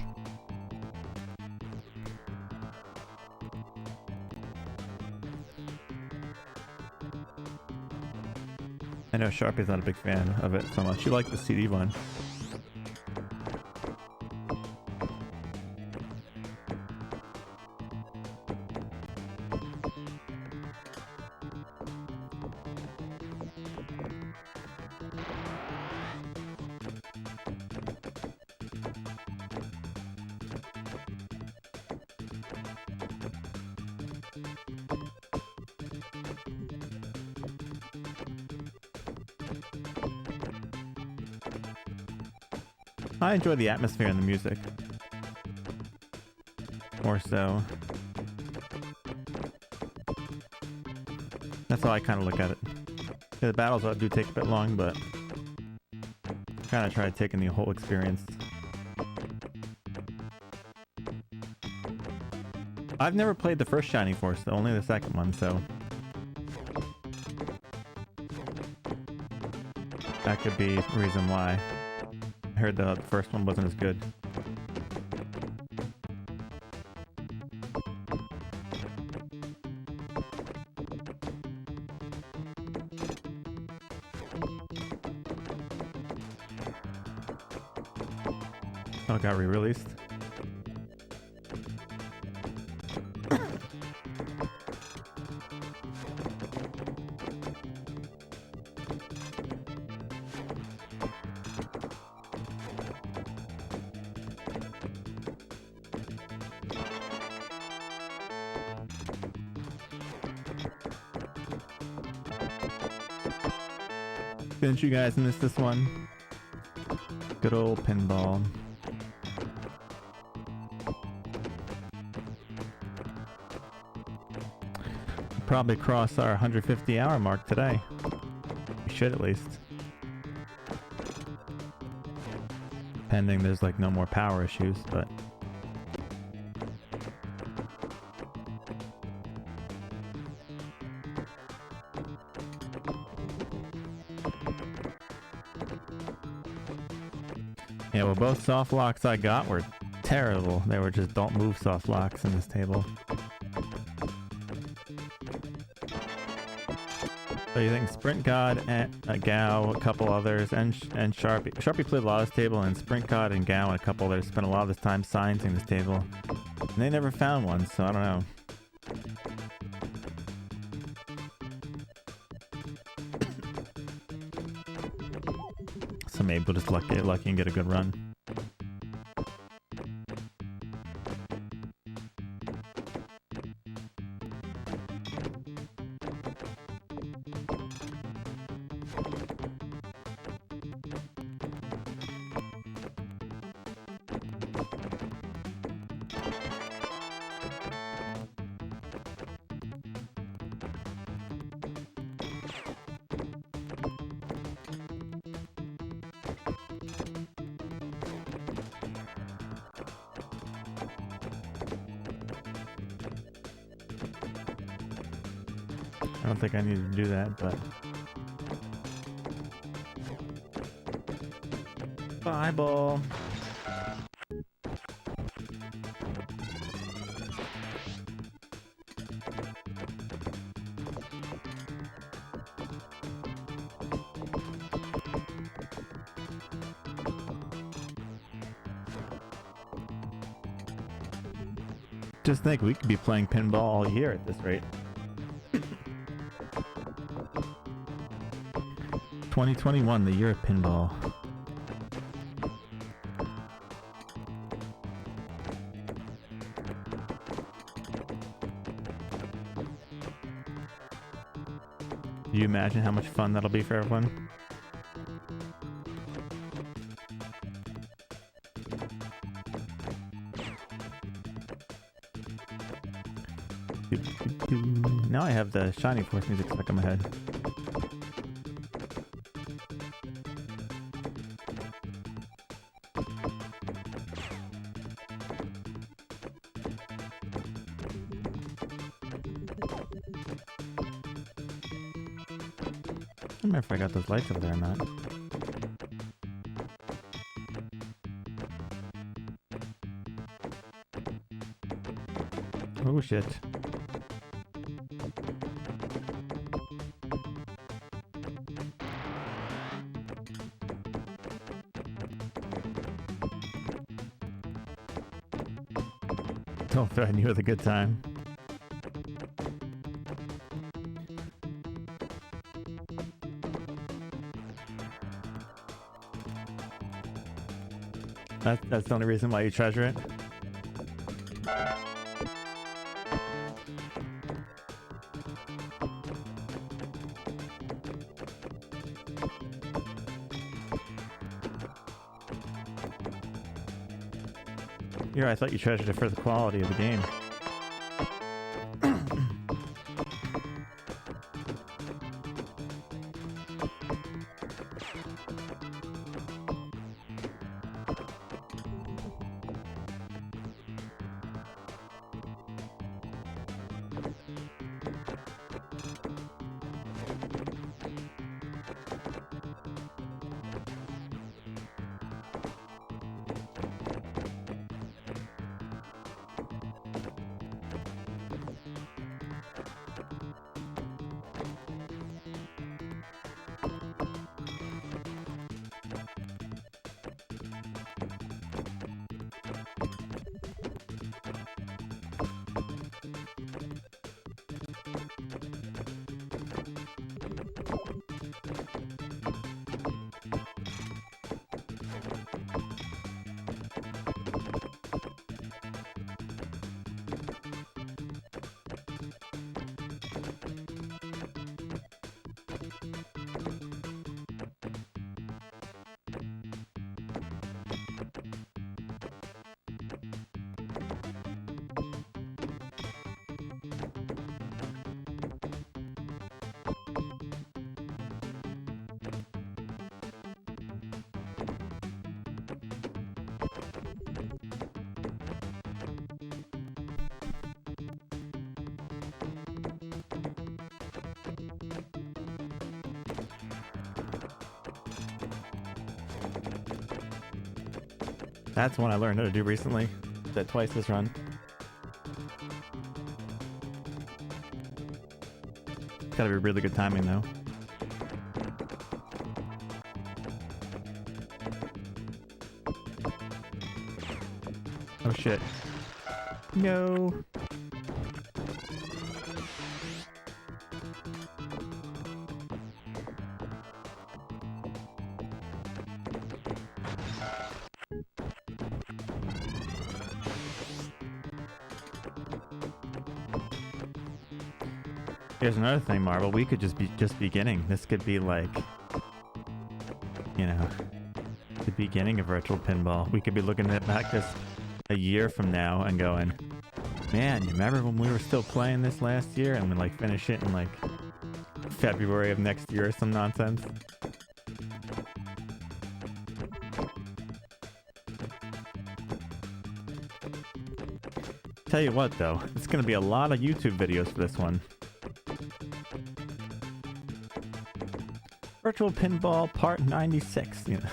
I know Sharpie's not a big fan of it so much. You like the CD one. I enjoy the atmosphere and the music. More so. That's how I kind of look at it. Yeah, the battles do take a bit long, but kind of try to take in the whole experience. I've never played the first Shining Force, only the second one, so that could be a reason why. I heard the first one wasn't as good. Oh, it got re-released. Didn't you guys miss this one? Good old pinball. Probably cross our 150 hour mark today. We should at least. Pending there's like no more power issues, but yeah, well, both soft locks I got were terrible. They were just don't move soft locks in this table. So you think Sprint God and Gao, a couple others, and Sharpie. Sharpie played a lot of this table, and Sprint God and Gao and a couple others spent a lot of this time sciencing this table. And they never found one, so I don't know. So maybe we'll just get lucky and get a good run. I don't think I need to do that, but Bible. Just think, we could be playing pinball all year at this rate. 2021, the year of pinball. Do you imagine how much fun that'll be for everyone? Now I have the Shining Force music stuck in my head. I don't remember if I got those lights over there or not. Oh shit. Don't threaten you with a good time. That's the only reason why you treasure it? Here, I thought you treasured it for the quality of the game. That's one I learned how to do recently. That twice this run. Gotta be really good timing though. Oh shit. No. Here's another thing, Marvel. We could just be beginning. This could be like, you know, the beginning of virtual pinball. We could be looking at back this a year from now and going, man, you remember when we were still playing this last year, and we like finish it in like February of next year or some nonsense. Tell you what though, it's gonna be a lot of YouTube videos for this one. Virtual Pinball Part 96, you know.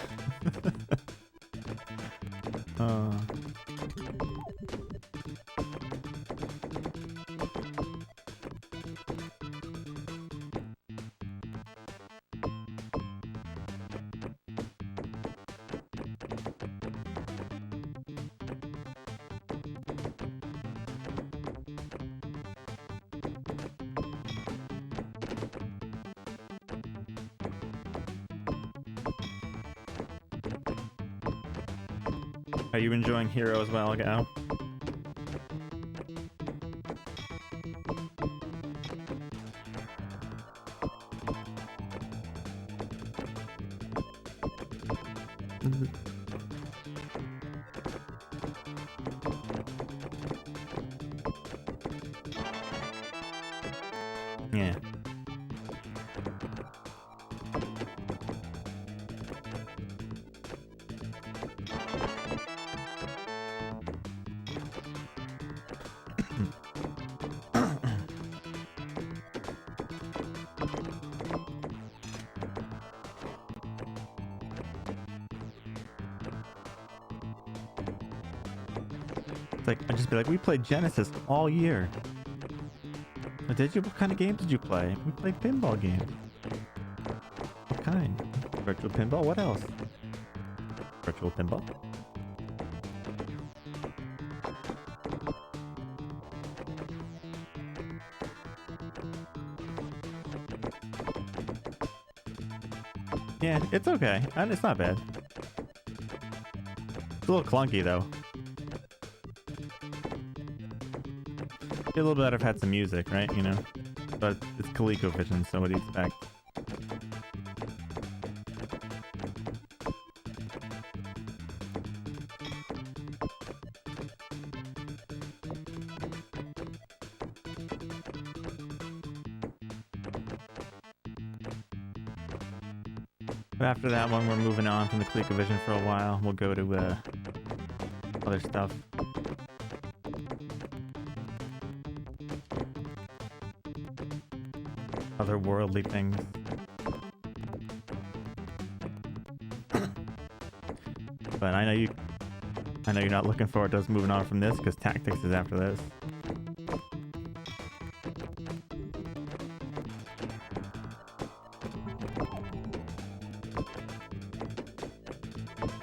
Are you enjoying Hero as well, Gal? Yeah. It's like, I'd just be like, we played Genesis all year. But did you? What kind of games did you play? We played pinball games. What kind? Virtual pinball? What else? Virtual pinball? Yeah, it's okay. It's not bad. It's a little clunky though. Be a little better if it had some music, right? You know? But it's ColecoVision, so what do you expect? But after that one, we're moving on from the ColecoVision for a while. We'll go to other stuff. Otherworldly things. But I know you're not looking forward to us moving on from this because Tactics is after this.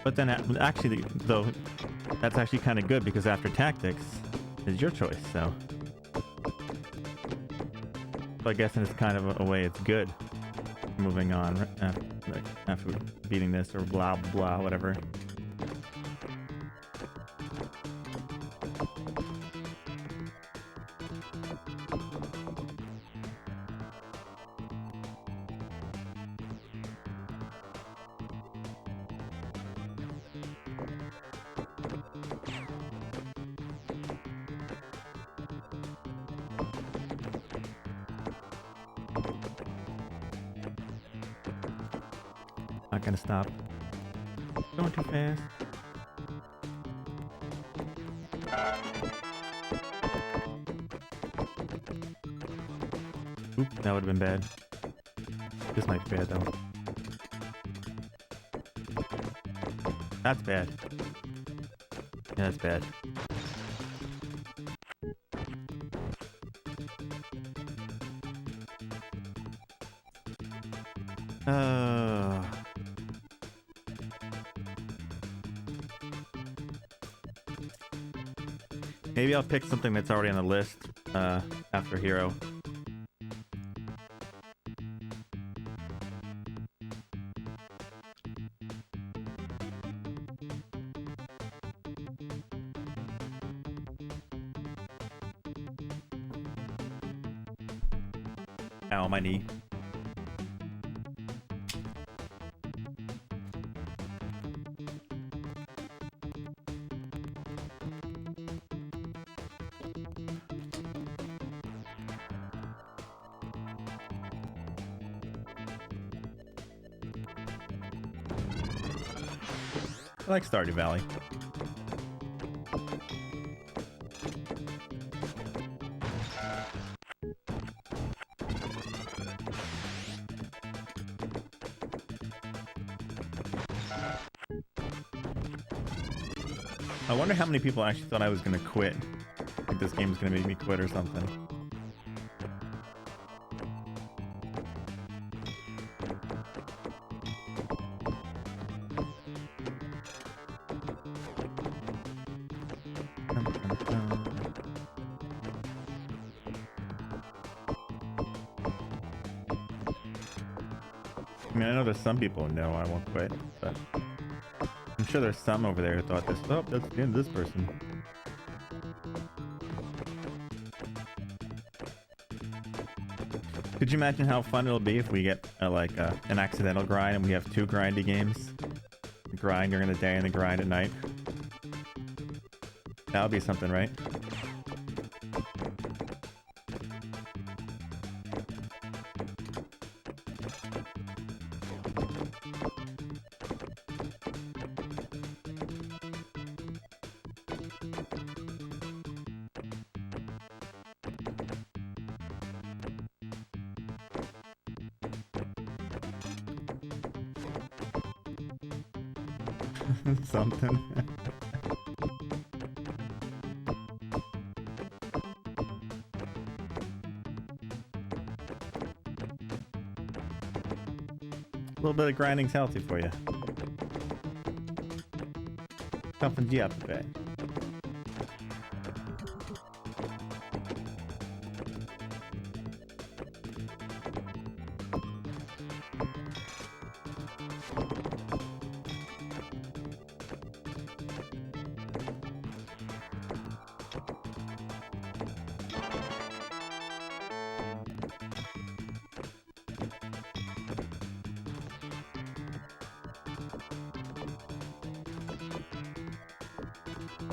But then actually, though, that's actually kind of good because after Tactics is your choice, so. So I guess in it's kind of a way it's good. Moving on after beating this or blah blah whatever. Not gonna stop. Going too fast. Oop, that would have been bad. This might be bad though. That's bad. Yeah, that's bad. Maybe I'll pick something that's already on the list after Hero. Ow, my knee. I like Stardew Valley. I wonder how many people actually thought I was gonna quit. Like this game's gonna make me quit or something. I mean, I know there's some people who know I won't quit, but I'm sure there's some over there who thought this. Oh, that's the end of this person. Could you imagine how fun it'll be if we get an accidental grind and we have 2 grindy games? The grind during the day and the grind at night. That would be something, right? Something. A little bit of grinding's healthy for you. Toughens you up a bit.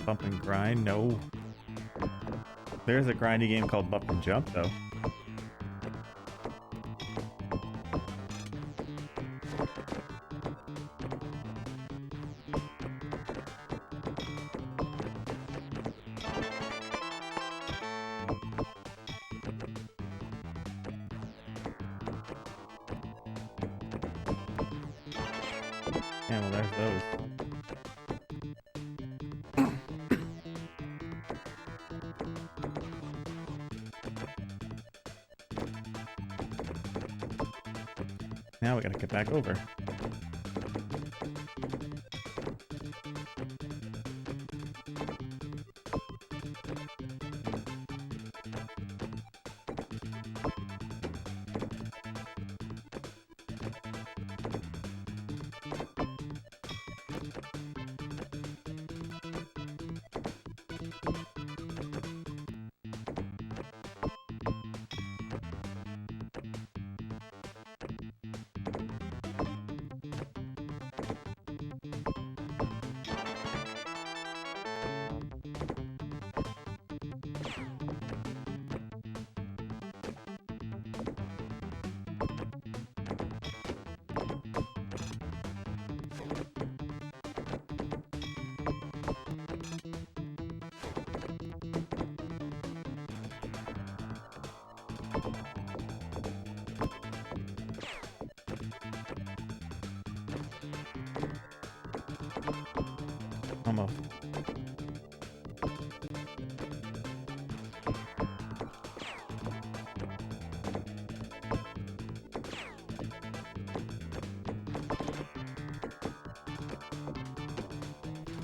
Bump and grind? No. There's a grindy game called Bump and Jump, though. Yeah, well, there's those. Now we gotta get back over. Almost.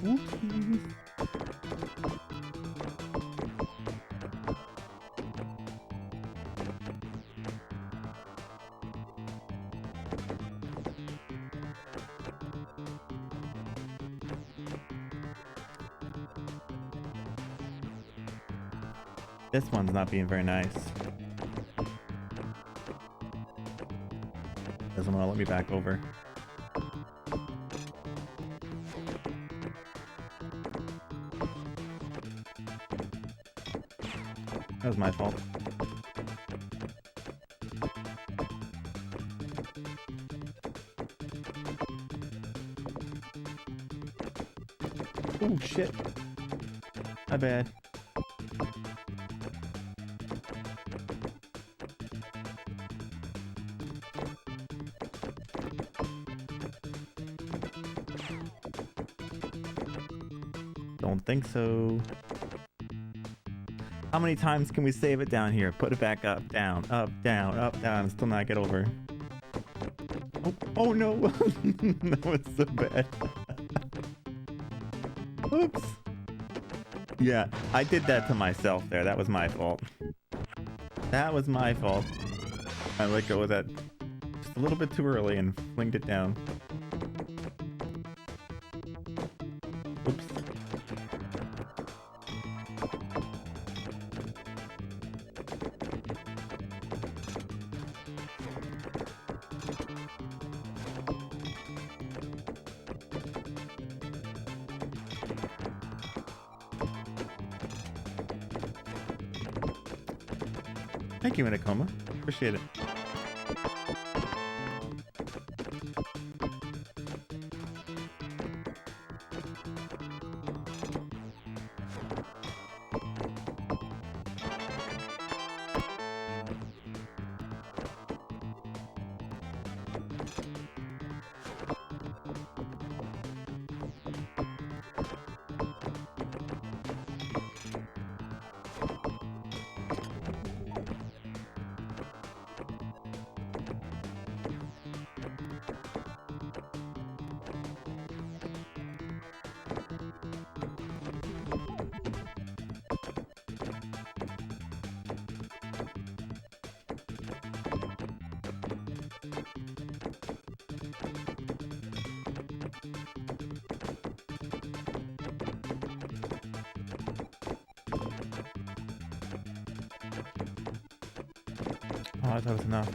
Whoopsies. This one's not being very nice. Doesn't want to let me back over. That was my fault. Oh shit. My bad. Don't think so. How many times can we save it down here? Put it back up, down, up, down, up, down. Still not get over. Oh no! That was so bad. Oops. Yeah, I did that to myself there. That was my fault. That was my fault. I let go of that just a little bit too early and flinged it down. Oops. Thank you, Inacoma. Appreciate it. Oh, I thought it was enough.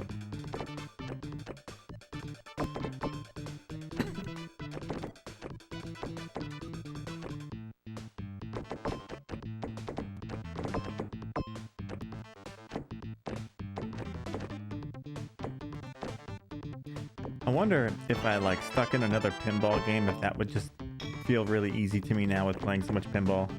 I wonder if I like stuck in another pinball game, if that would just feel really easy to me now with playing so much pinball.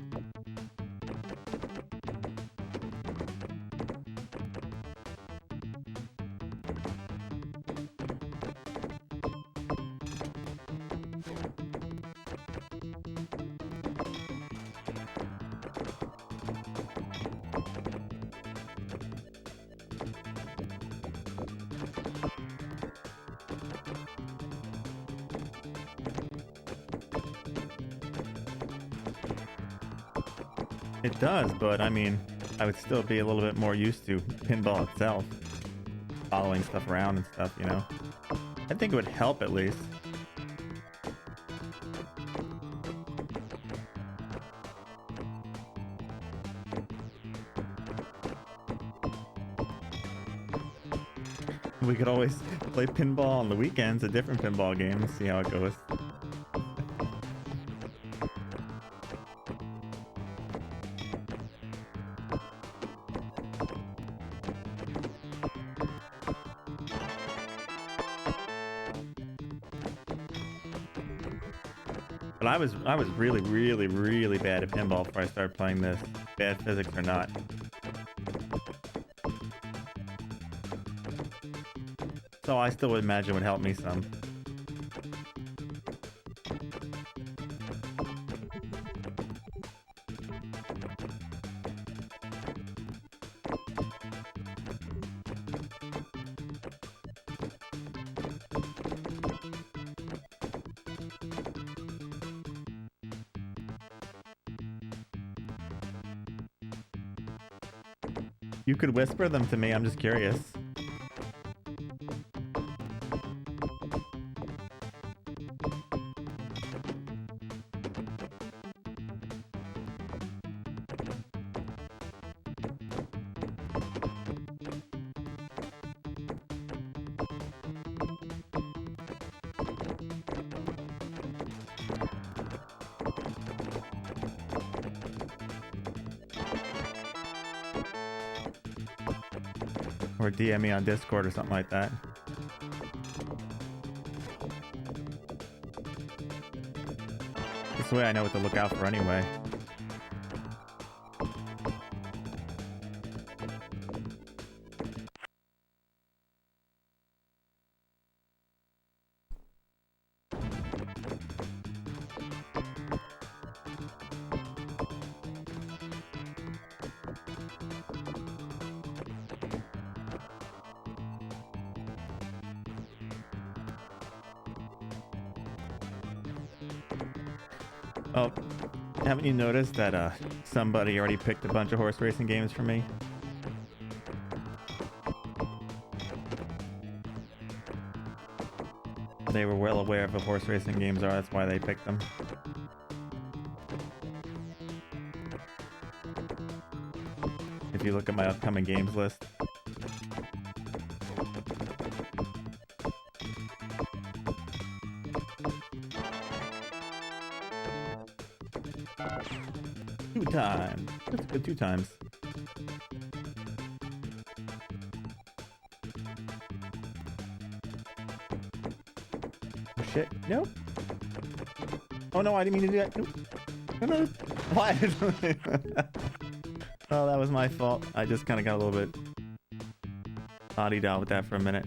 It does, but I mean, I would still be a little bit more used to pinball itself. Following stuff around and stuff, you know? I think it would help at least. We could always play pinball on the weekends, a different pinball game, and see how it goes. But I was really bad at pinball before I started playing this, bad physics or not. So I still would imagine it would help me some. You could whisper them to me, I'm just curious. Or DM me on Discord or something like that. This way I know what to look out for anyway. Oh, haven't you noticed that somebody already picked a bunch of horse racing games for me? They were well aware of what horse racing games are, that's why they picked them. If you look at my upcoming games list. Two times. That's good, 2 times. Oh shit. Nope. Oh no, I didn't mean to do that. Nope. No, no. Why? Oh, that was my fault. I just kind of got a little bit bodied out with that for a minute.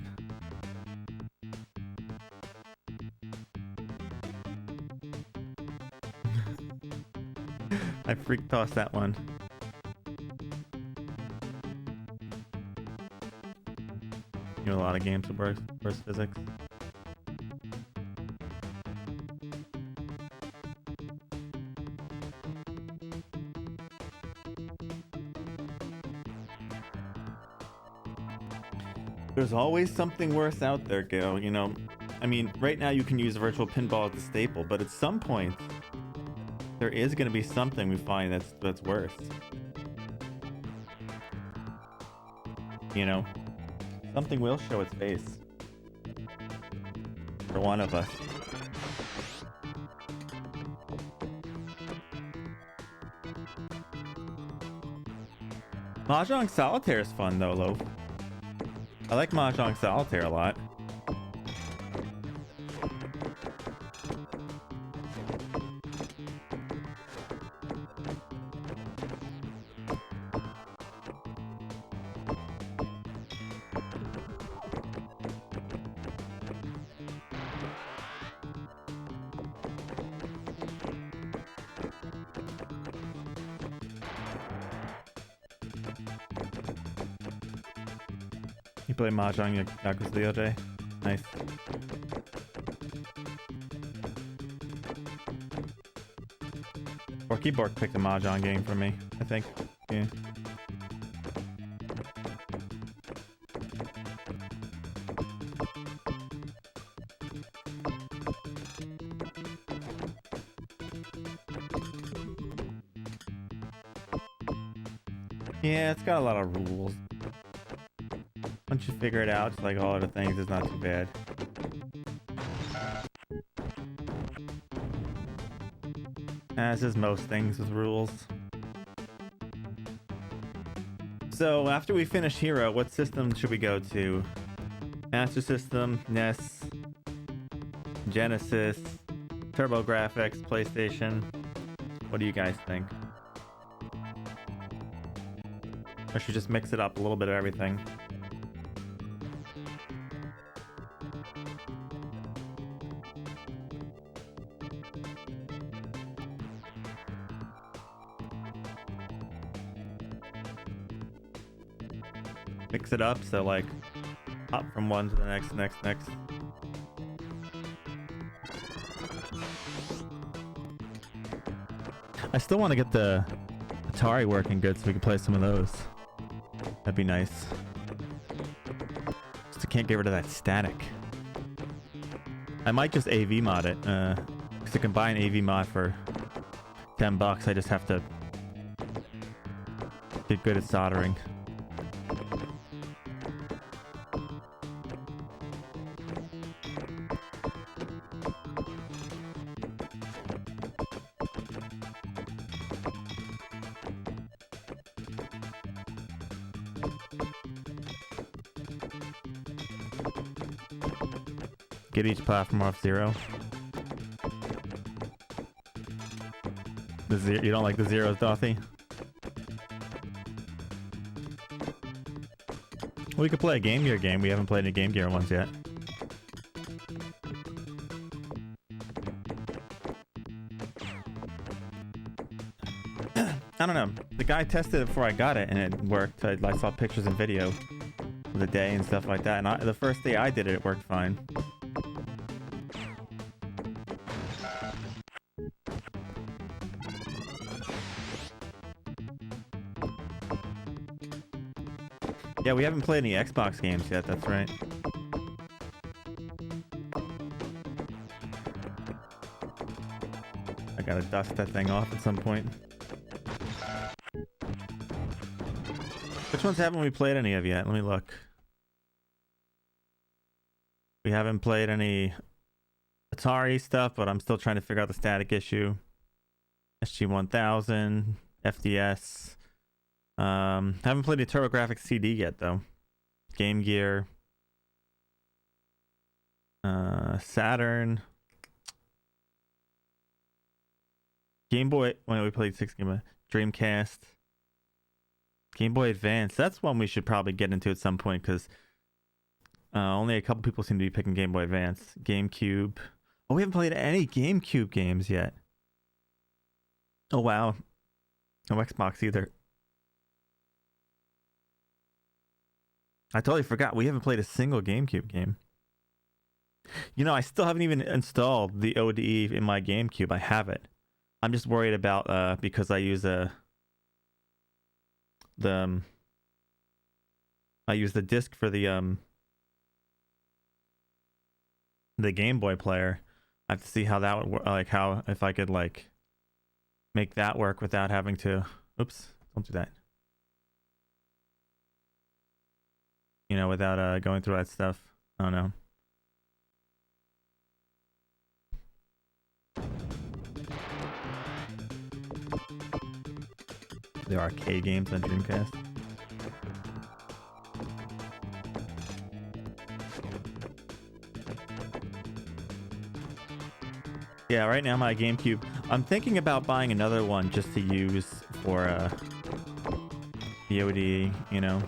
I freak tossed that one. You know, a lot of games with worse physics. There's always something worse out there, Gil. You know, I mean, right now you can use virtual pinball as the staple, but at some point, there is going to be something we find that's worse. You know, something will show its face. For one of us. Mahjong Solitaire is fun though, Loaf. I like Mahjong Solitaire a lot. You play Mahjong Yakuza the other day? Nice. Or Keyboard picked a Mahjong game for me, I think. Yeah. Yeah, it's got a lot of rules. Once you figure it out, it's like all other things, it's not too bad. As is most things with rules. So, after we finish Hero, what system should we go to? Master System, NES, Genesis, TurboGrafx, PlayStation. What do you guys think? Or should we just mix it up a little bit of everything? Mix it up, so like hop from one to the next. I still want to get the Atari working good so we can play some of those. That'd be nice. Just I can't get rid of that static. I might just AV mod it, because I can buy an AV mod for $10. I just have to get good at soldering. Get each platform off 0. You don't like the zeros, Dothy? We could play a Game Gear game. We haven't played any Game Gear ones yet. I don't know. The guy tested it before I got it and it worked. I saw pictures and video of the day and stuff like that. And the first day I did it, it worked fine. Yeah, we haven't played any Xbox games yet, that's right. I gotta dust that thing off at some point. Which ones haven't we played any of yet? Let me look. We haven't played any Atari stuff, but I'm still trying to figure out the static issue. SG-1000, FDS. Haven't played a TurboGrafx CD yet, though. Game Gear. Saturn. Game Boy. When we played 6 Game Boy. Dreamcast. Game Boy Advance. That's one we should probably get into at some point, because only a couple people seem to be picking Game Boy Advance. GameCube. Oh, we haven't played any GameCube games yet. Oh, wow. No Xbox either. I totally forgot. We haven't played a single GameCube game. You know, I still haven't even installed the ODE in my GameCube. I have it. I'm just worried about, because I use I use the disc for the Game Boy player. I have to see how that would work, like how, if I could like make that work without having to, oops, don't do that. You know, without going through that stuff. I don't know. The arcade games on Dreamcast. Yeah, right now my GameCube, I'm thinking about buying another one just to use for the ODE, you know,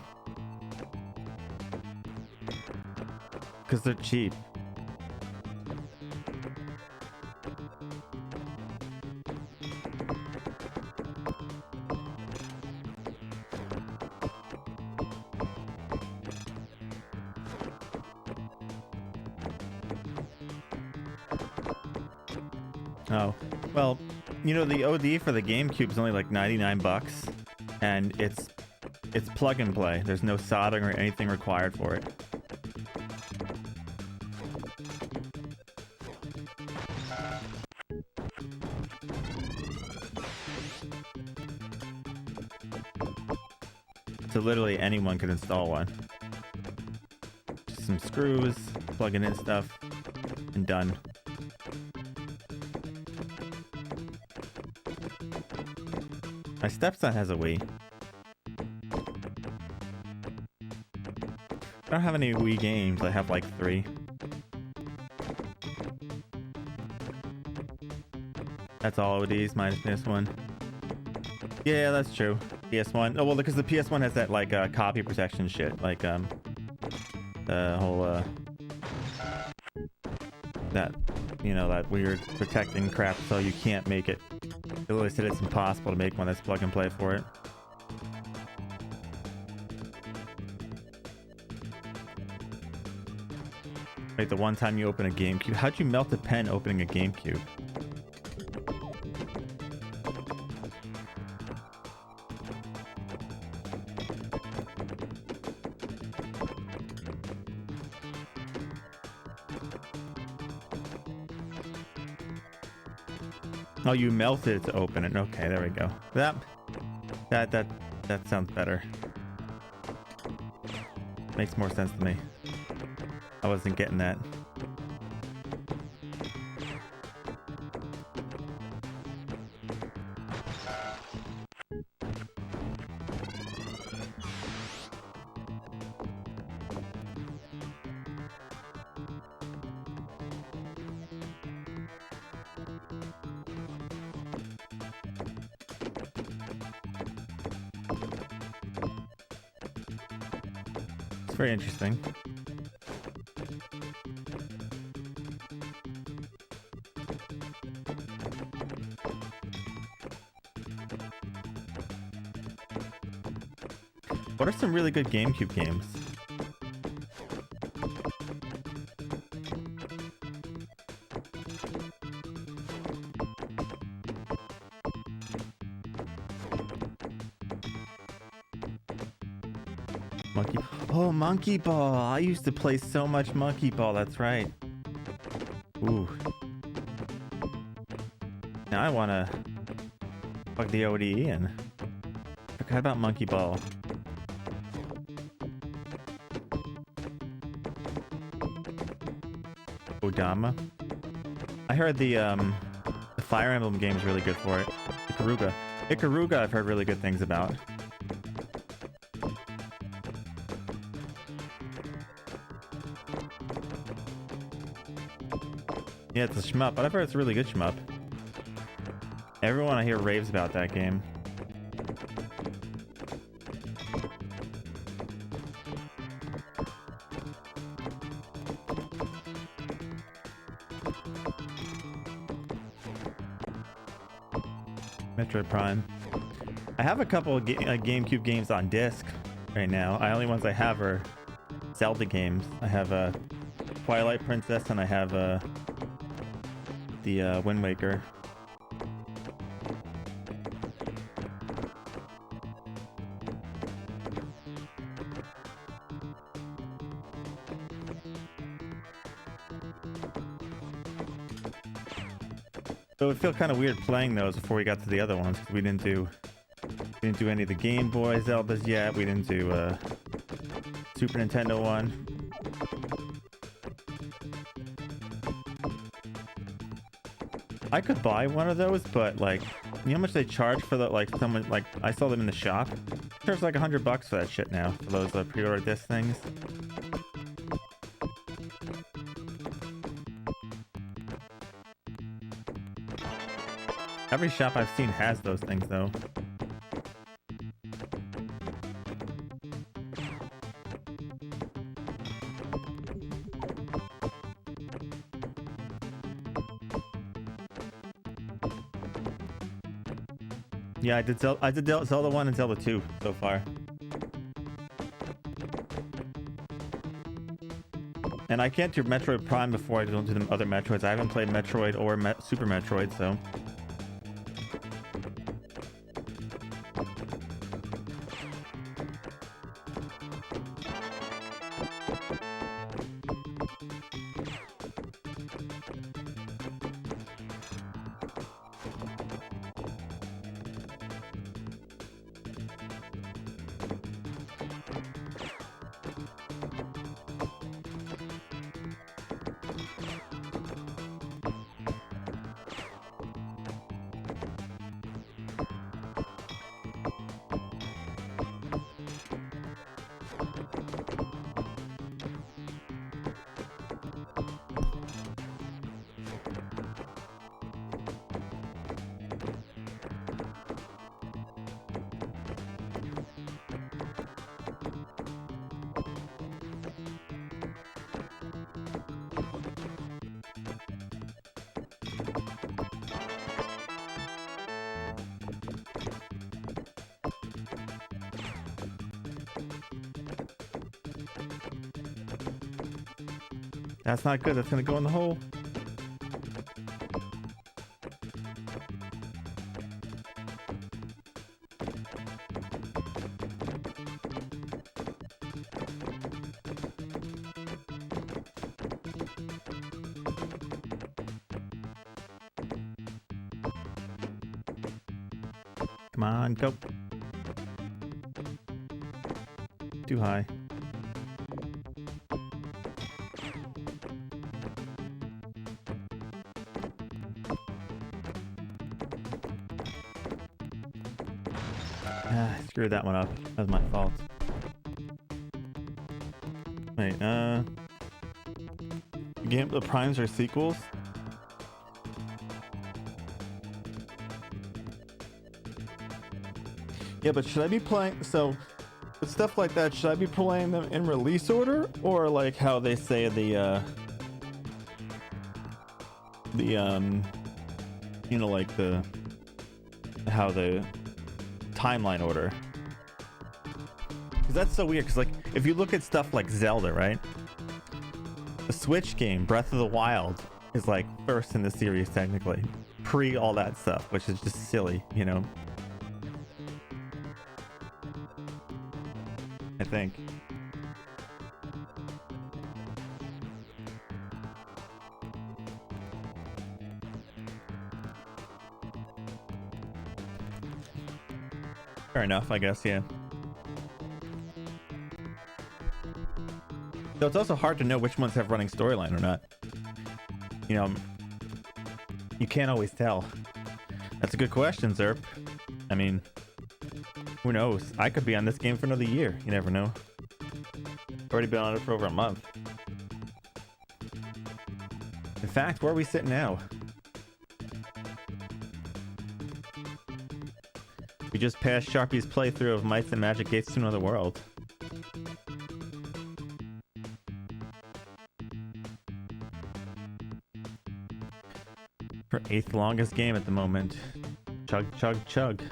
because they're cheap. Oh, well, you know, the OD for the GameCube is only like 99 bucks, and it's plug and play. There's no soldering or anything required for it. So literally anyone could install one. Just some screws, plugging in stuff, and done. My stepson has a Wii. I don't have any Wii games. I have like 3. That's all ODs minus PS1. Yeah, that's true. PS1. Oh well, because the PS1 has that like copy protection shit, like the whole that, you know, that weird protecting crap, so you can't make it. They literally said it's impossible to make one that's plug and play for it. Wait, the one time you open a GameCube, how'd you melt a pen opening a GameCube? Oh, you melted it to open it. Okay, there we go. That sounds better. Makes more sense to me. I wasn't getting that. It's very interesting. What are some really good GameCube games? Monkey. Oh, Monkey Ball. I used to play so much Monkey Ball. That's right. Ooh. Now I want to plug the ODE in. Forgot about Monkey Ball. Odama. I heard the Fire Emblem game is really good for it. Ikaruga. Ikaruga I've heard really good things about. Yeah, it's a shmup, but I've heard it's a really good shmup. Everyone I hear raves about that game. Metroid Prime. I have a couple of GameCube games on disc right now. The only ones I have are Zelda games. I have Twilight Princess and I have the Wind Waker. So it would feel kind of weird playing those before we got to the other ones because we didn't do any of the Game Boy Zeldas yet. We didn't do Super Nintendo one. I could buy one of those, but like, you know how much they charge for the someone like I saw them in the shop. They charge like $100 for that shit now for those pre-order disc things. Every shop I've seen has those things though. Yeah, I did Zelda 1 and Zelda 2 so far. And I can't do Metroid Prime before I don't do the other Metroids. I haven't played Metroid or Super Metroid, so... That's not good. That's gonna go in the hole. Come on, go. Too high. I screwed that one up. That was my fault. Wait, the primes are sequels? Yeah, but should I be playing, so with stuff like that, should I be playing them in release order or like how they say you know, like how the timeline order? Because that's so weird, because like if you look at stuff like Zelda, right, the Switch game Breath of the Wild is like first in the series technically, pre all that stuff, which is just silly, you know. I think. Fair enough, I guess, yeah. Though it's also hard to know which ones have running storyline or not. You know, you can't always tell. That's a good question, Zerp. I mean, who knows? I could be on this game for another year. You never know. Already been on it for over a month. In fact, where are we sitting now? We just passed Sharpie's playthrough of Might and Magic Gates to Another World. Her 8th longest game at the moment. Chug, chug, chug.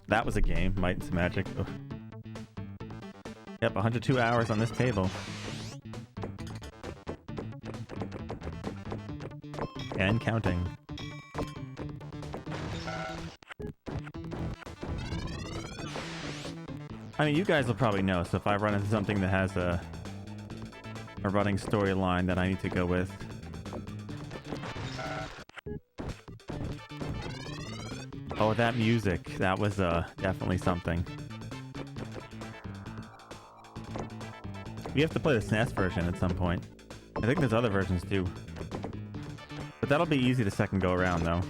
That was a game, Might and Magic. Ugh. Yep, 102 hours on this table. And counting. I mean, you guys will probably know, so if I run into something that has a running storyline that I need to go with. Oh, that music. That was definitely something. We have to play the SNES version at some point. I think there's other versions too. But that'll be easy the second go around though.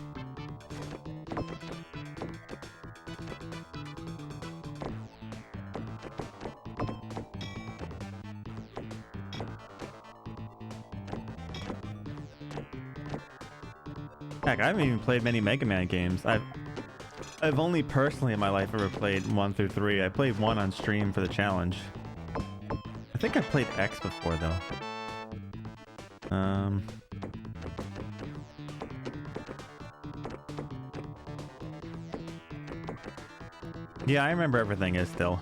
Heck, I haven't even played many Mega Man games. I've only personally in my life ever played 1 through 3. I played 1 on stream for the challenge. I think I played X before though. Yeah, I remember everything is still.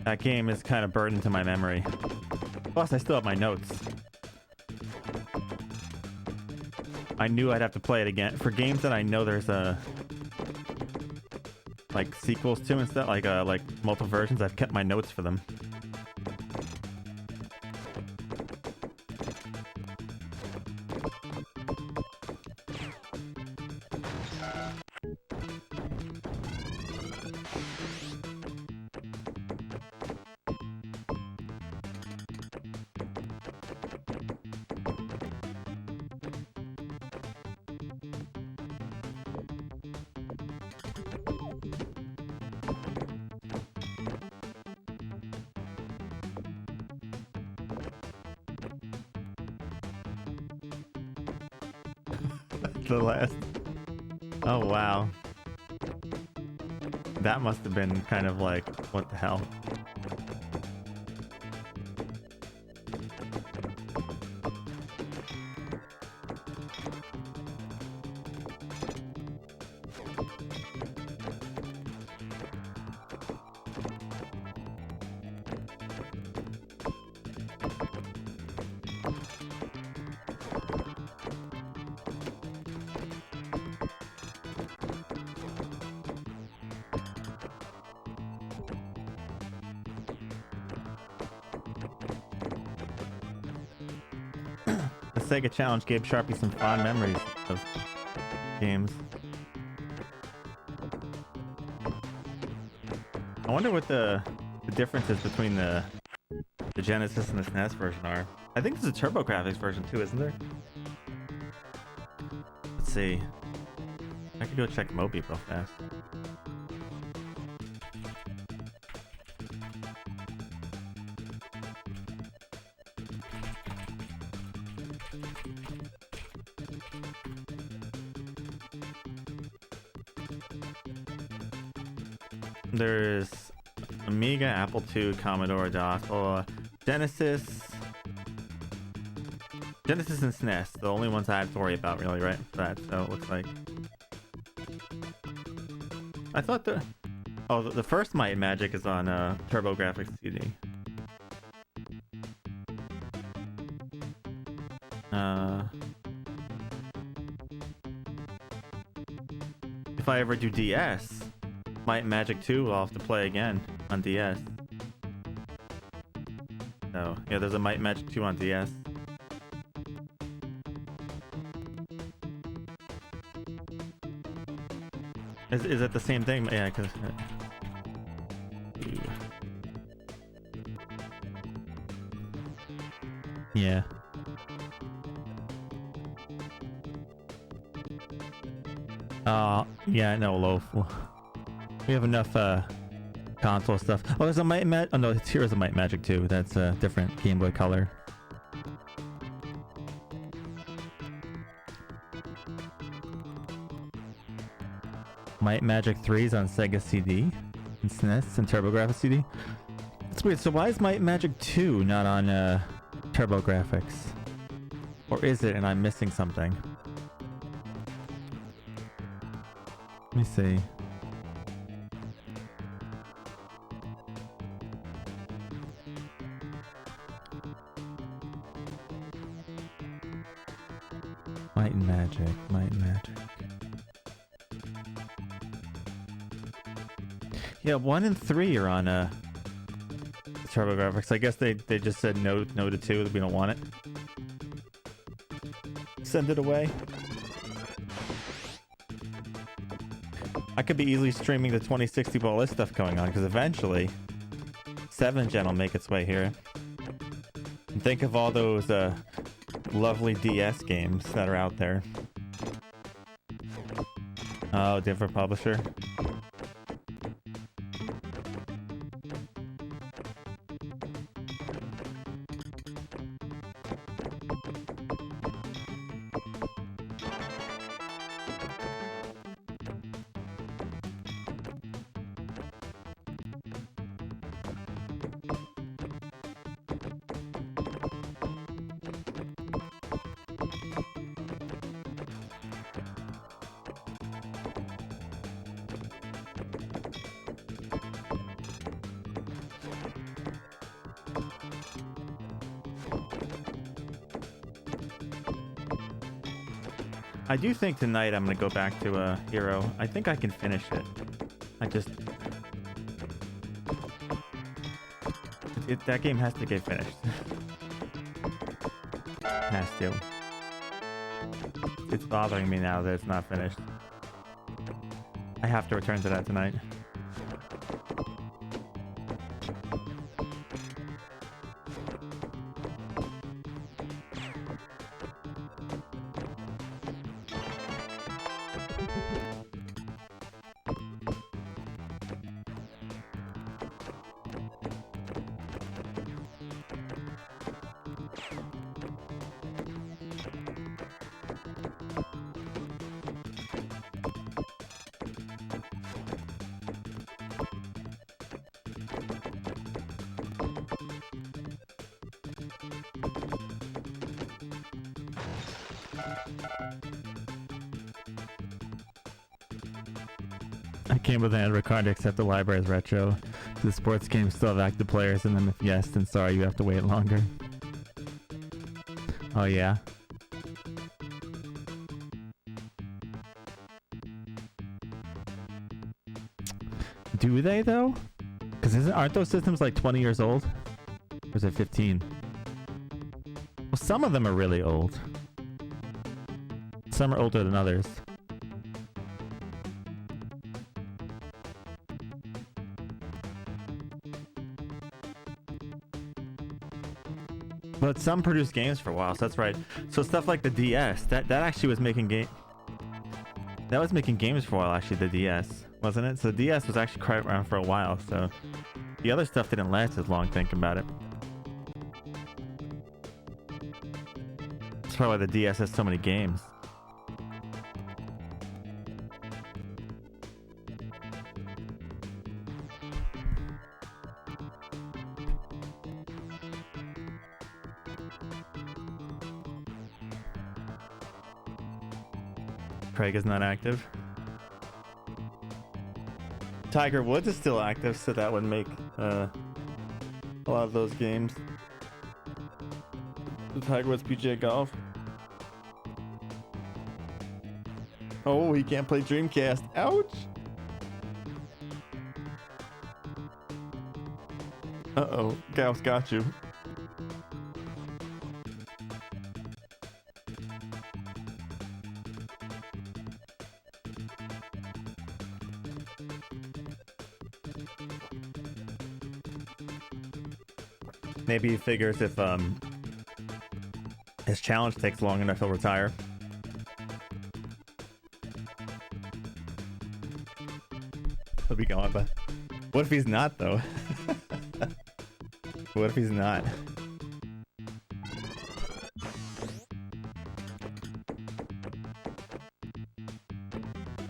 That game is kind of burned into my memory. Plus, I still have my notes. I knew I'd have to play it again. For games that I know there's like sequels to and stuff, like multiple versions, I've kept my notes for them. The last. Oh wow. That must have been kind of like, what the hell? Sega Challenge gave Sharpie some fond memories of games. I wonder what the differences between the Genesis and the SNES version are. I think there's a TurboGrafx version too, isn't there? Let's see. I could go check Moby real fast. There's Amiga, Apple II, Commodore, DOS, Genesis and SNES, the only ones I have to worry about really, right? That, so it looks like. I thought the first Might and Magic is on TurboGrafx CD. If I ever do DS, Might and Magic 2 I'll have to play again on DS. So, yeah, there's a Might and Magic 2 on DS. Is it the same thing? Yeah, because. Yeah. Yeah, no, Loaf. We have enough console stuff. Oh, there's a Might and Magic. Oh no, Heroes of Might and Magic too. That's a different Game Boy Color. Might and Magic 3's on Sega CD and SNES and TurboGrafx CD. That's weird. So why is Might and Magic 2 not on TurboGrafx? Or is it and I'm missing something? Let me see. Might and Magic, Might and Magic. Yeah, 1 and 3 are on TurboGrafx. I guess they just said no to 2, that we don't want it. Send it away. I could be easily streaming the 2060 while this stuff going on, because eventually 7th Gen will make its way here. And think of all those lovely DS games that are out there. Oh, different publisher. I do think tonight I'm gonna go back to Hero. I think I can finish it. That game has to get finished. Has to. It's bothering me now that it's not finished. I have to return to that tonight. I came with an Android card to accept the library's retro. Do the sports games still have active players in them? If yes, then sorry, you have to wait longer. Oh yeah? Do they though? Because aren't those systems like 20 years old? Or is it 15? Well, some of them are really old. Some are older than others. But some produced games for a while, so that's right. So stuff like the DS, that actually was making that was making games for a while, actually, the DS, wasn't it? So the DS was actually quite around for a while, so the other stuff didn't last as long, thinking about it. That's probably why the DS has so many games. Craig is not active. Tiger Woods is still active, so that would make a lot of those games. The Tiger Woods PGA Golf. Oh, he can't play Dreamcast. Ouch! Uh-oh, Gauss got you. Maybe he figures if his challenge takes long enough, he'll retire. He'll be gone, but what if he's not though? What if he's not?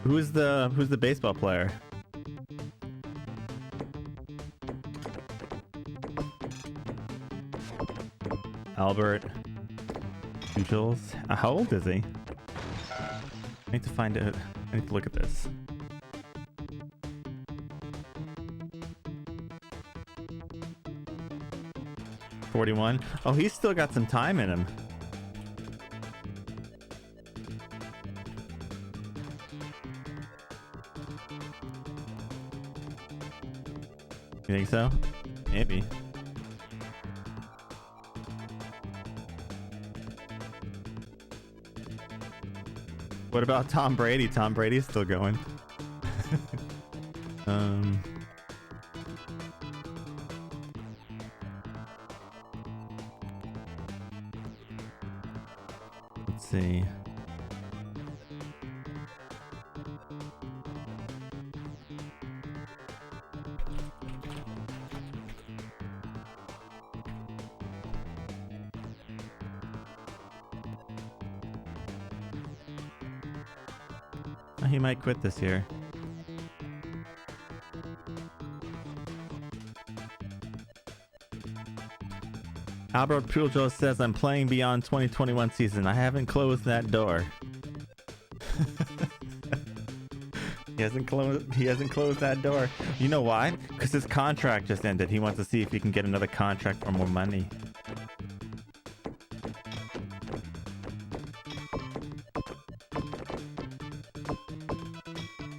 Who's the baseball player? Albert Pujols. How old is he? I need to find it. I need to look at this. $41. Oh, he's still got some time in him. You think so? Maybe. What about Tom Brady? Tom Brady's still going. Let's see. He might quit this year. Albert Pujols says, I'm playing beyond 2021 season. I haven't closed that door. He hasn't closed that door. You know why? Because his contract just ended. He wants to see if he can get another contract for more money.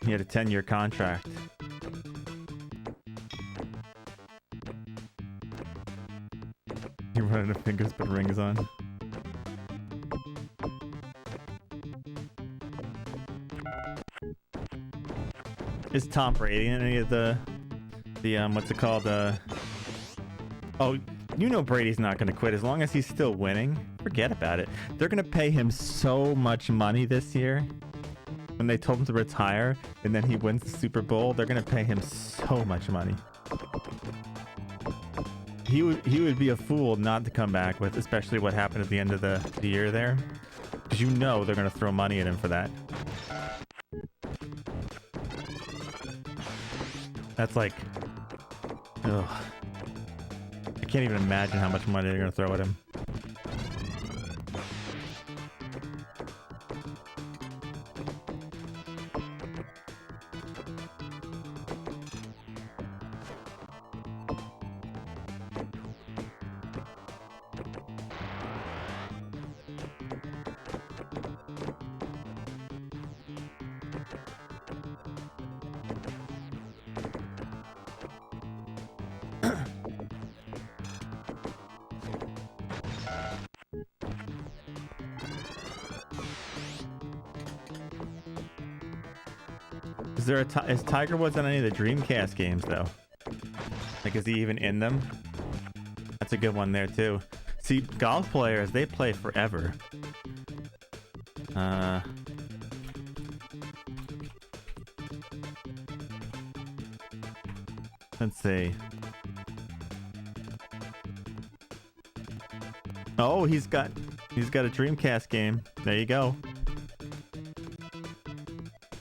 He had a 10-year contract. You're running the fingers, put rings on. Is Tom Brady in any of the what's it called? Oh, you know Brady's not going to quit as long as he's still winning. Forget about it. They're going to pay him so much money this year. When they told him to retire and then he wins the Super Bowl, they're gonna pay him so much money. He would be a fool not to come back with, especially what happened at the end of the year there, because you know they're gonna throw money at him for that. That's like, ugh. I can't even imagine how much money they're gonna throw at him. Is Tiger Woods on any of the Dreamcast games though? Like, is he even in them? That's a good one there too. See, golf players, they play forever. Let's see. Oh, he's got a Dreamcast game. There you go.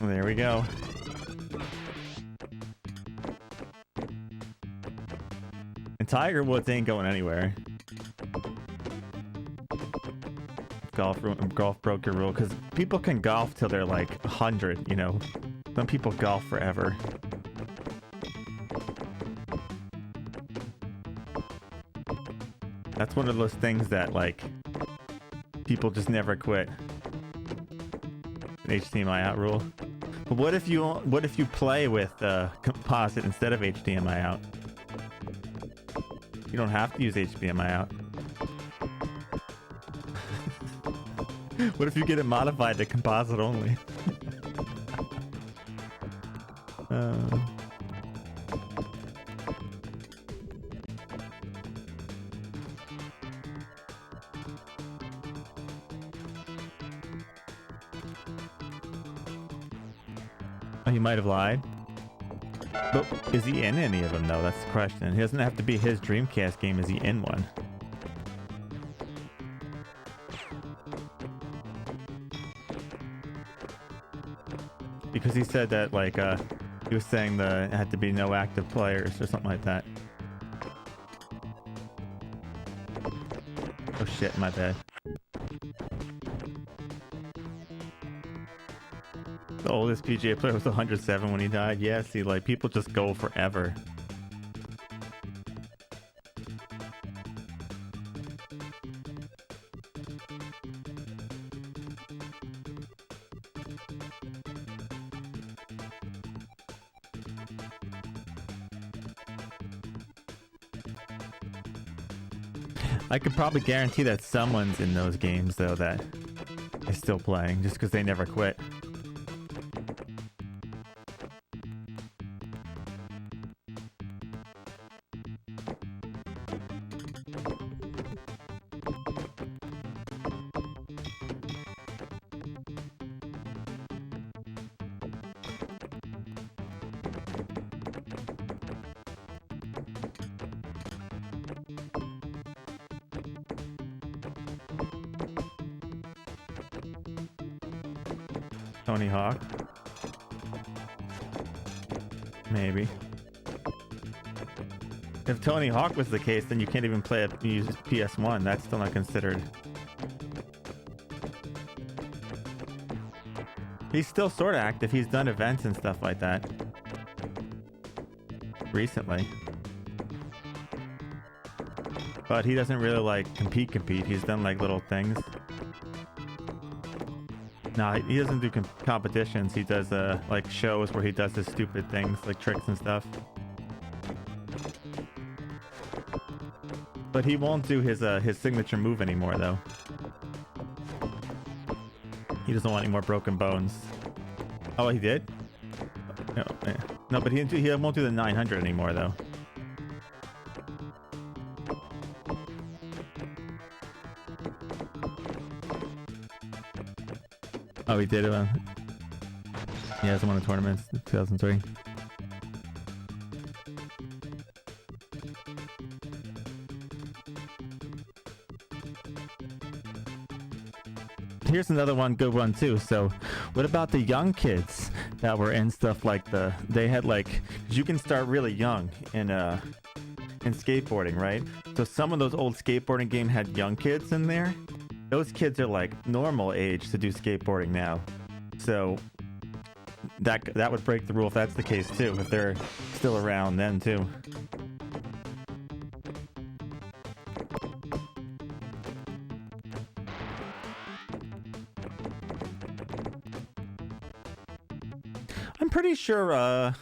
There we go. And Tiger Woods ain't going anywhere. Golf broke your rule, because people can golf till they're like 100, you know. Some people golf forever. That's one of those things that, like, people just never quit. An HDMI out rule. But what if you play with composite instead of HDMI out? You don't have to use HDMI out. What if you get it modified to composite only? Oh, he might have lied. But is he in any of them though? That's the question. It doesn't have to be his Dreamcast game. Is he in one? Because he said that like he was saying it had to be no active players or something like that. Oh shit, my bad. The oldest PGA player was 107 when he died. Yeah, see, like, people just go forever. I could probably guarantee that someone's in those games, though, that is still playing, just because they never quit. Tony Hawk. Maybe. If Tony Hawk was the case, then you can't even play it. Use PS1. That's still not considered. He's still sort of active. He's done events and stuff like that recently. But he doesn't really like compete. He's done like little things. No, he doesn't do competitions. He does like shows where he does his stupid things, like tricks and stuff. But he won't do his signature move anymore, though. He doesn't want any more broken bones. Oh, he did? No, but he won't do the 900 anymore, though. Oh, he did it. He hasn't won the tournaments in 2003. Here's another good one too. So, what about the young kids that were in stuff like they had like, you can start really young in skateboarding, right? So some of those old skateboarding games had young kids in there. Those kids are like normal age to do skateboarding now. So that would break the rule if that's the case too, if they're still around then too. I'm pretty sure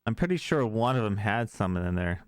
I'm pretty sure one of them had something in there.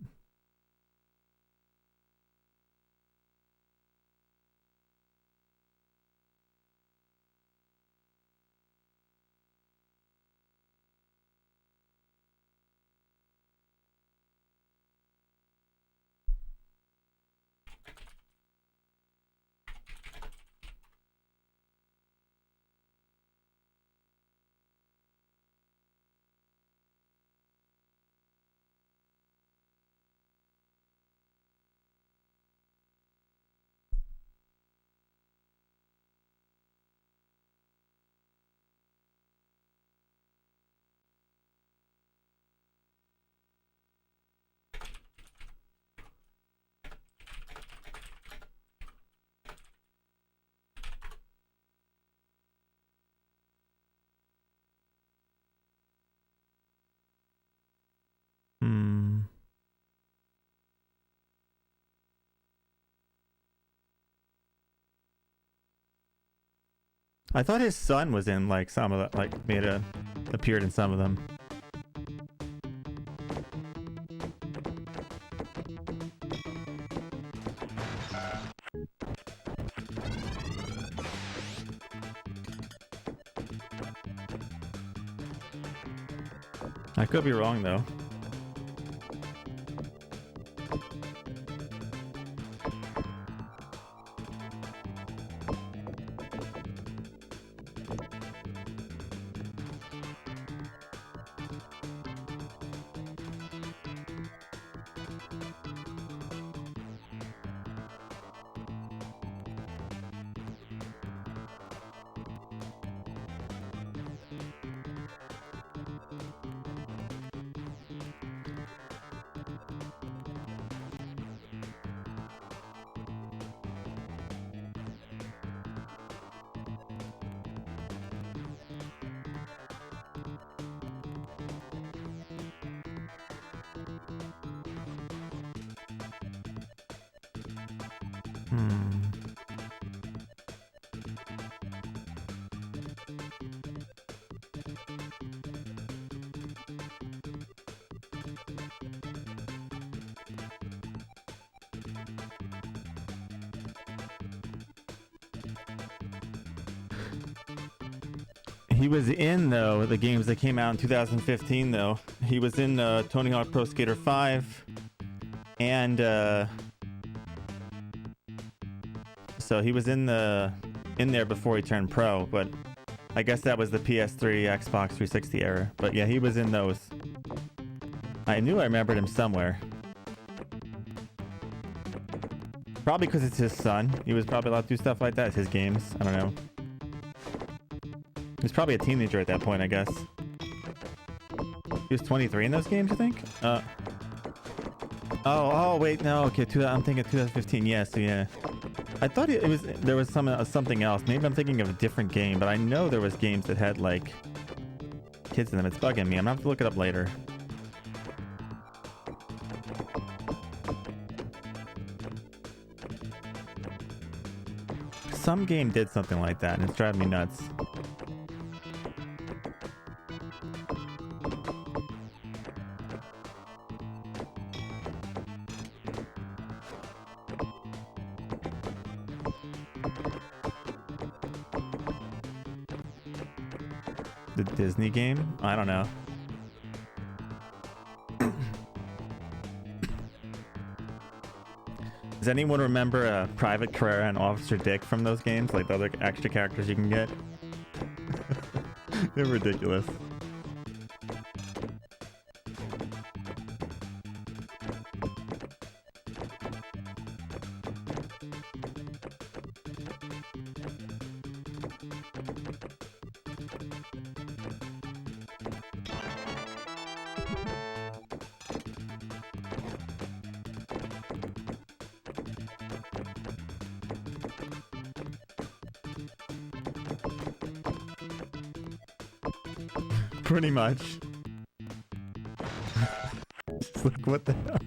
I thought his son was in like some of the, like appeared in some of them. I could be wrong though. Hmm. He was in, though, the games that came out in 2015, though. He was in Tony Hawk Pro Skater 5, and so he was in there before he turned pro, but I guess that was the PS3, Xbox 360 era. But yeah, he was in those. I knew I remembered him somewhere. Probably because it's his son. He was probably allowed to do stuff like that. It's his games. I don't know. He was probably a teenager at that point, I guess. He was 23 in those games, I think? Oh, wait, no, okay, I'm thinking 2015, yeah, so yeah. I thought there was something else. Maybe I'm thinking of a different game, but I know there was games that had, like, kids in them. It's bugging me. I'm gonna have to look it up later. Some game did something like that, and it's driving me nuts. The Disney game? I don't know. Does anyone remember Private Carrera and Officer Dick from those games? Like the other extra characters you can get? They're ridiculous. Pretty much. It's like, what the hell?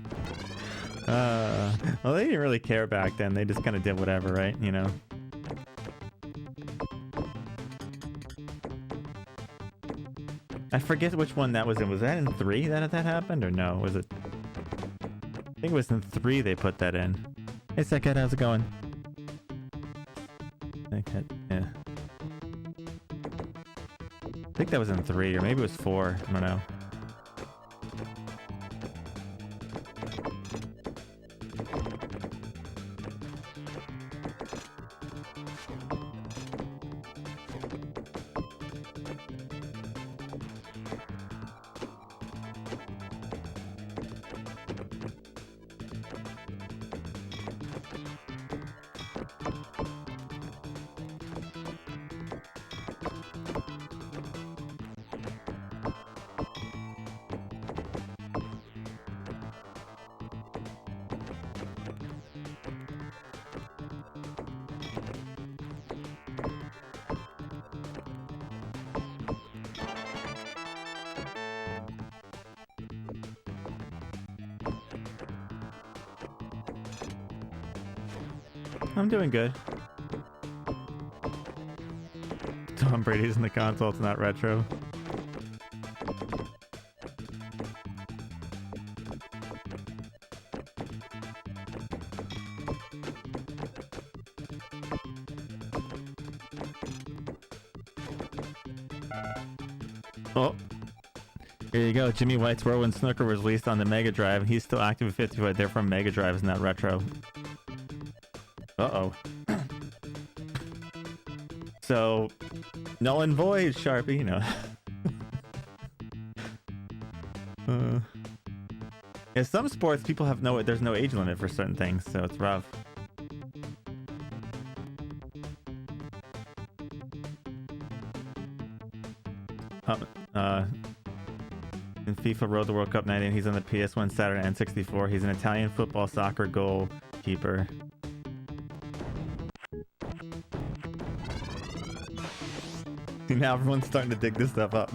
Well, they didn't really care back then. They just kind of did whatever, right? You know? I forget which one that was in. Was that in 3 that happened? Or no? Was it? I think it was in 3 they put that in. Hey, Second, how's it going? Yeah. I think that was in 3, or maybe it was 4. I don't know. I'm doing good. Tom Brady's in the console, it's not retro. Oh, here you go. Jimmy White's Whirlwind Snooker was released on the Mega Drive. He's still active at 50, but they're from Mega Drive, it's not retro. Uh-oh. So, null and void, Sharpie, you know. Yeah, some sports people have there's no age limit for certain things, so it's rough. In FIFA Road to World Cup 98, he's on the PS1, Saturn, and N64. He's an Italian football soccer goalkeeper. Now everyone's starting to dig this stuff up.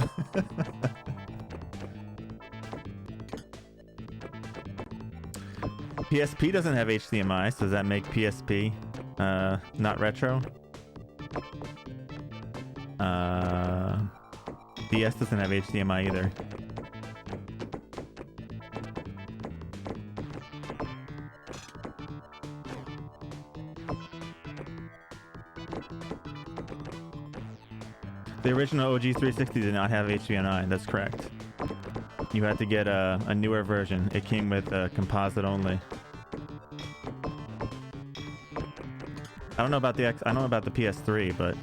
PSP doesn't have HDMI, so does that make PSP not retro? DS doesn't have HDMI either. The original OG 360 did not have HDMI, that's correct. You had to get a newer version. It came with composite only. I don't know about the I don't know about the PS3, but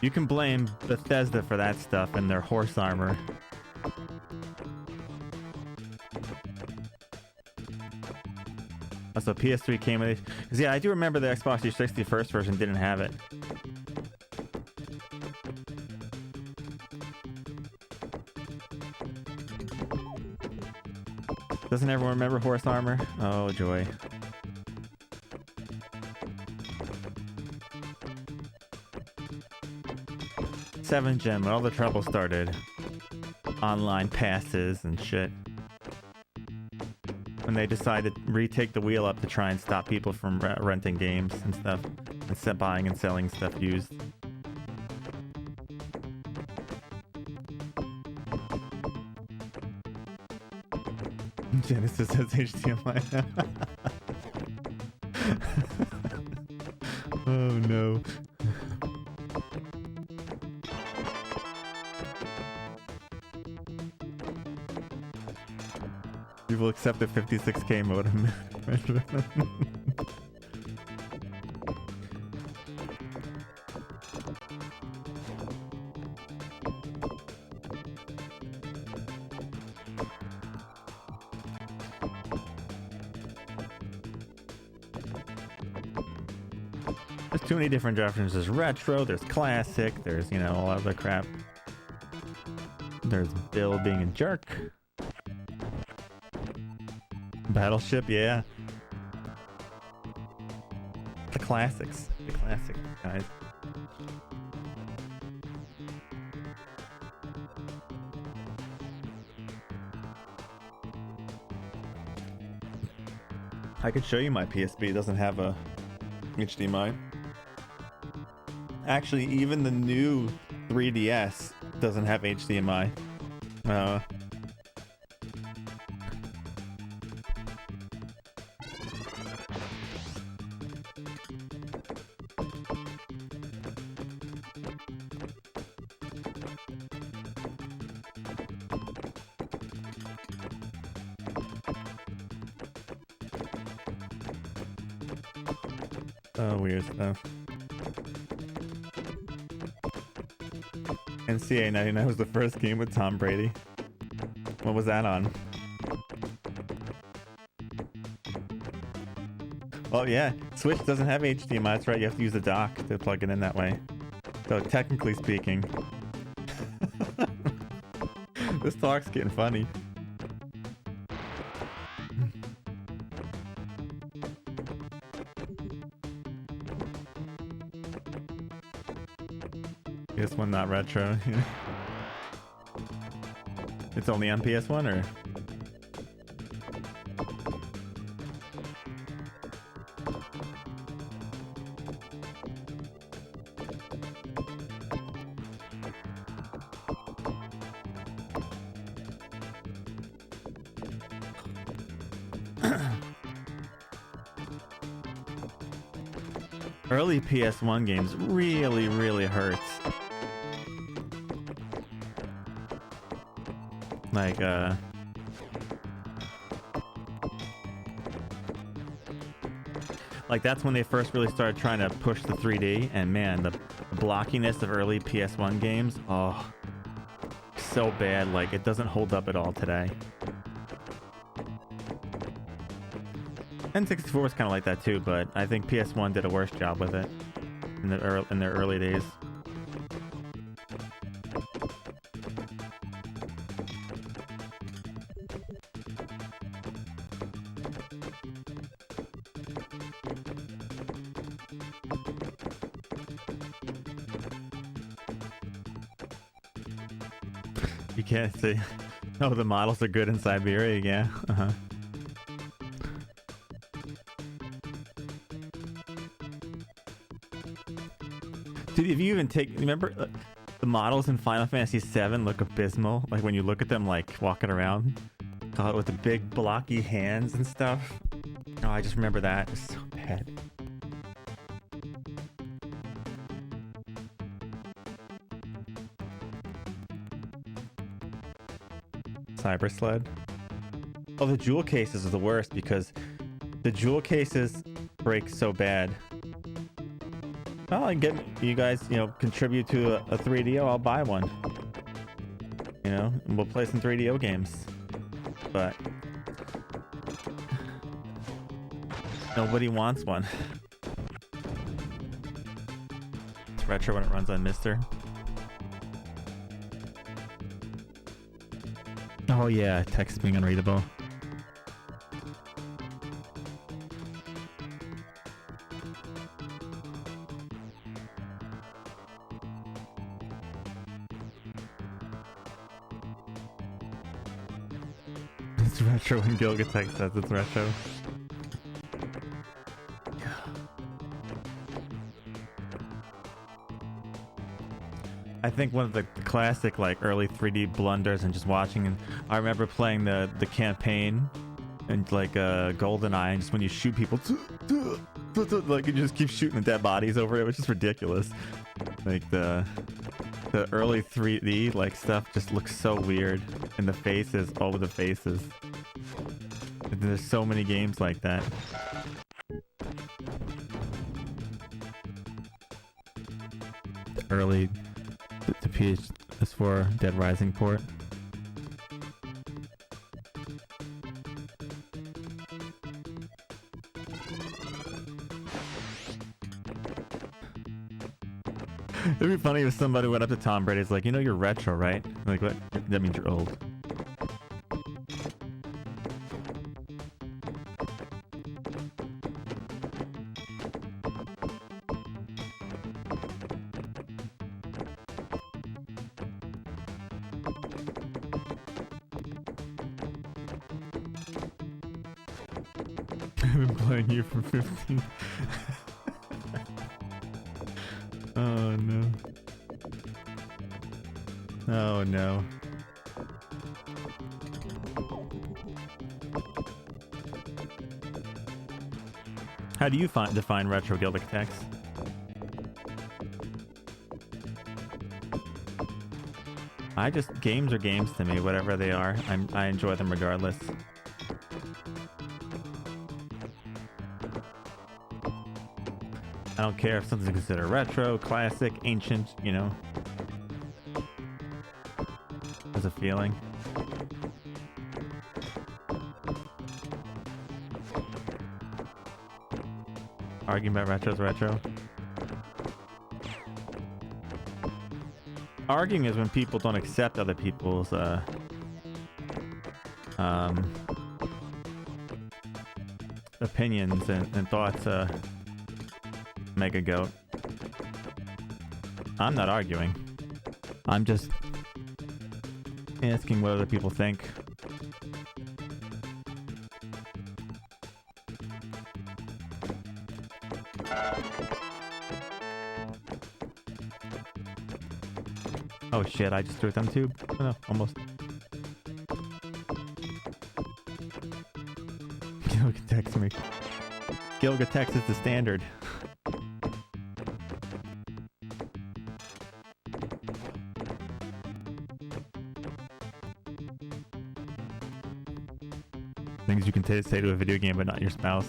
you can blame Bethesda for that stuff and their horse armor. So PS3 came with it. 'Cause yeah, I do remember the Xbox 360 first version didn't have it. Doesn't everyone remember horse armor? Oh, joy. Seven Gen, when all the trouble started. Online passes and shit. When they decided to retake the wheel up to try and stop people from renting games and stuff. And buying and selling stuff used. Genesis has HDMI. Oh no. We will accept the 56K modem. There's too many different options. There's retro, there's classic, there's, you know, all other crap. There's Bill being a jerk. Battleship, yeah. The classics. The classics, guys. I could show you my PSP. It doesn't have a HDMI. Actually, even the new 3DS doesn't have HDMI. Weird stuff. NCAA 99 was the first game with Tom Brady. What was that on? Oh yeah, Switch doesn't have HDMI, that's right, you have to use a dock to plug it in that way. So technically speaking... This talk's getting funny. This one not retro. It's only on PS1 or? Early PS1 games really hurts. Like that's when they first really started trying to push the 3D, and man, the blockiness of early PS1 games, oh, so bad. Like it doesn't hold up at all today. N64 was kind of like that too, but I think PS1 did a worse job with it in their early days. You can't see. Oh, the models are good in Siberia, yeah. Uh-huh. Dude, if you even take, remember the models in Final Fantasy VII look abysmal. Like when you look at them, like walking around, God, with the big blocky hands and stuff. Oh, I just remember that. It's so bad. Cyber Sled. Oh, the jewel cases are the worst because the jewel cases break so bad. Well, I get you guys, you know, contribute to a 3DO. I'll buy one. You know, and we'll play some 3DO games. But nobody wants one. It's retro when it runs on Mister. Oh yeah, text being unreadable. It's retro when Gilgatex says it's retro. I think one of the classic like early 3D blunders and just watching, and I remember playing the campaign and like GoldenEye, and just when you shoot people like you just keep shooting dead bodies over it, which is ridiculous. Like the early 3D like stuff just looks so weird, and the faces, all of the faces. And there's so many games like that. The early the PS4 Dead Rising port. It'd be funny if somebody went up to Tom Brady. It's like, you know, you're retro, right? Like, what? That means you're old. I've been playing you for 15. Oh no. Oh no. How do you define retro, Gilgatex? Games are games to me, whatever they are. I enjoy them regardless. I don't care if something's considered retro, classic, ancient, you know. There's a feeling. Arguing about retro's retro. Arguing is when people don't accept other people's opinions and thoughts. Mega goat. I'm not arguing. I'm just asking what other people think. Oh shit, I just threw a thumb tube. Oh, no, almost. Gilgatex me. Gilgatex is the standard. Things you can say to a video game but not your spouse.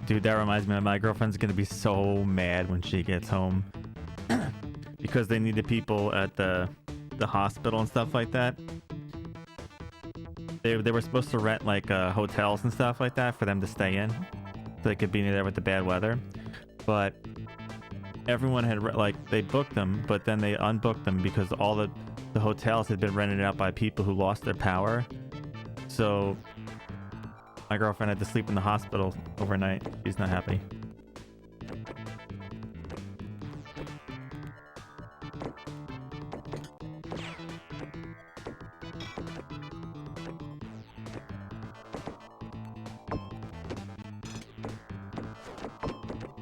Dude, that reminds me, my girlfriend's gonna be so mad when she gets home because they needed people at the hospital and stuff like that. They were supposed to rent like hotels and stuff like that for them to stay in, so they could be there with the bad weather. But everyone had they booked them, but then they unbooked them because all the hotels had been rented out by people who lost their power. So my girlfriend had to sleep in the hospital overnight. She's not happy.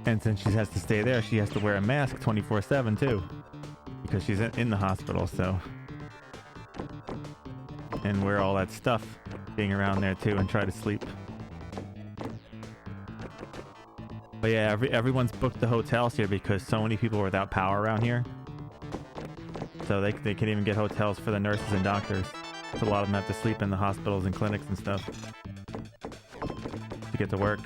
And since she has to stay there, she has to wear a mask 24/7 too, because she's in the hospital. So, and wear all that stuff, being around there too, and try to sleep. But yeah, everyone's booked the hotels here because so many people are without power around here. So they can't even get hotels for the nurses and doctors. So a lot of them have to sleep in the hospitals and clinics and stuff to get to work.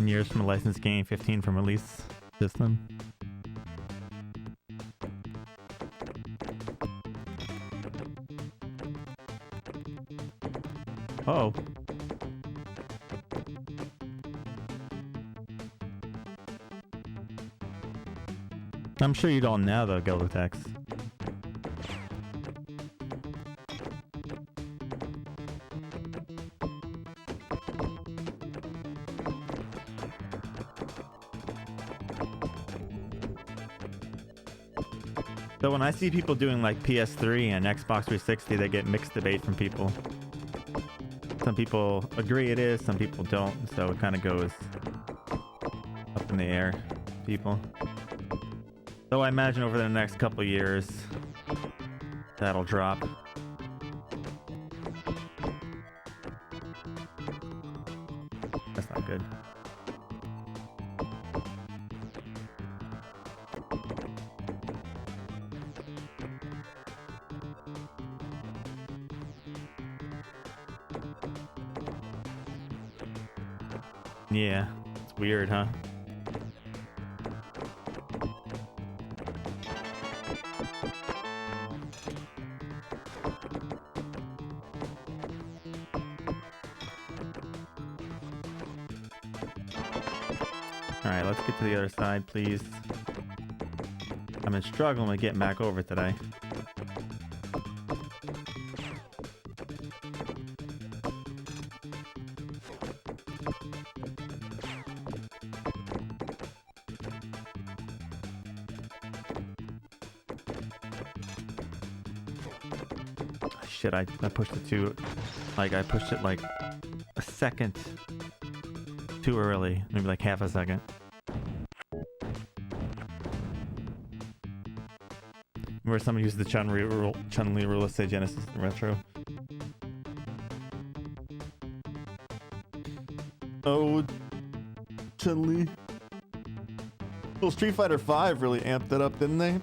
Years from a licensed game, 15 from release system. Oh. I'm sure you don't now though, Gilbertex. So when I see people doing like PS3 and Xbox 360, they get mixed debate from people. Some people agree it is, some people don't, so it kind of goes up in the air, people. So I imagine over the next couple years, that'll drop. That's not good. Yeah, it's weird, huh? Alright, let's get to the other side, please. I've been struggling with getting back over today. Shit, I pushed it too, like I pushed it like a second too early, maybe like half a second. Where someone used the Chun-Li rule of say Genesis and Retro. Oh, Chun-Li. Well, Street Fighter V really amped it up, didn't they?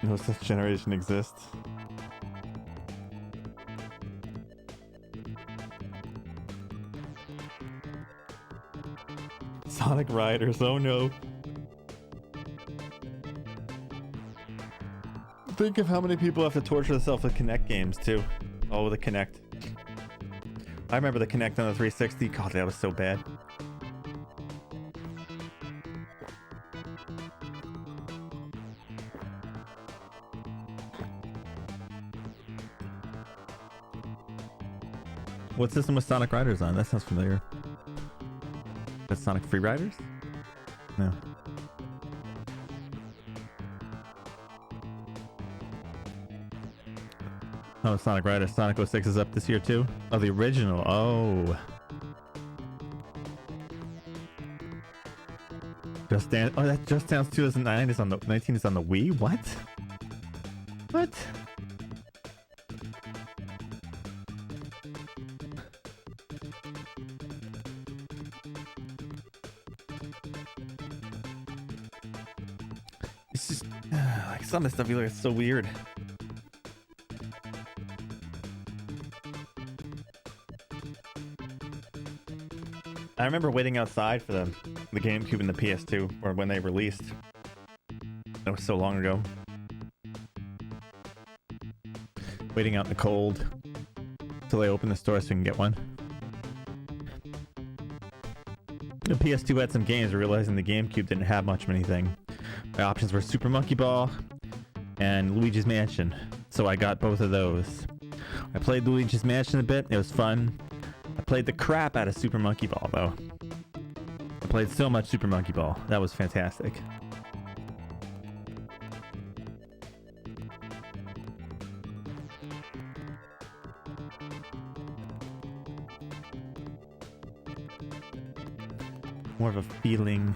No such generation exists. Sonic Riders, oh no. Think of how many people have to torture themselves with Kinect games too. Oh, the Kinect. I remember the Kinect on the 360. God, that was so bad. What system was Sonic Riders on? That sounds familiar. That's Sonic Free Riders? No. Oh, Sonic Riders. Sonic 06 is up this year too? Oh, the original. Oh. Just Dance. Oh, that Just Dance 2009 is on the 19 is on the Wii? What? What? It's just like some of the stuff you look at, it's so weird. I remember waiting outside for the GameCube and the PS2, or when they released. That was so long ago. Waiting out in the cold till they open the store so we can get one. The PS2 had some games, realizing the GameCube didn't have much of anything. My options were Super Monkey Ball and Luigi's Mansion, so I got both of those. I played Luigi's Mansion a bit, it was fun. I played the crap out of Super Monkey Ball though. I played so much Super Monkey Ball, that was fantastic. More of a feeling.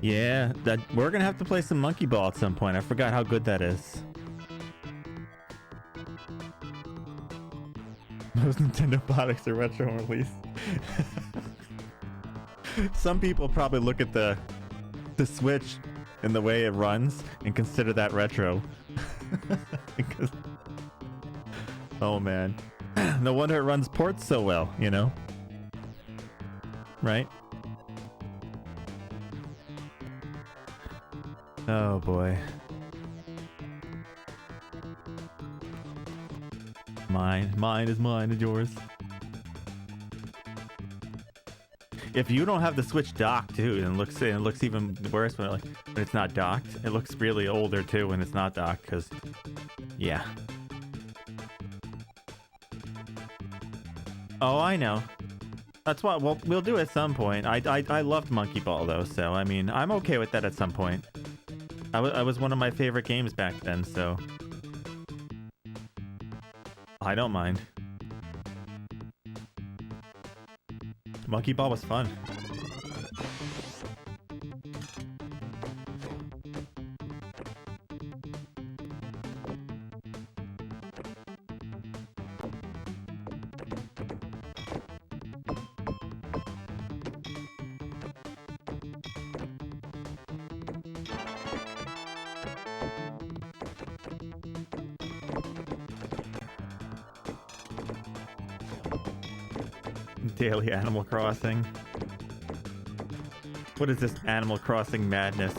Yeah, that we're gonna have to play some Monkey Ball at some point. I forgot how good that is. Most Nintendo products are retro release. Some people probably look at the Switch and the way it runs and consider that retro. Because, oh man. No wonder it runs ports so well, you know? Right? Oh boy. Mine is mine and yours. If you don't have the Switch docked too, and it looks even worse when it's not docked. It looks really older too when it's not docked, because yeah. Oh, I know. That's what we'll do at some point. I loved Monkey Ball though, so I mean I'm okay with that at some point. I was one of my favorite games back then, so I don't mind. Monkey Ball was fun. Daily Animal Crossing. What is this Animal Crossing madness?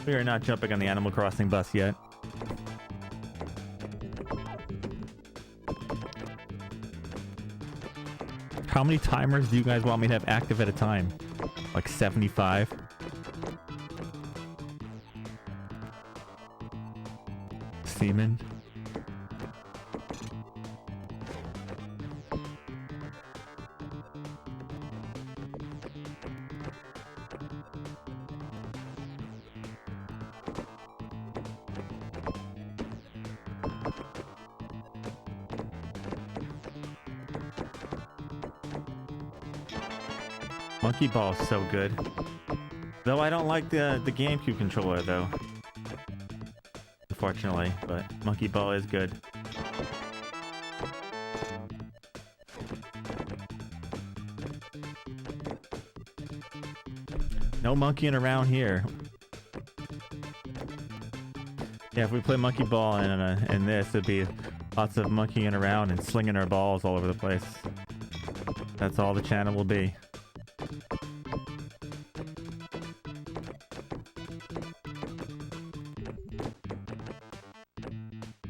We are not jumping on the Animal Crossing bus yet. How many timers do you guys want me to have active at a time? Like 75? Seaman? Monkey Ball is so good. Though I don't like the GameCube controller though. Unfortunately, but Monkey Ball is good. No monkeying around here. Yeah, if we play Monkey Ball in this, it'd be lots of monkeying around and slinging our balls all over the place. That's all the channel will be.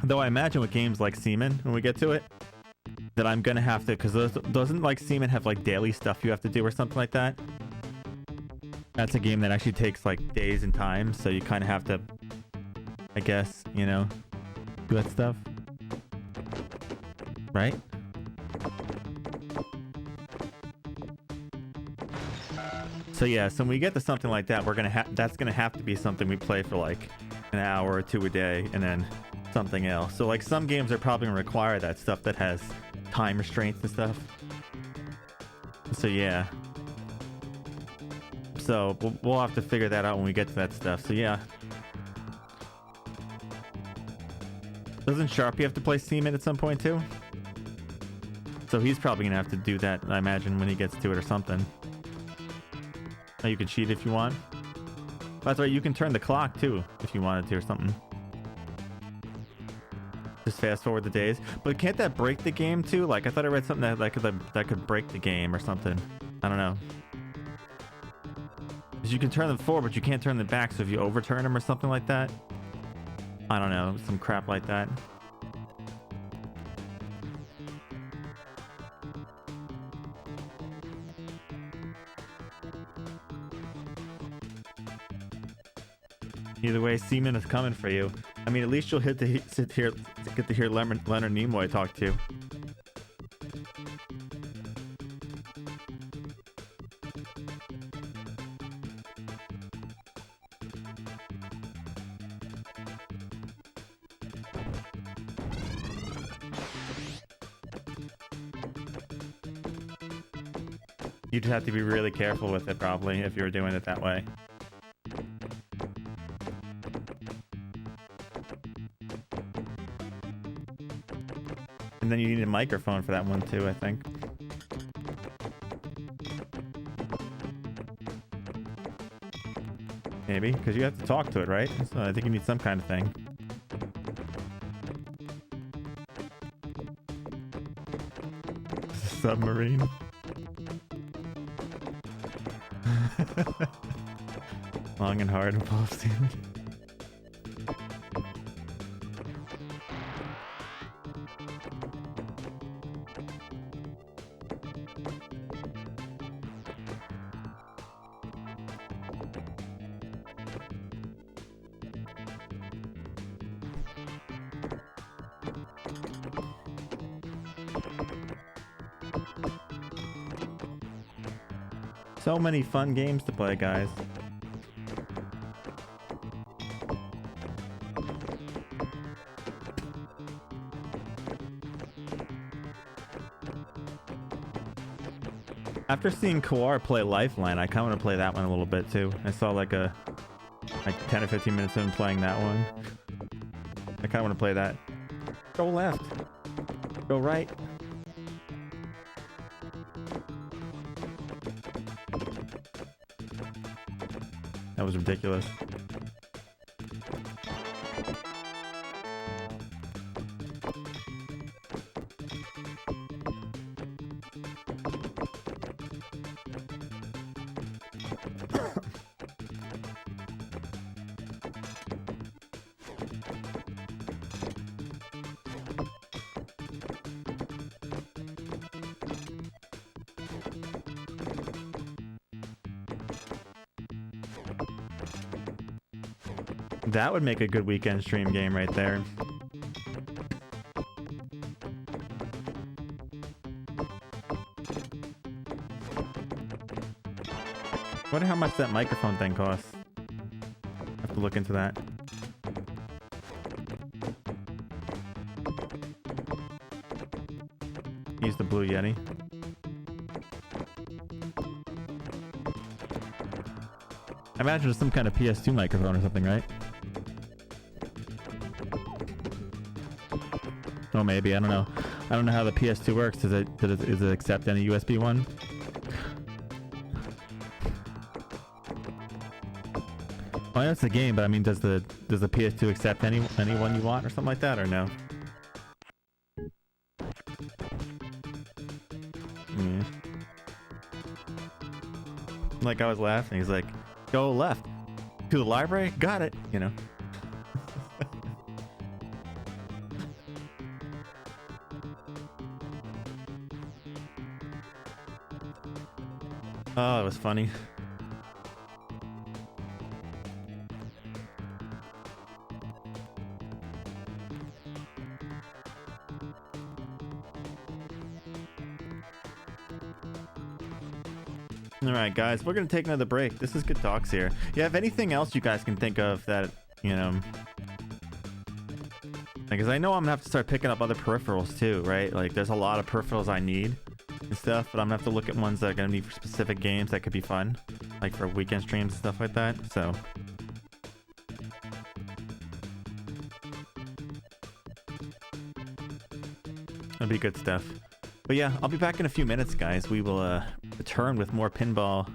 Though I imagine with games like Seaman, when we get to it, that I'm gonna have to, because doesn't like Seaman have like daily stuff you have to do or something like that? That's a game that actually takes like days and time, so you kind of have to, I guess, you know, do that stuff. Right? So yeah, so when we get to something like that, that's gonna have to be something we play for like an hour or two a day, and then something else. So like some games are probably gonna require that stuff that has time restraints and stuff. So yeah. So we'll have to figure that out when we get to that stuff. So yeah. Doesn't Sharpie have to play Seaman at some point too? So he's probably gonna have to do that, I imagine, when he gets to it or something. Oh, you can cheat if you want. That's right, you can turn the clock too if you wanted to or something. Just fast forward the days. But can't that break the game too? Like I thought I read something that could break the game or something. I don't know. Because you can turn them forward, but you can't turn them back. So if you overturn them or something like that. I don't know, some crap like that. Either way, Seaman is coming for you. I mean, at least you'll get to hear Leonard Nimoy talk to you. You just have to be really careful with it, probably, if you're doing it that way. And then you need a microphone for that one too, I think. Maybe, because you have to talk to it, right? So I think you need some kind of thing. Submarine. Long and hard involves damage. So many fun games to play, guys. After seeing Kawar play Lifeline, I kind of want to play that one a little bit too. I saw like 10 or 15 minutes of him playing that one. I kind of want to play that. Go left. Go right. That was ridiculous. That would make a good weekend stream game right there. Wonder how much that microphone thing costs. I have to look into that. Use the Blue Yeti. I imagine it's some kind of PS2 microphone or something, right? Oh, maybe. I don't know. I don't know how the PS2 works. Does it accept any USB one? Oh, that's the game, but I mean, does the PS2 accept any one you want or something like that, or no? Yeah. Like I was laughing. He's like, "Go left to the library. Got it." You know. Oh, it was funny. Alright guys, we're gonna take another break. This is good talks here. Yeah, if anything else you guys can think of that, you know, because I know I'm gonna have to start picking up other peripherals too, right? Like there's a lot of peripherals I need and stuff, but I'm gonna have to look at ones that are gonna be for specific games that could be fun, like for weekend streams and stuff like that. So that'll be good stuff. But yeah, I'll be back in a few minutes, guys. We will return with more pinball.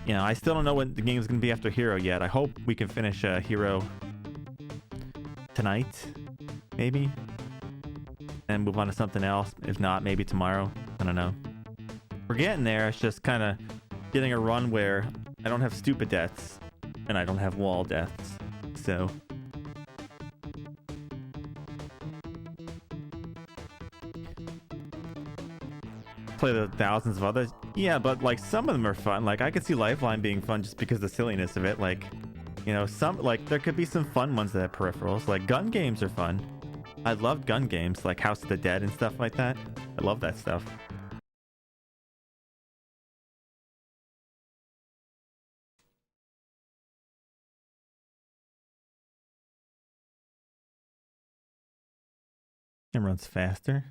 You know, I still don't know what the game is gonna be after Hero yet. I hope we can finish Hero tonight, maybe, and move on to something else. If not, maybe tomorrow. I don't know. We're getting there. It's just kind of getting a run where I don't have stupid deaths and I don't have wall deaths. So play the thousands of others. Yeah, but like some of them are fun. Like I could see Lifeline being fun just because of the silliness of it. Like, you know, some like there could be some fun ones that have peripherals. Like gun games are fun. I love gun games like House of the Dead and stuff like that. I love that stuff. It runs faster.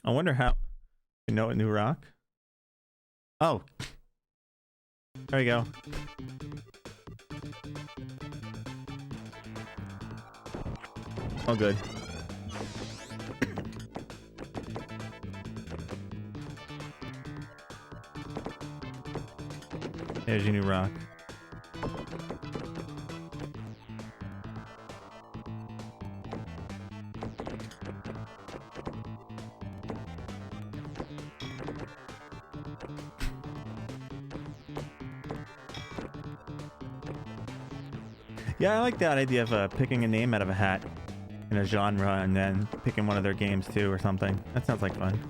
I wonder how. You know what, New Rock? Oh. There you go. Oh, good. There's your New Rock. Yeah, I like that idea of picking a name out of a hat in a genre and then picking one of their games too or something. That sounds like fun.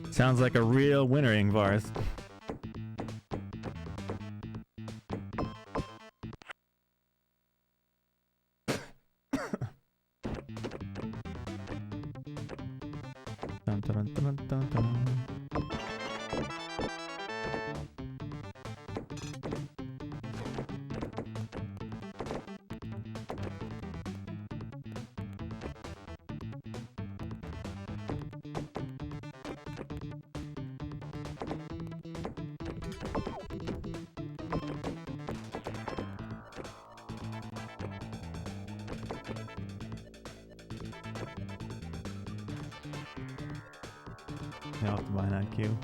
Sounds like a real winner, Ingvars. Dun, dun, dun, dun, dun. I'll have to buy an IQ.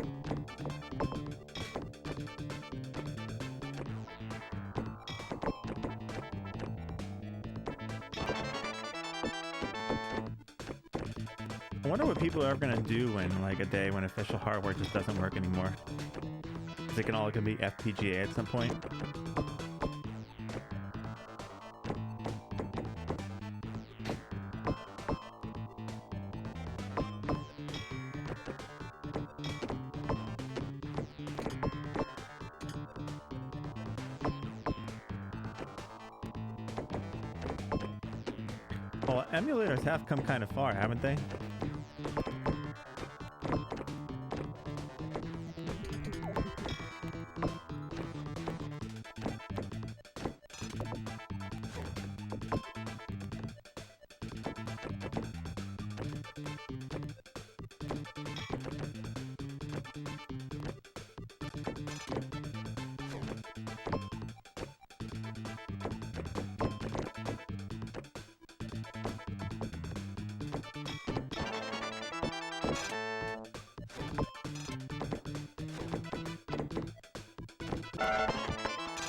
I wonder what people are ever gonna do in like a day when official hardware just doesn't work anymore. Is it all gonna be FPGA at some point? Well, emulators have come kind of far, haven't they?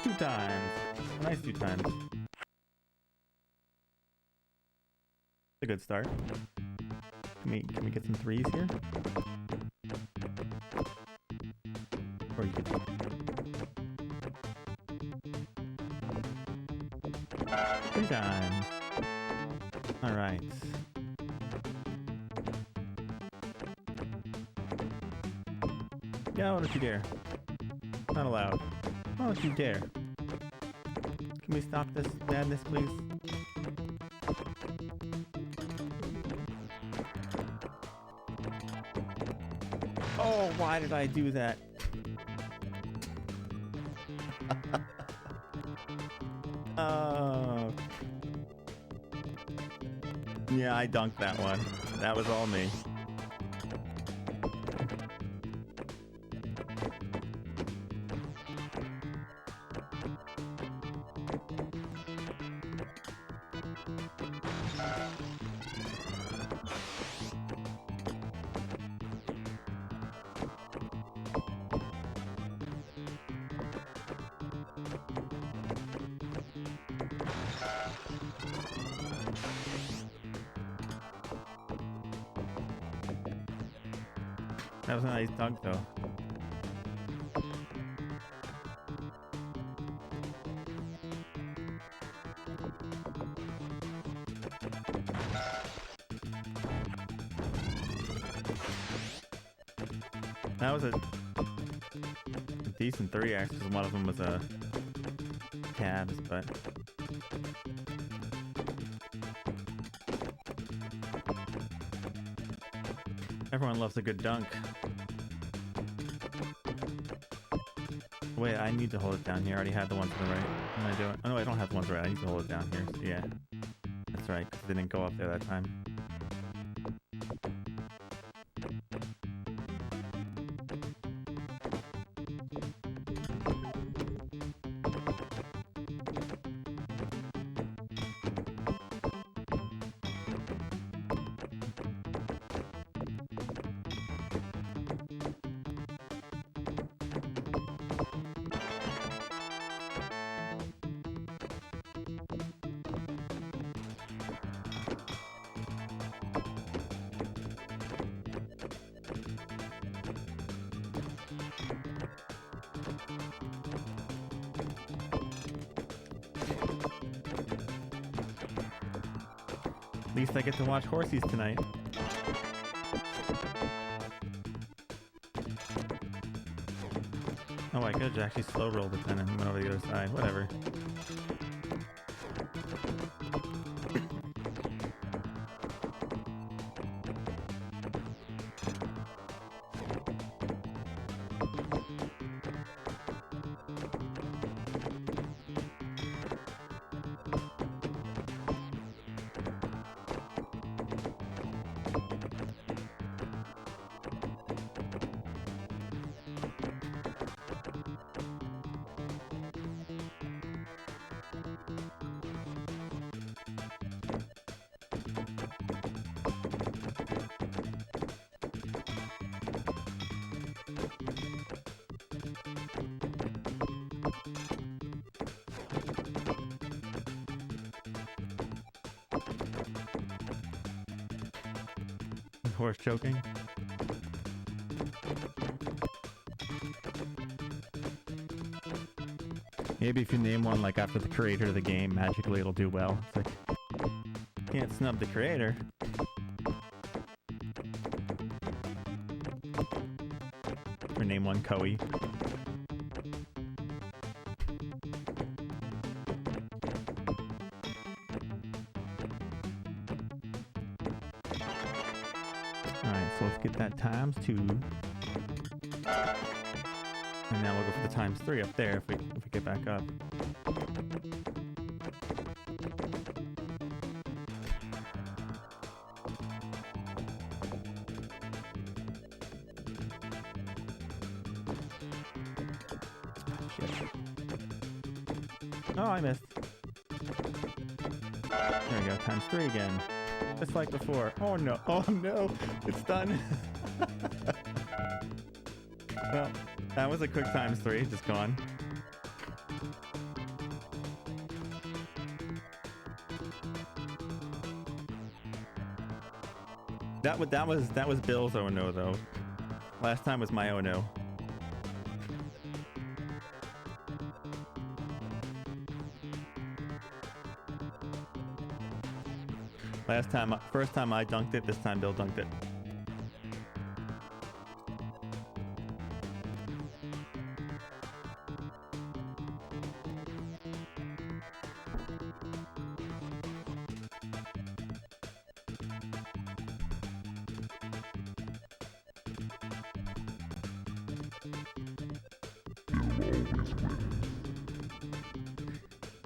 Two times. Nice 2 times. A good start. Can we get some 3s here? Or you could 3 times. Alright. Yeah, don't you dare. Not allowed. Why don't you dare? Can we stop this madness, please? Oh, why did I do that? Oh. Yeah, I dunked that one. That was all me. That was a nice dunk, though. That was a decent 3x because one of them was a tabs, but everyone loves a good dunk. Wait, I need to hold it down here. I already had the one to the right. What am I doing? Oh no, I don't have the one to the right. I need to hold it down here. So yeah, that's right. 'Cause it didn't go up there that time. At least I get to watch horsies tonight. Oh, I could actually slow rolled it then and went over the other side. Whatever. Horse choking. Maybe if you name one like after the creator of the game, magically it'll do well. It's like, can't snub the creator. Or name one Koei. Alright, so let's get that times 2. And now we'll go for the times 3 up there if we get back up. Shit. Oh, I missed. There we go, times 3 again. Just like before. Oh no, oh no, it's done. Well, that was a quick times 3, just gone. That was Bill's oh no though. Last time was my oh no. First time I dunked it, this time Bill dunked it.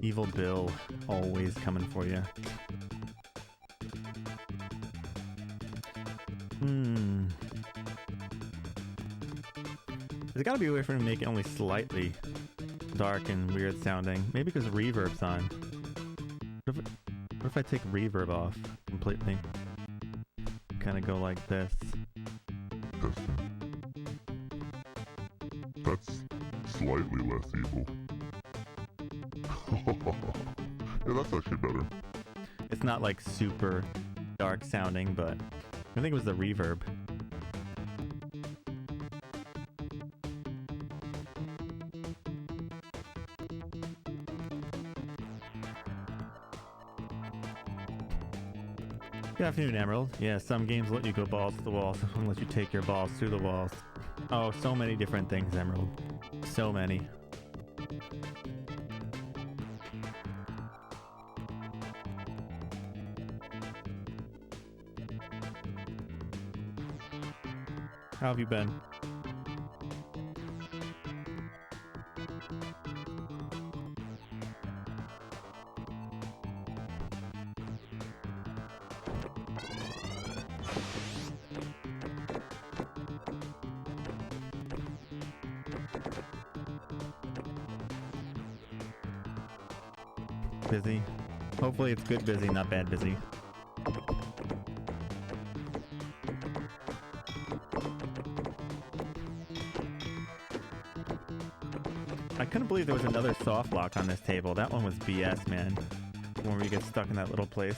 Evil Bill, always coming for you. There's gotta be a way for him to make it only slightly dark and weird sounding. Maybe because reverb's on. What if I take reverb off completely? Kind of go like this. That's slightly less evil. Yeah, that's actually better. It's not like super dark sounding, but I think it was the reverb. Good afternoon, Emerald. Yeah, some games let you go balls to the wall, some let you take your balls through the walls. Oh, so many different things, Emerald. So many. How have you been? Busy. Hopefully it's good busy, not bad busy. I couldn't believe there was another soft lock on this table. That one was BS, man. When we get stuck in that little place.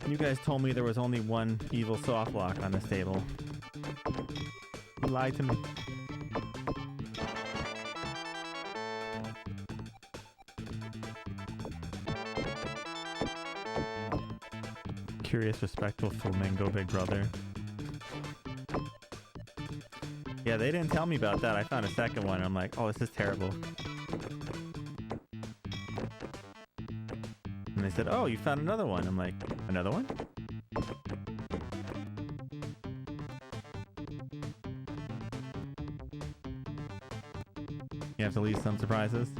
You guys told me there was only one evil soft lock on this table. You lied to me. Curious, respectful flamingo big brother. Yeah, they didn't tell me about that. I found a second one. I'm like, oh, this is terrible. And they said, oh, you found another one. I'm like, another one? You have to leave some surprises.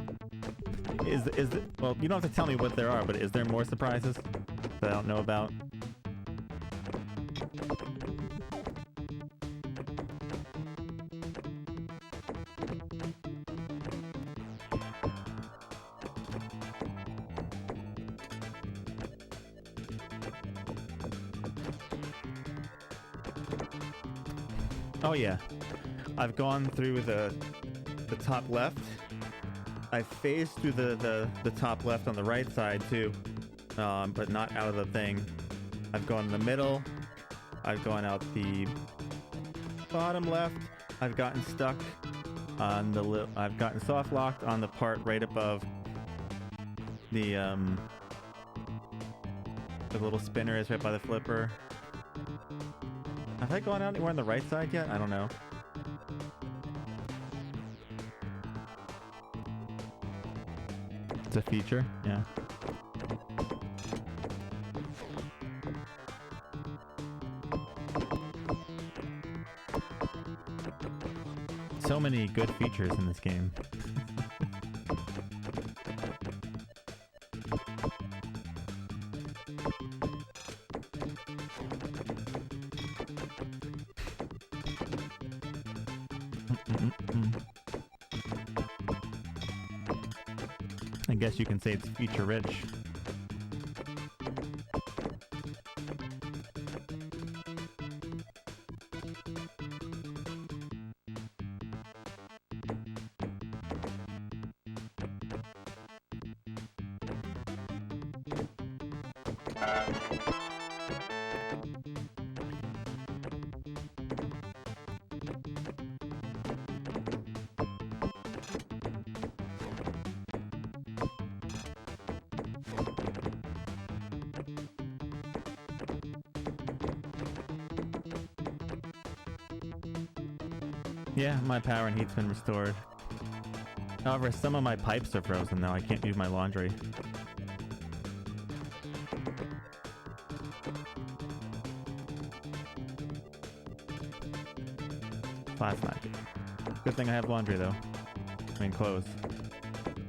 Well, you don't have to tell me what there are, but is there more surprises that I don't know about? Oh yeah, I've gone through the top left. I've phased through the top left on the right side too, but not out of the thing. I've gone in the middle. I've gone out the bottom left. I've gotten stuck on the I've gotten soft locked on the part right above the little spinner is right by the flipper. Have I gone out anywhere on the right side yet? I don't know. It's a feature, yeah. So many good features in this game. I guess you can say it's feature rich. Yeah, my power and heat's been restored. However, some of my pipes are frozen now. I can't do my laundry. That's not good. Good thing I have laundry though. I mean clothes.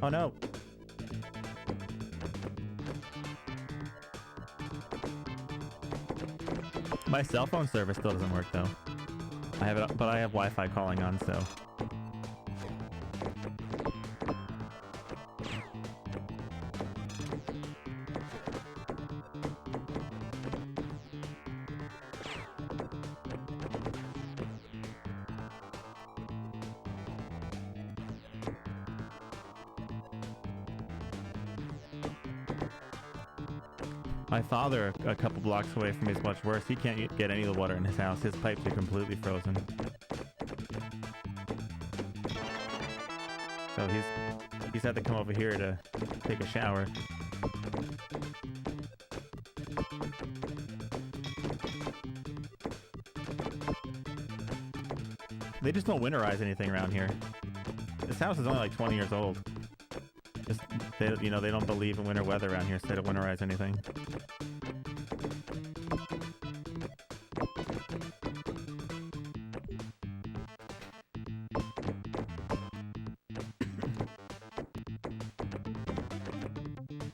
Oh no! My cell phone service still doesn't work though. I have it, but I have Wi-Fi calling on, so. My father, a couple blocks away from me, is much worse. He can't get any of the water in his house. His pipes are completely frozen. So he's had to come over here to take a shower. They just don't winterize anything around here. This house is only like 20 years old. Just they, you know, they don't believe in winter weather around here, so they don't winterize anything.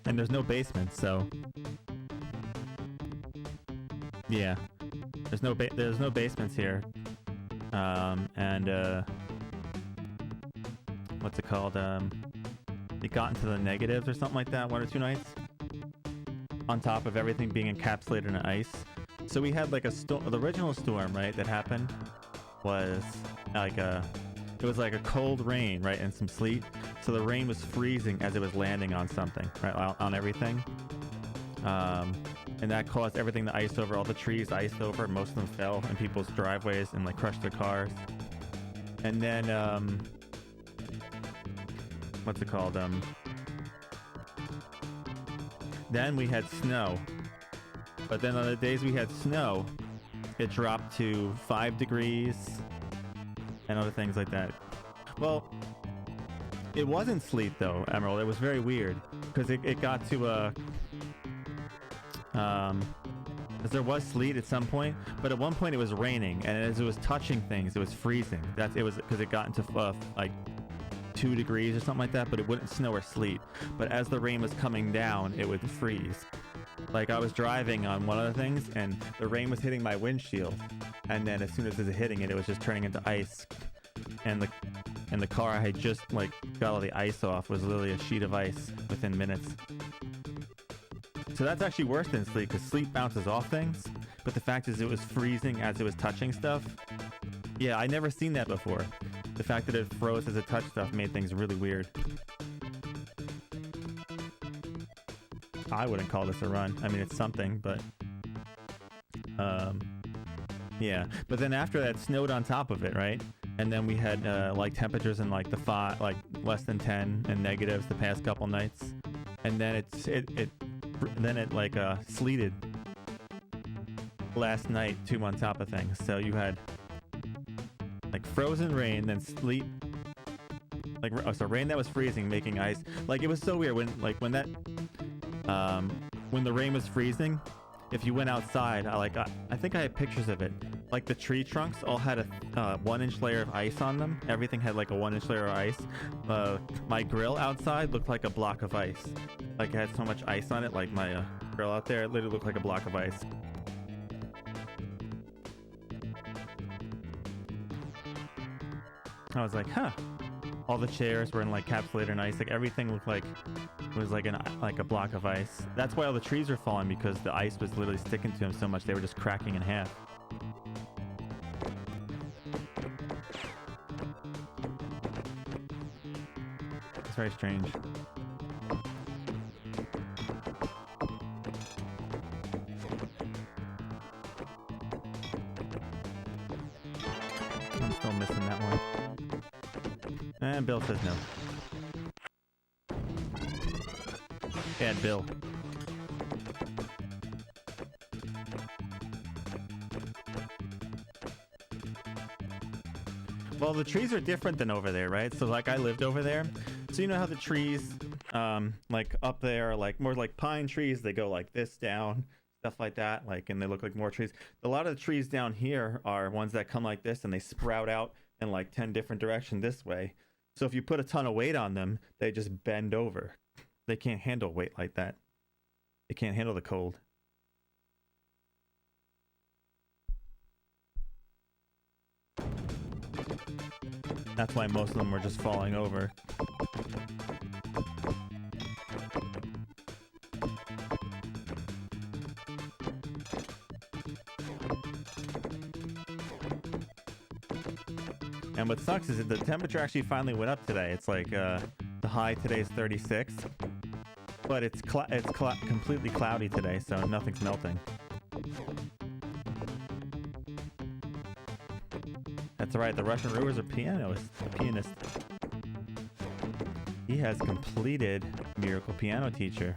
And there's no basement, so yeah, there's no basements here. What's it called? It got into the negatives or something like that 1 or 2 nights. On top of everything being encapsulated in ice. So we had like the original storm, right, that happened was like it was like a cold rain, right, and some sleet. So the rain was freezing as it was landing on something, right, on everything. And that caused everything to ice over, all the trees iced over, most of them fell in people's driveways and like crushed their cars. And then, what's it called? Then we had snow. But then on the days we had snow, it dropped to 5 degrees and other things like that. Well, it wasn't sleet though, Emerald. It was very weird because it got to because there was sleet at some point, but at one point it was raining, and as it was touching things, it was freezing. It was because it got into like 2 degrees or something like that, but it wouldn't snow or sleet. But as the rain was coming down, it would freeze. Like I was driving on one of the things, and the rain was hitting my windshield, and then as soon as it was hitting it, it was just turning into ice. And the car I had just like got all the ice off was literally a sheet of ice within minutes. So that's actually worse than sleet, because sleet bounces off things, but the fact is it was freezing as it was touching stuff. Yeah, I never seen that before. The fact that it froze as it touched stuff made things really weird. I wouldn't call this a run. I mean, it's something, but yeah. But then after that, it snowed on top of it, right? And then we had like temperatures in like like less than 10 and negatives the past couple nights, and then it like sleeted last night too on top of things. So you had like frozen rain, then sleet, like so rain that was freezing making ice. Like it was so weird when the rain was freezing. If you went outside, I think I had pictures of it. Like the tree trunks all had a 1-inch layer of ice on them. Everything had like a 1-inch layer of ice. My grill outside looked like a block of ice. Like it had so much ice on it. Like my grill out there, it literally looked like a block of ice. I was like, huh. All the chairs were in like encapsulated in ice. Like everything looked like it was like a block of ice. That's why all the trees were falling, because the ice was literally sticking to them so much they were just cracking in half. It's very strange. I'm still missing that one. And Bill says no. Add Bill. Well, the trees are different than over there, right? So like I lived over there. So you know how the trees, like up there, like more like pine trees, they go like this down, stuff like that, like, and they look like more trees. A lot of the trees down here are ones that come like this and they sprout out in like 10 different directions this way. So if you put a ton of weight on them, they just bend over. They can't handle weight like that. They can't handle the cold. That's why most of them were just falling over. And what sucks is that the temperature actually finally went up today. It's like the high today is 36, but it's completely cloudy today, so nothing's melting. That's right. The Russian Ruler is a pianist. He has completed Miracle Piano Teacher.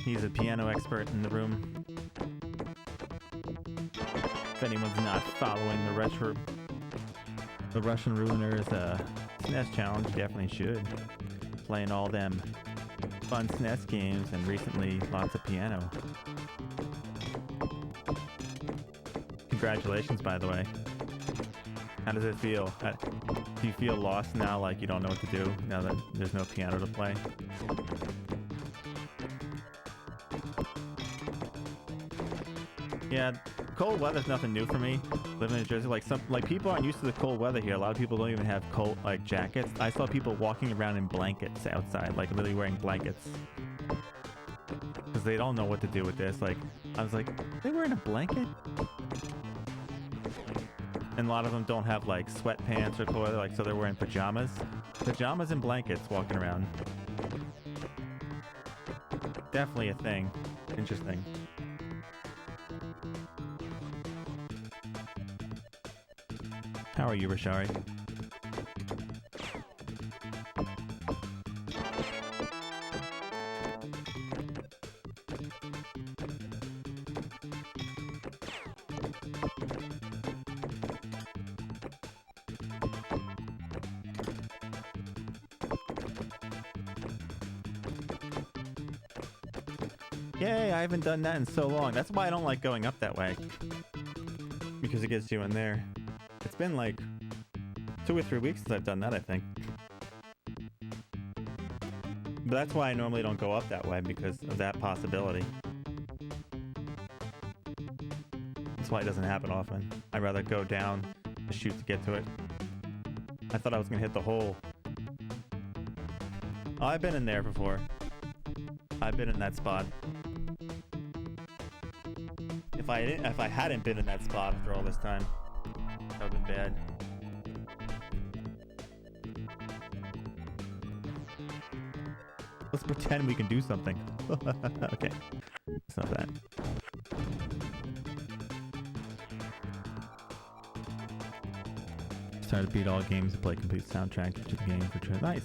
He's a piano expert in the room. If anyone's not following the Russian Ruiner's SNES challenge, you definitely should. Playing all them fun SNES games and recently lots of piano. Congratulations, by the way. How does it feel? Do you feel lost now, like you don't know what to do now that there's no piano to play? Yeah, cold weather's nothing new for me. Living in Jersey, like people aren't used to the cold weather here. A lot of people don't even have cold jackets. I saw people walking around in blankets outside, like literally wearing blankets, because they don't know what to do with this. Like, I was like, they wearing a blanket? And a lot of them don't have like sweatpants or clothes, like, so they're wearing pajamas and blankets walking around. Definitely a thing. Interesting. How are you, Rashari? Yay, I haven't done that in so long. That's why I don't like going up that way. Because it gets you in there. It's been like 2 or 3 weeks since I've done that, I think. But that's why I normally don't go up that way, because of that possibility. That's why it doesn't happen often. I'd rather go down the chute to get to it. I thought I was gonna hit the hole. Oh, I've been in there before. I've been in that spot. If I hadn't been in that spot after all this time, that would have been bad. Let's pretend we can do something. Okay, it's not that. Started to beat all games and play complete soundtrack to the game for trip. Nice.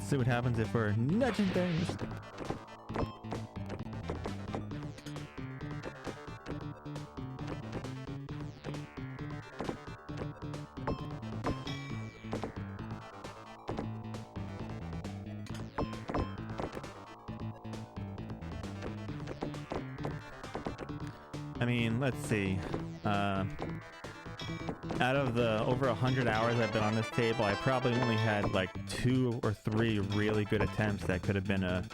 See what happens if we're nudging things. I mean, let's see. Out of the over 100 hours I've been on this table, I probably only had like 2 or 3 really good attempts that could have been a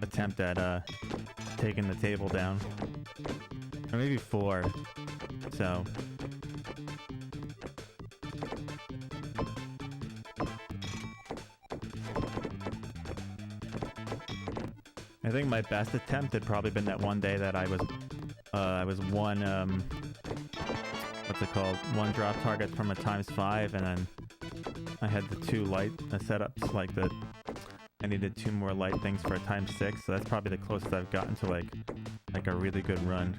attempt at taking the table down, or maybe 4. So I think my best attempt had probably been that one day that I was one what's it called? One drop target from a ×5, and then I had the 2 light setups, like I needed 2 more light things for a ×6, so that's probably the closest I've gotten to like a really good run.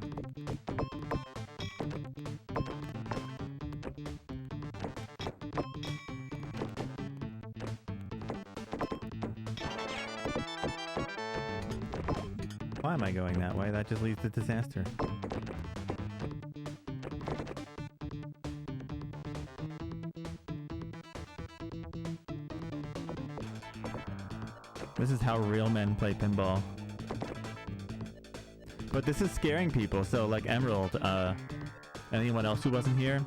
Why am I going that way? That just leads to disaster. This is how real men play pinball. But this is scaring people, so like Emerald, anyone else who wasn't here,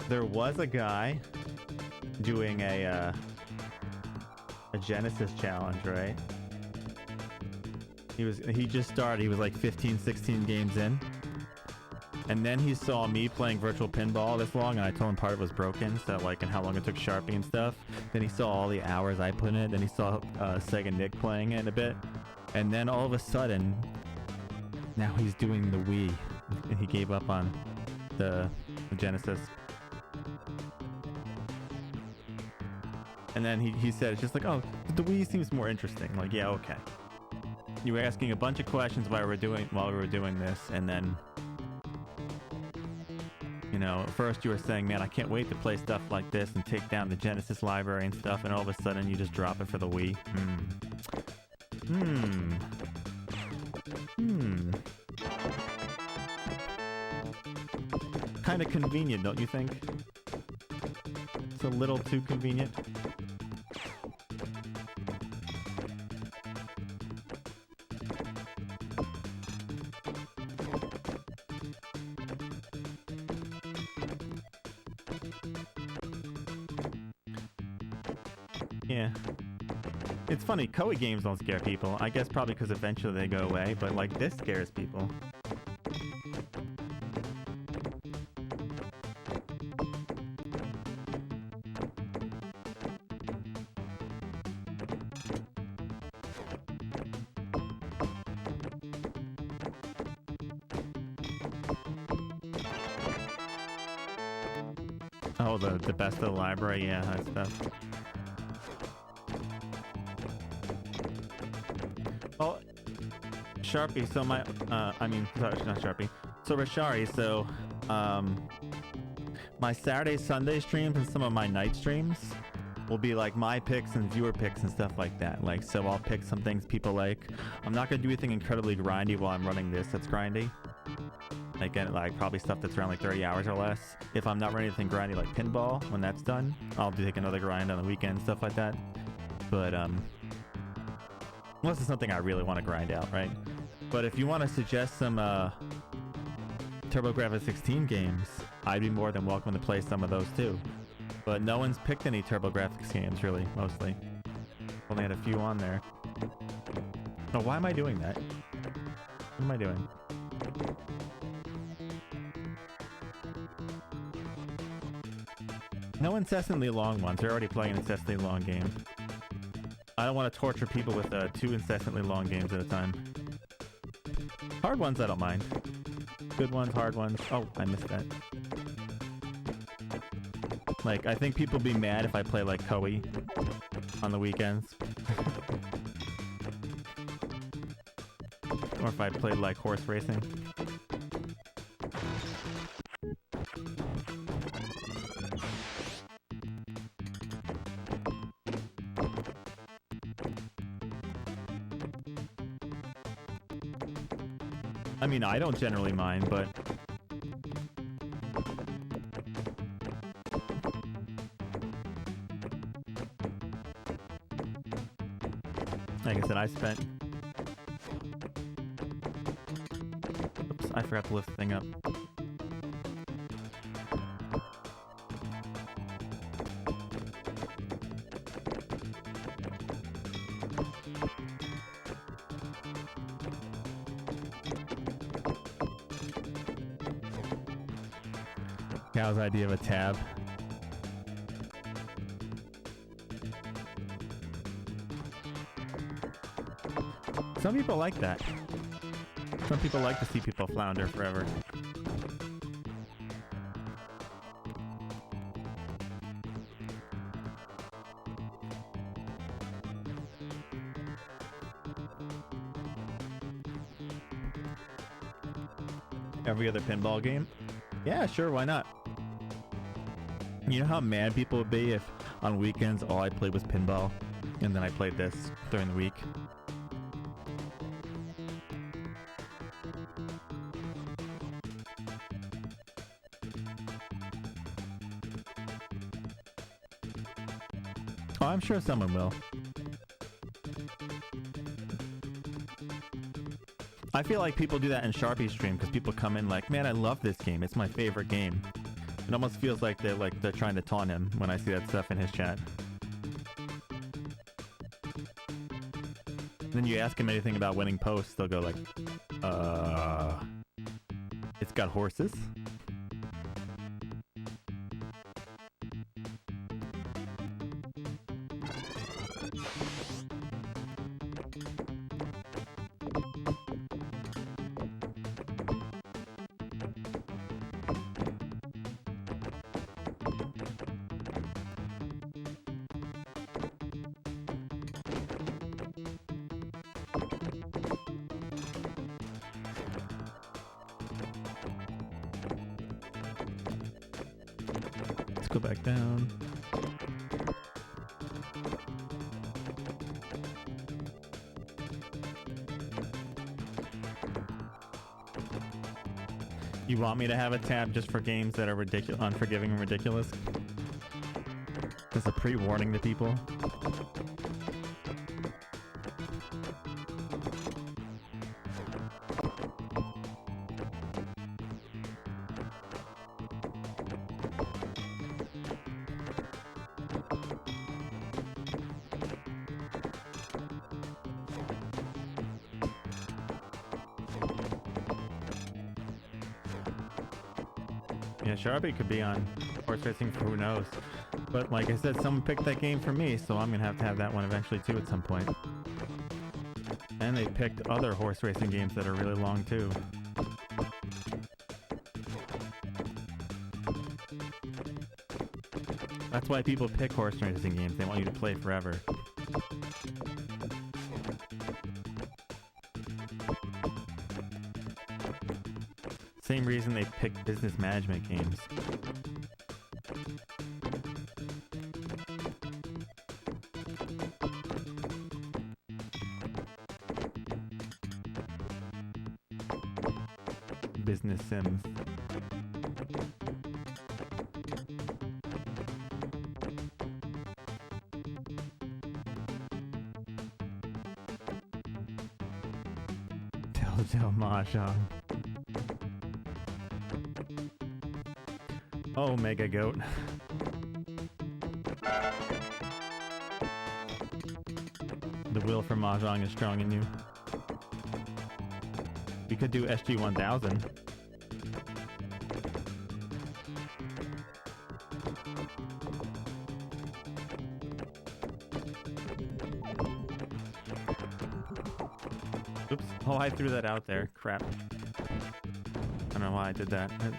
there was a guy doing a Genesis challenge, right? He just started, he was like 15, 16 games in. And then he saw me playing virtual pinball this long, and I told him part of it was broken, so like, and how long it took sharping and stuff. Then he saw all the hours I put in it. Then he saw Sega Nick playing it a bit, and then all of a sudden, now he's doing the Wii, and he gave up on the Genesis. And then he said, it's just like, oh, the Wii seems more interesting. I'm like, yeah, okay. You were asking a bunch of questions while we were doing this, and then You know, at first you were saying, man, I can't wait to play stuff like this and take down the Genesis library and stuff, and all of a sudden you just drop it for the Wii. Kind of convenient, don't you think? It's a little too convenient. Yeah. It's funny, Koei games don't scare people. I guess probably because eventually they go away, but like this scares people. Oh, the best of the library, yeah, that stuff. Well, Sharpie, so my, sorry, not Sharpie. So Rashari, so, my Saturday, Sunday streams and some of my night streams will be like my picks and viewer picks and stuff like that. Like, so I'll pick some things people like. I'm not gonna do anything incredibly grindy while I'm running this that's grindy. Again, like probably stuff that's around like 30 hours or less. If I'm not running anything grindy like pinball, when that's done, I'll take another grind on the weekend, stuff like that. But unless it's something I really want to grind out, right? But if you want to suggest some TurboGrafx 16 games, I'd be more than welcome to play some of those too. But no one's picked any TurboGrafx games, really, mostly. Only had a few on there. Oh, why am I doing that? What am I doing? No incessantly long ones. They're already playing an incessantly long game. I don't want to torture people with 2 incessantly long games at a time. Hard ones I don't mind. Good ones, hard ones. Oh, I missed that. Like, I think people would be mad if I play like Koei on the weekends. Or if I played like horse racing. I mean, I don't generally mind, but... Like I said, I spent... Oops, I forgot to lift the thing up. Cow's idea of a tab. Some people like that. Some people like to see people flounder forever. Every other pinball game? Yeah, sure, why not? You know how mad people would be if on weekends all I played was pinball and then I played this during the week? Oh, I'm sure someone will. I feel like people do that in Sharpie's stream because people come in like, man, I love this game. It's my favorite game. It almost feels like they're trying to taunt him when I see that stuff in his chat. Then you ask him anything about winning posts, they'll go like, it's got horses? Let's go back down. You want me to have a tab just for games that are ridiculous, unforgiving and ridiculous? Just a pre-warning to people. Yeah, Sharpie could be on horse racing for who knows. But like I said, someone picked that game for me, so I'm gonna have that one eventually too at some point. And they picked other horse racing games that are really long too. That's why people pick horse racing games. They want you to play forever. Same reason they pick business management games. Business Sims. Telltale Mahjong. Oh, Mega Goat. The will for Mahjong is strong in you. We could do SG 1000. Oops. Oh, I threw that out there. Crap. I don't know why I did that. I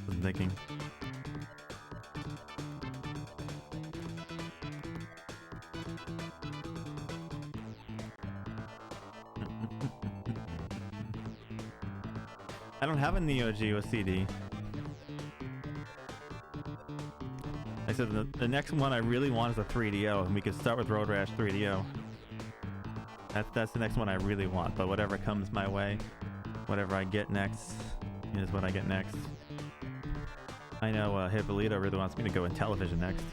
wasn't thinking. I don't have a Neo Geo CD. I said the next one I really want is a 3DO, and we could start with Road Rash 3DO. That's the next one I really want, but whatever comes my way, whatever I get next, is what I get next. I know Hippolyta really wants me to go in television next.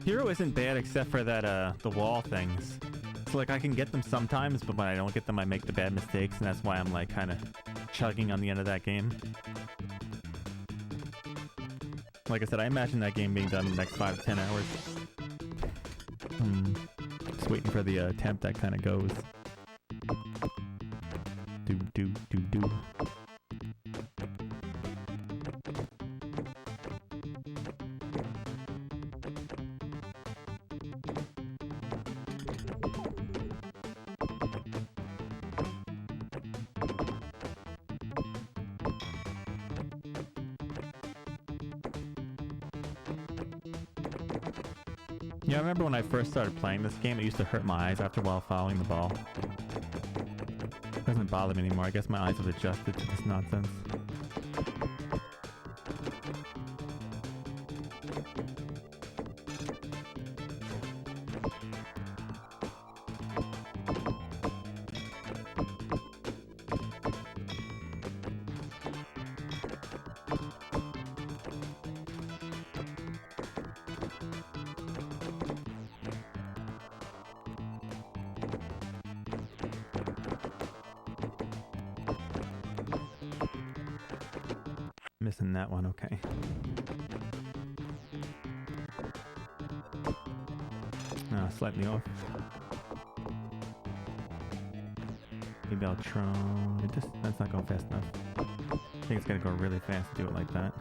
Hero isn't bad except for that the wall things. So like I can get them sometimes, but when I don't get them I make the bad mistakes, and that's why I'm like kind of chugging on the end of that game. Like I said, I imagine that game being done in the next 5 to 10 hours. Just waiting for the temp that kind of goes. Do. Yeah, I remember when I first started playing this game, it used to hurt my eyes after a while following the ball. It doesn't bother me anymore. I guess my eyes have adjusted to this nonsense. Missing that one, okay. Slightly off. Maybe I'll try. That's not going fast enough. I think it's gonna go really fast to do it like that.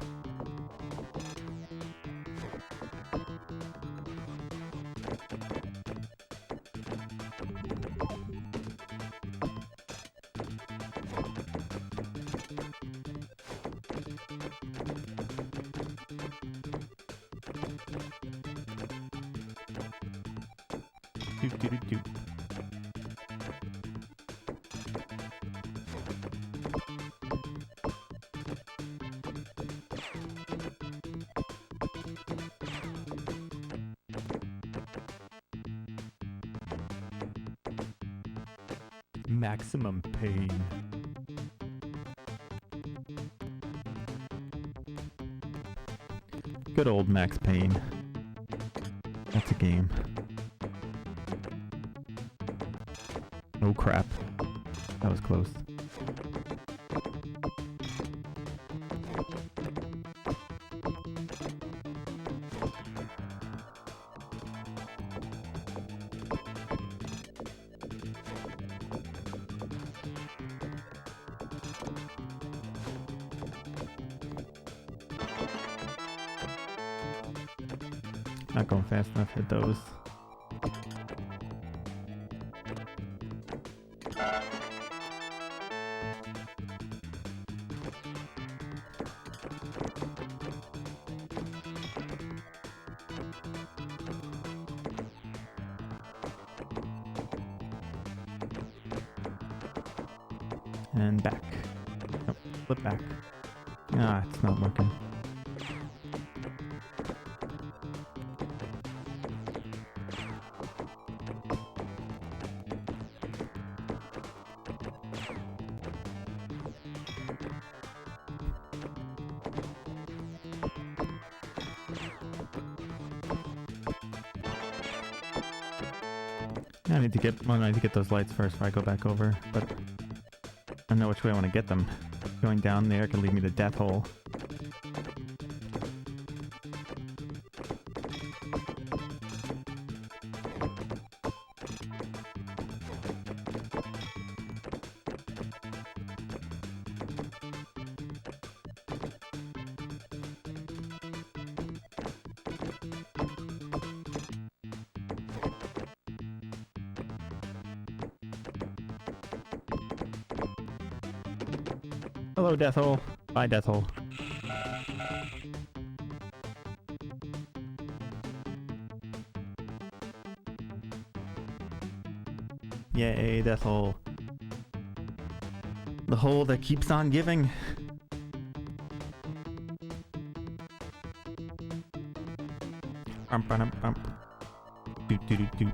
Doot, doot, doot, doot. Maximum pain. Good old Max Payne. That's a game. Oh crap. That was close. Not going fast enough at those. And back. Nope, flip back. Ah, it's not working. I need to get, well, I need to get those lights first before I go back over, but I don't know which way I want to get them. Going down there could lead me to death hole. Hello, death hole. Bye, death hole. Yay, death hole. The hole that keeps on giving. Doot, doot, doot, doot.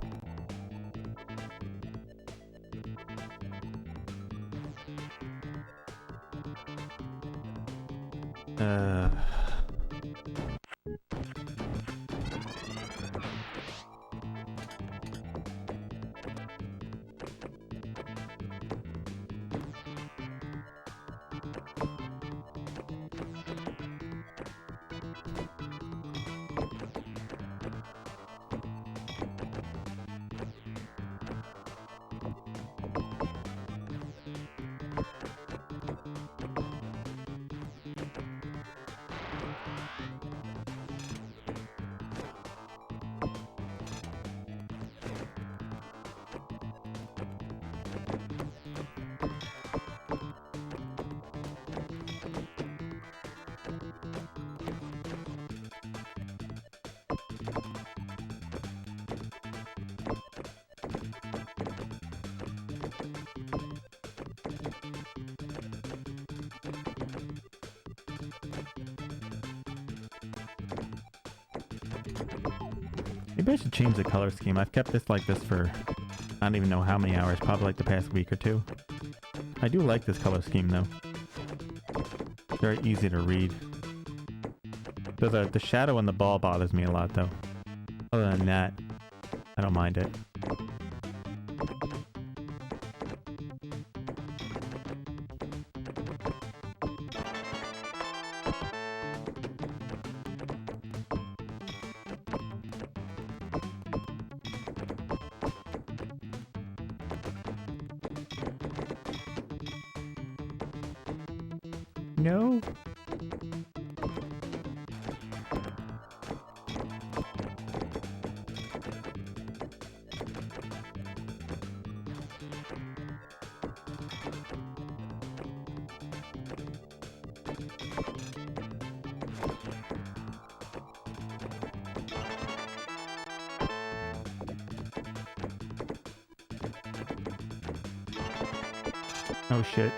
Maybe I should change the color scheme. I've kept this like this for I don't even know how many hours, probably like the past week or two. I do like this color scheme though. Very easy to read. So the shadow on the ball bothers me a lot though. Other than that, I don't mind it. No. Oh shit.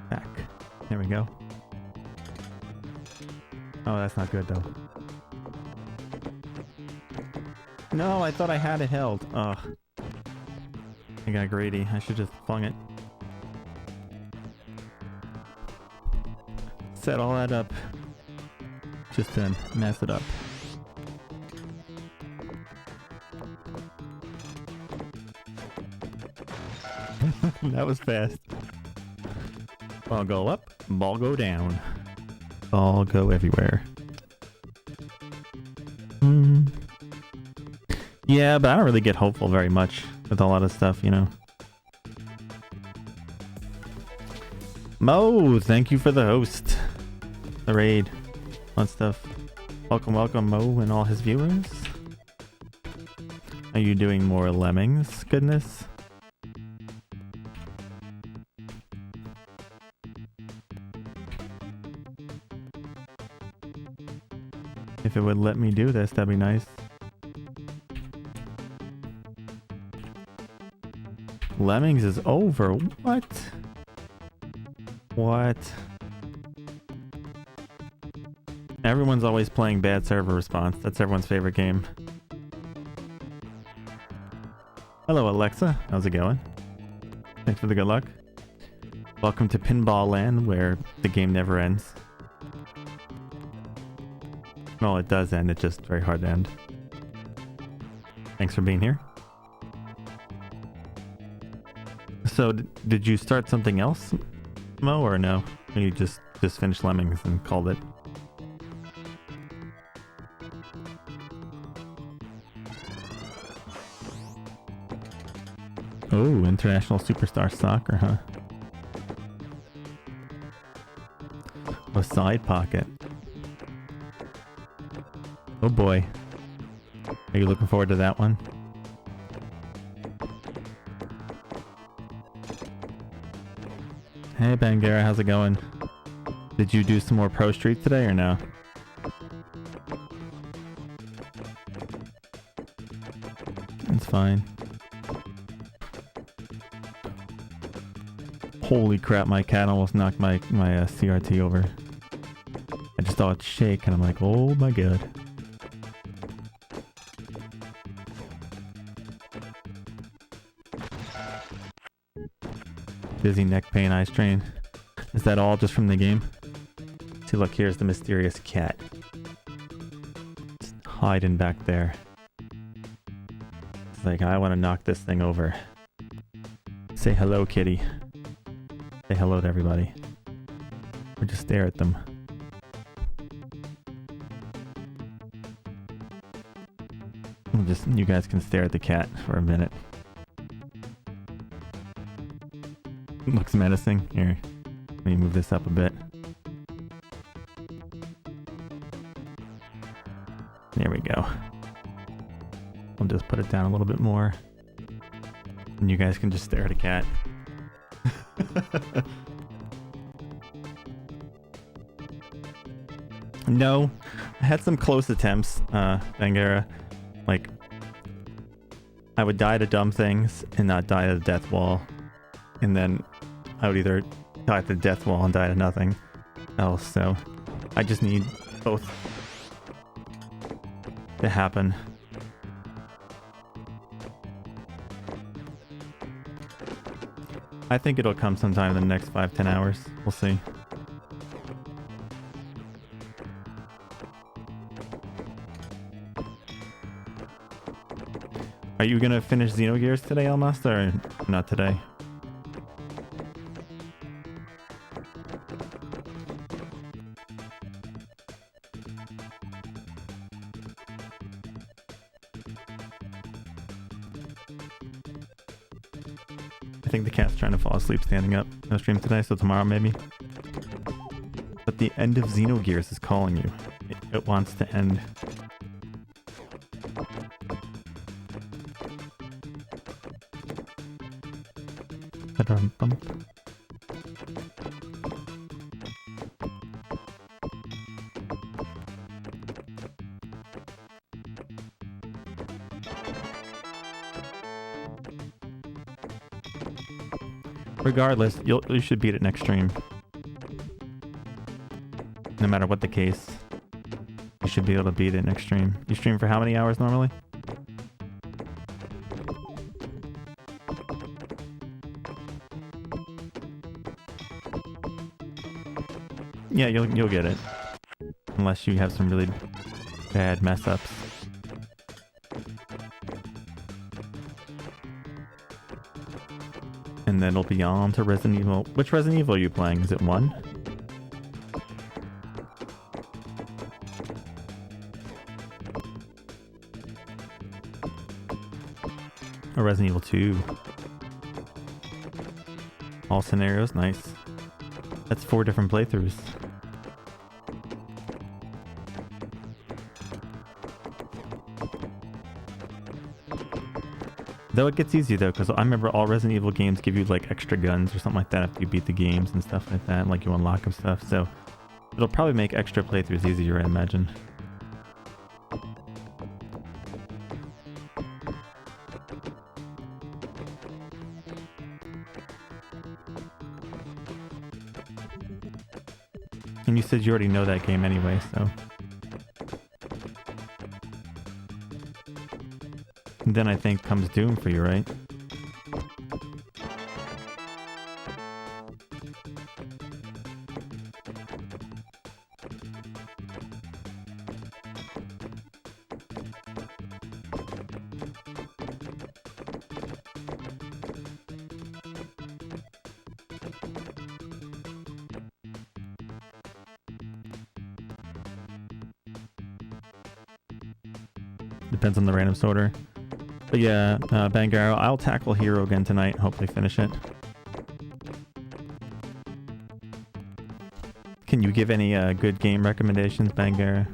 Back. There we go. Oh, that's not good though. No, I thought I had it held. Ugh. I got greedy. I should just flung it. Set all that up just to mess it up. That was fast. Ball go up, ball go down. Ball go everywhere. Yeah, but I don't really get hopeful very much with a lot of stuff, you know. Mo, thank you for the host. The raid. Fun stuff. Welcome, welcome, Mo and all his viewers. Are you doing more lemmings? Goodness. If it would let me do this, that'd be nice. Lemmings is over. What? What? Everyone's always playing bad server response. That's everyone's favorite game. Hello, Alexa. How's it going? Thanks for the good luck. Welcome to Pinball Land, where the game never ends. Well, it does end. It's just very hard to end. Thanks for being here. So, did you start something else, Mo, or no? Or you just finished Lemmings and called it? Oh, International Superstar Soccer, huh? A side pocket. Oh boy. Are you looking forward to that one? Hey Bangara, how's it going? Did you do some more Pro Street today or no? It's fine. Holy crap, my cat almost knocked my CRT over. I just saw it shake and I'm like, oh my god. Dizzy, neck pain, eye strain. Is that all just from the game? See, look, here's the mysterious cat. It's hiding back there. It's like, I want to knock this thing over. Say hello, kitty. Say hello to everybody. Or just stare at them. You guys can stare at the cat for a minute. Looks menacing. Here, let me move this up a bit. There we go. I'll just put it down a little bit more. And you guys can just stare at a cat. No, I had some close attempts, Bangara. Like, I would die to dumb things and not die to the death wall. And then I would either die to the death wall and die to nothing else. So I just need both to happen. I think it'll come sometime in the next 5-10 hours. We'll see. Are you gonna finish Xenogears today, Almasta, or not today? I think the cat's trying to fall asleep standing up. No stream today, so tomorrow maybe. But the end of Xenogears is calling you. It wants to end. Regardless, you should beat it next stream. No matter what the case, you should be able to beat it next stream. You stream for how many hours normally? Yeah, you'll get it. Unless you have some really bad mess ups. And then it'll be on to Resident Evil. Which Resident Evil are you playing? Is it 1? Or Resident Evil 2? All scenarios? Nice. That's 4 different playthroughs. Though it gets easy though, because I remember all Resident Evil games give you like extra guns or something like that after you beat the games and stuff like that, like you unlock them stuff, so it'll probably make extra playthroughs easier, I imagine. And you said you already know that game anyway, so... And then I think comes Doom for you, right? Depends on the random sorter. But yeah, Bangaro, I'll tackle Hero again tonight, hopefully finish it. Can you give any good game recommendations, Bangaro?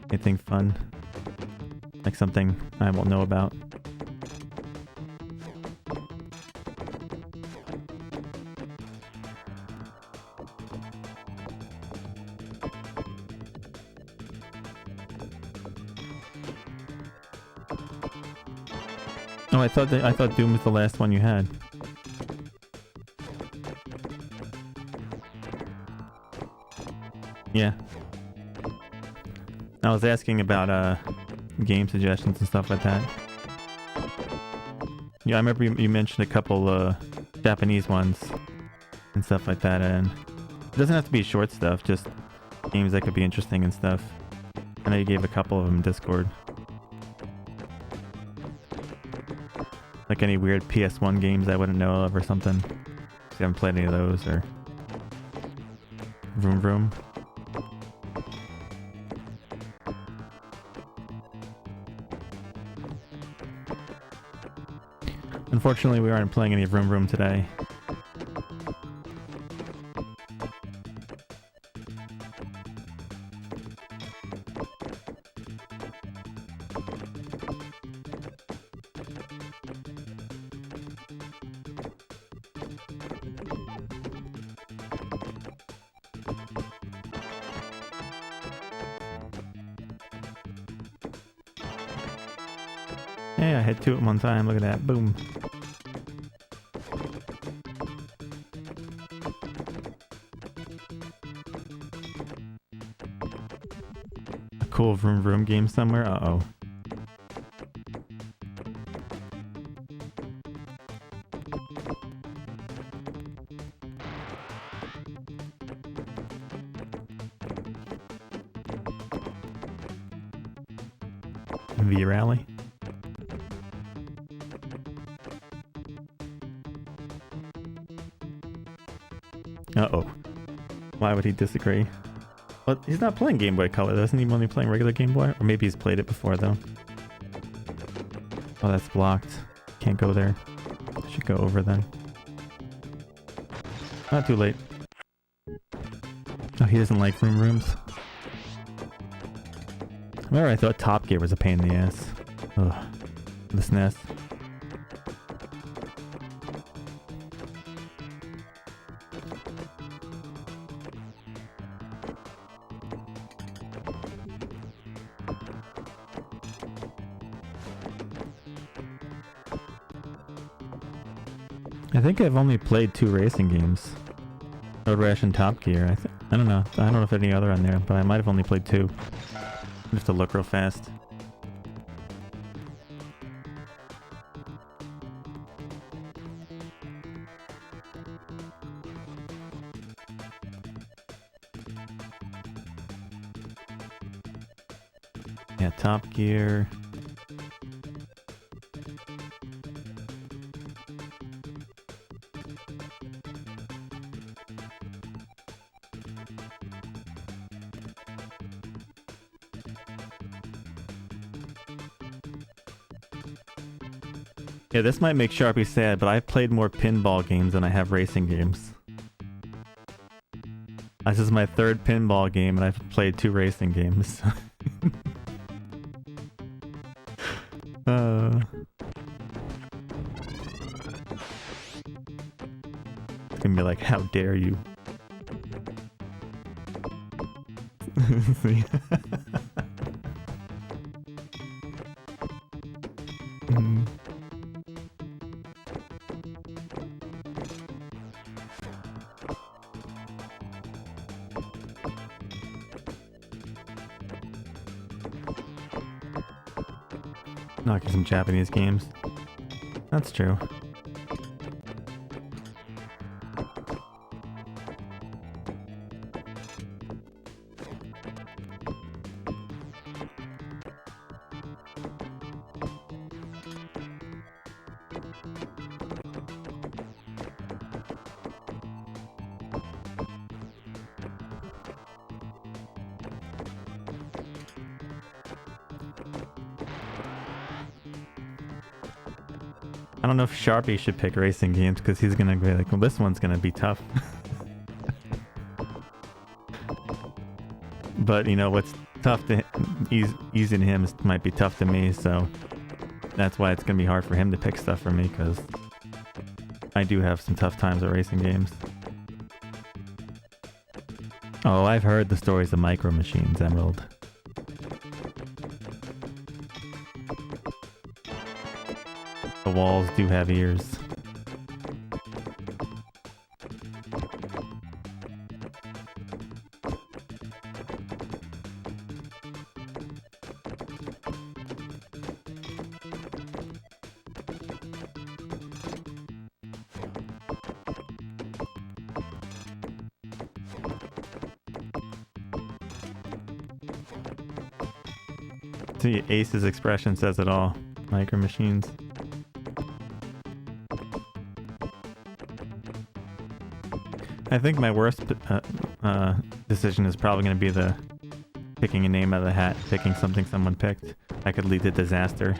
Anything fun? Like something I won't know about? Oh, I thought Doom was the last one you had. Yeah. I was asking about game suggestions and stuff like that. Yeah, I remember you mentioned a couple Japanese ones and stuff like that, and it doesn't have to be short stuff, just games that could be interesting and stuff. I know you gave a couple of them in Discord. Like any weird PS1 games I wouldn't know of or something. If you haven't played any of those, or Vroom Vroom. Unfortunately, we aren't playing any Vroom Vroom today. Hey, I hit 2 at one time. Look at that. Boom. A cool Vroom Vroom game somewhere? Uh-oh. V-Rally? Uh-oh. Why would he disagree? Well, he's not playing Game Boy Color, isn't he? Only playing regular Game Boy? Or maybe he's played it before, though. Oh, that's blocked. Can't go there. Should go over then. Not too late. Oh, he doesn't like Vroom Rooms. Remember, I thought Top Gear was a pain in the ass. Ugh. The SNES. I think I've only played 2 racing games. Road Rash and Top Gear. I don't know. I don't know if any other on there, but I might have only played 2. I have to look real fast. Yeah, Top Gear. Yeah, this might make Sharpie sad, but I've played more pinball games than I have racing games. This is my 3rd pinball game, and I've played 2 racing games. It's gonna be like, how dare you? See? Knocking some Japanese games. That's true. I don't know if Sharpie should pick racing games because he's gonna be like, well, this one's gonna be tough. But you know what's tough to easy to him might be tough to me, so that's why it's gonna be hard for him to pick stuff for me because I do have some tough times at racing games. Oh, I've heard the stories of Micro Machines, Emerald. The walls do have ears. See, Ace's expression says it all. Micro Machines. I think my worst decision is probably going to be the picking a name out of the hat, picking something someone picked. That could lead to disaster.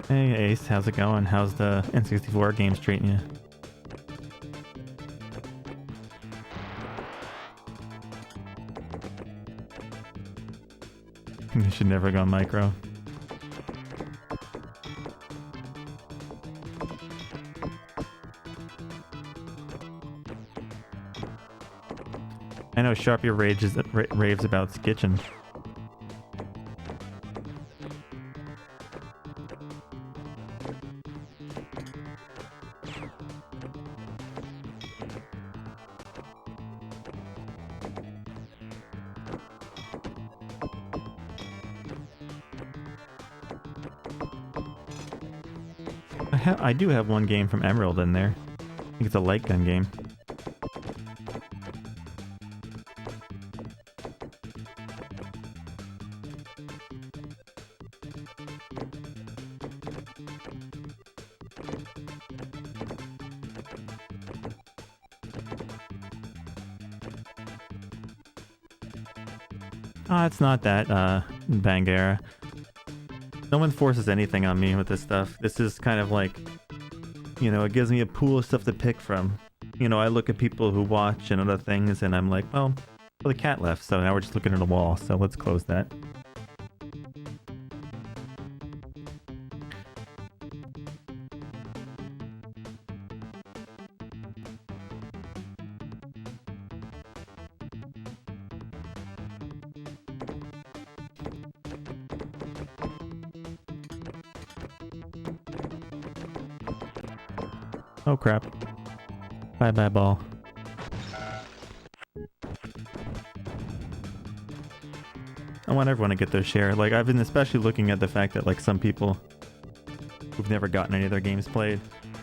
Hey Ace, how's it going? How's the N64 games treating you? You should never go micro. I know Sharpie raves about Skitchin. I do have one game from Emerald in there. I think it's a light gun game. Oh, it's not that, Bangara. No one forces anything on me with this stuff. This is kind of like, you know, it gives me a pool of stuff to pick from. You know, I look at people who watch and other things and I'm like, well, the cat left, so now we're just looking at a wall, so let's close that. Oh crap. Bye bye ball. I want everyone to get their share. Like, I've been especially looking at the fact that, like, some people who've never gotten any of their games played.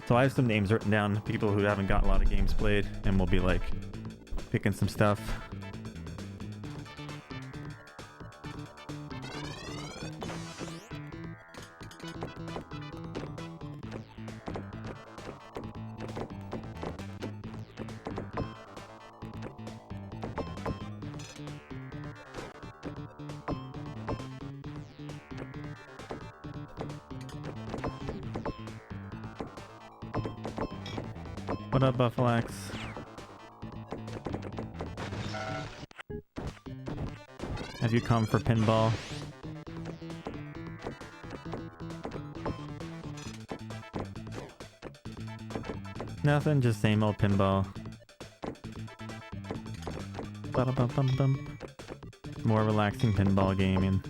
So I have some names written down, people who haven't gotten a lot of games played, and we'll be, like, picking some stuff. What up, Buffalax? Have you come for pinball? Nothing, just same old pinball. Ba-da-bum-bum-bum. More relaxing pinball gaming.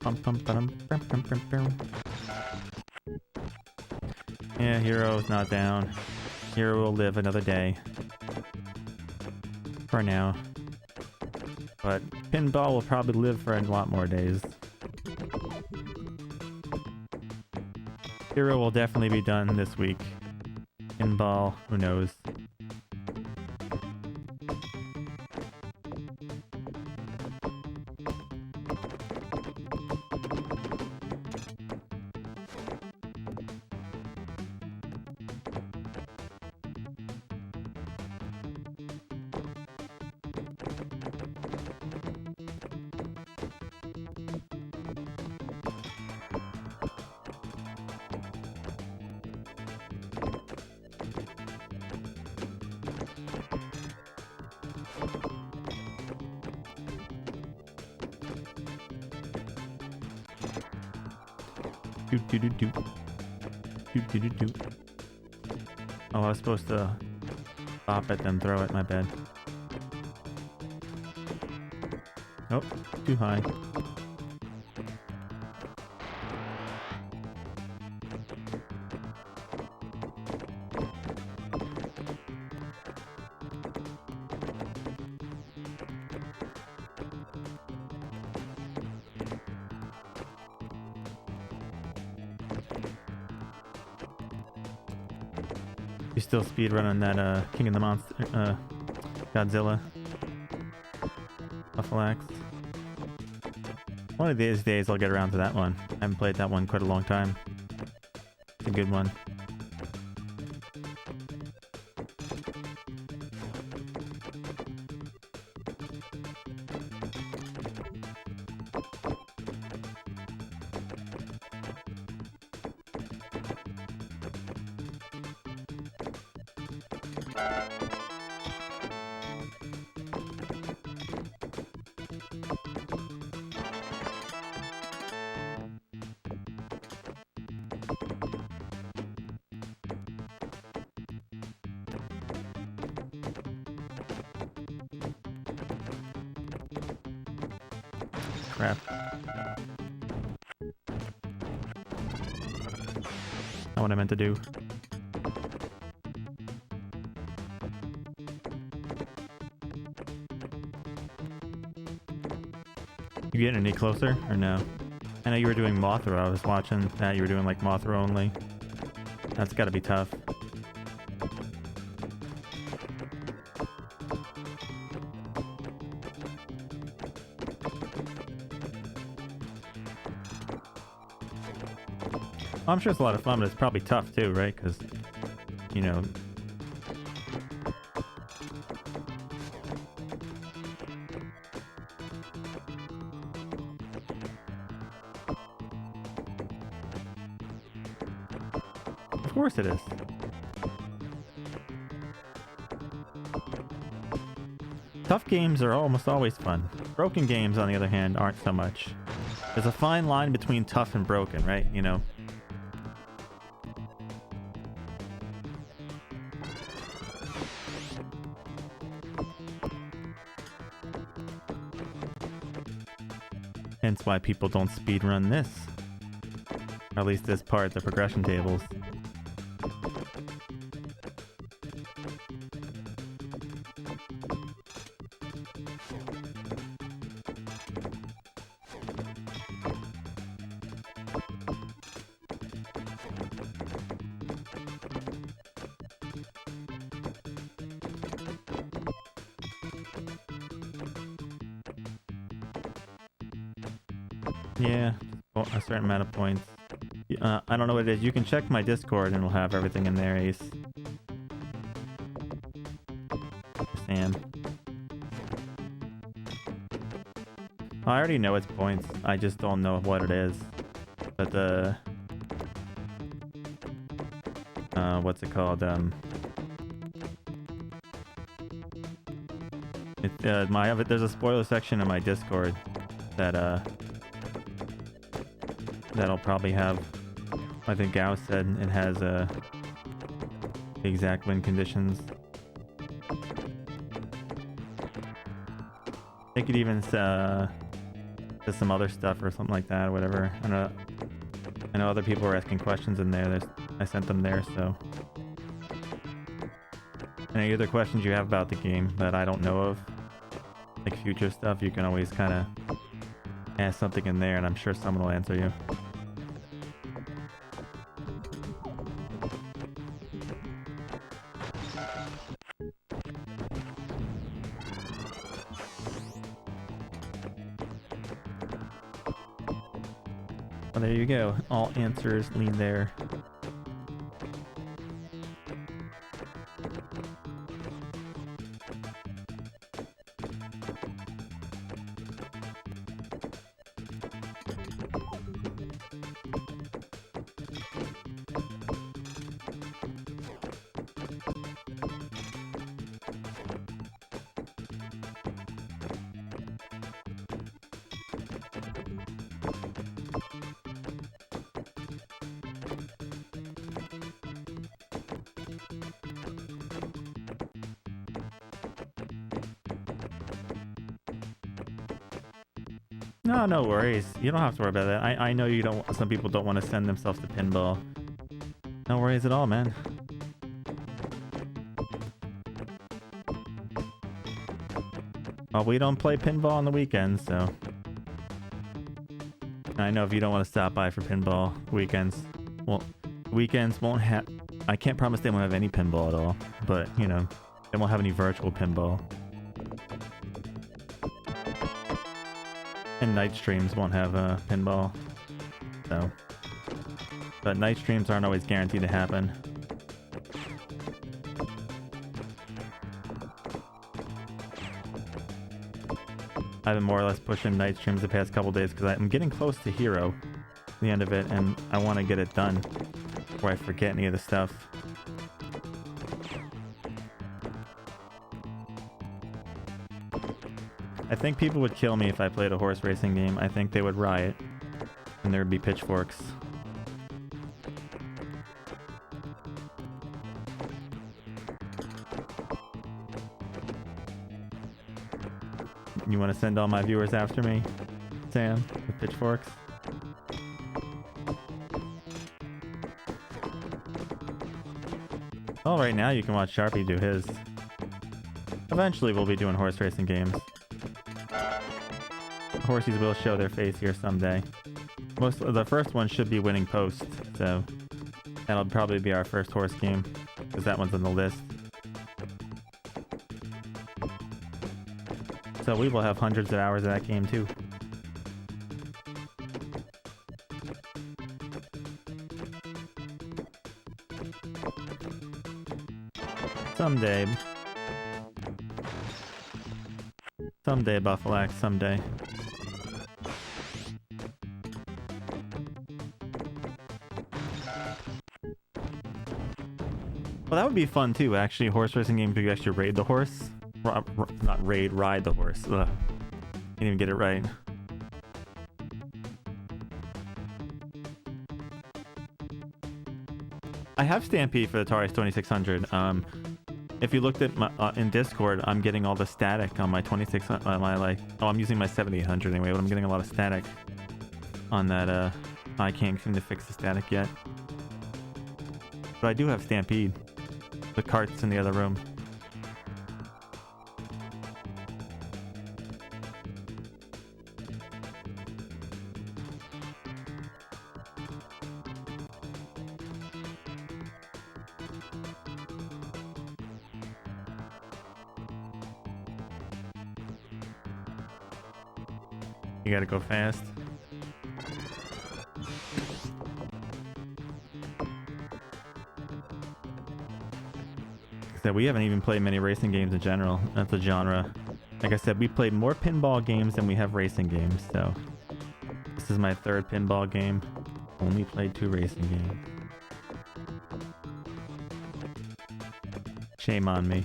Bum-bum-ba-dum-bum-bum-bum-bum. Yeah, Hero's not down. Hero will live another day. For now. But pinball will probably live for a lot more days. Hero will definitely be done this week. Pinball, who knows? Oh, I was supposed to pop it then throw it, my bad. Oh, too high. You still speedrunning that King of the Monster Godzilla Buffalax? One of these days I'll get around to that one. I haven't played that one quite a long time. It's a good one. Crap. Not what I meant to do. You getting any closer or no? I know you were doing Mothra. I was watching that you were doing like Mothra only. That's gotta be tough. I'm sure it's a lot of fun, but it's probably tough too, right? Because, you know... Of course it is. Tough games are almost always fun. Broken games, on the other hand, aren't so much. There's a fine line between tough and broken, right? You know? Hence why people don't speedrun this. Or at least this part, the progression tables. Yeah, a certain amount of points. I don't know what it is. You can check my Discord and it'll have everything in there, Ace. Sam. I already know its points. I just don't know what it is. But the... what's it called? There's a spoiler section in my Discord that that'll probably have, I think Gao said it has the exact win conditions. It could even says some other stuff or something like that or whatever. I know other people were asking questions in there. I sent them there, so any other questions you have about the game that I don't know of, like future stuff, you can always kind of ask something in there and I'm sure someone will answer you. Well, there you go. All answers lead there. No, no worries. You don't have to worry about that. I know you don't. Some people don't want to send themselves to pinball. No worries at all, man. Well, we don't play pinball on the weekends, so I know if you don't want to stop by for pinball weekends, well, weekends won't have. I can't promise they won't have any pinball at all, but you know, they won't have any virtual pinball. And night streams won't have pinball, so. But night streams aren't always guaranteed to happen. I've been more or less pushing night streams the past couple days because I'm getting close to Hero, the end of it, and I want to get it done before I forget any of the stuff. I think people would kill me if I played a horse racing game. I think they would riot, and there would be pitchforks. You want to send all my viewers after me, Sam, with pitchforks? Well, right now you can watch Sharpie do his. Eventually we'll be doing horse racing games. Horsies will show their face here someday. Most of the first one should be Winning Post, so that'll probably be our first horse game, because that one's on the list. So we will have hundreds of hours of that game too. Someday. Someday, Buffalax, someday. Well, that would be fun too, actually. A horse racing game, you actually raid the horse. Not raid, ride the horse. Ugh. Can't even get it right. I have Stampede for the Atari 2600. If you looked at my in Discord, I'm getting all the static on my 2600. I'm using my 7800 anyway, but I'm getting a lot of static on that. I can't seem to fix the static yet. But I do have Stampede. The cart's in the other room. You gotta go fast. So we haven't even played many racing games in general. That's a genre. Like I said, we played more pinball games than we have racing games, so this is my third pinball game. Only played 2 racing games. Shame on me.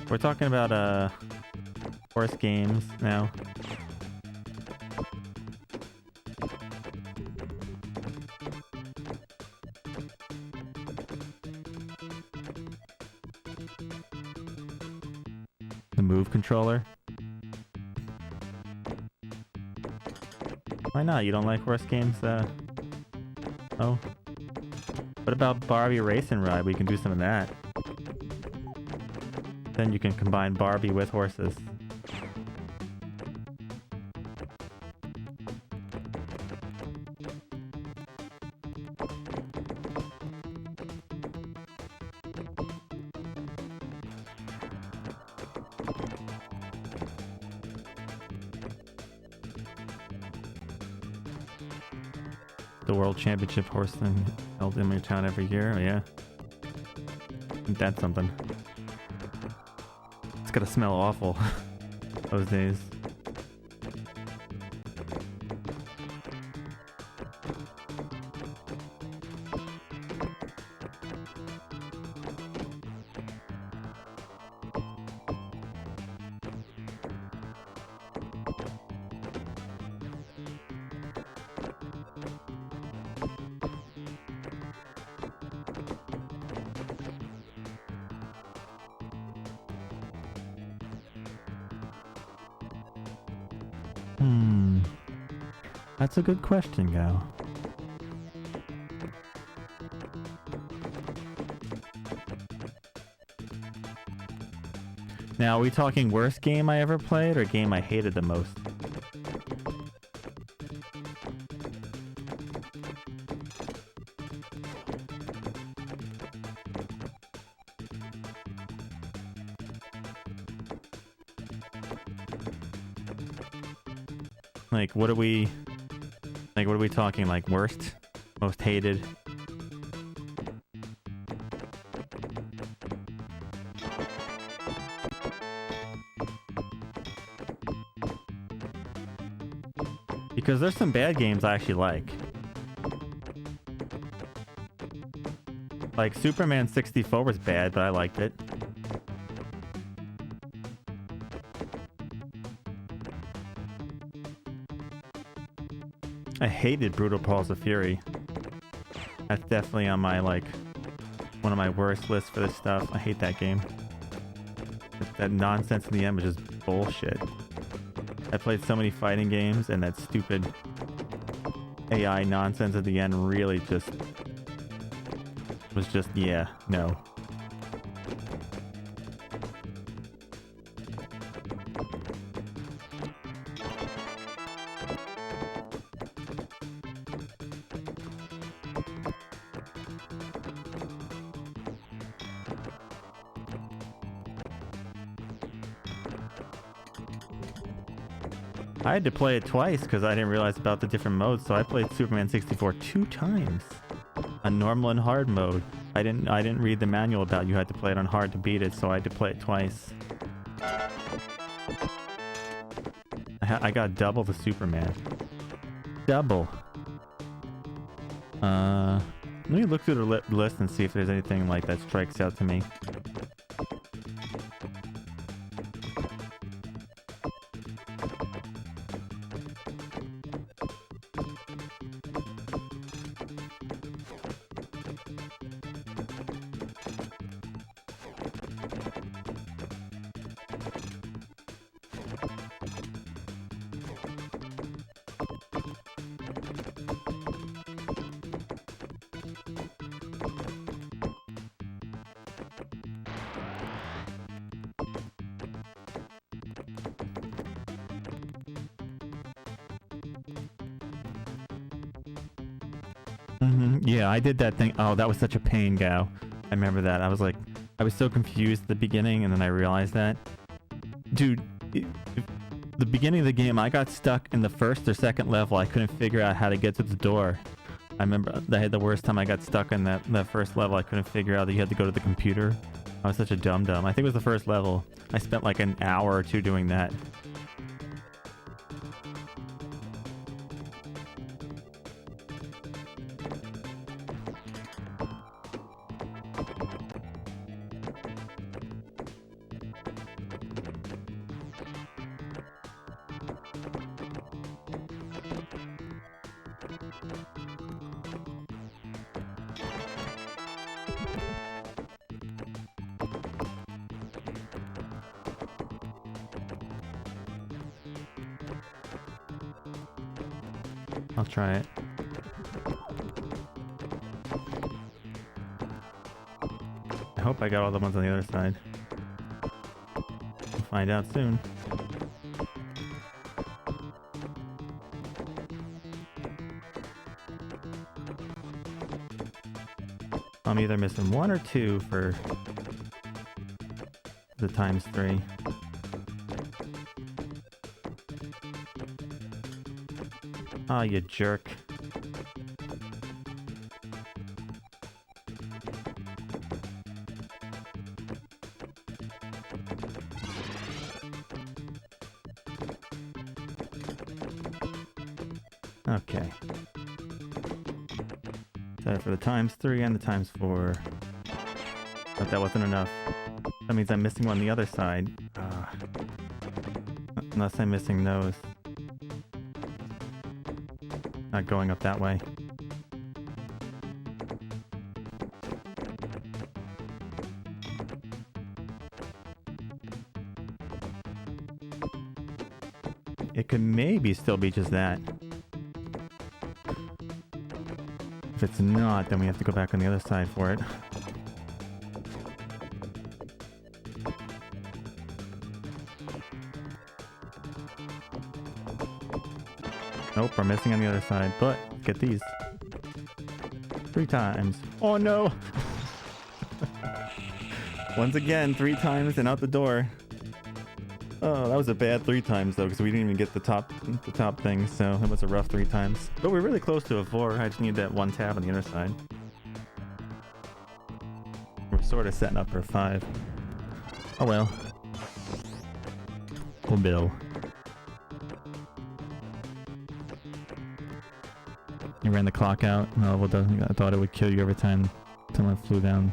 We're talking about horse games now. The Move controller. Why not? You don't like horse games? Oh. What about Barbie Race and Ride? We can do some of that. Then you can combine Barbie with horses. The World Championship horse thing held in my town every year. Oh, yeah. Ain't that something? It's gotta smell awful those days. That's a good question, Gal. Now, are we talking worst game I ever played or game I hated the most? Like, what are we talking? Like, worst? Most hated? Because there's some bad games I actually like. Like, Superman 64 was bad, but I liked it. I hated Brutal Paws of Fury. That's definitely on my, like, one of my worst lists for this stuff. I hate that game. That nonsense in the end was just bullshit. I played so many fighting games, and that stupid AI nonsense at the end really just was just, yeah, no. I had to play it twice because I didn't realize about the different modes, so I played Superman 64 2 times. On normal and hard mode. I didn't read the manual about you had to play it on hard to beat it, so I had to play it twice. I got double the Superman. Double. Let me look through the list and see if there's anything like that strikes out to me. Yeah, I did that thing. Oh, that was such a pain, Gao. I remember that. I was like, I was so confused at the beginning, and then I realized that. Dude, the beginning of the game, I got stuck in the first or second level. I couldn't figure out how to get to the door. I remember I had the worst time I got stuck in that first level. I couldn't figure out that you had to go to the computer. I was such a dum-dum. I think it was the first level. I spent like an hour or two doing that. I'll try it. I hope I got all the ones on the other side. We'll find out soon. I'm either missing 1 or 2 for the ×3. Ah, you jerk. Okay. That for the ×3 and the ×4. But that wasn't enough. That means I'm missing one on the other side. Unless I'm missing those. Not going up that way. It could maybe still be just that. If it's not, then we have to go back on the other side for it. Nope, we're missing on the other side, but get these. 3 times. Oh no! Once again, 3 times and out the door. Oh, that was a bad 3 times though, because we didn't even get the top thing, so it was a rough 3 times. But we're really close to a 4. I just need that 1 tab on the other side. We're sort of setting up for a 5. Oh well. Oh Bill. You ran the clock out. No, well, I thought it would kill you every time someone flew down.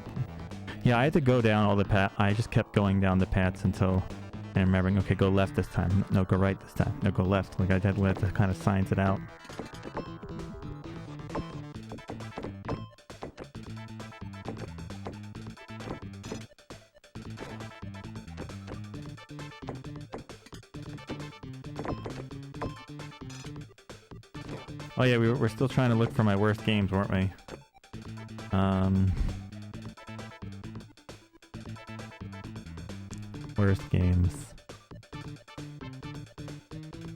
Yeah, I had to go down all the paths. I just kept going down the paths until I'm remembering, okay, go left this time. No, go right this time. No, go left. Like I had to kind of science it out. Oh yeah, we're still trying to look for my worst games, weren't we? Worst games.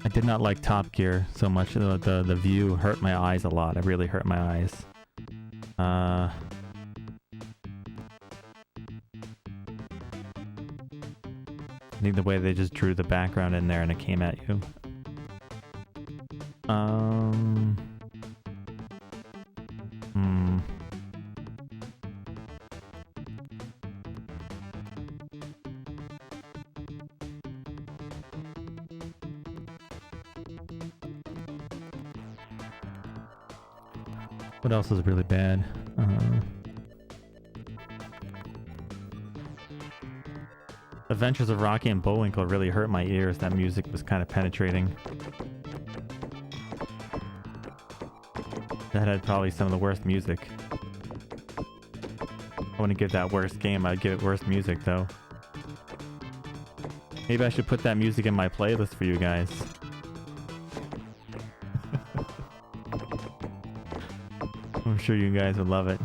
I did not like Top Gear so much. The view hurt my eyes a lot. It really hurt my eyes. I think the way they just drew the background in there and it came at you. What else is really bad? Adventures of Rocky and Bullwinkle really hurt my ears. That music was kind of penetrating. That had probably some of the worst music. I wouldn't give that worst game, I'd give it worst music though. Maybe I should put that music in my playlist for you guys. I'm sure you guys would love it.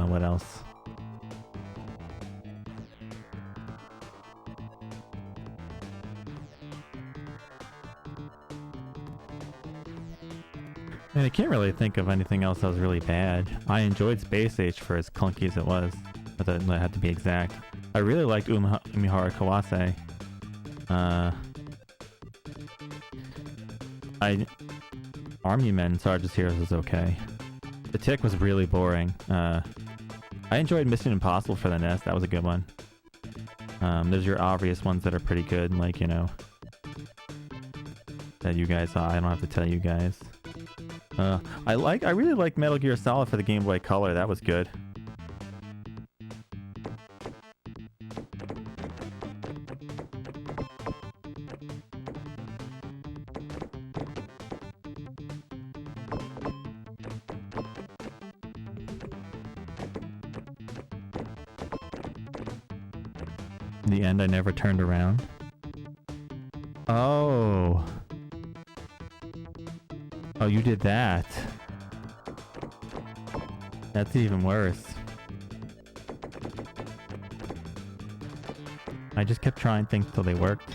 What else? I mean, I can't really think of anything else that was really bad. I enjoyed Space Age for as clunky as it was, but that had to be exact. I really liked Umihara Kawase. Army Men Sarge's Heroes was okay. The Tick was really boring. I enjoyed Mission Impossible for the NES. That was a good one. There's your obvious ones that are pretty good, like, you know, that you guys saw. I don't have to tell you guys. I really like Metal Gear Solid for the Game Boy Color. That was good. In the end, I never turned around. Oh. Oh, you did that. That's even worse. I just kept trying things till they worked.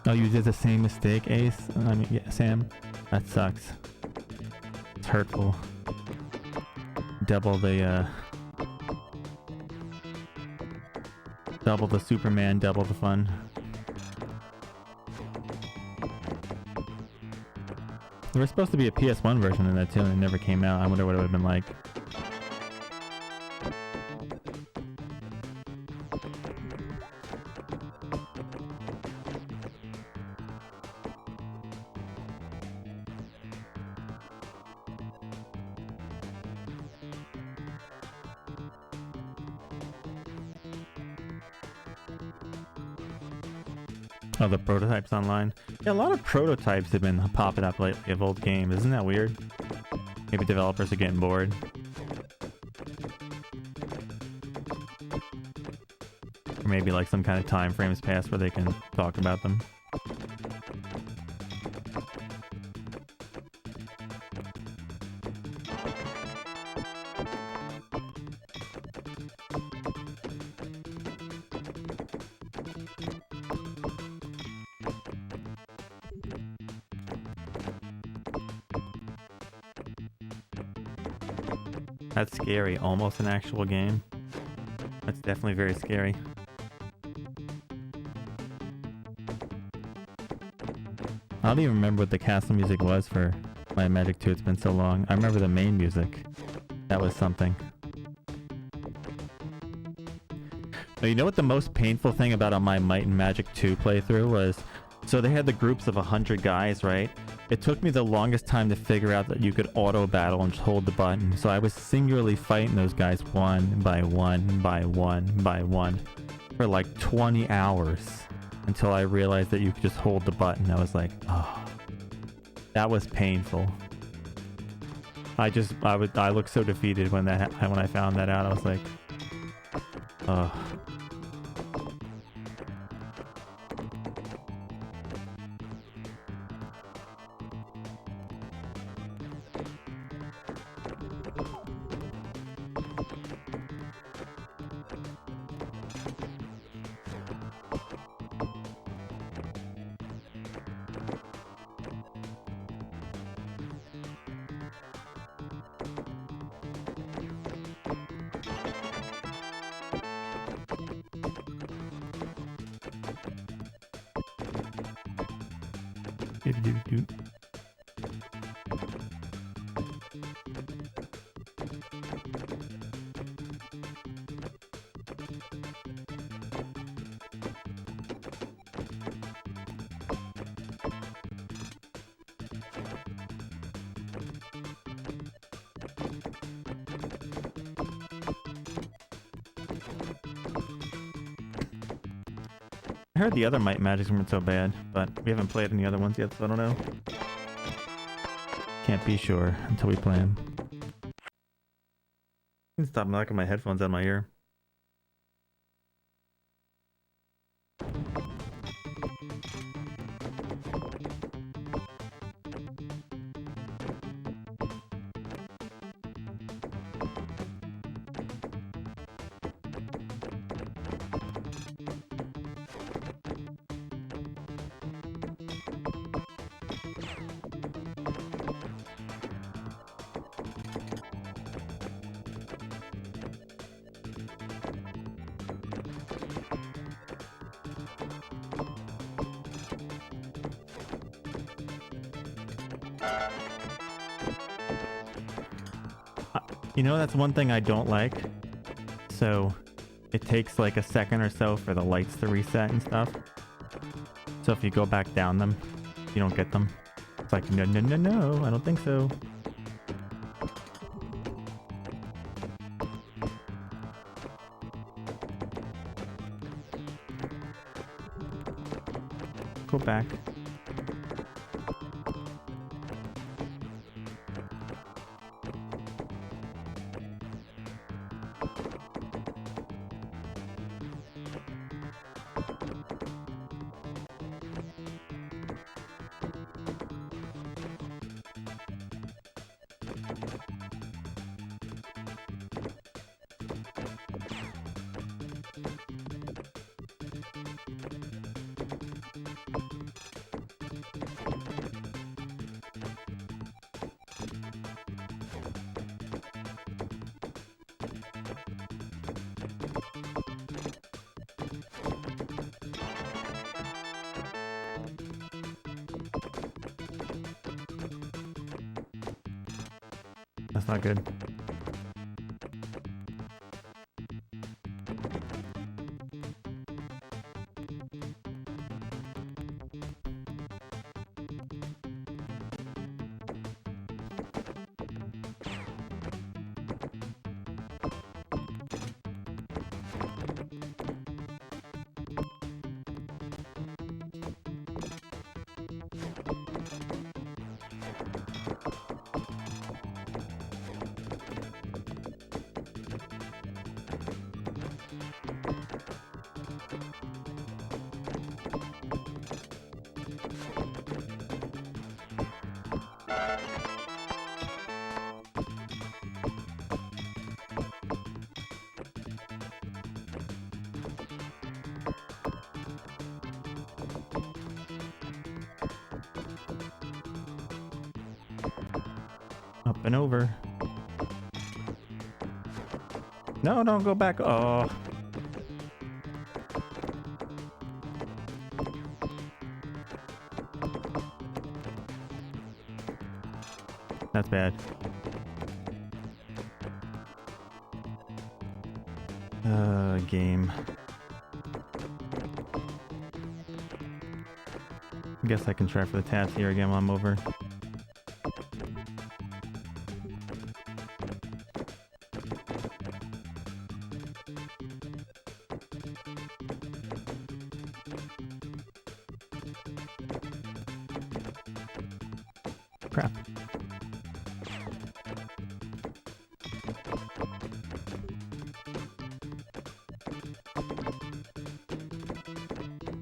Oh, you did the same mistake, Ace? I mean, yeah, Sam? That sucks. It's hurtful. Double the Superman, double the fun. There was supposed to be a PS1 version of that too, and it never came out. I wonder what it would have been like. Oh, the prototypes online. Yeah, a lot of prototypes have been popping up lately of old games. Isn't that weird? Maybe developers are getting bored. Or maybe like some kind of time frames passed where they can talk about them. That's scary. Almost an actual game. That's definitely very scary. I don't even remember what the castle music was for my Magic 2. It's been so long. I remember the main music. That was something. Now, you know what the most painful thing about my Might and Magic 2 playthrough was? So they had the groups of 100 guys, right? It took me the longest time to figure out that you could auto battle and just hold the button. So I was singularly fighting those guys one by one by one by one for like 20 hours until I realized that you could just hold the button. I was like, oh, that was painful. I looked so defeated when I found that out. I was like, oh. I heard the other Might and Magics weren't so bad, but we haven't played any other ones yet, so I don't know. Can't be sure until we play them. I can stop knocking my headphones out of my ear. You know, that's one thing I don't like. So it takes like a second or so for the lights to reset and stuff. So if you go back down them, you don't get them. It's like, no, no, no, no, I don't think so. Go back. That's not good. Up and over. No, don't go back. Oh. That's bad. Game. I guess I can try for the tabs here again while I'm over. Crap.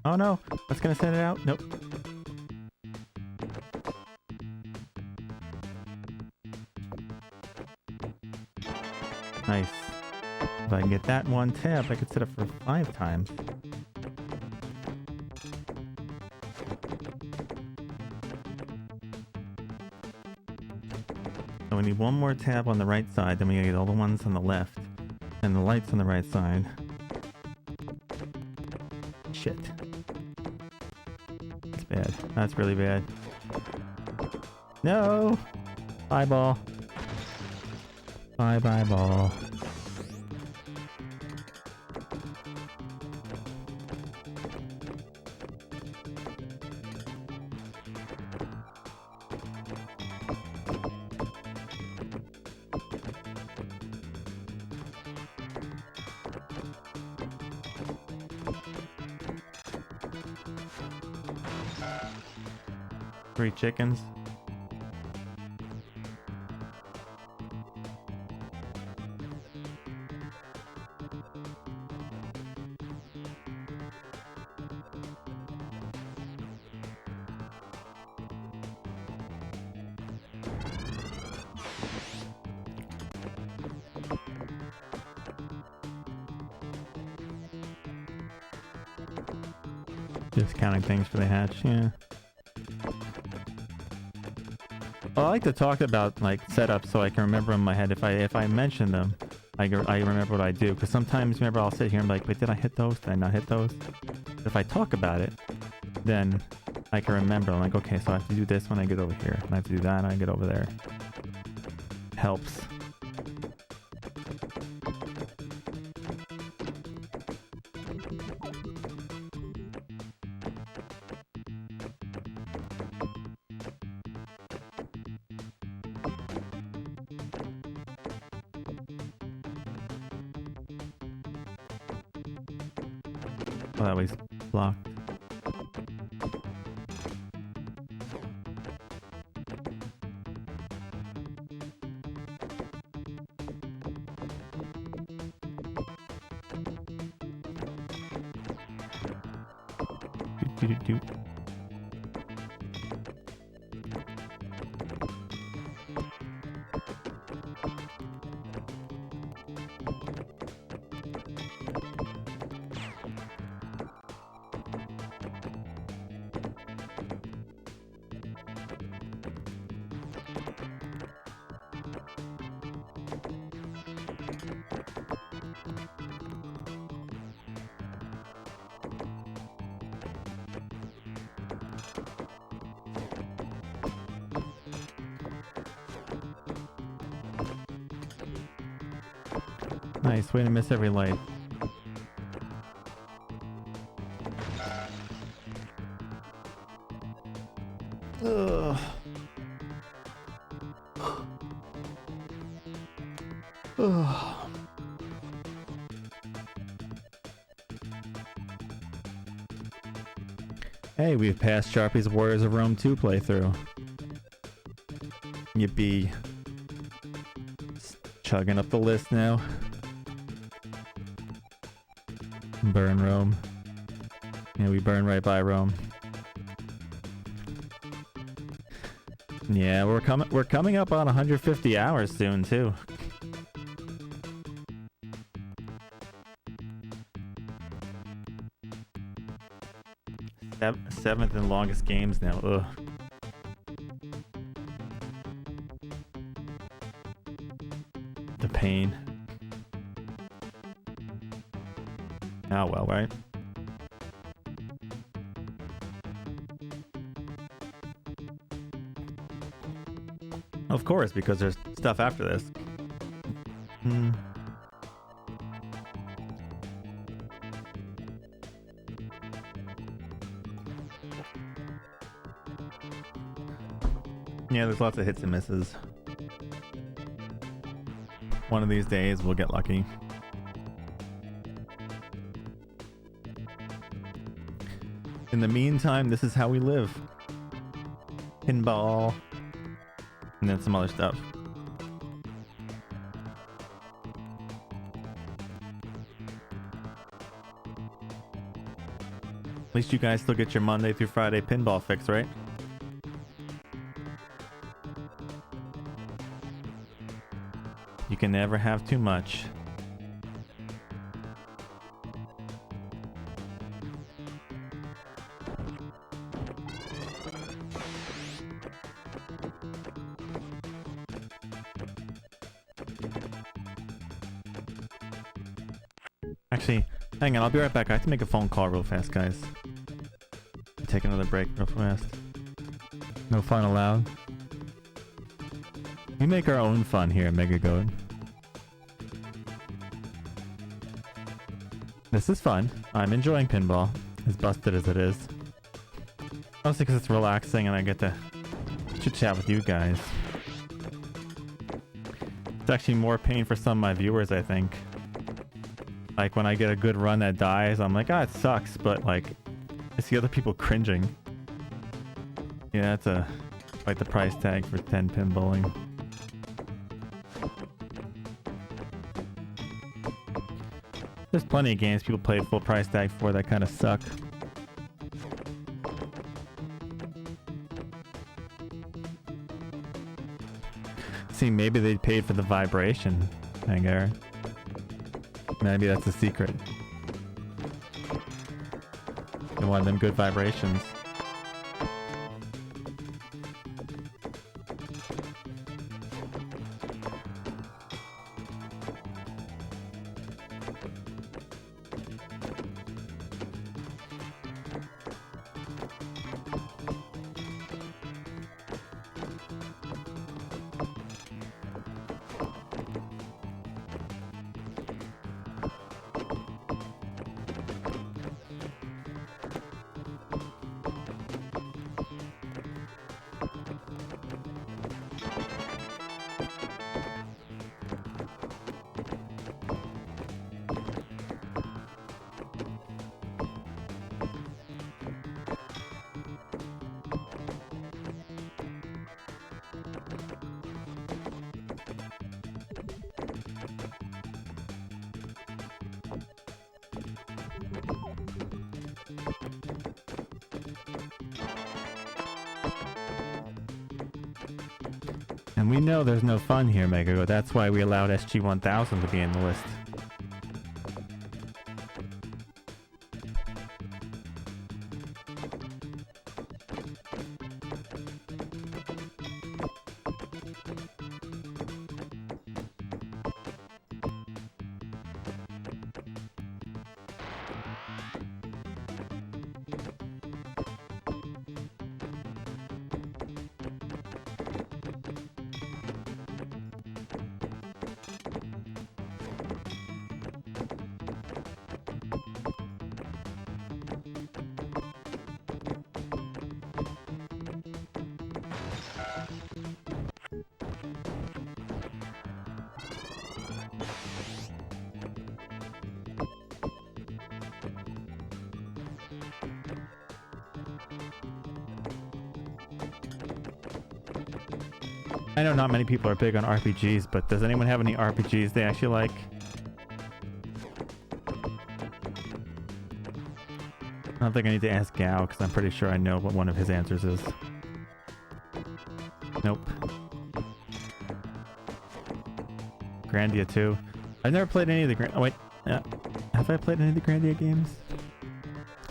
Oh no, that's gonna send it out? Nope. Nice. If I can get that one tab, I could set it for 5 times. So we need one more tab on the right side, then we gotta get all the ones on the left. And the lights on the right side. Shit. That's bad. That's really bad. No! Bye, ball. Bye, bye, ball. Three chickens. Just counting things for the hatch, yeah. Well, I like to talk about like setups so I can remember in my head. If I mention them, I remember what I do. Because sometimes, remember, I'll sit here and be like, wait, did I hit those? Did I not hit those? If I talk about it, then I can remember. I'm like, okay, so I have to do this when I get over here. And I have to do that when I get over there. Helps. Oh, that way's blocked. Do. Nice, way to miss every light. Ugh. Ugh. Hey, we've passed Sharpie's Warriors of Rome 2 playthrough. Yippee. Chugging up the list now. Burn Rome. Yeah, we burn right by Rome. Yeah, we're coming up on 150 hours soon too. Seventh and longest games now. Ugh. The pain. Oh well, right? Of course, because there's stuff after this. Yeah, there's lots of hits and misses. One of these days we'll get lucky. In the meantime, this is how we live. Pinball. And then some other stuff. At least you guys still get your Monday through Friday pinball fix, right? You can never have too much. Actually, hang on, I'll be right back. I have to make a phone call real fast, guys. Take another break real fast. No fun allowed. We make our own fun here at Mega Goat. This is fun. I'm enjoying pinball, as busted as it is. Mostly because it's relaxing and I get to chit chat with you guys. It's actually more pain for some of my viewers, I think. Like when I get a good run that dies, I'm like, ah, it sucks, but like, I see other people cringing. Yeah, that's quite the price tag for 10 pinballing. There's plenty of games people play full price tag for that kind of suck. See, maybe they paid for the vibration, Hangar. Maybe that's the secret. They wanted them good vibrations. And we know there's no fun here, Megago. That's why we allowed SG-1000 to be in the list. I know not many people are big on RPGs, but does anyone have any RPGs they actually like? I don't think I need to ask Gao, because I'm pretty sure I know what one of his answers is. Nope. Grandia 2. I've never played any of the oh wait, have I played any of the Grandia games?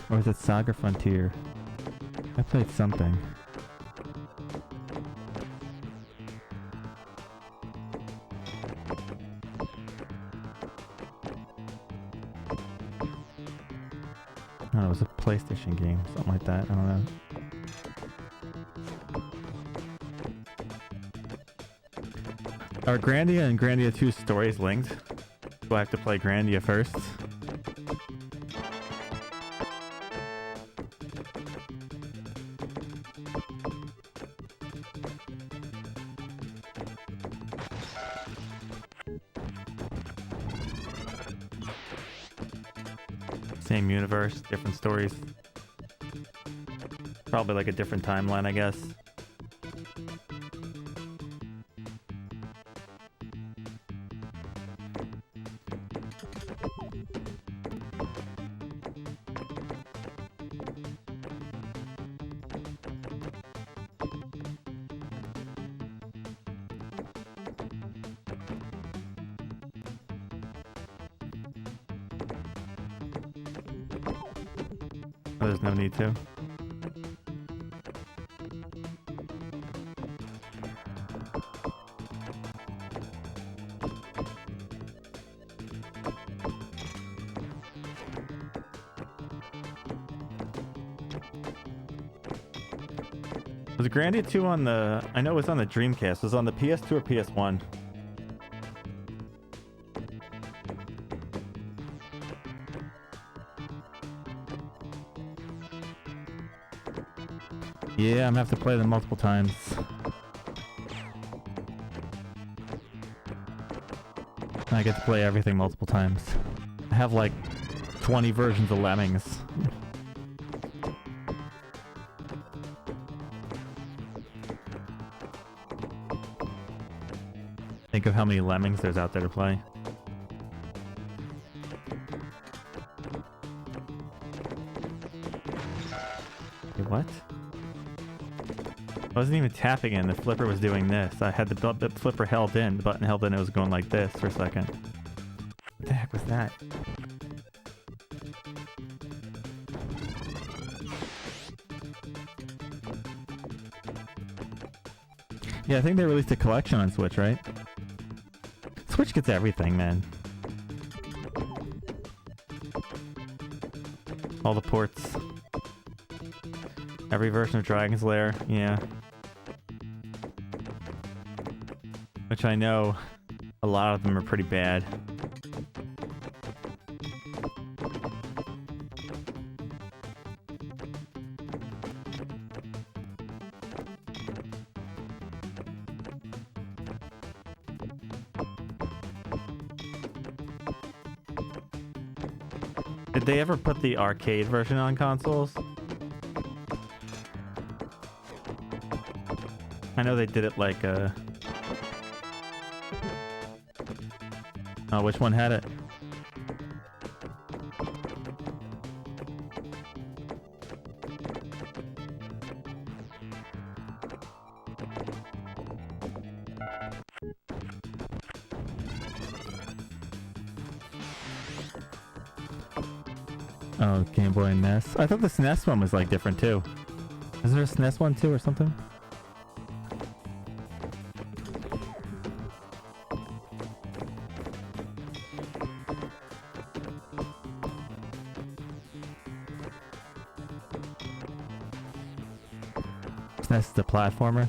Or is it Saga Frontier? I played something. Oh, it was a PlayStation game, something like that. I don't know. Are Grandia and Grandia 2 stories linked? Do I have to play Grandia first? Same universe, different stories. Probably like a different timeline, I guess. Oh, there's no need to. Was Grandia 2 on the... I know it was on the Dreamcast. Was it on the PS2 or PS1? Yeah, I'm gonna have to play them multiple times. I get to play everything multiple times. I have like 20 versions of Lemmings. Think of how many Lemmings there's out there to play. Wait, what? I wasn't even tapping in, the flipper was doing this. I had the flipper held in, the button held in, it was going like this for a second. What the heck was that? Yeah, I think they released a collection on Switch, right? Switch gets everything, man. All the ports. Every version of Dragon's Lair, yeah. Which I know a lot of them are pretty bad. Did they ever put the arcade version on consoles? I know they did it like oh, which one had it? Oh, Game Boy and NES. I thought the SNES one was like different too. Is there a SNES one too or something? SNES is the platformer.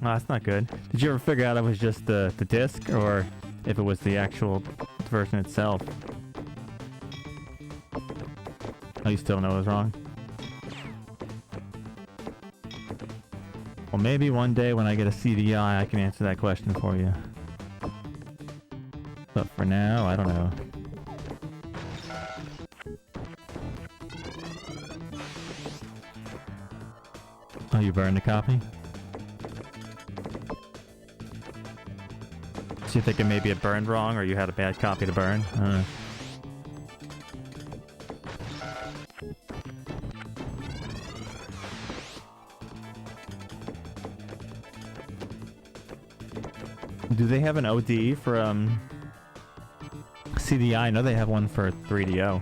Oh, that's not good. Did you ever figure out it was just the disc or if it was the actual version itself? Oh, you still know it was wrong? Well, maybe one day when I get a CDI, I can answer that question for you. But for now, I don't know. Oh, you burned a copy? So you think it maybe it burned wrong or you had a bad copy to burn? Do they have an ODE for CDI? I know they have one for 3DO.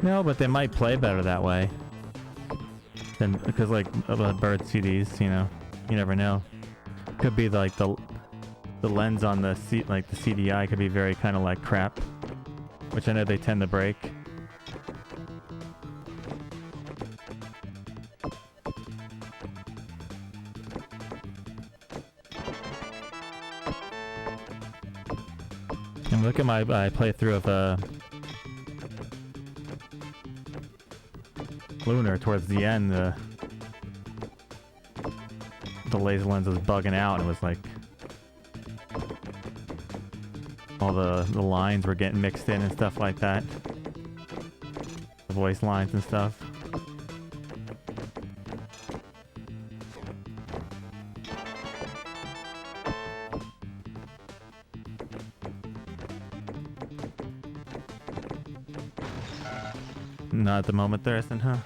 No, but they might play better that way. Than because like bird CDs, you know, you never know. Could be like the lens on the like the CDI could be very kind of like crap, which I know they tend to break. And look at my playthrough of Lunar. Towards the end, the laser lens was bugging out, and it was like all the lines were getting mixed in and stuff like that. The voice lines and stuff. Not at the moment there isn't, huh?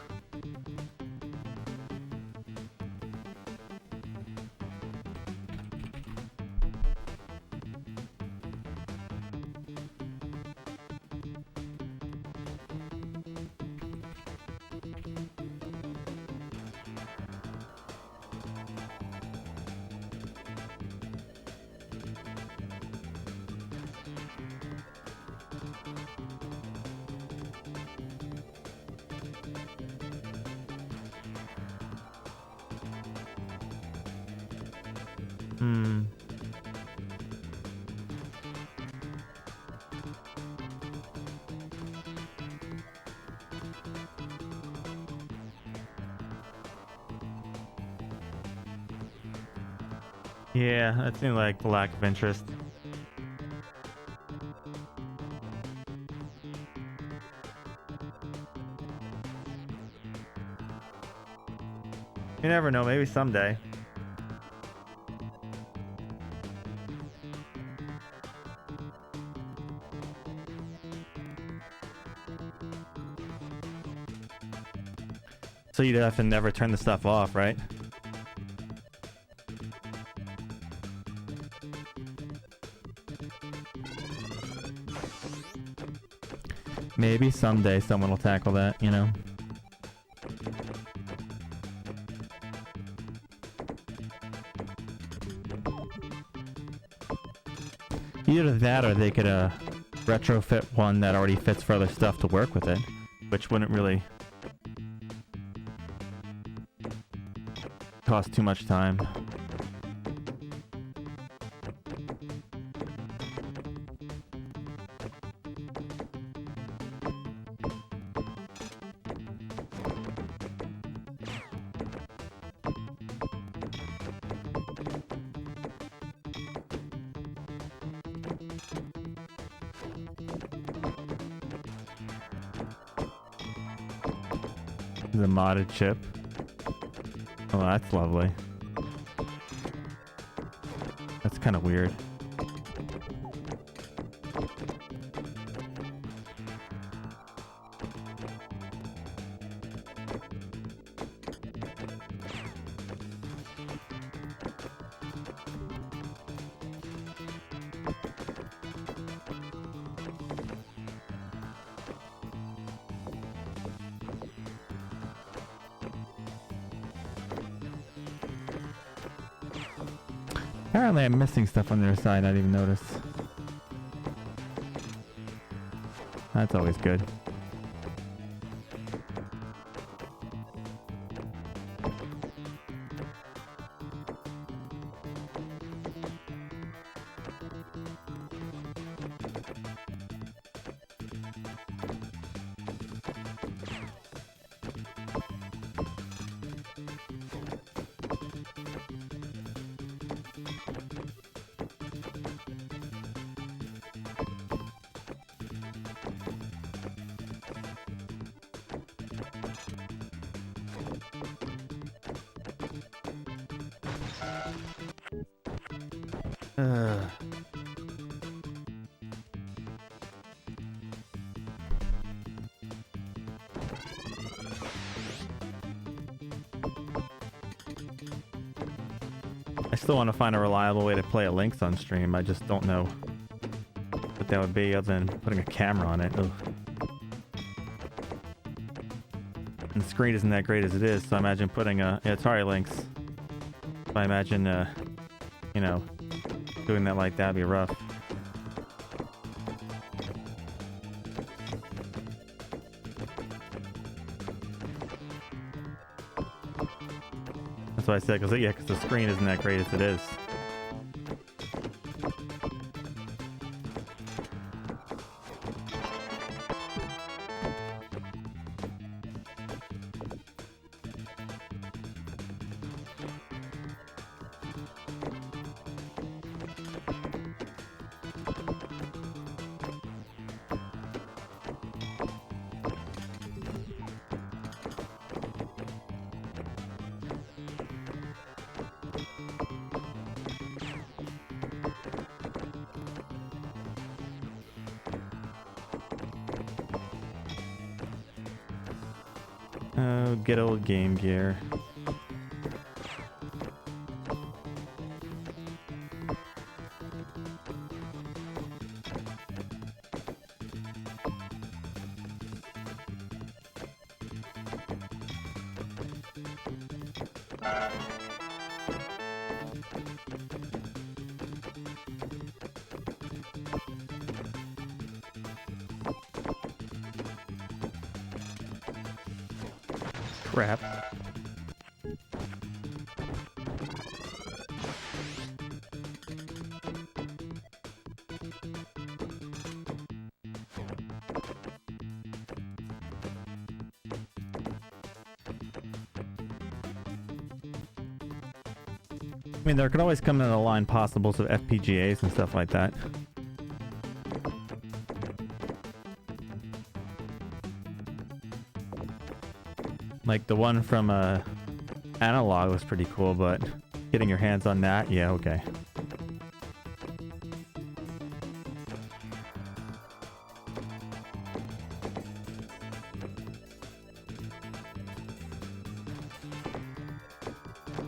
Yeah, that seemed like the lack of interest. You never know, maybe someday. So you'd have to never turn the stuff off, right? Maybe someday someone will tackle that, you know? Either that or they could retrofit one that already fits for other stuff to work with it, which wouldn't really costs too much time. The modded chip. Oh, that's lovely. That's kind of weird. Apparently I'm missing stuff on their side I didn't even notice. That's always good. I still want to find a reliable way to play a Lynx on stream. I just don't know what that would be other than putting a camera on it. Ugh. And the screen isn't that great as it is, so I imagine putting a... Yeah, sorry, Lynx. So I imagine, you know, doing that like that would be rough. That's what I said, because the screen isn't that great as it is. Oh, good old Game Gear. Crap. I mean, there could always come in a line possibles of FPGAs and stuff like that. Like the one from Analog was pretty cool, but getting your hands on that, yeah, okay.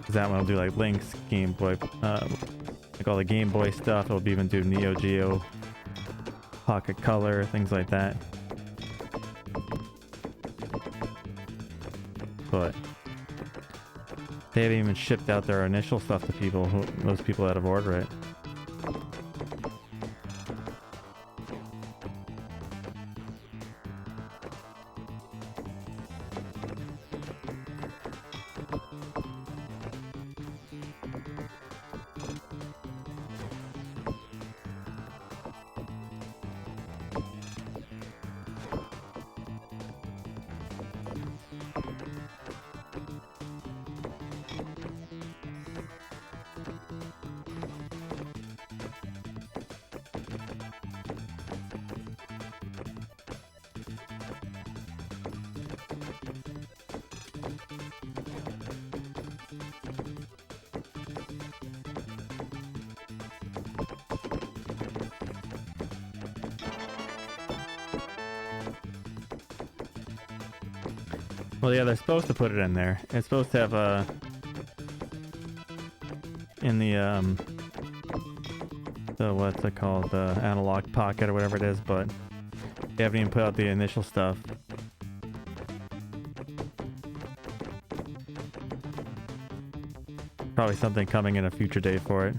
That one will do like Link's Game Boy, like all the Game Boy stuff. It'll even do Neo Geo, Pocket Color, things like that. But they haven't even shipped out their initial stuff to people, those people that have ordered it. Well, yeah, they're supposed to put it in there. It's supposed to have a in the what's it called, the analog pocket or whatever it is, but they haven't even put out the initial stuff. Probably something coming in a future date for it.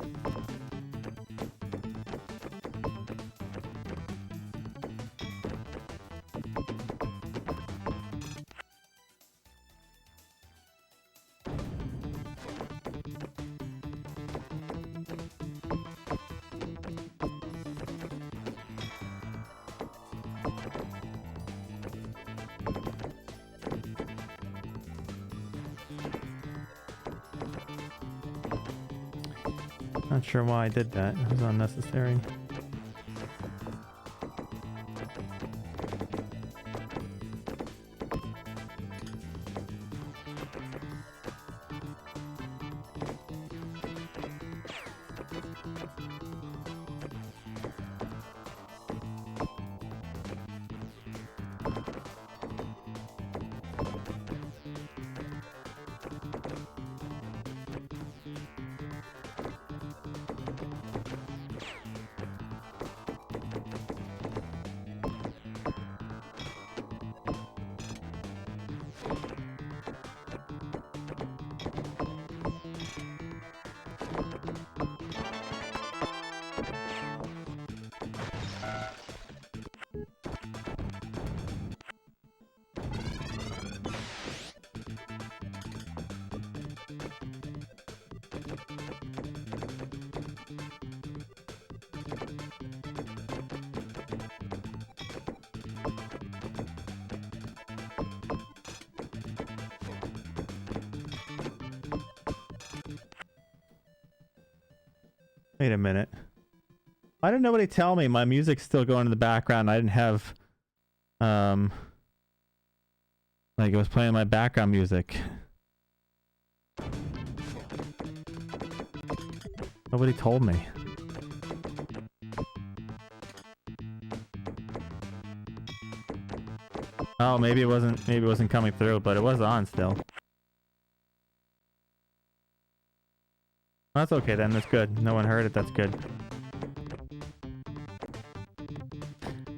Not sure why I did that. It was unnecessary. Wait a minute. Why didn't nobody tell me my music's still going in the background? I didn't have, like it was playing my background music. Nobody told me. Oh, maybe it wasn't coming through, but it was on still. That's okay then, that's good. No one heard it, that's good.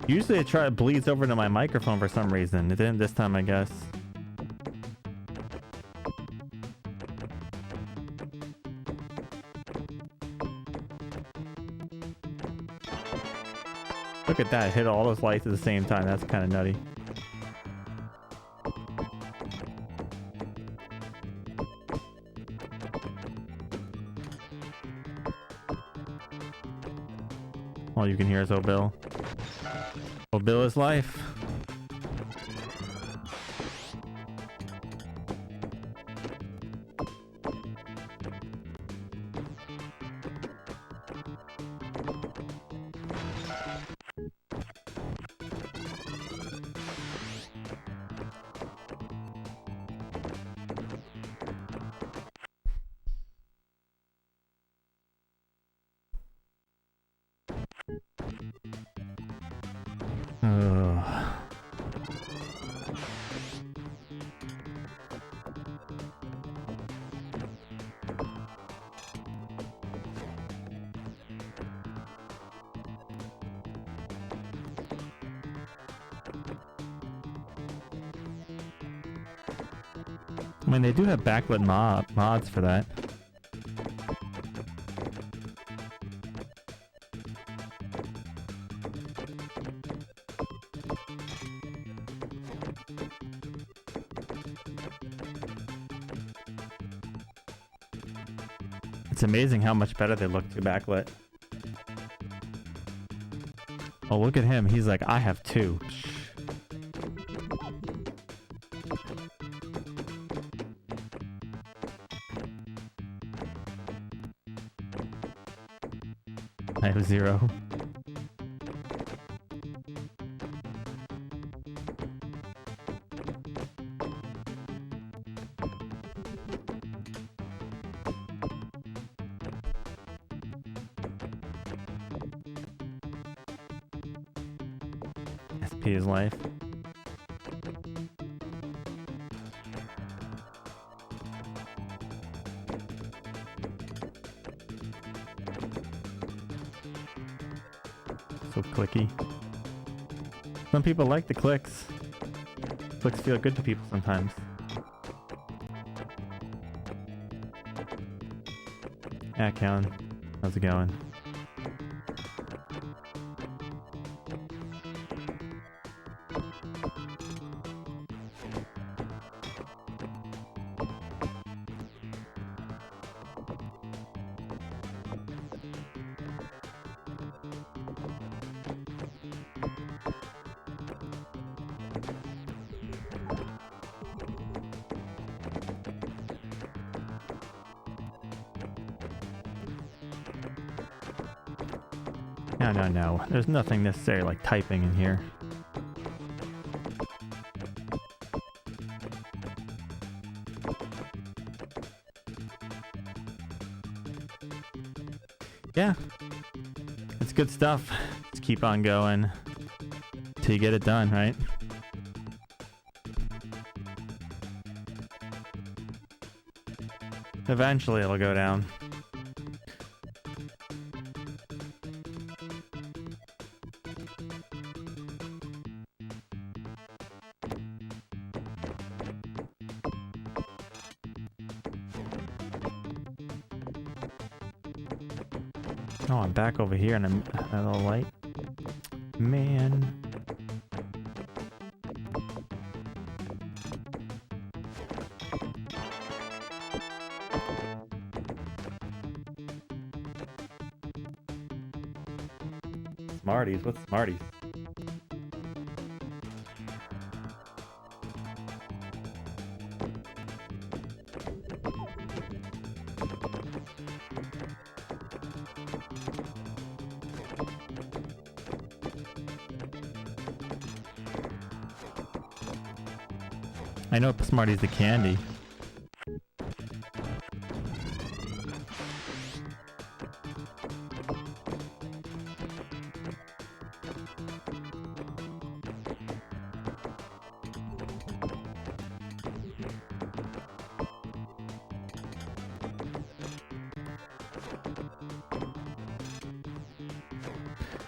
Usually it bleeds over to my microphone for some reason. It didn't this time, I guess. Look at that, it hit all those lights at the same time. That's kind of nutty. All you can hear is "Oh Bill." "Oh Bill" is life. I mean, they do have backlit mods for that. It's amazing how much better they look to backlit. Oh, look at him. He's like, I have two. I have 0. SP is life. clicky. Some people like the clicks. Clicks feel good to people sometimes. Yeah, Kellen. How's it going? No. There's nothing necessary like typing in here. Yeah. It's good stuff. Just keep on going till you get it done, right? Eventually it'll go down. Oh, I'm back over here and I'm at a light. Man. Smarties? What's Smarties? I know Smarties the candy.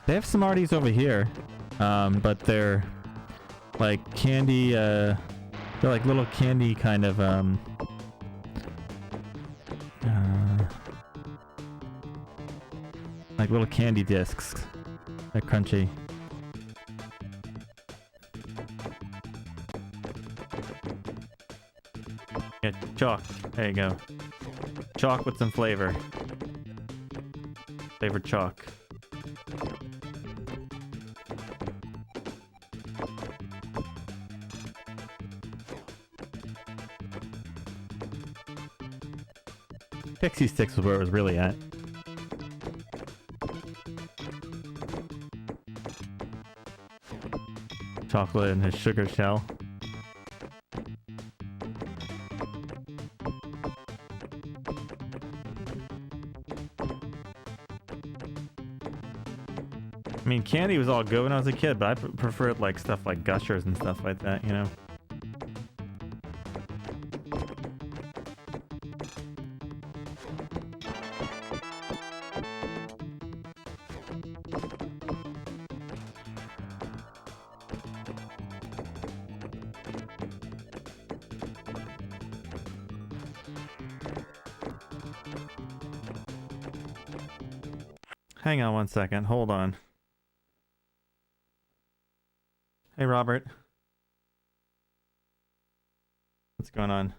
They have Smarties over here, but they're like candy, they're like little candy kind of, like little candy discs. They're crunchy. Yeah, chalk. There you go. Chalk with some flavor. Flavored chalk. Pixie Sticks was where it was really at. Chocolate and his sugar shell. I mean, candy was all good when I was a kid, but I preferred like stuff like Gushers and stuff like that, you know? Hang on one second. Hold on. Hey, Robert. What's going on?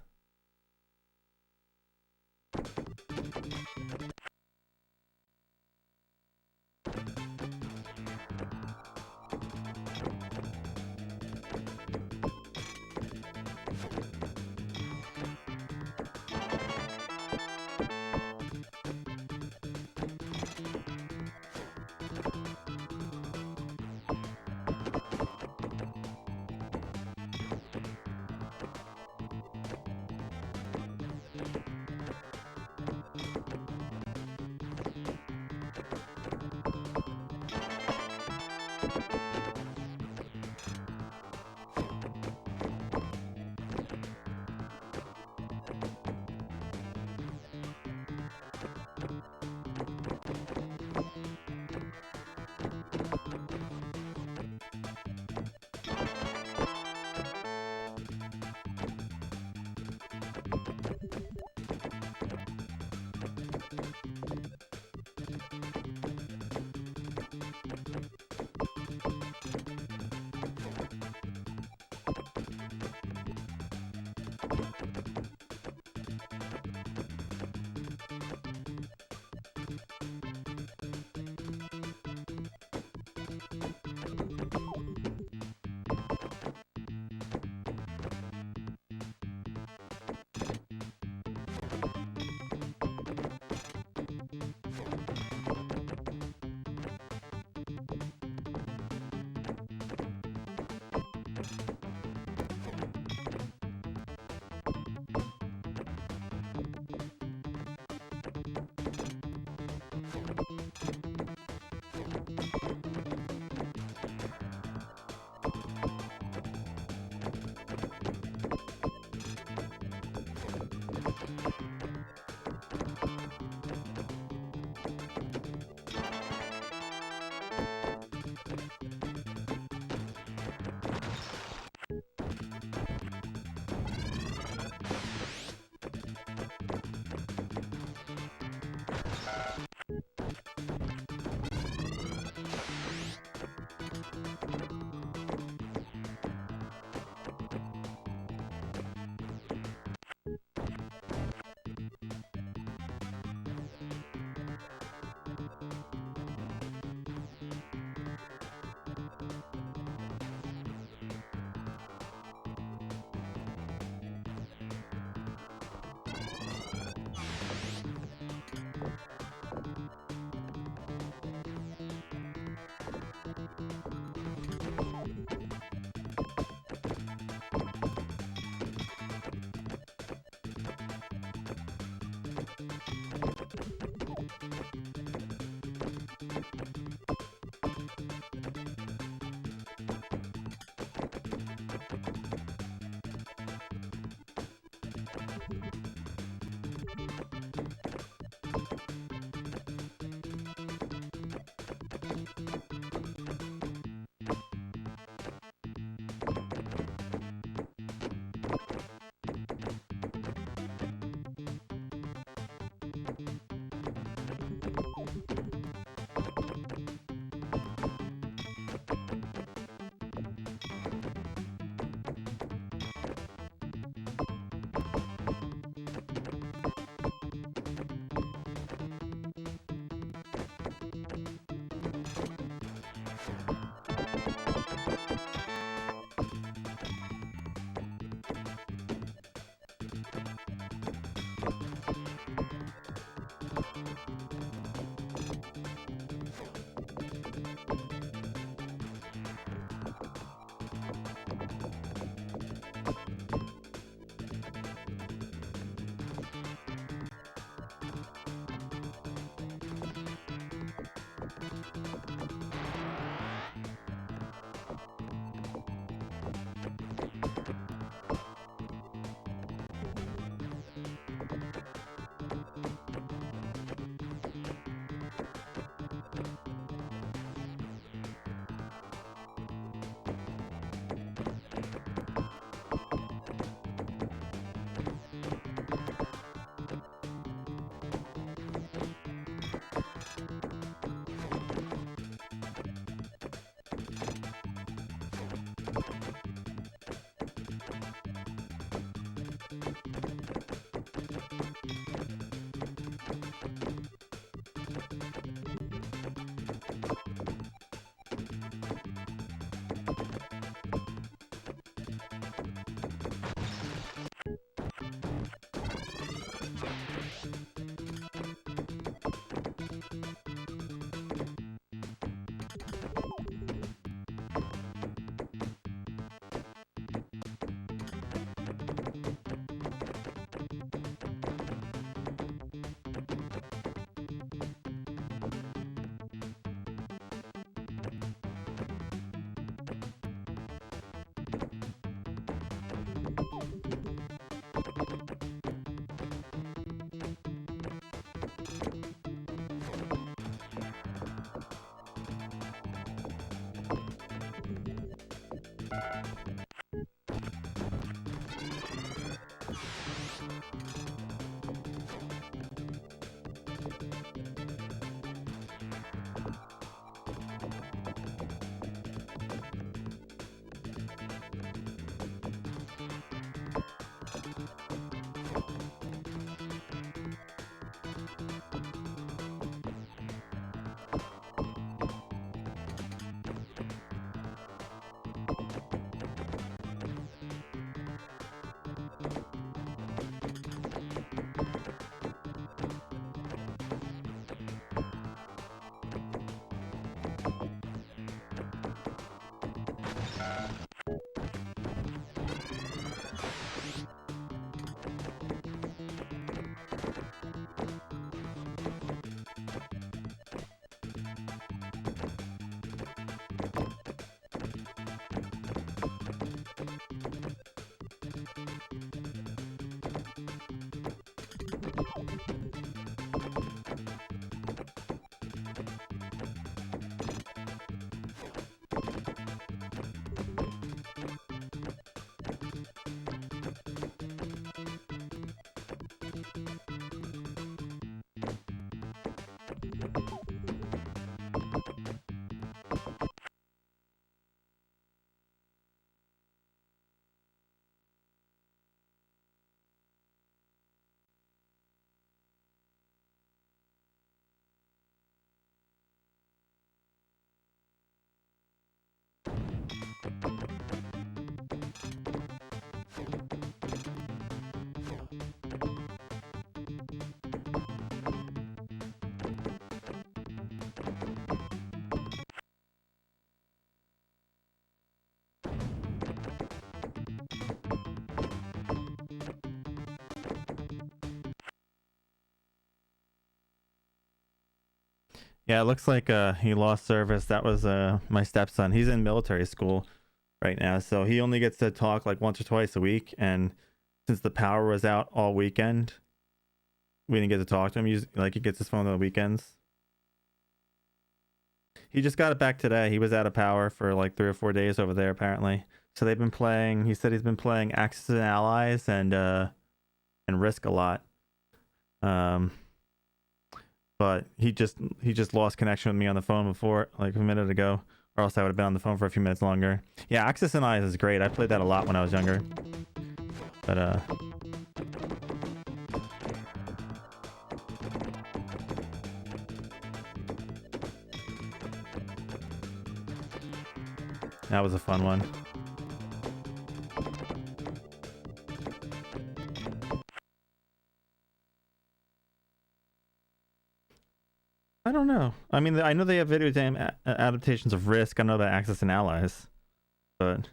Yeah, it looks like he lost service. That was my stepson. He's in military school right now, so he only gets to talk like once or twice a week. And since the power was out all weekend, we didn't get to talk to him. He gets his phone on the weekends. He just got it back today. He was out of power for like 3 or 4 days over there apparently. So they've been playing. He said he's been playing Axis and Allies and Risk a lot. But he just lost connection with me on the phone before, like a minute ago, or else I would have been on the phone for a few minutes longer. Yeah, Axis and Allies is great. I played that a lot when I was younger. But that was a fun one. I don't know. I mean, I know they have video game adaptations of Risk. I know about Axis and Allies, but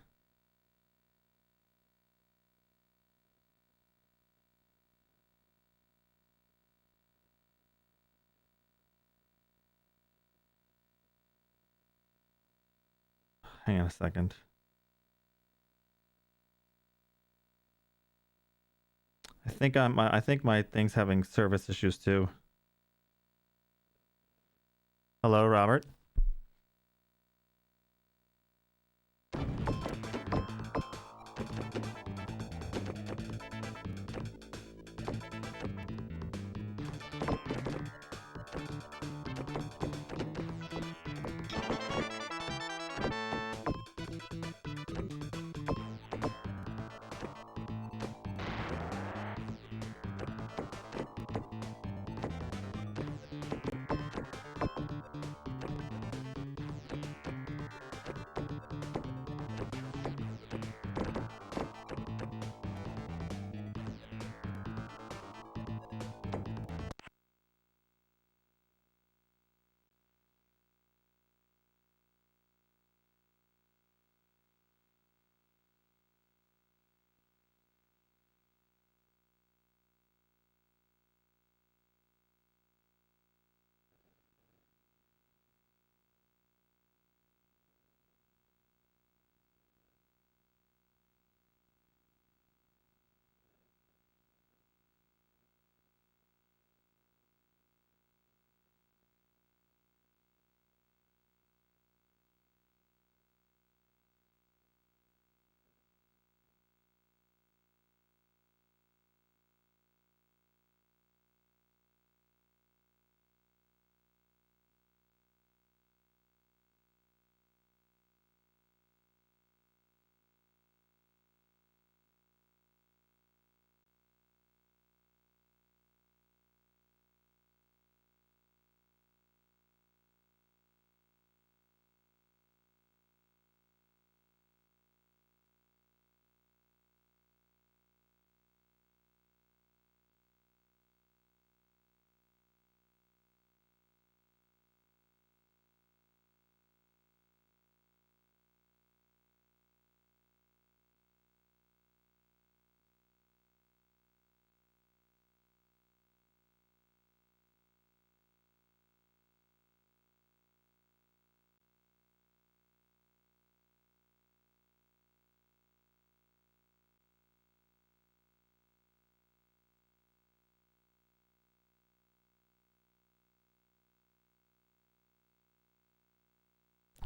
hang on a second. I think my thing's having service issues too. Hello, Robert.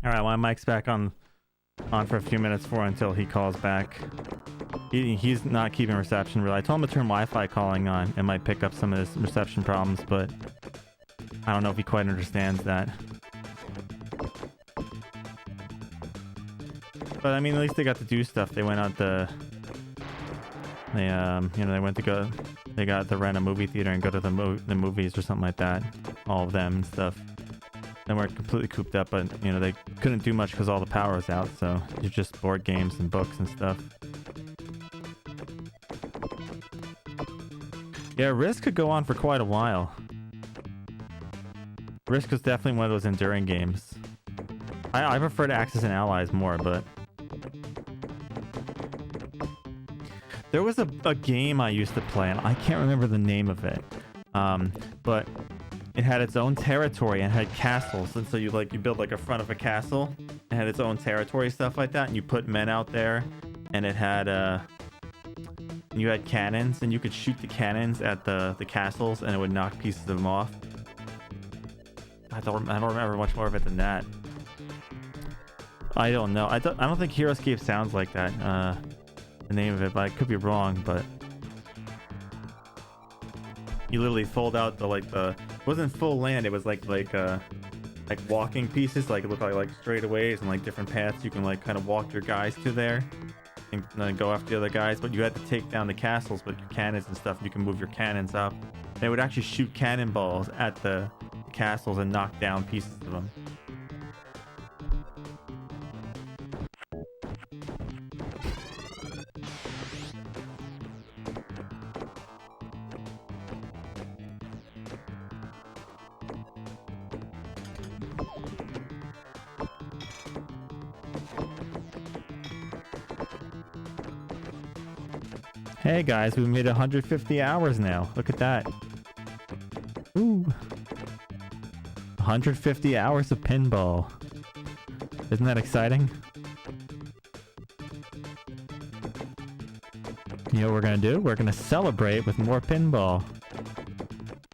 All right, my mic's back on for a few minutes until he calls back. He's not keeping reception really. I told him to turn Wi-Fi calling on. It might pick up some of his reception problems, but I don't know if he quite understands that. But I mean, at least they got to do stuff. They went out they got to rent a movie theater and go to the movies or something like that. All of them and stuff. They weren't completely cooped up, but you know, they couldn't do much because all the power was out, so it's just board games and books and stuff. Yeah, Risk could go on for quite a while. Risk was definitely one of those enduring games. I prefer to Axis and Allies more, but there was a game I used to play, and I can't remember the name of it. But it had its own territory and had castles, and so you build like a front of a castle and had its own territory, stuff like that, and you put men out there, and it had you had cannons, and you could shoot the cannons at the castles, and it would knock pieces of them off. I don't remember much more of it than that. I don't know. I don't think Heroescape sounds like that. The name of it, but I could be wrong. But you literally fold out it wasn't full land. It was like walking pieces. Like it looked like straightaways and like different paths you can like kind of walk your guys to there and then go after the other guys. But you had to take down the castles with your cannons and stuff. You can move your cannons up. They would actually shoot cannonballs at the castles and knock down pieces of them. Hey guys, we've made 150 hours now. Look at that. Ooh. 150 hours of pinball. Isn't that exciting? You know what we're gonna do? We're gonna celebrate with more pinball.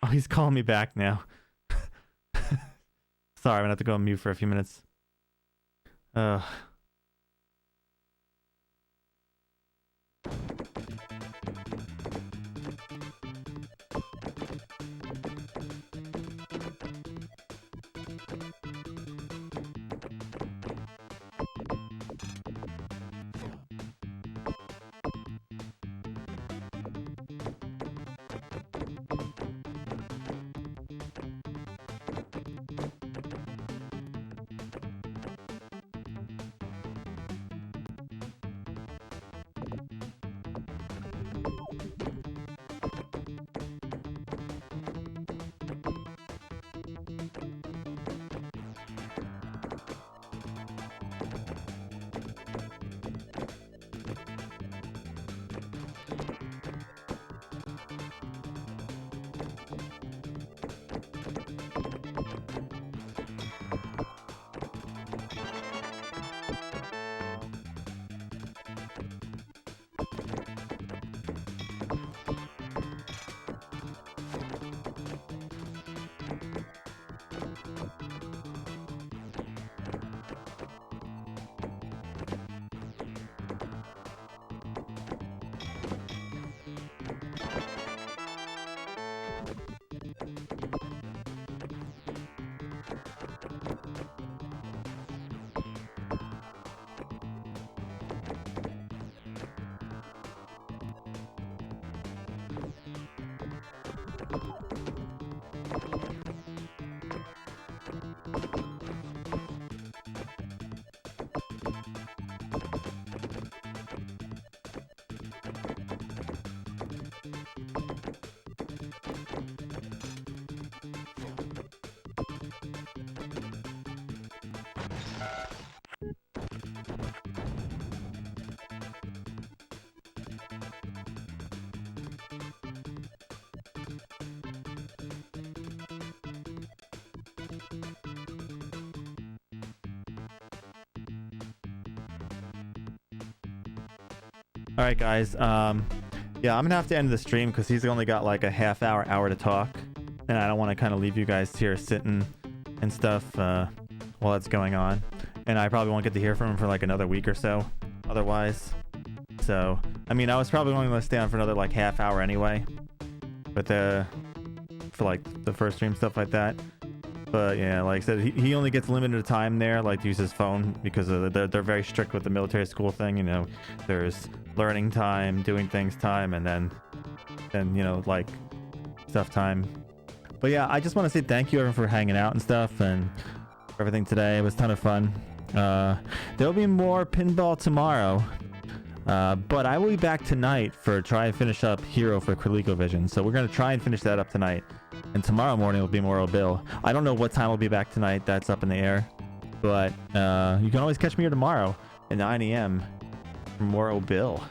Oh, he's calling me back now. Sorry, I'm gonna have to go on mute for a few minutes. All right, guys. Yeah, I'm gonna have to end the stream because he's only got like a half hour to talk, and I don't want to kind of leave you guys here sitting and stuff while that's going on. and I probably won't get to hear from him for like another week or so otherwise. So I mean, I was probably only gonna stay on for another like half hour anyway, but for like the first stream, stuff like that. But yeah, like I said, he only gets limited time there, like to use his phone, because they're very strict with the military school thing. You know, there's learning time, doing things time, and then you know, like stuff time. But yeah, I just want to say thank you everyone for hanging out and stuff and everything today. It was a ton of fun. There'll be more pinball tomorrow, but I will be back tonight for try and finish up Hero for ColecoVision. So we're gonna try and finish that up tonight. And tomorrow morning will be Morrow Bill. I don't know what time I'll be back tonight. That's up in the air. But you can always catch me here tomorrow at 9 a.m. for Morrow Bill.